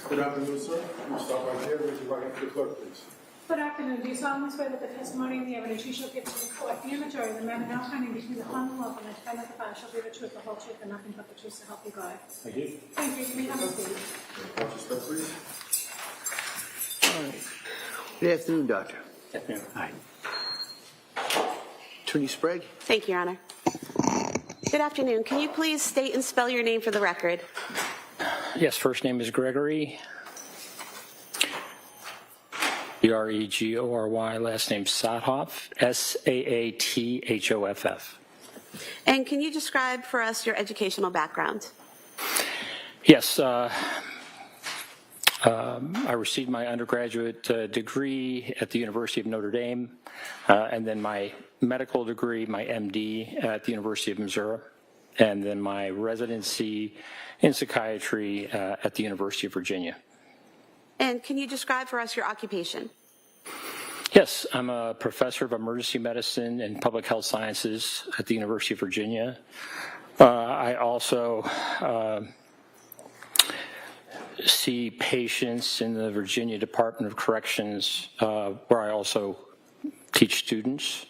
Good afternoon, sir. You stop right here. Raise your right hand to the clerk, please. Good afternoon. Do you solemnly swear that the testimony and the evidence you shall give to the court and the jury, the matter now pending between the Commonwealth and the defendant of the file, shall be the truth, the whole truth, and nothing but the truth, so help you God? I do. Thank you. You may have a seat. Watch your step, please. All right. Good afternoon, Doctor. Good afternoon. Hi. Attorney Sprague? Thank you, Your Honor. Good afternoon. Can you please state and spell your name for the record? Yes, first name is Gregory, Gregory, last name Satoff, Saathoff. And can you describe for us your educational background? Yes, I received my undergraduate degree at the University of Notre Dame, and then my medical degree, my MD, at the University of Missouri, and then my residency in psychiatry at the University of Virginia. And can you describe for us your occupation? Yes, I'm a professor of emergency medicine and public health sciences at the University of Virginia. I also see patients in the Virginia Department of Corrections, where I also teach students.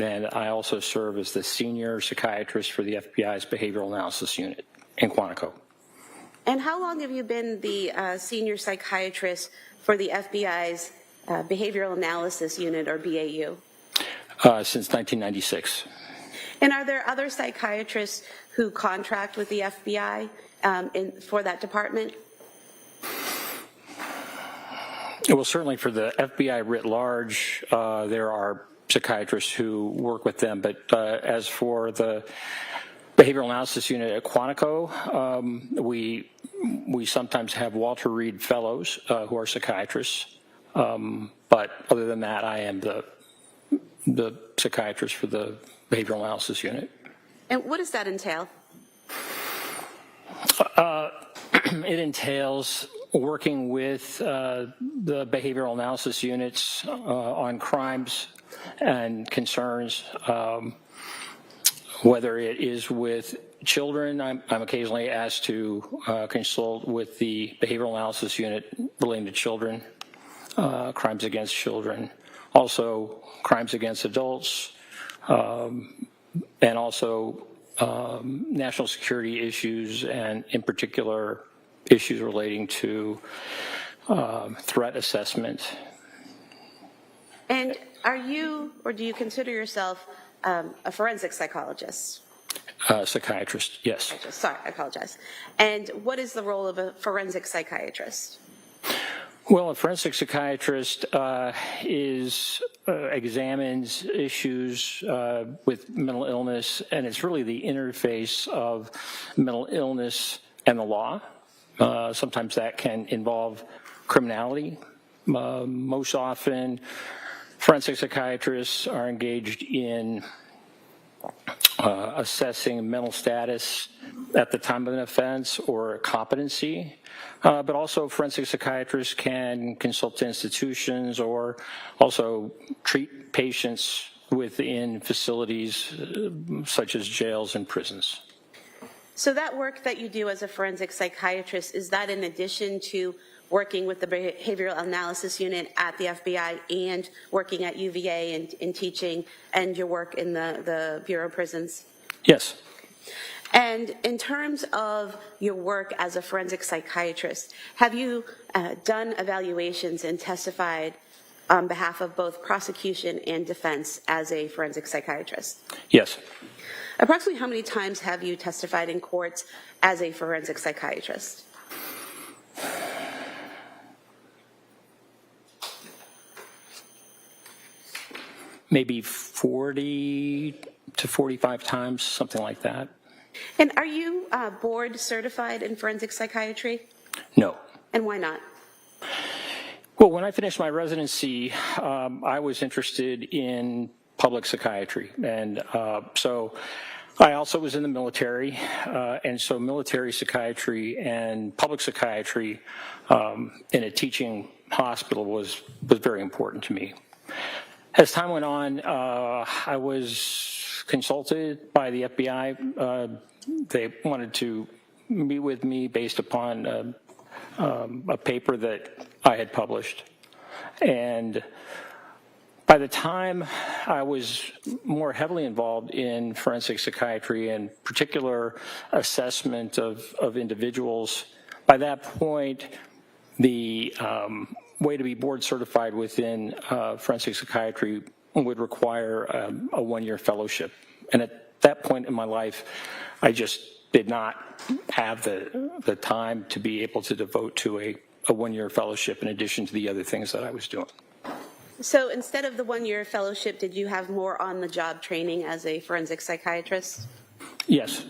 And I also serve as the senior psychiatrist for the FBI's Behavioral Analysis Unit in Quantico. And how long have you been the senior psychiatrist for the FBI's Behavioral Analysis Unit, or BAU? Since 1996. And are there other psychiatrists who contract with the FBI for that department? Well, certainly for the FBI writ large, there are psychiatrists who work with them. But as for the Behavioral Analysis Unit at Quantico, we sometimes have Walter Reed fellows who are psychiatrists. But other than that, I am the psychiatrist for the Behavioral Analysis Unit. And what does that entail? It entails working with the behavioral analysis units on crimes and concerns, whether it is with children. I'm occasionally asked to consult with the behavioral analysis unit relating to children, crimes against children, also crimes against adults, and also national security issues, and in particular issues relating to threat assessment. And are you, or do you consider yourself a forensic psychologist? Psychiatrist, yes. Sorry, I apologize. And what is the role of a forensic psychiatrist? Well, a forensic psychiatrist examines issues with mental illness, and it's really the interface of mental illness and the law. Sometimes that can involve criminality. Most often, forensic psychiatrists are engaged in assessing mental status at the time of an offense or competency. But also forensic psychiatrists can consult institutions or also treat patients within facilities such as jails and prisons. So that work that you do as a forensic psychiatrist, is that in addition to working with the Behavioral Analysis Unit at the FBI and working at UVA and teaching, and your work in the Bureau of Prisons? Yes. And in terms of your work as a forensic psychiatrist, have you done evaluations and testified on behalf of both prosecution and defense as a forensic psychiatrist? Yes. Approximately how many times have you testified in courts as a forensic psychiatrist? Maybe 40 to 45 times, something like that. And are you board certified in forensic psychiatry? No. And why not? Well, when I finished my residency, I was interested in public psychiatry. And so I also was in the military. And so military psychiatry and public psychiatry in a teaching hospital was very important to me. As time went on, I was consulted by the FBI. They wanted to meet with me based upon a paper that I had published. And by the time I was more heavily involved in forensic psychiatry and particular assessment of individuals, by that point, the way to be board certified within forensic psychiatry would require a one-year fellowship. And at that point in my life, I just did not have the time to be able to devote to a one-year fellowship in addition to the other things that I was doing. So instead of the one-year fellowship, did you have more on-the-job training as a forensic psychiatrist? Yes.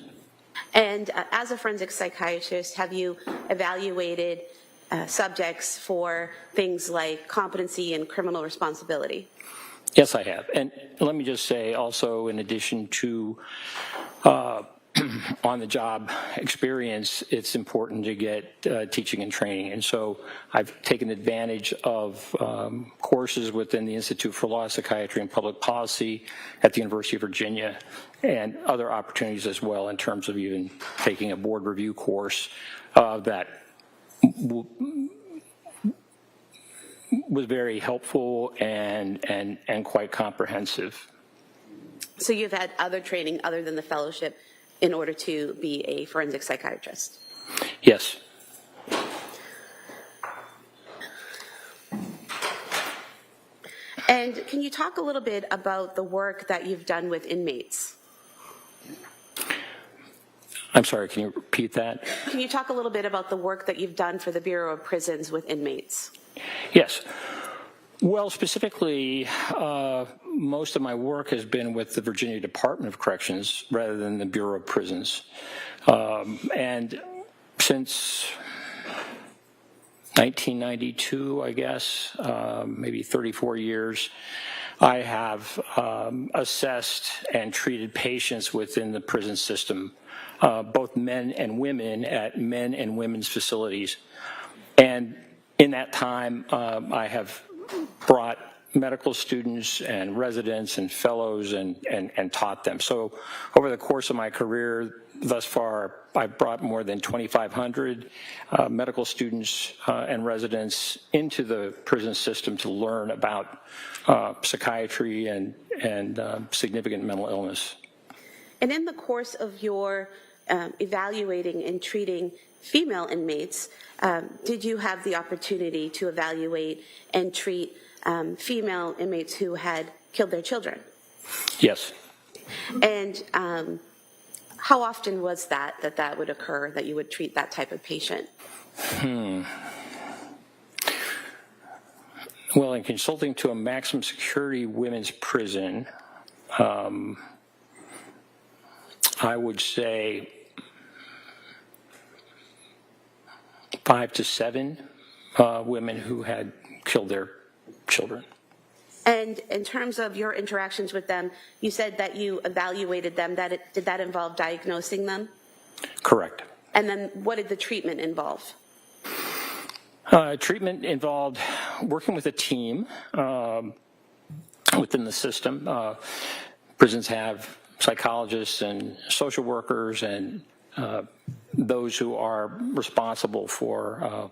And as a forensic psychiatrist, have you evaluated subjects for things like competency and criminal responsibility? Yes, I have. And let me just say also, in addition to on-the-job experience, it's important to get teaching and training. And so I've taken advantage of courses within the Institute for Law, Psychiatry, and Public Policy at the University of Virginia, and other opportunities as well in terms of even taking a board review course that was very helpful and quite comprehensive. So you've had other training other than the fellowship in order to be a forensic psychiatrist? Yes. And can you talk a little bit about the work that you've done with inmates? I'm sorry, can you repeat that? Can you talk a little bit about the work that you've done for the Bureau of Prisons with inmates? Yes. Well, specifically, most of my work has been with the Virginia Department of Corrections rather than the Bureau of Prisons. And since 1992, I guess, maybe 34 years, I have assessed and treated patients within the prison system, both men and women at men and women's facilities. And in that time, I have brought medical students and residents and fellows and taught them. So over the course of my career thus far, I've brought more than 2,500 medical students and residents into the prison system to learn about psychiatry and significant mental illness. And in the course of your evaluating and treating female inmates, did you have the opportunity to evaluate and treat female inmates who had killed their children? Yes. And how often was that would occur, that you would treat that type of patient? Well, in consulting to a maximum security women's prison, I would say 5 to 7 women who had killed their children. And in terms of your interactions with them, you said that you evaluated them. Did that involve diagnosing them? Correct. And then what did the treatment involve? Treatment involved working with a team within the system. Prisons have psychologists and social workers and those who are responsible for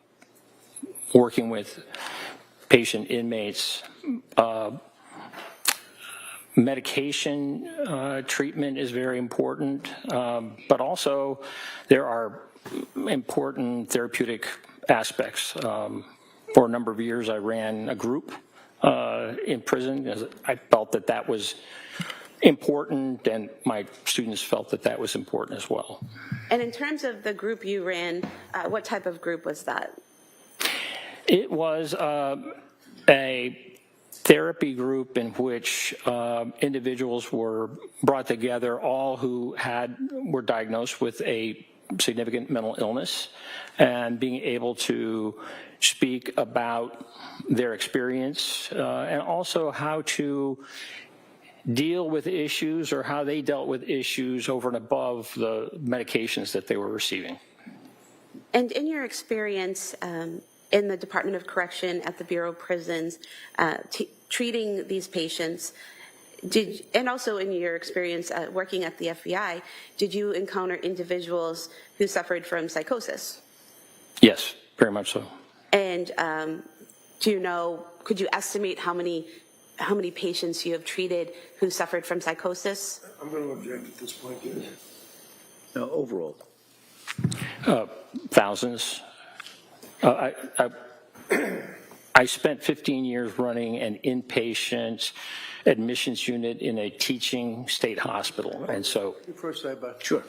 working with patient inmates. Medication treatment is very important, but also there are important therapeutic aspects. For a number of years, I ran a group in prison, as I felt that was important, and my students felt that was important as well. And in terms of the group you ran, what type of group was that? It was a therapy group in which individuals were brought together, all who were diagnosed with a significant mental illness, and being able to speak about their experience and also how to deal with issues or how they dealt with issues over and above the medications that they were receiving. And in your experience in the Department of Correction at the Bureau of Prisons, treating these patients, and also in your experience working at the FBI, did you encounter individuals who suffered from psychosis? Yes, very much so. And could you estimate how many patients you have treated who suffered from psychosis? I'm going to object at this point. No, overall. Thousands. I spent 15 years running an inpatient admissions unit in a teaching state hospital, and so. First side, Sure.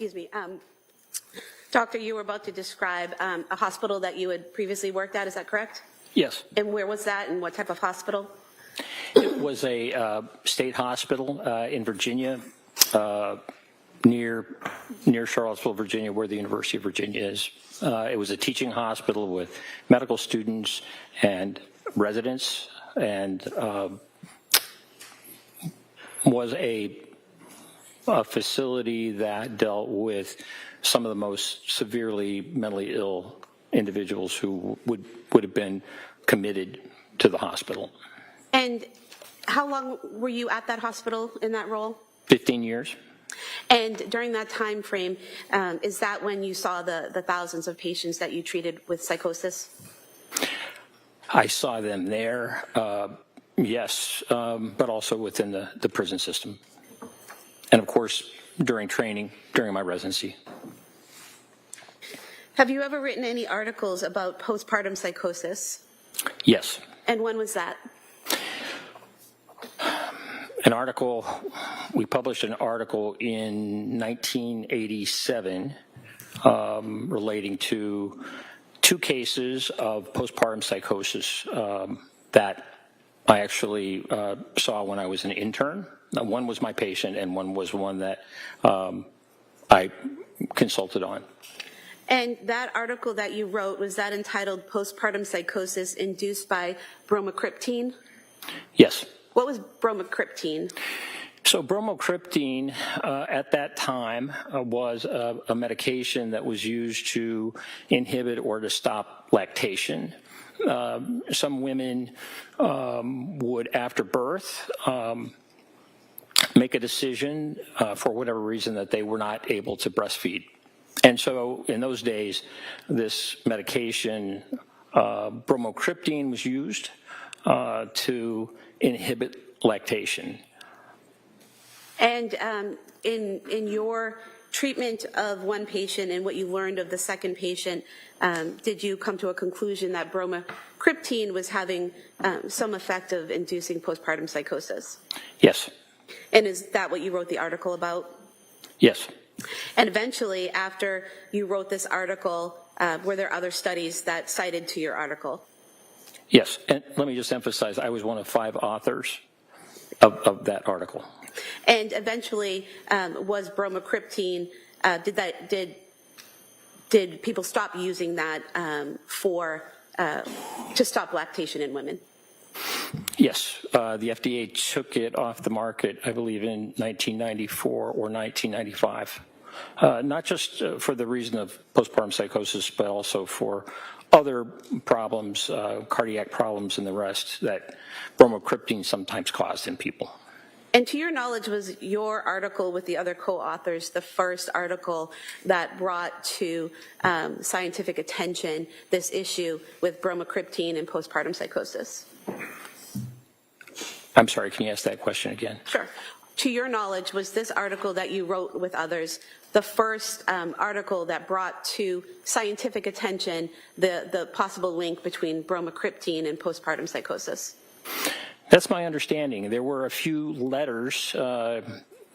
excuse me. Doctor, you were about to describe a hospital that you had previously worked at, is that correct? Yes. And where was that and what type of hospital? It was a state hospital in Virginia, near Charlottesville, Virginia, where the University of Virginia is. It was a teaching hospital with medical students and residents, and was a facility that dealt with some of the most severely mentally ill individuals who would have been committed to the hospital. And how long were you at that hospital in that role? 15 years. And during that time frame, is that when you saw the thousands of patients that you treated with psychosis? I saw them there, yes, but also within the prison system. And of course, during training, during my residency. Have you ever written any articles about postpartum psychosis? Yes. And when was that? An article, we published an article in 1987 relating to 2 cases of postpartum psychosis that I actually saw when I was an intern. One was my patient and one was one that I consulted on. And that article that you wrote, was that entitled Postpartum Psychosis Induced by Bromocriptine? Yes. What was bromocriptine? So bromocriptine at that time was a medication that was used to inhibit or to stop lactation. Some women would, after birth, make a decision for whatever reason that they were not able to breastfeed. And so in those days, this medication, bromocriptine, was used to inhibit lactation. And in your treatment of one patient and what you learned of the second patient, did you come to a conclusion that bromocriptine was having some effect of inducing postpartum psychosis? Yes. And is that what you wrote the article about? Yes. And eventually, after you wrote this article, were there other studies that cited to your article? Yes, and let me just emphasize, I was one of 5 authors of that article. And eventually, was bromocriptine, did people stop using that to stop lactation in women? Yes, the FDA took it off the market, I believe, in 1994 or 1995. Not just for the reason of postpartum psychosis, but also for other problems, cardiac problems and the rest that bromocriptine sometimes caused in people. And to your knowledge, was your article with the other co-authors the first article that brought to scientific attention this issue with bromocriptine and postpartum psychosis? I'm sorry, can you ask that question again? Sure. To your knowledge, was this article that you wrote with others the first article that brought to scientific attention the possible link between bromocriptine and postpartum psychosis? That's my understanding. There were a few letters to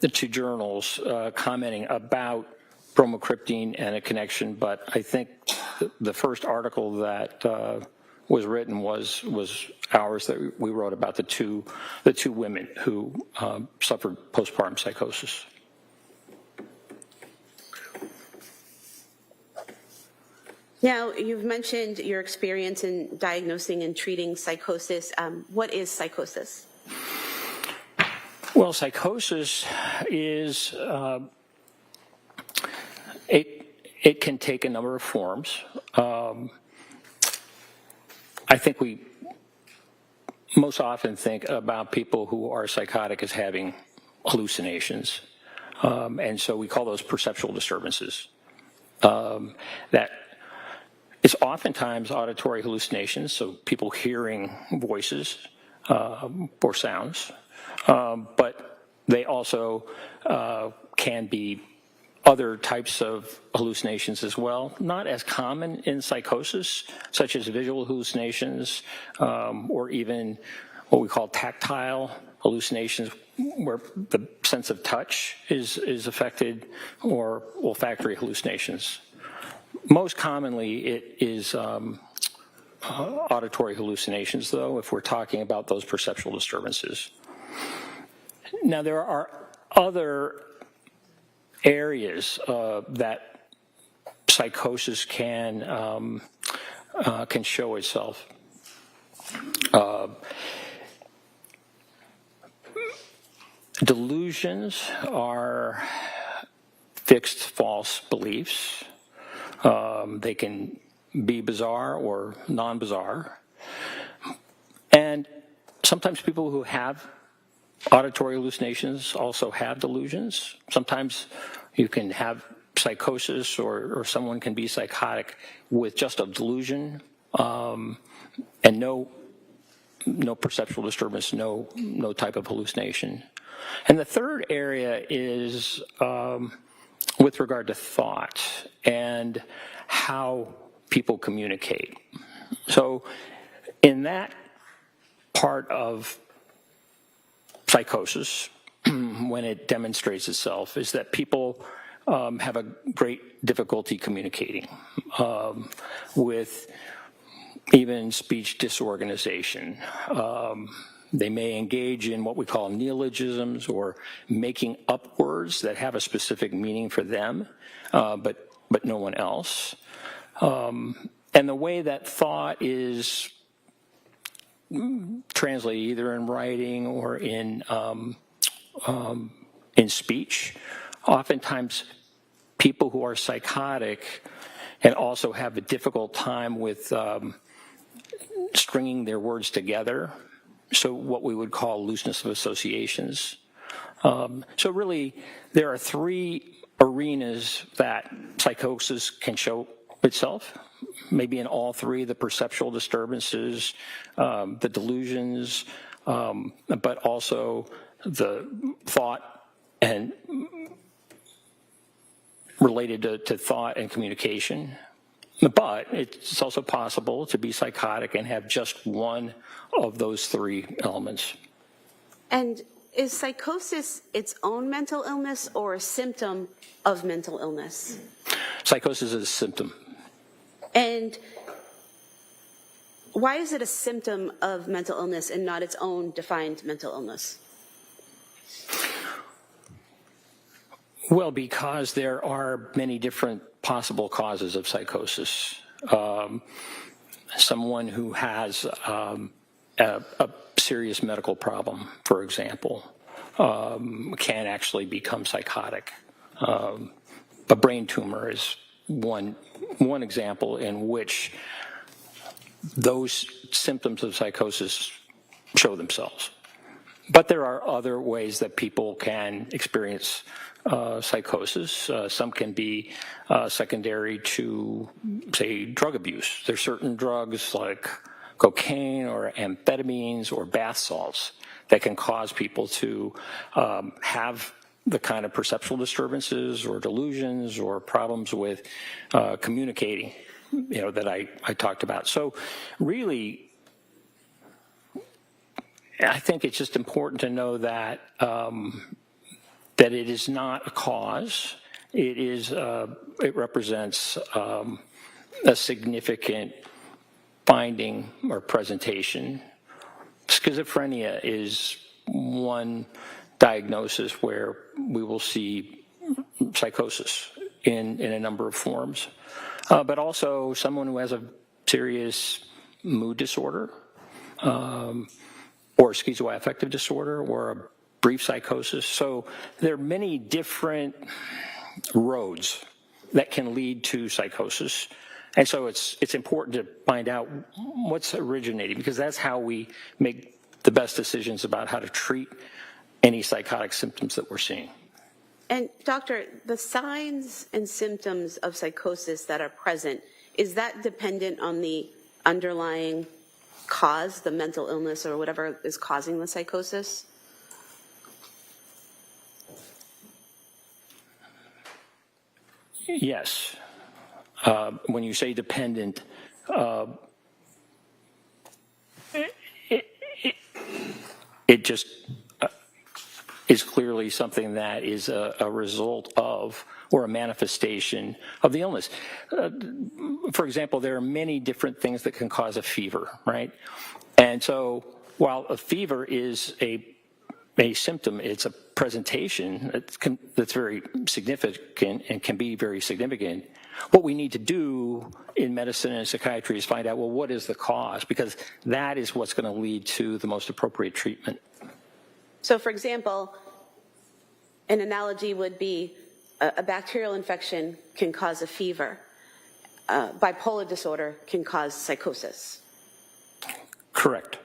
journals commenting about bromocriptine and a connection, but I think the first article that was written was ours that we wrote about the two women who suffered postpartum psychosis. Now, you've mentioned your experience in diagnosing and treating psychosis. What is psychosis? Well, psychosis is, it can take a number of forms. I think we most often think about people who are psychotic as having hallucinations. And so we call those perceptual disturbances. That it's oftentimes auditory hallucinations, so people hearing voices or sounds. But they also can be other types of hallucinations as well, not as common in psychosis, such as visual hallucinations or even what we call tactile hallucinations, where the sense of touch is affected, or olfactory hallucinations. Most commonly, it is auditory hallucinations, though, if we're talking about those perceptual disturbances. Now, there are other areas that psychosis can show itself. Delusions are fixed false beliefs. They can be bizarre or non-bizarre. And sometimes people who have auditory hallucinations also have delusions. Sometimes you can have psychosis, or someone can be psychotic with just a delusion and no perceptual disturbance, no type of hallucination. And the third area is with regard to thought and how people communicate. So in that part of psychosis, when it demonstrates itself, is that people have a great difficulty communicating with even speech disorganization. They may engage in what we call neologisms, or making up words that have a specific meaning for them, but no one else. And the way that thought is translated either in writing or in speech, oftentimes people who are psychotic and also have a difficult time with stringing their words together, so what we would call looseness of associations. So really, there are three arenas that psychosis can show itself, maybe in all three: the perceptual disturbances, the delusions, but also the thought and related to thought and communication. But it's also possible to be psychotic and have just one of those three elements. And is psychosis its own mental illness or a symptom of mental illness? Psychosis is a symptom. And why is it a symptom of mental illness and not its own defined mental illness? Well, because there are many different possible causes of psychosis. Someone who has a serious medical problem, for example, can actually become psychotic. A brain tumor is one example in which those symptoms of psychosis show themselves. But there are other ways that people can experience psychosis. Some can be secondary to, say, drug abuse. There's certain drugs like cocaine or amphetamines or bath salts that can cause people to have the kind of perceptual disturbances or delusions or problems with communicating, that I talked about. So really, I think it's just important to know that that it is not a cause. It represents a significant finding or presentation. Schizophrenia is one diagnosis where we will see psychosis in a number of forms, but also someone who has a serious mood disorder, or schizoaffective disorder, or a brief psychosis. So there are many different roads that can lead to psychosis. And so it's important to find out what's originating, because that's how we make the best decisions about how to treat any psychotic symptoms that we're seeing. And doctor, the signs and symptoms of psychosis that are present, is that dependent on the underlying cause, the mental illness or whatever is causing the psychosis? Yes. When you say dependent, it just is clearly something that is a result of or a manifestation of the illness. For example, there are many different things that can cause a fever, right? And so while a fever is a symptom, it's a presentation that's very significant and can be very significant. What we need to do in medicine and psychiatry is find out, well, what is the cause? Because that is what's going to lead to the most appropriate treatment. So, for example, an analogy would be a bacterial infection can cause a fever. Bipolar disorder can cause psychosis. Correct.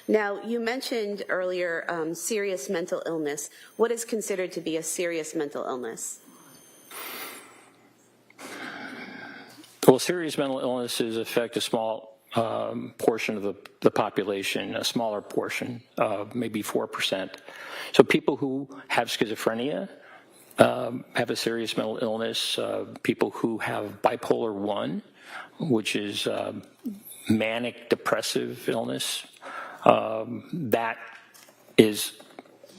Now, you mentioned earlier serious mental illness. What is considered to be a serious mental illness? Well, serious mental illnesses affect a small portion of the population, a smaller portion, maybe 4%. So people who have schizophrenia have a serious mental illness. People who have bipolar 1, which is manic depressive illness, that is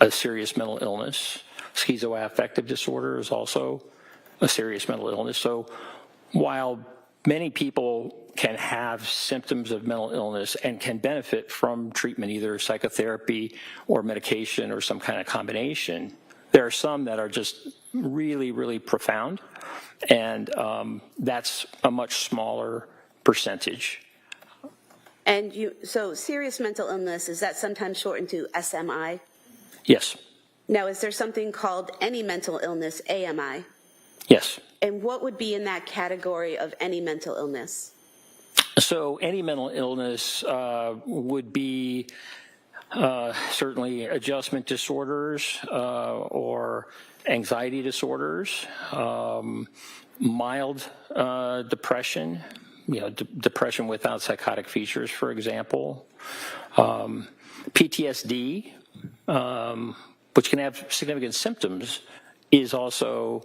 a serious mental illness. Schizoaffective disorder is also a serious mental illness. So while many people can have symptoms of mental illness and can benefit from treatment, either psychotherapy or medication or some kind of combination, there are some that are just really, really profound, and that's a much smaller percentage. And so serious mental illness, is that sometimes shortened to SMI? Yes. Now, is there something called any mental illness, AMI? Yes. And what would be in that category of any mental illness? So any mental illness would be certainly adjustment disorders or anxiety disorders, mild depression, depression without psychotic features, for example, PTSD, which can have significant symptoms, is also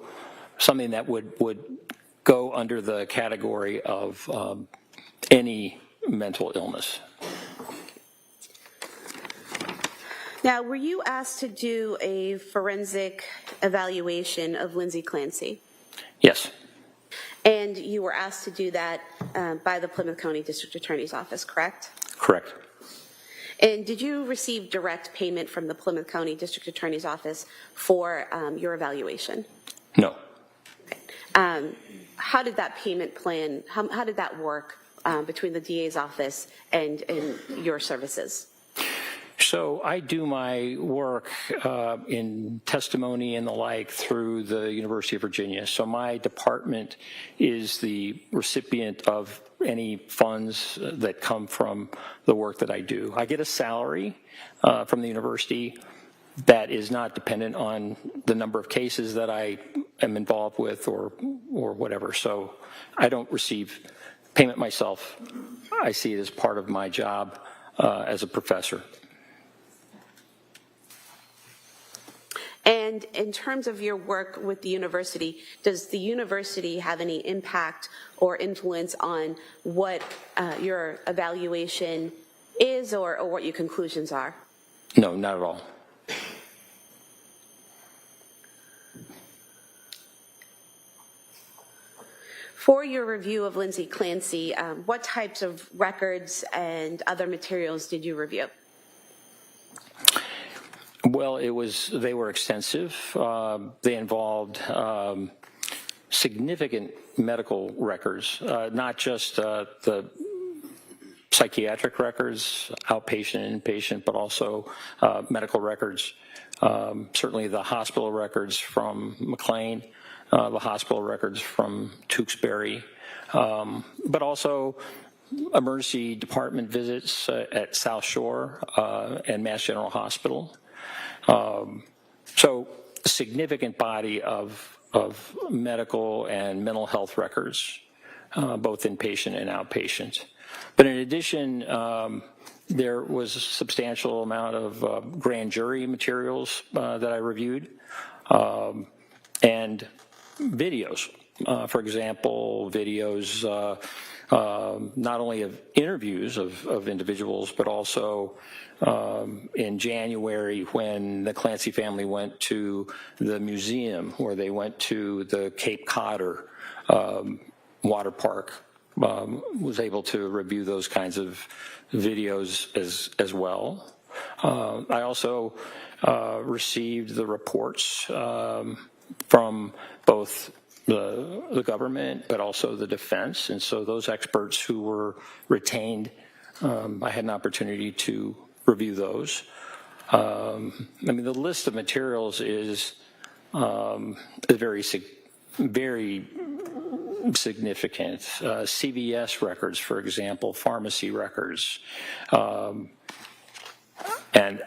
something that would go under the category of any mental illness. Now, were you asked to do a forensic evaluation of Lindsay Clancy? Yes. And you were asked to do that by the Plymouth County District Attorney's Office, correct? Correct. And did you receive direct payment from the Plymouth County District Attorney's Office for your evaluation? No. How did that payment plan, how did that work between the DA's office and your services? So I do my work in testimony and the like through the University of Virginia. So my department is the recipient of any funds that come from the work that I do. I get a salary from the university that is not dependent on the number of cases that I am involved with or whatever. So I don't receive payment myself. I see it as part of my job as a professor. And in terms of your work with the university, does the university have any impact or influence on what your evaluation is or what your conclusions are? No, not at all. For your review of Lindsay Clancy, what types of records and other materials did you review? Well, they were extensive. They involved significant medical records, not just the psychiatric records, outpatient, inpatient, but also medical records. Certainly the hospital records from McLean, the hospital records from Tewksbury, but also emergency department visits at South Shore and Mass General Hospital. So a significant body of medical and mental health records, both inpatient and outpatient. But in addition, there was a substantial amount of grand jury materials that I reviewed, and videos. For example, videos not only of interviews of individuals, but also in January when the Clancy family went to the museum, where they went to the Cape Codder water park, was able to review those kinds of videos as well. I also received the reports from both the government, but also the defense. And so those experts who were retained, I had an opportunity to review those. I mean, the list of materials is very significant. CVS records, for example, pharmacy records, and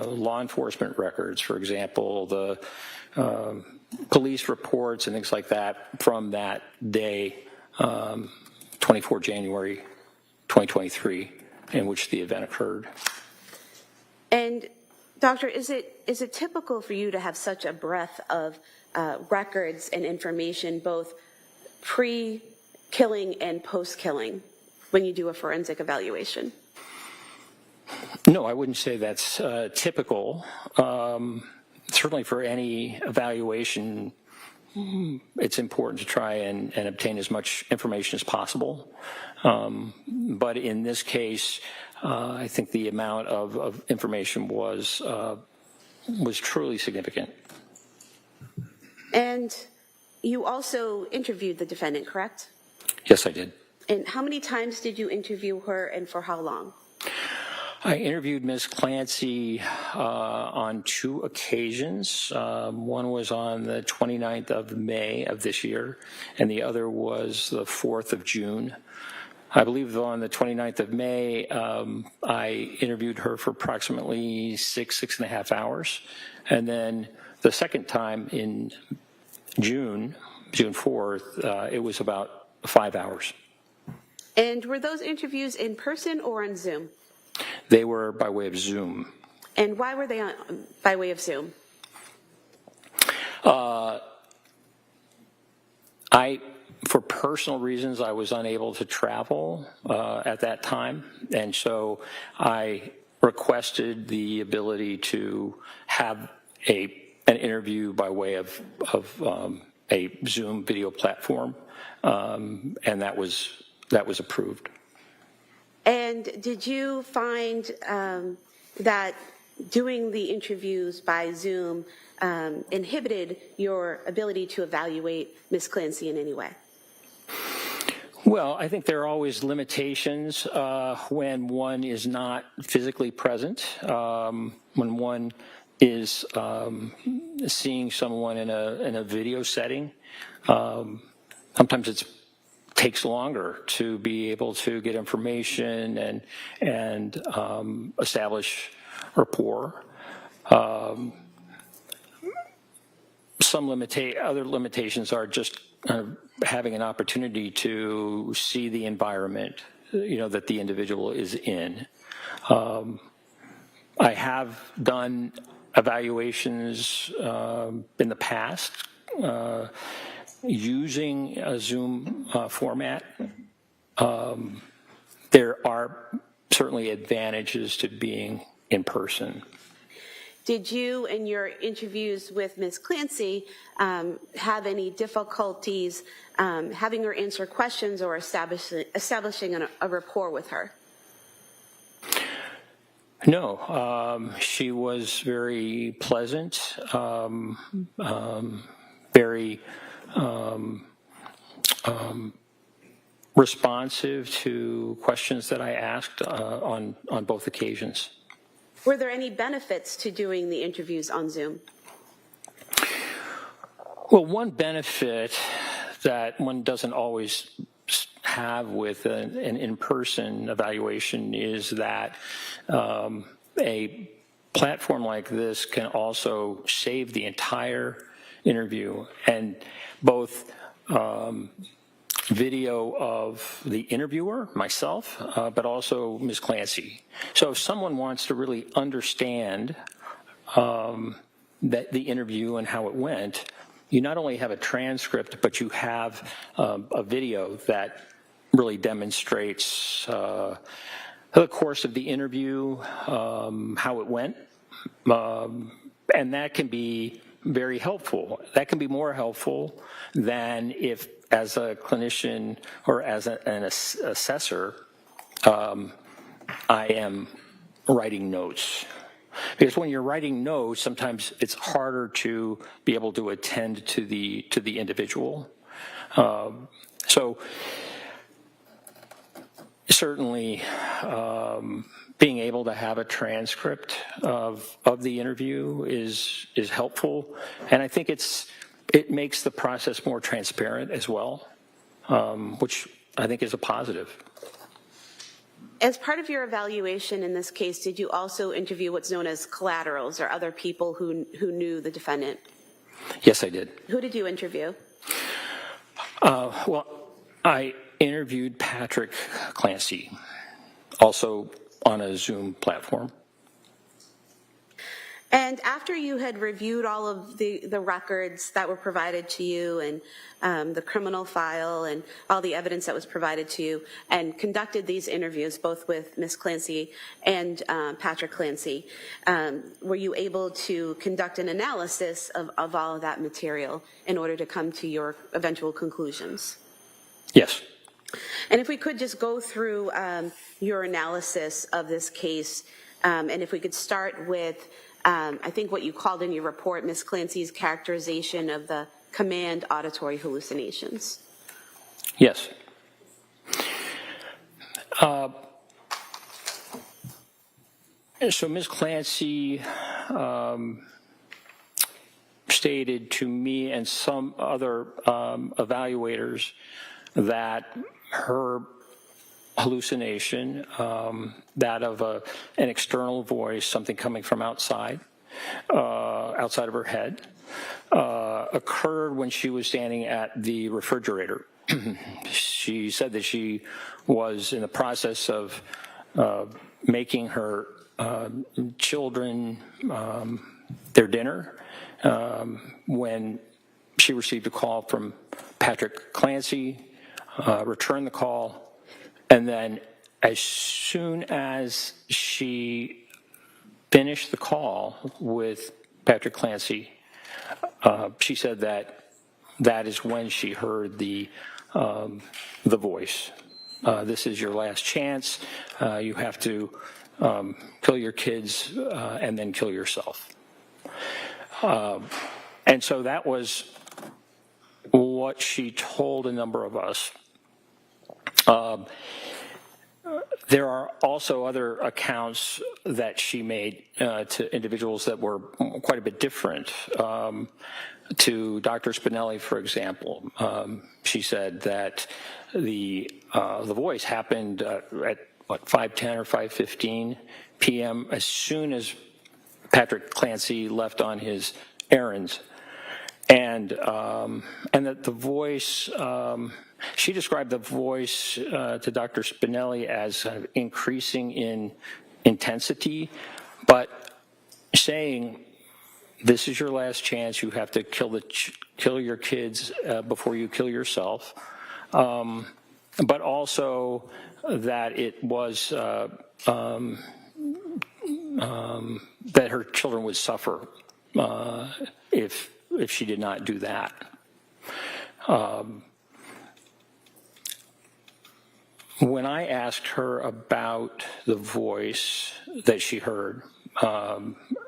law enforcement records, for example, the police reports and things like that from that day, 24 January 2023, in which the event occurred. And Doctor, is it typical for you to have such a breadth of records and information, both pre-killing and post-killing, when you do a forensic evaluation? No, I wouldn't say that's typical. Certainly for any evaluation, it's important to try and obtain as much information as possible. But in this case, I think the amount of information was truly significant. And you also interviewed the defendant, correct? Yes, I did. And how many times did you interview her, and for how long? I interviewed Ms. Clancy on 2 occasions. One was on the 29th of May of this year, and the other was the 4th of June. I believe on the 29th of May, I interviewed her for approximately 6.5 hours. And then the second time in June 4th, it was about 5 hours. And were those interviews in person or on Zoom? They were by way of Zoom. And why were they by way of Zoom? For personal reasons, I was unable to travel at that time, and so I requested the ability to have an interview by way of a Zoom video platform, and that was approved. And did you find that doing the interviews by Zoom inhibited your ability to evaluate Ms. Clancy in any way? Well, I think there are always limitations when one is not physically present, when one is seeing someone in a video setting. Sometimes it takes longer to be able to get information and establish rapport. Other limitations are just having an opportunity to see the environment, that the individual is in. I have done evaluations in the past using a Zoom format. There are certainly advantages to being in person. Did you, in your interviews with Ms. Clancy, have any difficulties having her answer questions or establishing a rapport with her? No, she was very pleasant, very responsive to questions that I asked on both occasions. Were there any benefits to doing the interviews on Zoom? Well, one benefit that one doesn't always have with an in-person evaluation is that a platform like this can also save the entire interview, and both video of the interviewer, myself, but also Ms. Clancy. So if someone wants to really understand that the interview and how it went, you not only have a transcript, but you have a video that really demonstrates the course of the interview, how it went, and that can be very helpful. That can be more helpful than if, as a clinician or as an assessor, I am writing notes. Because when you're writing notes, sometimes it's harder to be able to attend to the individual. So certainly being able to have a transcript of the interview is helpful, and I think it makes the process more transparent as well, which I think is a positive. As part of your evaluation in this case, did you also interview what's known as collaterals or other people who knew the defendant? Yes, I did. Who did you interview? Well, I interviewed Patrick Clancy, also on a Zoom platform. And after you had reviewed all of the records that were provided to you and the criminal file and all the evidence that was provided to you and conducted these interviews, both with Ms. Clancy and Patrick Clancy, were you able to conduct an analysis of all of that material in order to come to your eventual conclusions? Yes. And if we could just go through your analysis of this case, and if we could start with I think what you called in your report, Ms. Clancy's characterization of the command auditory hallucinations. Yes. So Ms. Clancy stated to me and some other evaluators that her hallucination, that of an external voice, something coming from outside of her head, occurred when she was standing at the refrigerator. She said that she was in the process of making her children their dinner when she received a call from Patrick Clancy, returned the call, and then as soon as she finished the call with Patrick Clancy, she said that is when she heard the voice. This is your last chance. You have to kill your kids and then kill yourself. And so that was what she told a number of us. There are also other accounts that she made to individuals that were quite a bit different. To Dr. Spinelli, for example, she said that the voice happened at 5:10 or 5:15 p.m. as soon as Patrick Clancy left on his errands, and that the voice. She described the voice to Dr. Spinelli as increasing in intensity, but saying, "This is your last chance. You have to kill your kids before you kill yourself." But also that it was that her children would suffer if she did not do that. When I asked her about the voice that she heard,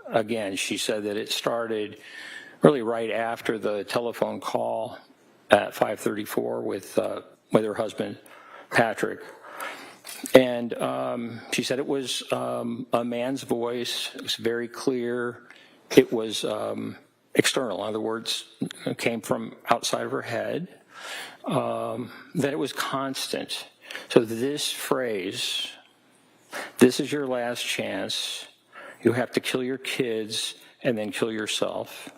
again, she said that it started really right after the telephone call at 5:34 with her husband, Patrick. And she said it was a man's voice. It was very clear. It was external. In other words, it came from outside of her head. That it was constant. So this phrase, "This is your last chance. You have to kill your kids and then kill yourself,"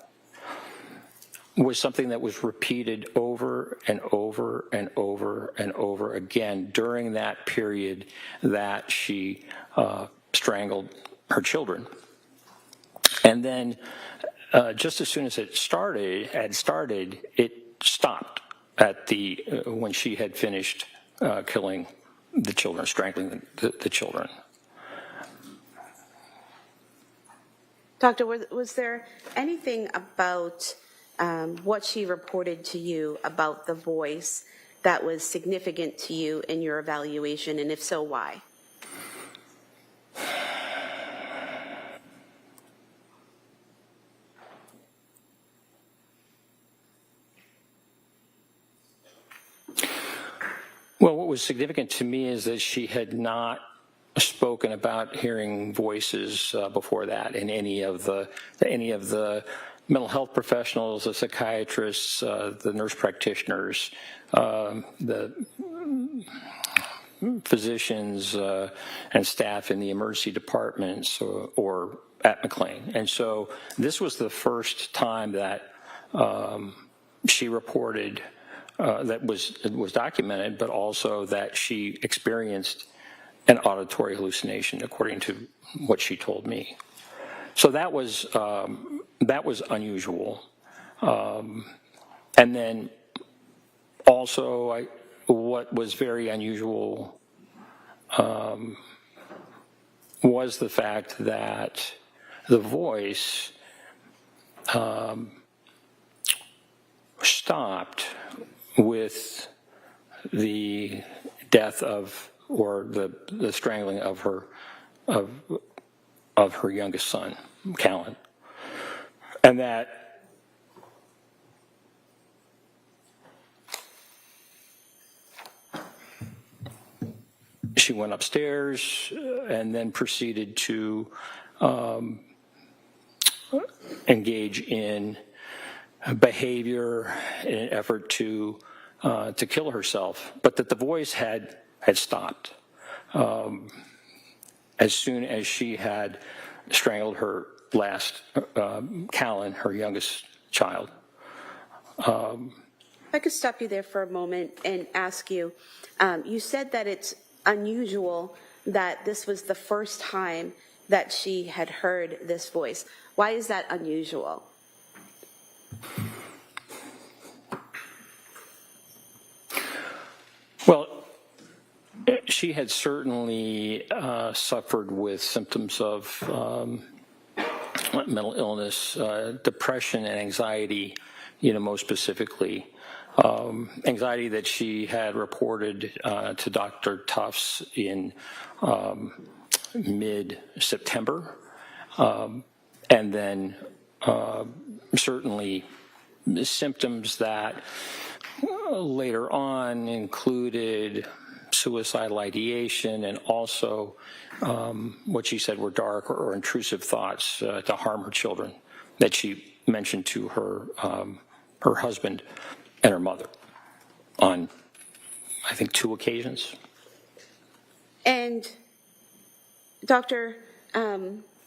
was something that was repeated over and over and over and over again during that period that she strangled her children. And then just as soon as it started, it stopped at the when she had finished killing the children, strangling the children. Doctor, was there anything about what she reported to you about the voice that was significant to you in your evaluation, and if so, why? Well, what was significant to me is that she had not spoken about hearing voices before that in any of the mental health professionals, the psychiatrists, the nurse practitioners, the physicians and staff in the emergency departments or at McLean. And so this was the first time that she reported that was documented, but also that she experienced an auditory hallucination, according to what she told me. So that was unusual. And then also, what was very unusual was the fact that the voice stopped with the death of, or the strangling of her youngest son, Callan, and that she went upstairs and then proceeded to engage in behavior in an effort to kill herself, but that the voice had stopped as soon as she had strangled her last Callan, her youngest child. I could stop you there for a moment and ask you, you said that it's unusual that this was the first time that she had heard this voice. Why is that unusual? Well, she had certainly suffered with symptoms of mental illness, depression and anxiety, most specifically. Anxiety that she had reported to Dr. Tufts in mid-September, and then certainly symptoms that later on included suicidal ideation and also what she said were dark or intrusive thoughts to harm her children that she mentioned to her husband and her mother on, I think, 2 occasions. And Doctor,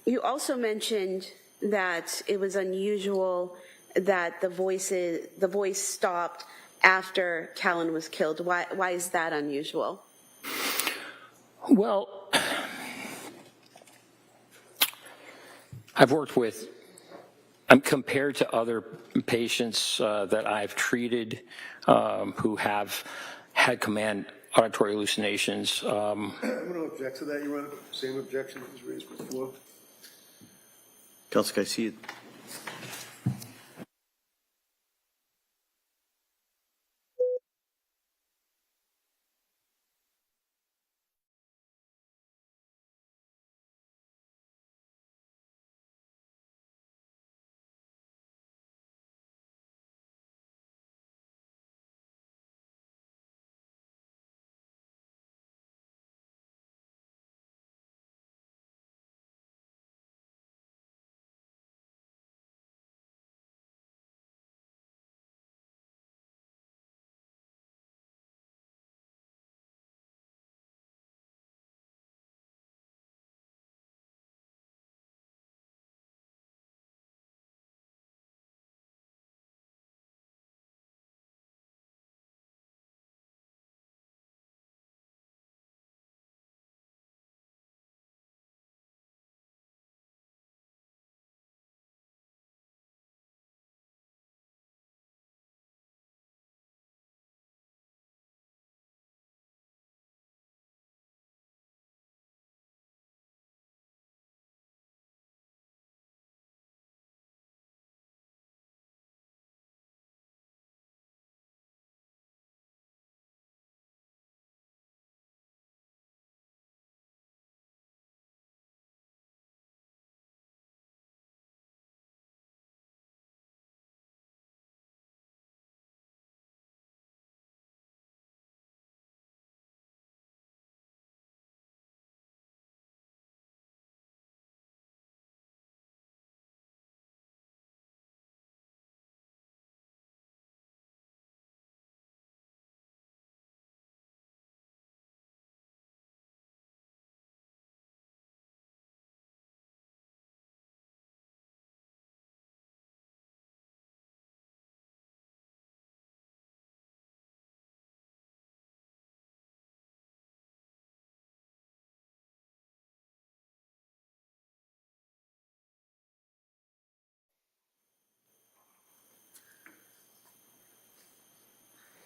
you also mentioned that it was unusual that the voice stopped after Callan was killed. Why is that unusual? Well, I've worked with, compared to other patients that I've treated who have had command auditory hallucinations. I'm going to object to that, Your Honor. Same objection that was raised before. Counsel, can I see it?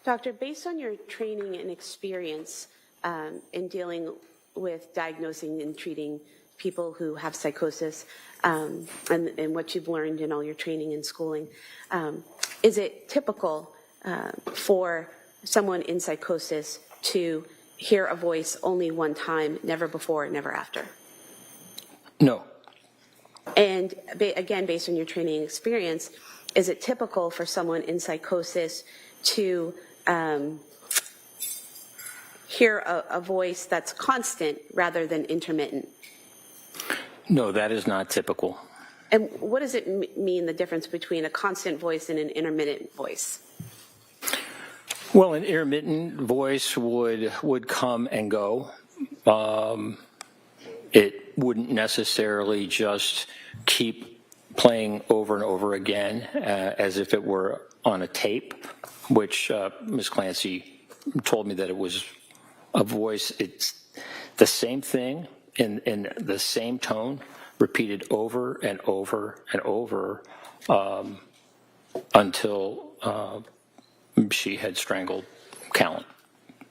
Doctor, based on your training and experience in dealing with diagnosing and treating people who have psychosis, and what you've learned in all your training and schooling, is it typical for someone in psychosis to hear a voice only one time, never before, never after? No. And again, based on your training and experience, is it typical for someone in psychosis to hear a voice that's constant rather than intermittent? No, that is not typical. And what does it mean, the difference between a constant voice and an intermittent voice? Well, an intermittent voice would come and go. It wouldn't necessarily just keep playing over and over again as if it were on a tape, which Ms. Clancy told me that it was a voice. It's the same thing in the same tone, repeated over and over and over until she had strangled Callan.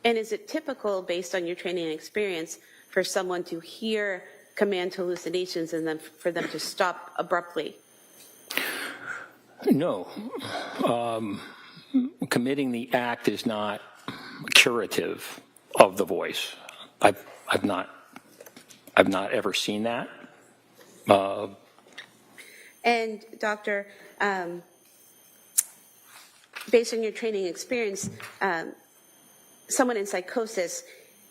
And is it typical, based on your training and experience, for someone to hear command hallucinations and then for them to stop abruptly? No. Committing the act is not curative of the voice. I've not ever seen that. And Doctor, based on your training experience, someone in psychosis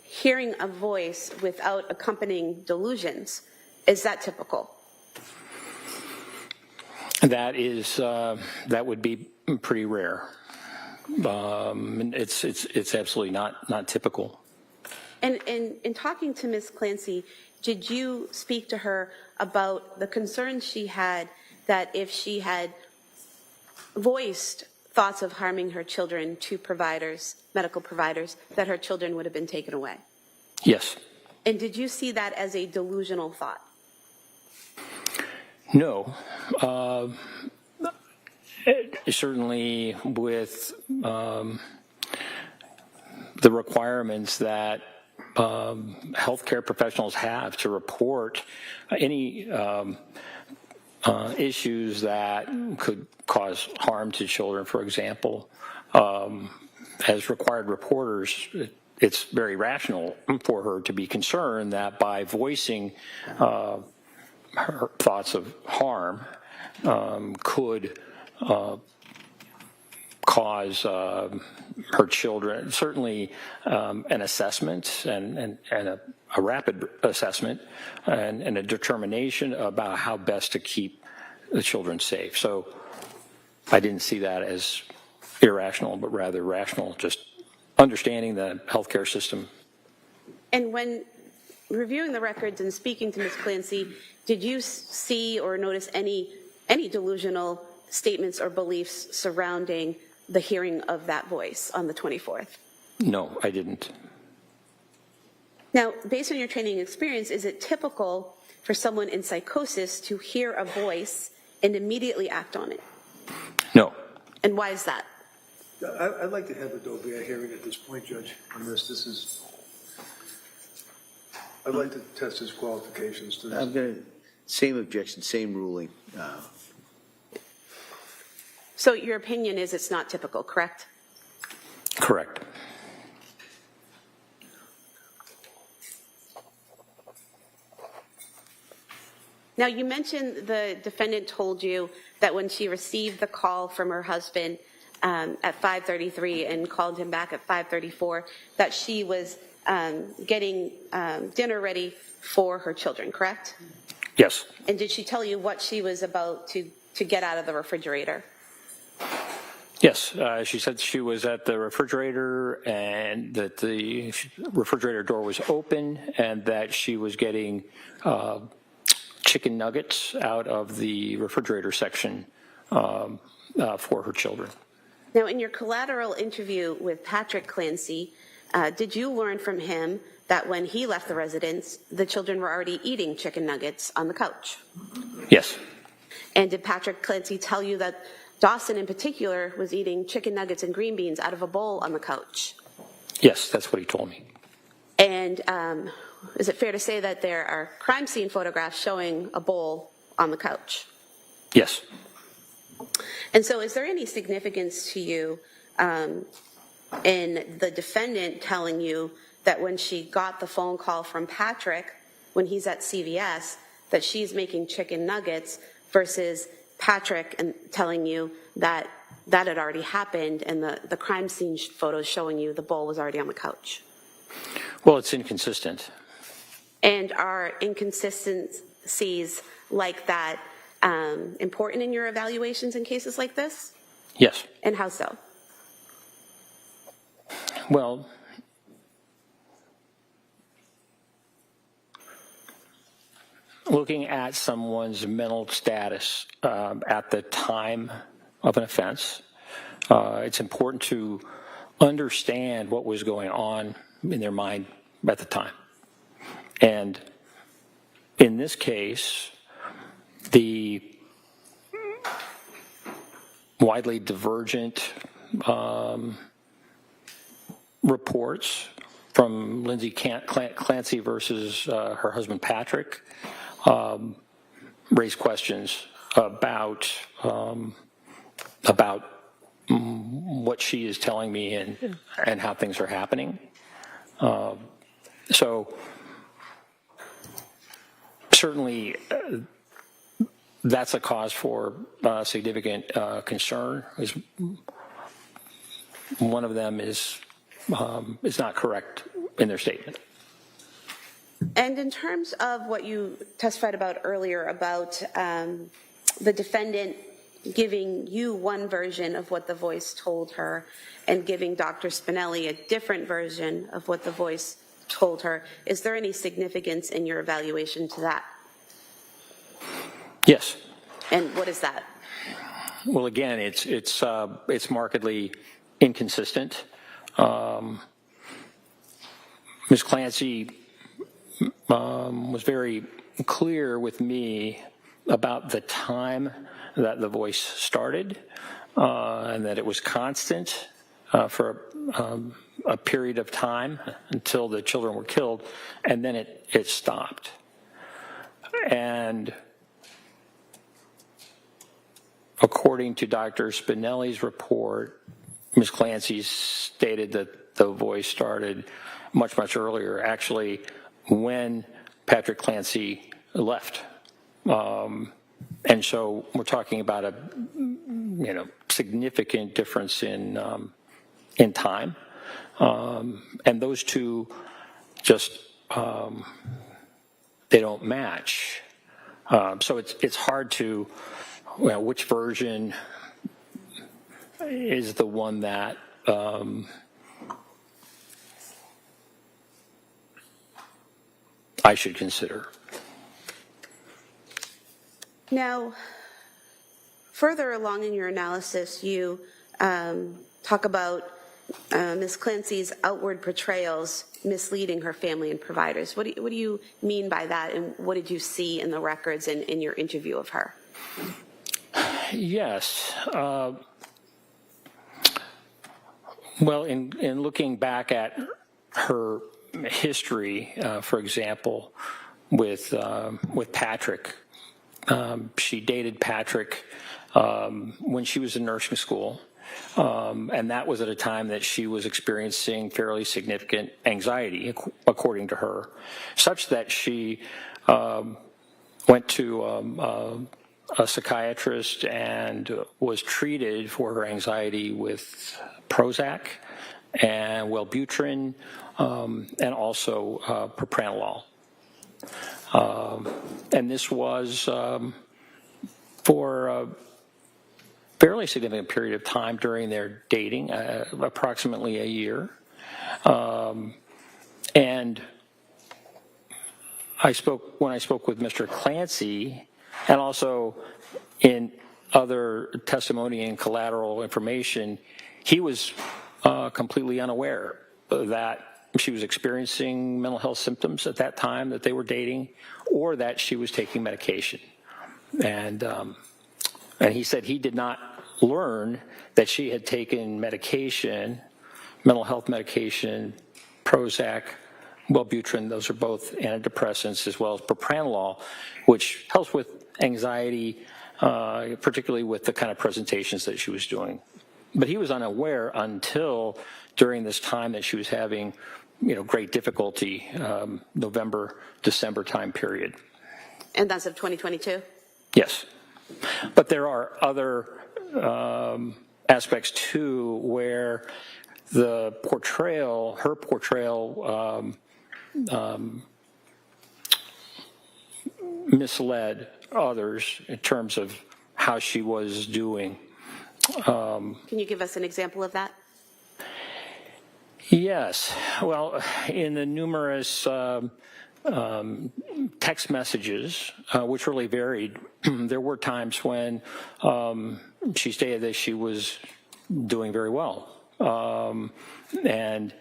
hearing a voice without accompanying delusions, is that typical? That is that would be pretty rare. It's absolutely not typical. And in talking to Ms. Clancy, did you speak to her about the concerns she had that if she had voiced thoughts of harming her children to providers, medical providers, that her children would have been taken away? Yes. And did you see that as a delusional thought? No. Certainly with the requirements that healthcare professionals have to report any issues that could cause harm to children, for example, as required reporters, it's very rational for her to be concerned that by voicing her thoughts of harm could cause her children, certainly an assessment and a rapid assessment and a determination about how best to keep the children safe. So I didn't see that as irrational, but rather rational, just understanding the healthcare system. And when reviewing the records and speaking to Ms. Clancy, did you see or notice any delusional statements or beliefs surrounding the hearing of that voice on the 24th? No, I didn't. Now, based on your training experience, is it typical for someone in psychosis to hear a voice and immediately act on it? No. And why is that? I'd like to have Adobe a hearing at this point, Judge, on this. I'd like to test his qualifications to this. I'm going to, same objection, same ruling. So your opinion is it's not typical, correct? Correct. Now, you mentioned the defendant told you that when she received the call from her husband at 5:33 and called him back at 5:34, that she was getting dinner ready for her children, correct? Yes. And did she tell you what she was about to get out of the refrigerator? Yes, she said she was at the refrigerator and that the refrigerator door was open and that she was getting chicken nuggets out of the refrigerator section for her children. Now, in your collateral interview with Patrick Clancy, did you learn from him that when he left the residence, the children were already eating chicken nuggets on the couch? Yes. And did Patrick Clancy tell you that Dawson in particular was eating chicken nuggets and green beans out of a bowl on the couch. Yes, that's what he told me. And is it fair to say that there are crime scene photographs showing a bowl on the couch? Yes. And so is there any significance to you in the defendant telling you that when she got the phone call from Patrick, when he's at CVS, that she's making chicken nuggets versus Patrick and telling you that that had already happened and the crime scene photos showing you the bowl was already on the couch? Well, it's inconsistent. And are inconsistencies like that important in your evaluations in cases like this? Yes. And how so? Well, looking at someone's mental status at the time of an offense, it's important to understand what was going on in their mind at the time. And in this case, the widely divergent reports from Lindsay Clancy versus her husband Patrick raise questions about what she is telling me and how things are happening. So certainly that's a cause for significant concern. One of them is not correct in their statement. And in terms of what you testified about earlier about the defendant giving you one version of what the voice told her and giving Dr. Spinelli a different version of what the voice told her, is there any significance in your evaluation to that? Yes. And what is that? Well, again, it's markedly inconsistent. Ms. Clancy was very clear with me about the time that the voice started and that it was constant for a period of time until the children were killed, and then it stopped. And according to Dr. Spinelli's report, Ms. Clancy stated that the voice started much, much earlier, actually, when Patrick Clancy left. And so we're talking about a significant difference in time. And those two just, they don't match. So it's hard to, which version is the one that I should consider. Now, further along in your analysis, you talk about Ms. Clancy's outward portrayals misleading her family and providers. What do you mean by that, and what did you see in the records in your interview of her? Yes. Well, in looking back at her history, for example, with Patrick, she dated Patrick when she was in nursing school, and that was at a time that she was experiencing fairly significant anxiety, according to her, such that she went to a psychiatrist and was treated for her anxiety with Prozac and Wellbutrin and also propranolol. And this was for a fairly significant period of time during their dating, approximately a year. And when I spoke with Mr. Clancy, and also in other testimony and collateral information, he was completely unaware that she was experiencing mental health symptoms at that time that they were dating, or that she was taking medication. And he said he did not learned that she had taken medication, mental health medication, Prozac, Wellbutrin, those are both antidepressants, as well as propranolol, which helps with anxiety, particularly with the kind of presentations that she was doing. But he was unaware until during this time that she was having, great difficulty, November, December time period. And that's of 2022? Yes. But there are other aspects too where her portrayal misled others in terms of how she was doing. Can you give us an example of that? Yes. Well, in the numerous text messages, which really varied, there were times when she stated that she was doing very well. And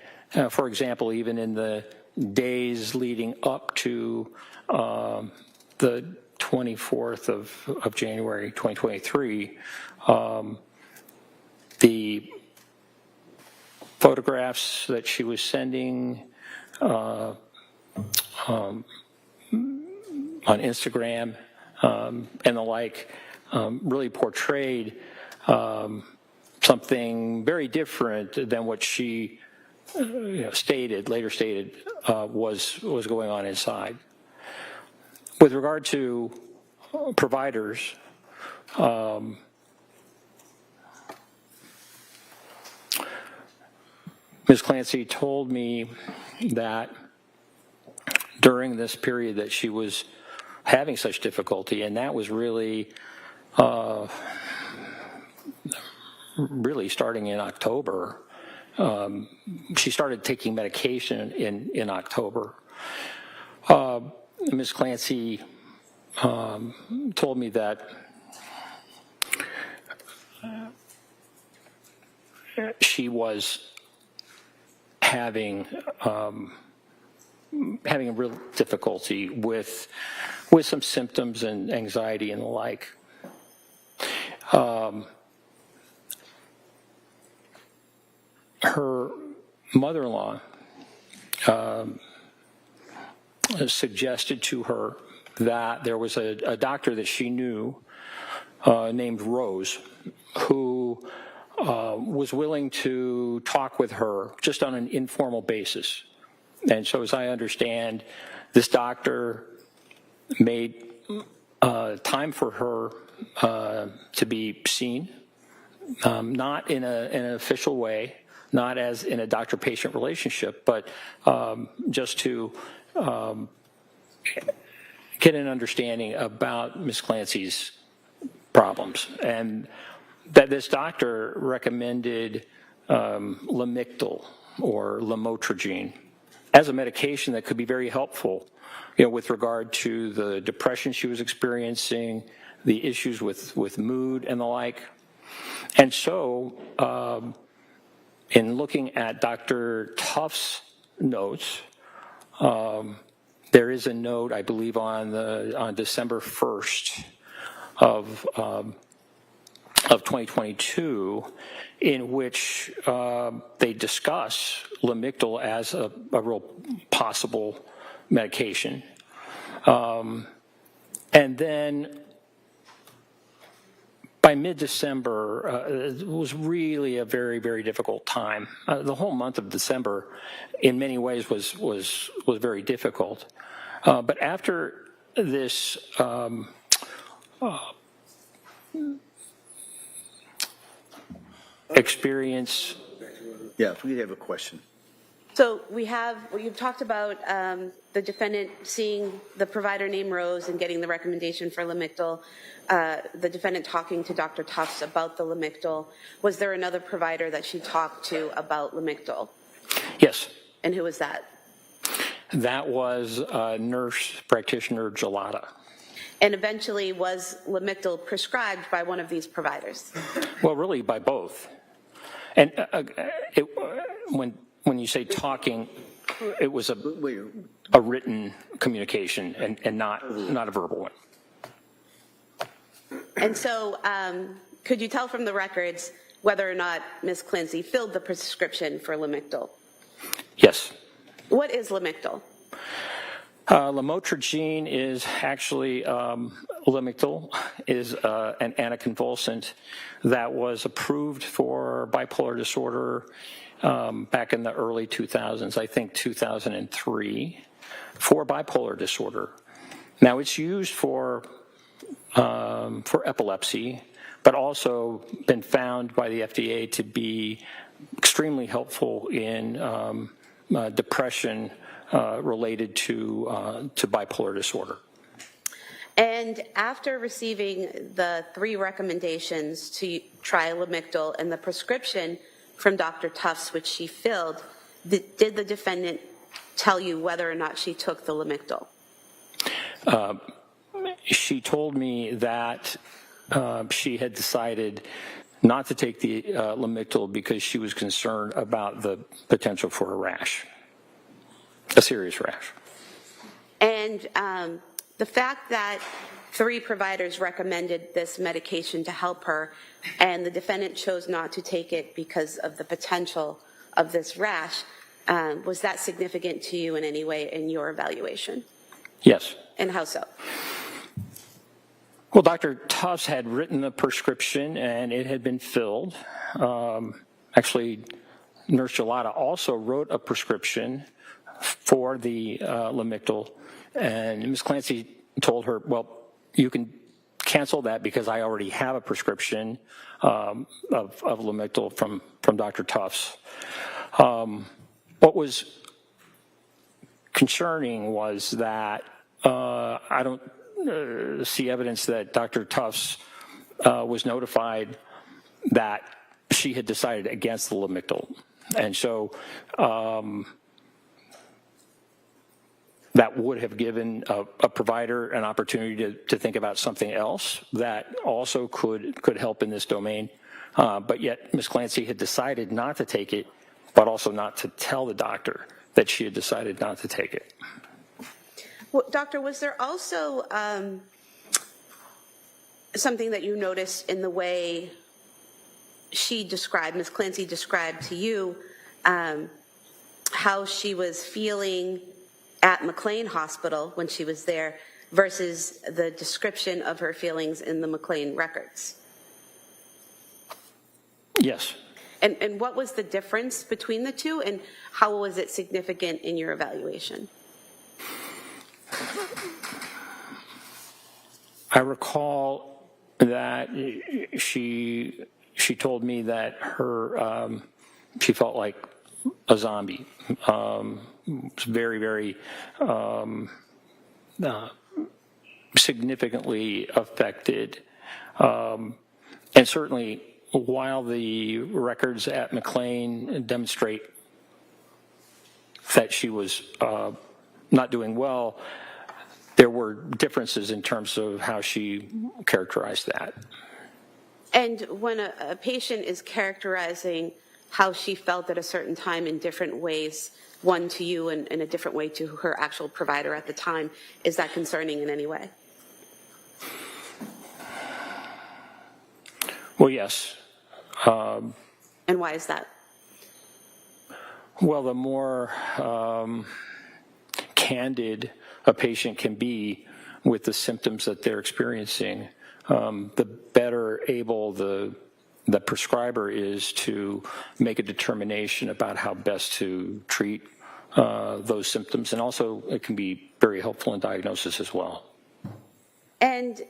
for example, even in the days leading up to the 24th of January 2023, the photographs that she was sending on Instagram and the like really portrayed something very different than what she later stated was going on inside. With regard to providers, Ms. Clancy told me that during this period that she was having such difficulty, and that was really starting in October. She started taking medication in October. Ms. Clancy told me that she was having a real difficulty with some symptoms and anxiety and the like. Her mother-in-law suggested to her that there was a doctor that she knew named Rose who was willing to talk with her just on an informal basis. And so as I understand, this doctor made time for her to be seen, not in an official way, not as in a doctor-patient relationship, but just to get an understanding about Ms. Clancy's problems. And that this doctor recommended Lamictal or lamotrigine as a medication that could be very helpful, with regard to the depression she was experiencing, the issues with mood and the like. And so, in looking at Dr. Tuff's notes, there is a note, I believe, on December 1st of 2022, in which they discuss Lamictal as a real possible medication. And then by mid-December, it was really a very, very difficult time. The whole month of December, in many ways, was very difficult. But after this experience. Yeah, if we have a question. So you've talked about the defendant seeing the provider named Rose and getting the recommendation for Lamictal, the defendant talking to Dr. Tufts about the Lamictal. Was there another provider that she talked to about Lamictal? Yes. And who was that? That was nurse practitioner Gelada. And eventually was Lamictal prescribed by one of these providers? Well, really by both. And when you say talking, it was a written communication and not a verbal one. And so could you tell from the records whether or not Ms. Clancy filled the prescription for Lamictal? Yes. What is Lamictal? Lamotrigine is actually, Lamictal is an anticonvulsant that was approved for bipolar disorder back in the early 2000s, I think 2003, for bipolar disorder. Now it's used for epilepsy, but also been found by the FDA to be extremely helpful in depression related to bipolar disorder. And after receiving the 3 recommendations to try Lamictal and the prescription from Dr. Tufts, which she filled, did the defendant tell you whether or not she took the Lamictal? She told me that she had decided not to take the Lamictal because she was concerned about the potential for a rash, a serious rash. And the fact that 3 providers recommended this medication to help her and the defendant chose not to take it because of the potential of this rash, was that significant to you in any way in your evaluation? Yes. And how so? Well, Dr. Tufts had written the prescription and it had been filled. Actually, Nurse Gelada also wrote a prescription for the Lamictal, and Ms. Clancy told her, well, you can cancel that because I already have a prescription of Lamictal from Dr. Tufts. What was concerning was that I don't see evidence that Dr. Tufts was notified that she had decided against the Lamictal. And so that would have given a provider an opportunity to think about something else that also could help in this domain. But yet Ms. Clancy had decided not to take it, but also not to tell the doctor that she had decided not to take it. Well, doctor, was there also something that you noticed in the way she described, Ms. Clancy described to you, how she was feeling at McLean Hospital when she was there versus the description of her feelings in the McLean records? Yes. And what was the difference between the two, and how was it significant in your evaluation? I recall that she told me that her she felt like a zombie. Was very, very significantly affected, and certainly while the records at McLean demonstrate that she was not doing well, there were differences in terms of how she characterized that. And when a patient is characterizing how she felt at a certain time in different ways, one to you and in a different way to her actual provider at the time, is that concerning in any way? Well, yes. And why is that? Well, the more candid a patient can be with the symptoms that they're experiencing, the better able the prescriber is to make a determination about how best to treat those symptoms, and also it can be very helpful in diagnosis as well. And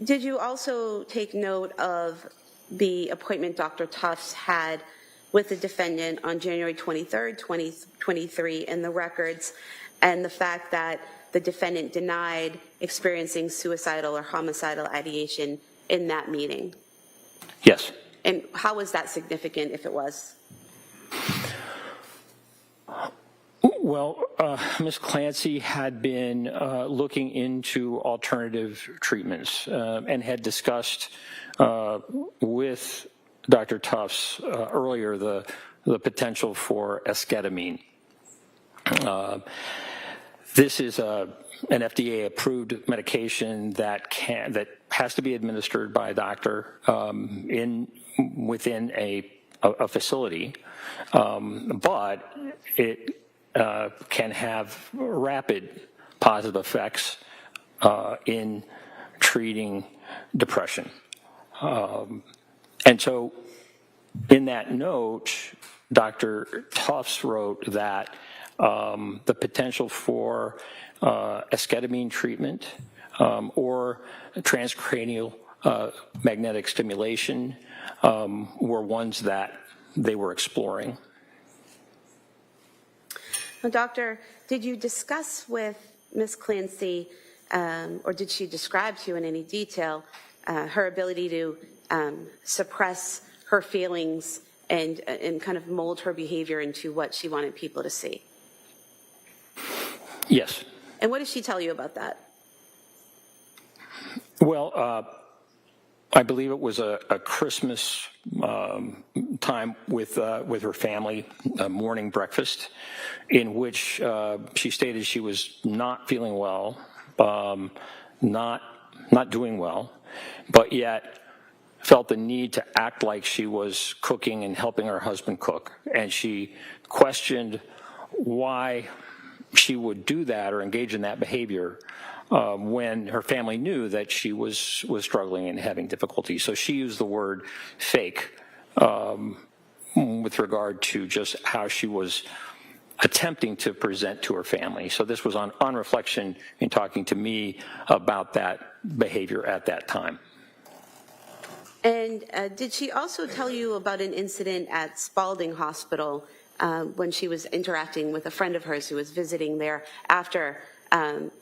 did you also take note of the appointment Dr. Tufts had with the defendant on January 23rd, 2023 in the records, and the fact that the defendant denied experiencing suicidal or homicidal ideation in that meeting? Yes. And how was that significant, if it was? Well, Ms. Clancy had been looking into alternative treatments and had discussed with Dr. Tufts earlier the potential for esketamine. This is an FDA-approved medication that has to be administered by a doctor within a facility, but it can have rapid positive effects in treating depression. And so in that note, Dr. Tufts wrote that the potential for esketamine treatment or transcranial magnetic stimulation were ones that they were exploring. Now, Doctor, did you discuss with Ms. Clancy, or did she describe to you in any detail her ability to suppress her feelings and kind of mold her behavior into what she wanted people to see? Yes. And what did she tell you about that? Well, I believe it was a Christmas time with her family, a morning breakfast, in which she stated she was not feeling well, not doing well, but yet felt the need to act like she was cooking and helping her husband cook. And she questioned why she would do that or engage in that behavior when her family knew that she was struggling and having difficulty. So she used the word fake with regard to just how she was attempting to present to her family. So this was on reflection in talking to me about that behavior at that time. And did she also tell you about an incident at Spalding Hospital when she was interacting with a friend of hers who was visiting there after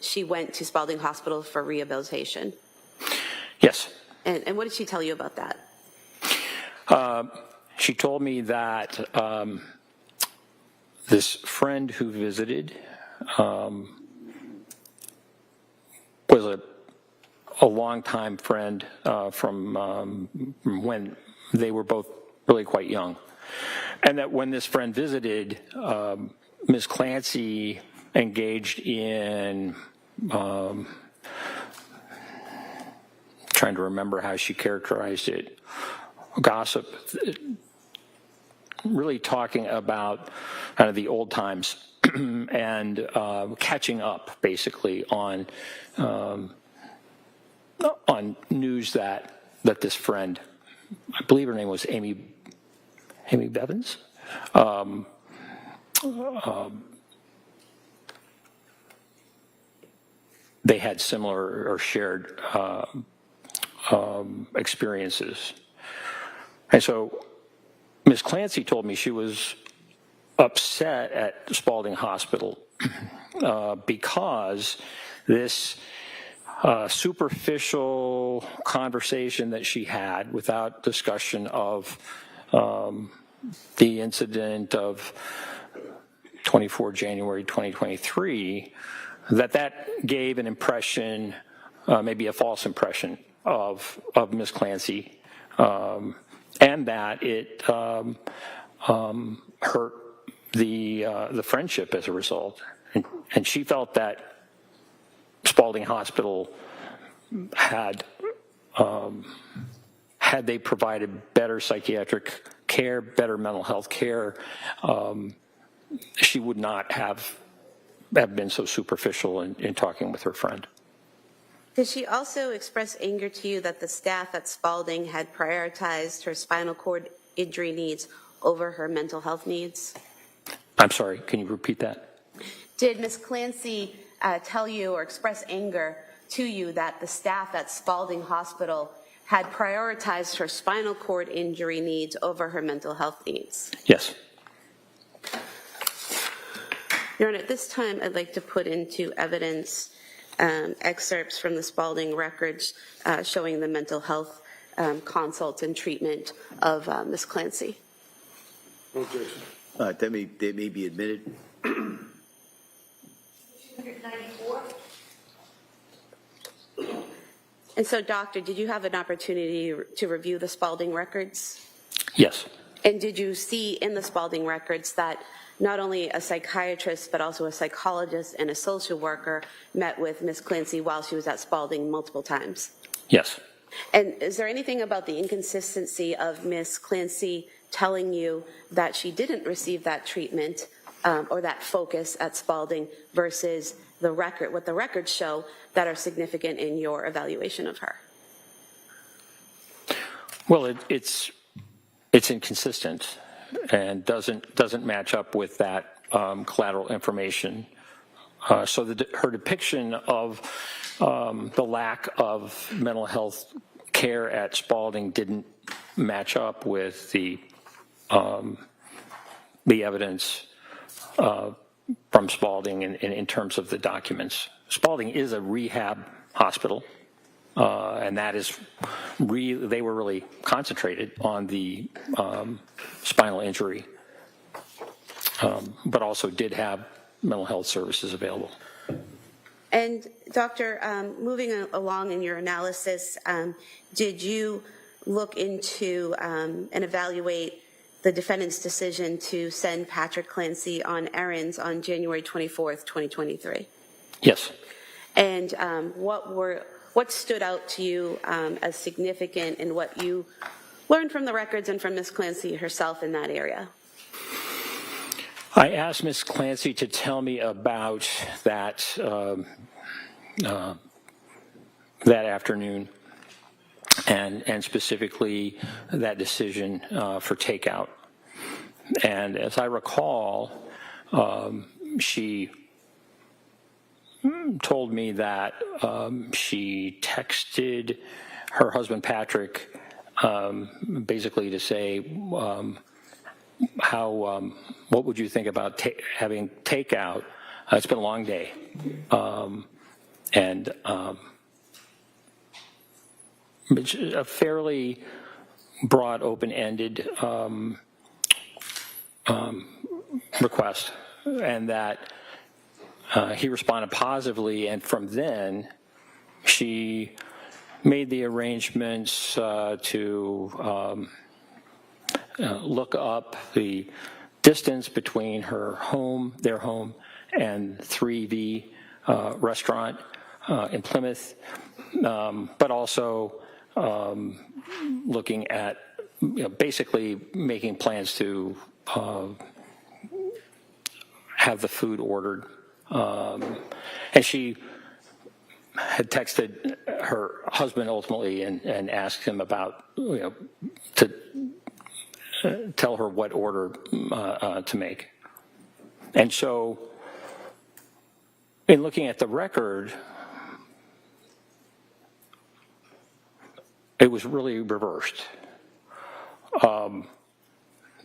she went to Spalding Hospital for rehabilitation? Yes. And what did she tell you about that? She told me that this friend who visited was a longtime friend from when they were both really quite young. And that when this friend visited, Ms. Clancy engaged in, trying to remember how she characterized it, gossip, really talking about kind of the old times and catching up basically on news that this friend, I believe her name was Amy Bevins, they had similar or shared experiences. And so Ms. Clancy told me she was upset at Spalding Hospital because this superficial conversation that she had without discussion of the incident of 24 January 2023, that gave an impression, maybe a false impression of Ms. Clancy, and that it hurt the friendship as a result. And she felt that Spalding Hospital had they provided better psychiatric care, better mental health care, she would not have been so superficial in talking with her friend. Did she also express anger to you that the staff at Spalding had prioritized her spinal cord injury needs over her mental health needs? I'm sorry, can you repeat that? Did Ms. Clancy tell you or express anger to you that the staff at Spalding Hospital had prioritized her spinal cord injury needs over her mental health needs? Yes. Your Honor, at this time, I'd like to put into evidence excerpts from the Spalding records showing the mental health consults and treatment of Ms. Clancy. Objection. That may be admitted. 294. And so, Doctor, did you have an opportunity to review the Spalding records? Yes. And did you see in the Spalding records that not only a psychiatrist, but also a psychologist and a social worker met with Ms. Clancy while she was at Spalding multiple times. Yes. And is there anything about the inconsistency of Ms. Clancy telling you that she didn't receive that treatment or that focus at Spalding versus the record, what the records show that are significant in your evaluation of her? Well, it's inconsistent and doesn't match up with that collateral information. So her depiction of the lack of mental health care at Spalding didn't match up with the evidence from Spalding in terms of the documents. Spalding is a rehab hospital, and that is really, they were really concentrated on the spinal injury, but also did have mental health services available. And Doctor, moving along in your analysis, did you look into and evaluate the defendant's decision to send Patrick Clancy on errands on January 24th, 2023? Yes. And what stood out to you as significant in what you learned from the records and from Ms. Clancy herself in that area? I asked Ms. Clancy to tell me about that that afternoon, and specifically that decision for takeout. And as I recall, she told me that she texted her husband Patrick basically to say, what would you think about having takeout? It's been a long day. And it's a fairly broad, open-ended request, and that he responded positively, and from then she made the arrangements to look up the distance between their home, and 3V restaurant in Plymouth, but also looking at, basically making plans to have the food ordered. And she had texted her husband ultimately and asked him about, to tell her what order to make. And so, in looking at the record, it was really reversed.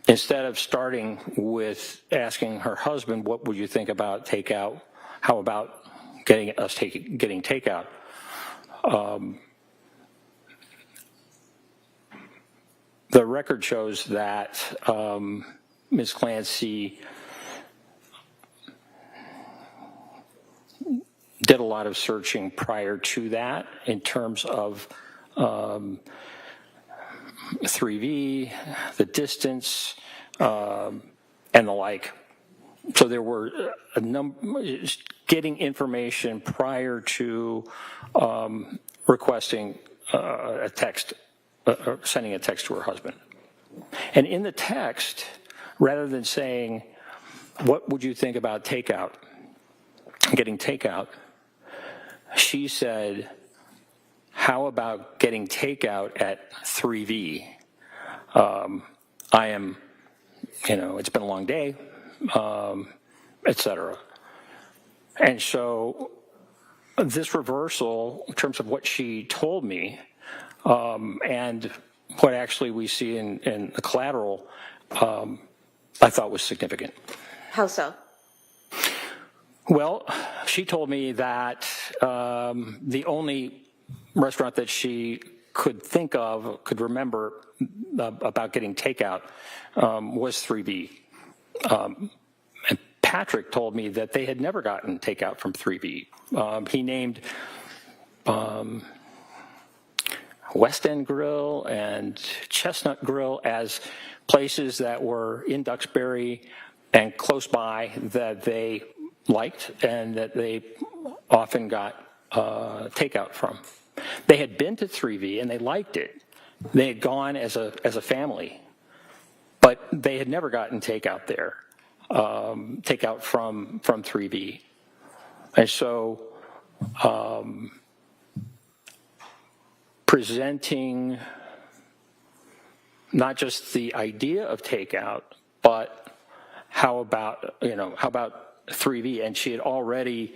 Instead of starting with asking her husband, what would you think about takeout? How about getting takeout? The record shows that Ms. Clancy did a lot of searching prior to that in terms of 3V, the distance, and the like. So there were a number, getting information prior to requesting a text, sending a text to her husband. And in the text, rather than saying, what would you think about takeout, getting takeout, she said, how about getting takeout at 3V? I am, it's been a long day, etc. And so this reversal, in terms of what she told me, and what actually we see in the collateral, I thought was significant. How so? Well, she told me that the only restaurant that she could remember about getting takeout was 3B. And Patrick told me that they had never gotten takeout from 3B. He named West End Grill and Chestnut Grill as places that were in Duxbury and close by that they liked and that they often got takeout from. They had been to 3V and they liked it. They had gone as a family, but they had never gotten takeout there, takeout from 3V. And so presenting not just the idea of takeout, but how about 3V? And she had already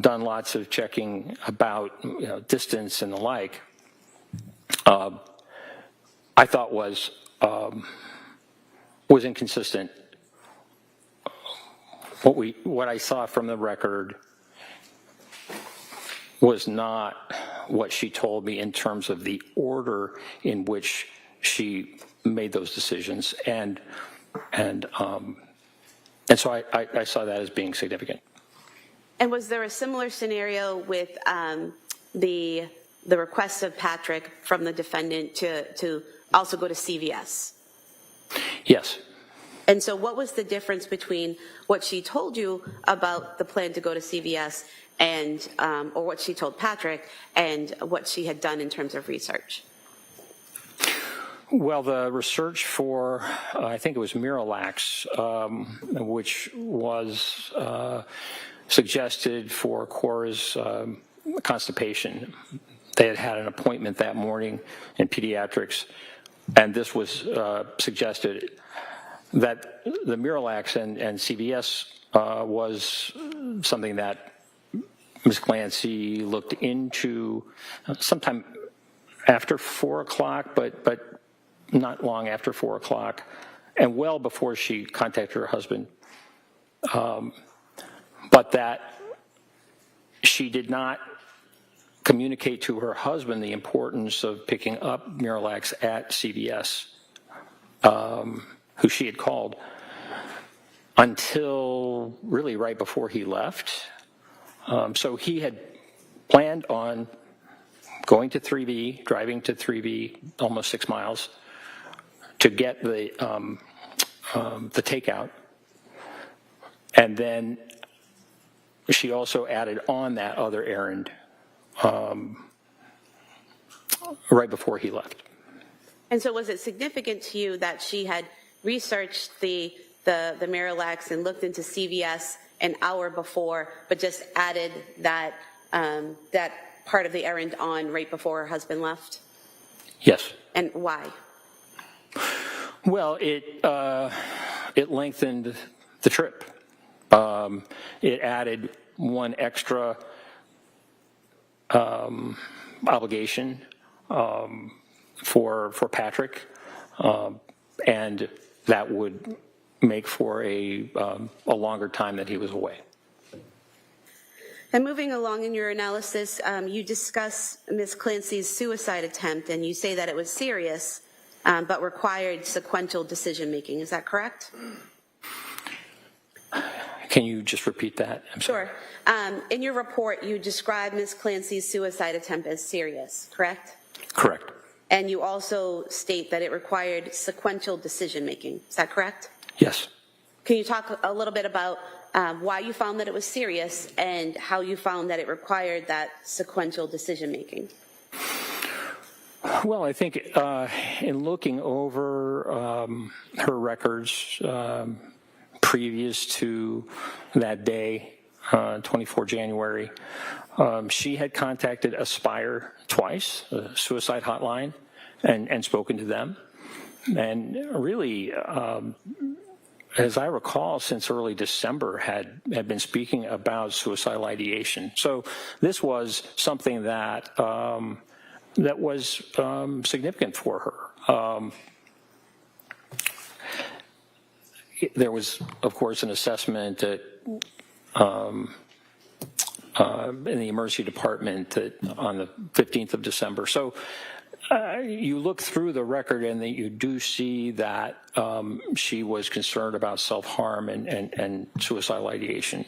done lots of checking about distance and the like. I thought was inconsistent. What I saw from the record was not what she told me in terms of the order in which she made those decisions, and so I saw that as being significant. And was there a similar scenario with the request of Patrick from the defendant to also go to CVS? Yes. And so what was the difference between what she told you about the plan to go to CVS and, or what she told Patrick, and what she had done in terms of research? Well, the research for, I think it was Miralax, which was suggested for Cora's constipation. They had had an appointment that morning in pediatrics, and this was suggested that the Miralax and CVS was something that Ms. Clancy looked into sometime after 4 o'clock, but not long after 4 o'clock, and well before she contacted her husband. But that she did not communicate to her husband the importance of picking up Miralax at CVS, who she had called, until really right before he left. So he had planned on going to 3V, driving to 3V, almost 6 miles, to get the takeout. And then she also added on that other errand right before he left. And so was it significant to you that she had researched the Miralax and looked into CVS an hour before, but just added that that part of the errand on right before her husband left? Yes. And why? Well, it lengthened the trip. It added one extra obligation for Patrick, and that would make for a longer time that he was away. And moving along in your analysis, you discuss Ms. Clancy's suicide attempt, and you say that it was serious, but required sequential decision-making. Is that correct? Can you just repeat that? Sure. In your report, you describe Ms. Clancy's suicide attempt as serious, correct? Correct. And you also state that it required sequential decision-making. Is that correct? Yes. Can you talk a little bit about why you found that it was serious and how you found that it required that sequential decision-making? Well, I think in looking over her records previous to that day, 24 January, she had contacted Aspire twice, a suicide hotline, and spoken to them. And really, as I recall, since early December had been speaking about suicidal ideation. So this was something that that was significant for her. There was, of course, an assessment that in the emergency department that on the 15th of December. So you look through the record and that you do see that she was concerned about self-harm and suicidal ideation.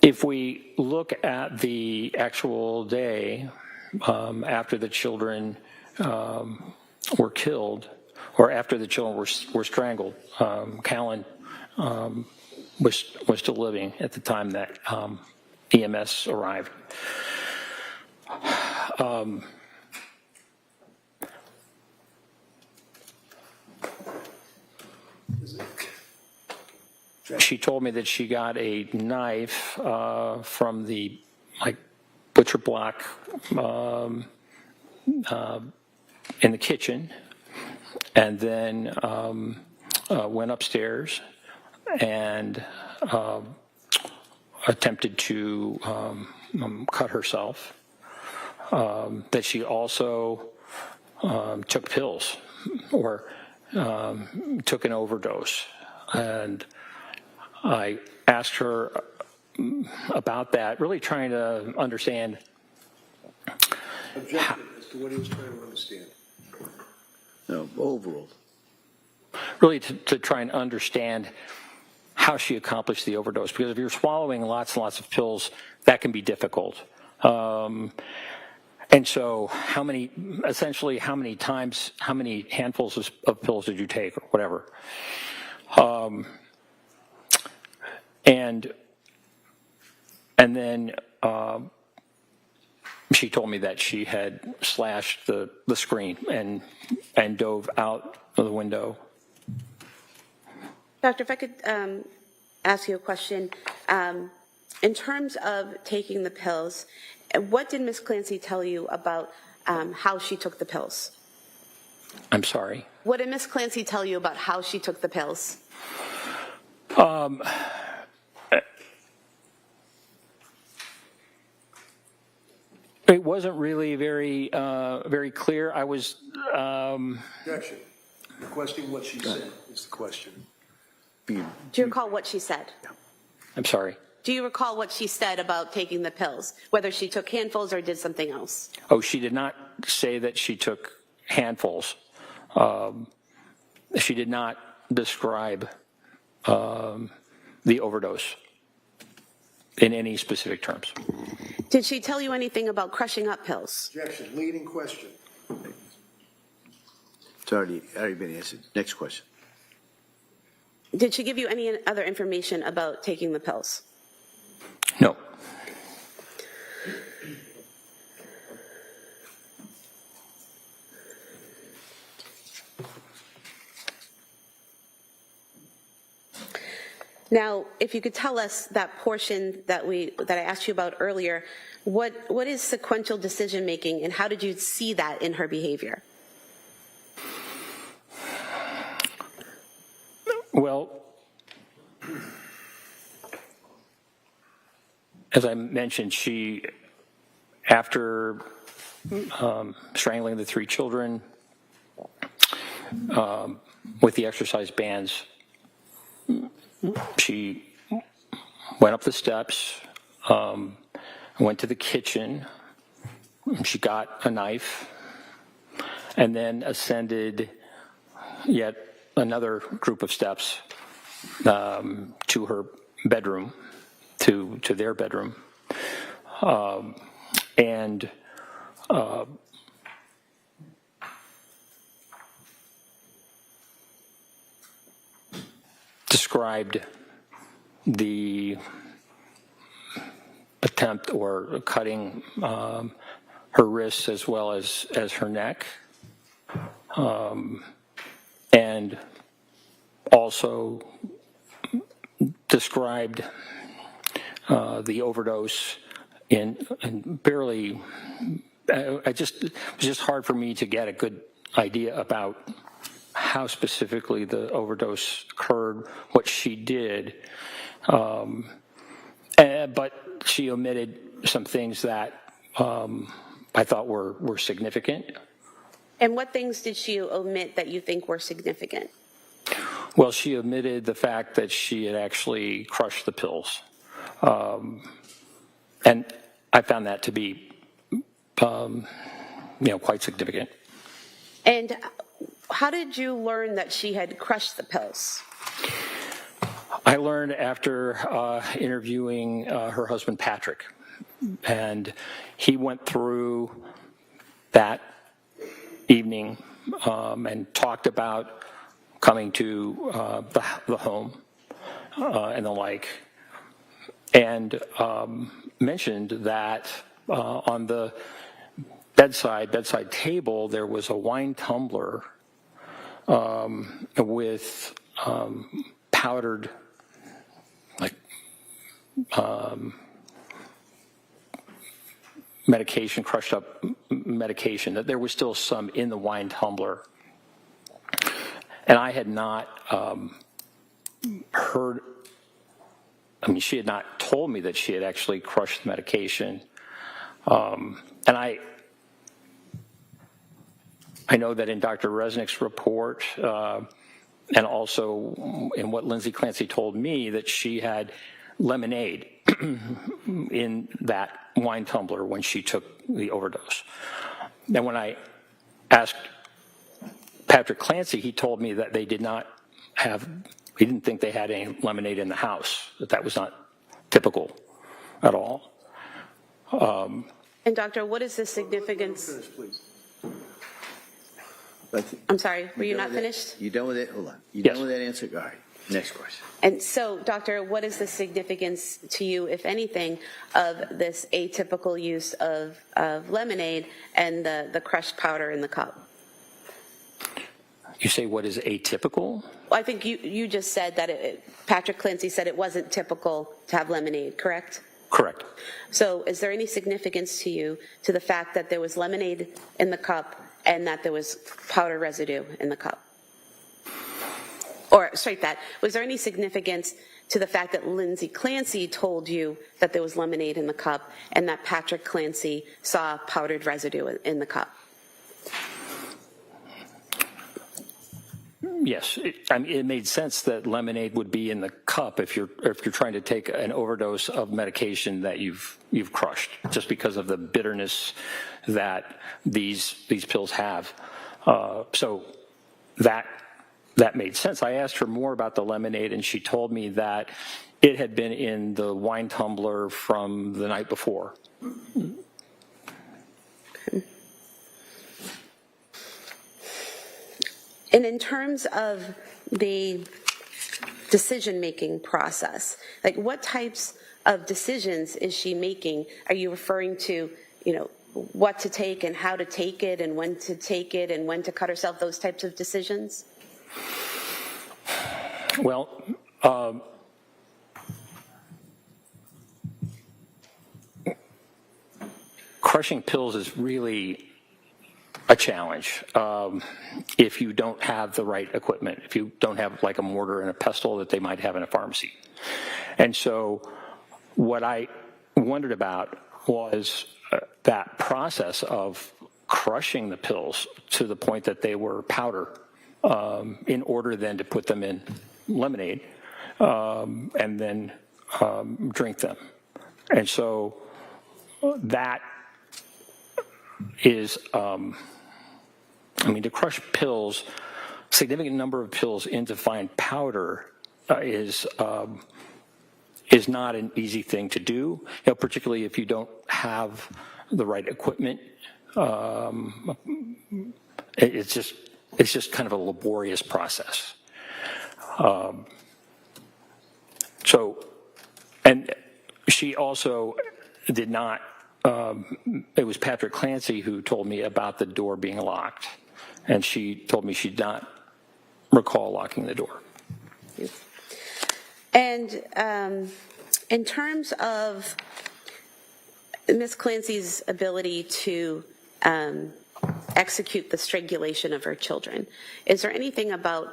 If we look at the actual day after the children were killed, or after the children were strangled. Callan was still living at the time that EMS arrived. She told me that she got a knife from the butcher block in the kitchen, and then went upstairs and attempted to cut herself. That she also took pills or took an overdose. And I asked her about that, really trying to understand. Objection as to what he was trying to understand. No, overall. Really to try and understand how she accomplished the overdose. Because if you're swallowing lots and lots of pills, that can be difficult. And so how many handfuls of pills did you take or whatever? And then she told me that she had slashed the screen and dove out of the window. Doctor, if I could ask you a question. In terms of taking the pills, what did Ms. Clancy tell you about how she took the pills? I'm sorry? What did Ms. Clancy tell you about how she took the pills? It wasn't really very clear. I was... Objection. Requesting what she said is the question. Do you recall what she said? I'm sorry? Do you recall what she said about taking the pills, whether she took handfuls or did something else? Oh, she did not say that she took handfuls. She did not describe the overdose in any specific terms. Did she tell you anything about crushing up pills? Objection. Leading question. It's already been answered. Next question. Did she give you any other information about taking the pills? No. Now, if you could tell us that portion that I asked you about earlier, what is sequential decision making, and how did you see that in her behavior? Well, as I mentioned, she, after strangling the 3 children with the exercise bands, she went up the steps, went to the kitchen, she got a knife, and then ascended yet another group of steps to her bedroom, to their bedroom, and described the attempt or cutting her wrists as well as her neck, and also described the overdose in barely. It was just hard for me to get a good idea about how specifically the overdose occurred, what she did, but she omitted some things that I thought were significant. And what things did she omit that you think were significant? Well, she omitted the fact that she had actually crushed the pills. And I found that to be, quite significant. And how did you learn that she had crushed the pills? I learned after interviewing her husband, Patrick, and he went through that evening and talked about coming to the home and the like, and mentioned that on the bedside table there was a wine tumbler with powdered medication, crushed up medication, that there was still some in the wine tumbler. And I had not heard, she had not told me that she had actually crushed the medication. And I know that in Dr. Resnick's report, and also in what Lindsay Clancy told me, that she had lemonade in that wine tumbler when she took the overdose. And when I asked Patrick Clancy, he told me that they did not have, he didn't think they had any lemonade in the house, that was not typical at all. And doctor, what is the significance? Finish, please. I'm sorry, were you not finished? You done with it? Hold on. You Yes. done with that answer? All right. Next question. And so, doctor, what is the significance to you, if anything, of this atypical use of lemonade and the crushed powder in the cup? You say what is atypical? Well, I think you just said that Patrick Clancy said it wasn't typical to have lemonade, correct? Correct. So is there any significance to you to the fact that there was lemonade in the cup and that there was powder residue in the cup? Or straight that, was there any significance to the fact that Lindsay Clancy told you that there was lemonade in the cup and that Patrick Clancy saw powdered residue in the cup? Yes, it made sense that lemonade would be in the cup if you're trying to take an overdose of medication that you've crushed, just because of the bitterness that these pills have. So that made sense. I asked her more about the lemonade, and she told me that it had been in the wine tumbler from the night before. And in terms of the decision-making process, like what types of decisions is she making? Are you referring to, what to take and how to take it and when to take it and when to cut herself, those types of decisions? Well, crushing pills is really a challenge if you don't have the right equipment, if you don't have like a mortar and a pestle that they might have in a pharmacy. And so what I wondered about was that process of crushing the pills to the point that they were powder in order then to put them in lemonade and then drink them. And so that is, to crush pills, significant number of pills into fine powder is not an easy thing to do, particularly if you don't have the right equipment. It's just kind of a laborious process. And she also did not, it was Patrick Clancy who told me about the door being locked, and she told me she did not recall locking the door. And in terms of Ms. Clancy's ability to execute the strangulation of her children, is there anything about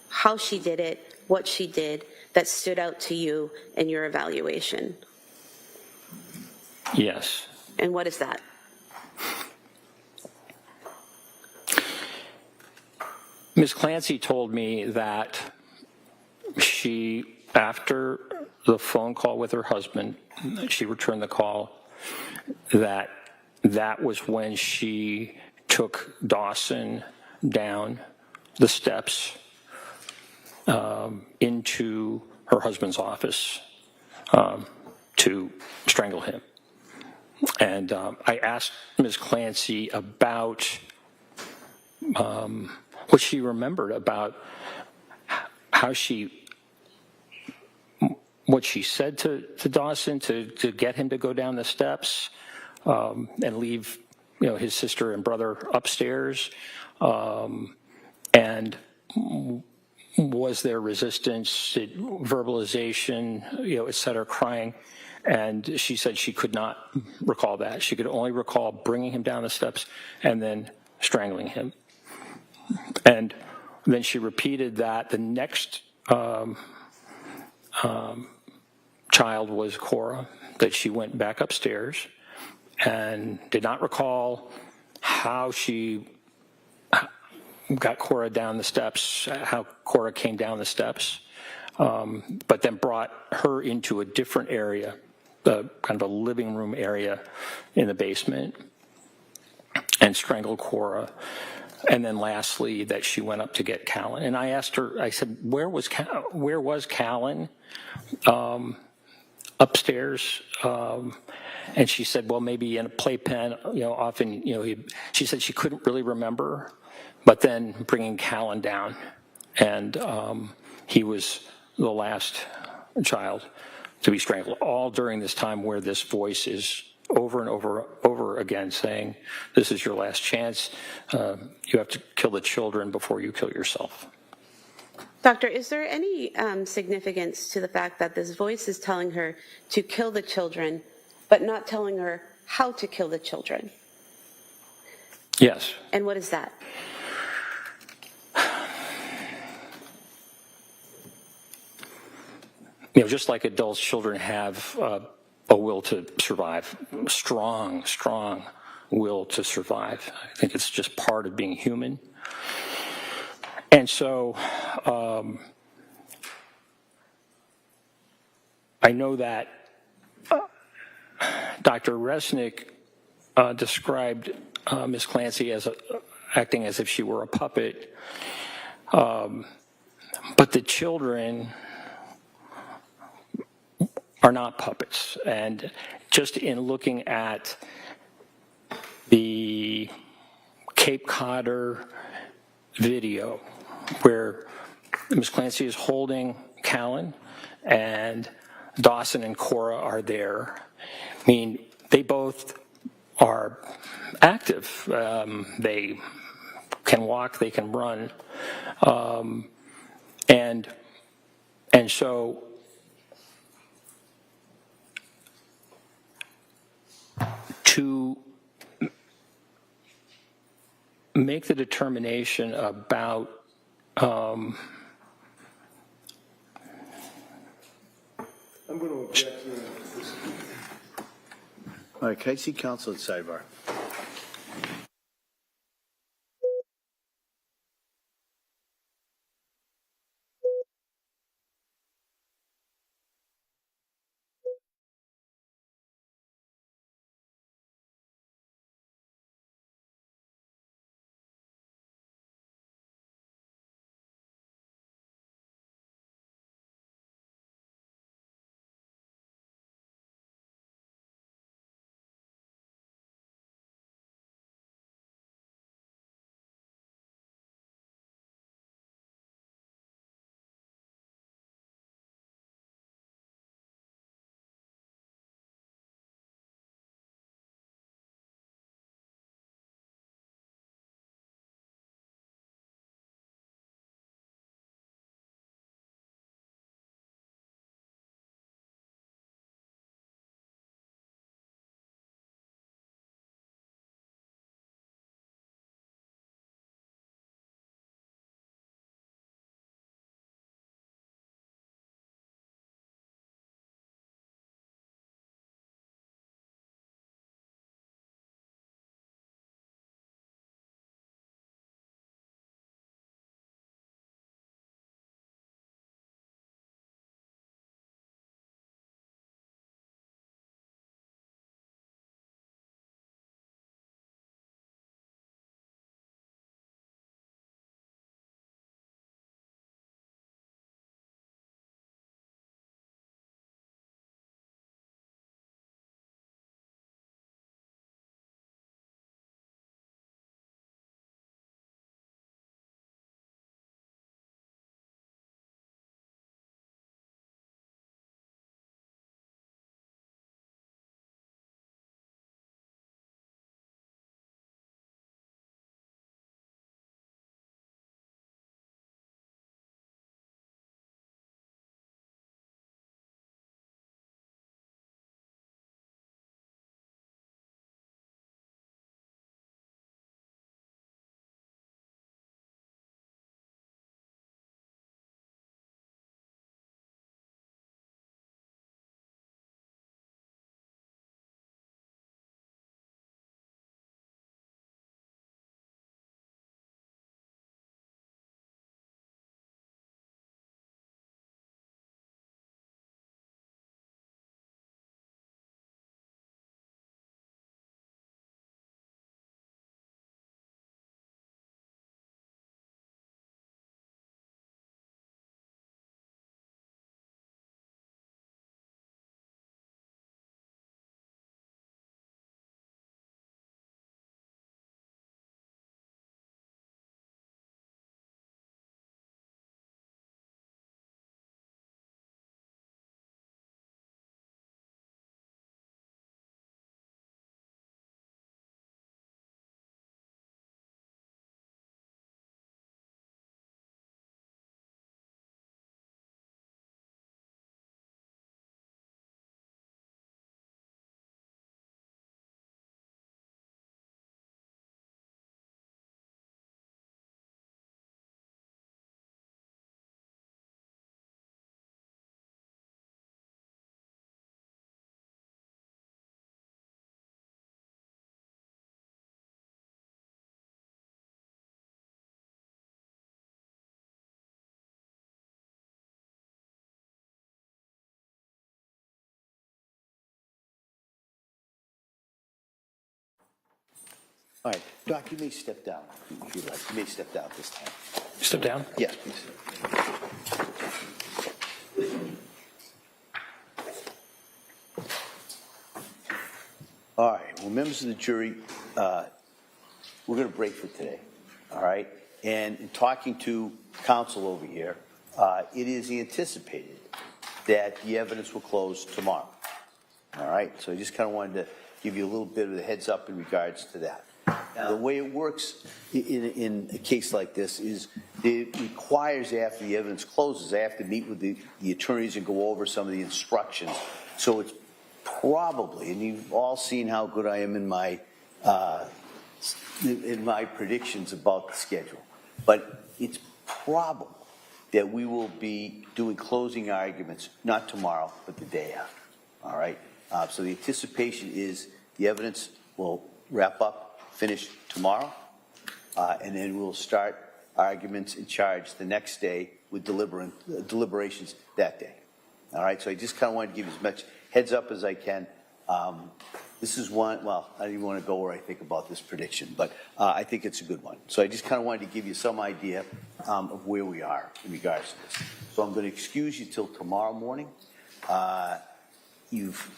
how she did it, what she did, that stood out to you in your evaluation? Yes. And what is that? Ms. Clancy told me that she, after the phone call with her husband, she returned the call, that was when she took Dawson down the steps into her husband's office to strangle him. And I asked Ms. Clancy about what she remembered about how what she said to Dawson to get him to go down the steps and leave, his sister and brother upstairs, and was there resistance, verbalization, et cetera, crying. And she said she could not recall that. She could only recall bringing him down the steps and then strangling him. And then she repeated that. The next child was Cora, that she went back upstairs and did not recall how she got Cora down the steps, how Cora came down the steps, but then brought her into a different area, kind of a living room area in the basement, and strangled Cora. And then lastly, that she went up to get Callan. And I asked her, I said, where was Callan? Upstairs. And she said, well, maybe in a playpen, often, she said she couldn't really remember, but then bringing Callan down. And he was the last child to be strangled, all during this time where this voice is over and over again saying, this is your last chance. You have to kill the children before you kill yourself. Doctor, is there any significance to the fact that this voice is telling her to kill the children, but not telling her how to kill the children? Yes. And what is that? Just like adults, children have a will to survive, strong will to survive. I think it's just part of being human. And so I know that Dr. Resnick described Ms. Clancy as acting as if she were a puppet, but the children are not puppets. And just in looking at the Cape Codder video where Ms. Clancy is holding Callan and Dawson and Cora are there, I mean, they both are active. They can walk, they can run. And so to make the determination about I'm going to object to this. All right, can I see counsel at sidebar? All right, Doc, you may step down if you'd like. You may step down this time. Step down. Yes, please. All right, well, members of the jury, we're going to break for today, all right? And in talking to counsel over here, it is anticipated that the evidence will close tomorrow, all right? So I just kind of wanted to give you a little bit of a heads up in regards to that. Now, the way it works in a case like this is it requires, after the evidence closes, I have to meet with the attorneys and go over some of the instructions. So it's probably, and you've all seen how good I am in my predictions about the schedule, but it's probable that we will be doing closing arguments, not tomorrow, but the day after, all right? So the anticipation is the evidence will wrap up, finish tomorrow, and then we'll start arguments and charge the next day with deliberations that day, all right? So I just kind of wanted to give you as much heads up as I can. This is one, well, I don't even want to go where I think about this prediction, but I think it's a good one. So I just kind of wanted to give you some idea of where we are in regards to this. So I'm going to excuse you till tomorrow morning. You've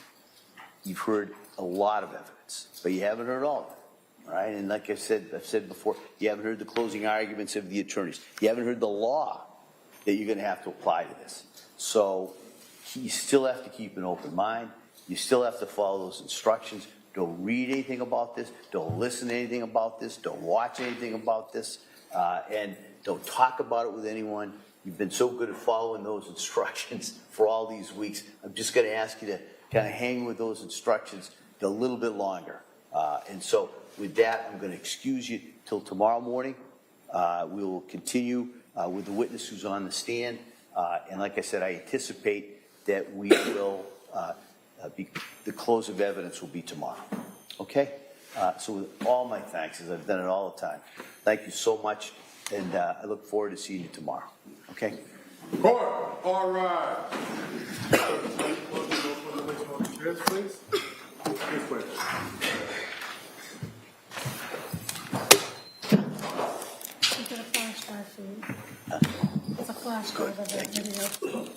heard a lot of evidence, but you haven't heard all of it, all right? And like I've said before, you haven't heard the closing arguments of the attorneys. You haven't heard the law that you're going to have to apply to this. So you still have to keep an open mind. You still have to follow those instructions. Don't read anything about this. Don't listen to anything about this. Don't watch anything about this. And don't talk about it with anyone. You've been so good at following those instructions for all these weeks. I'm just going to ask you to kind of hang with those instructions a little bit longer. And so with that, I'm going to excuse you till tomorrow morning. We will continue with the witness who's on the stand. And like I said, I anticipate that we will, the close of evidence will be tomorrow. Okay? So with all my thanks, as I've done it all the time, thank you so much, and I look forward to seeing you tomorrow. Okay? Court, all rise. Chairs, please. This way. Get a flash drive for you. It's a flash drive of that video.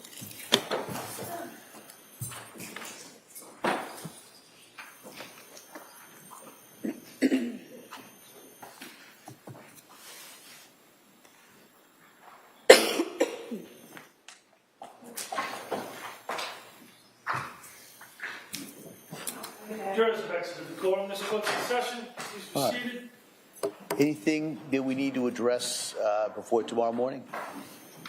Jurors have exited the courtroom. This court's in session. Please be All right. seated. Anything that we need to address before tomorrow morning?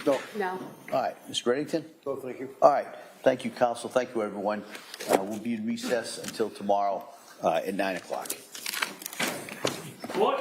No. No. All right. Mr. Reddington? No, thank you. All right. Thank you, counsel. Thank you, everyone. We'll be in recess until tomorrow at 9 o'clock. Court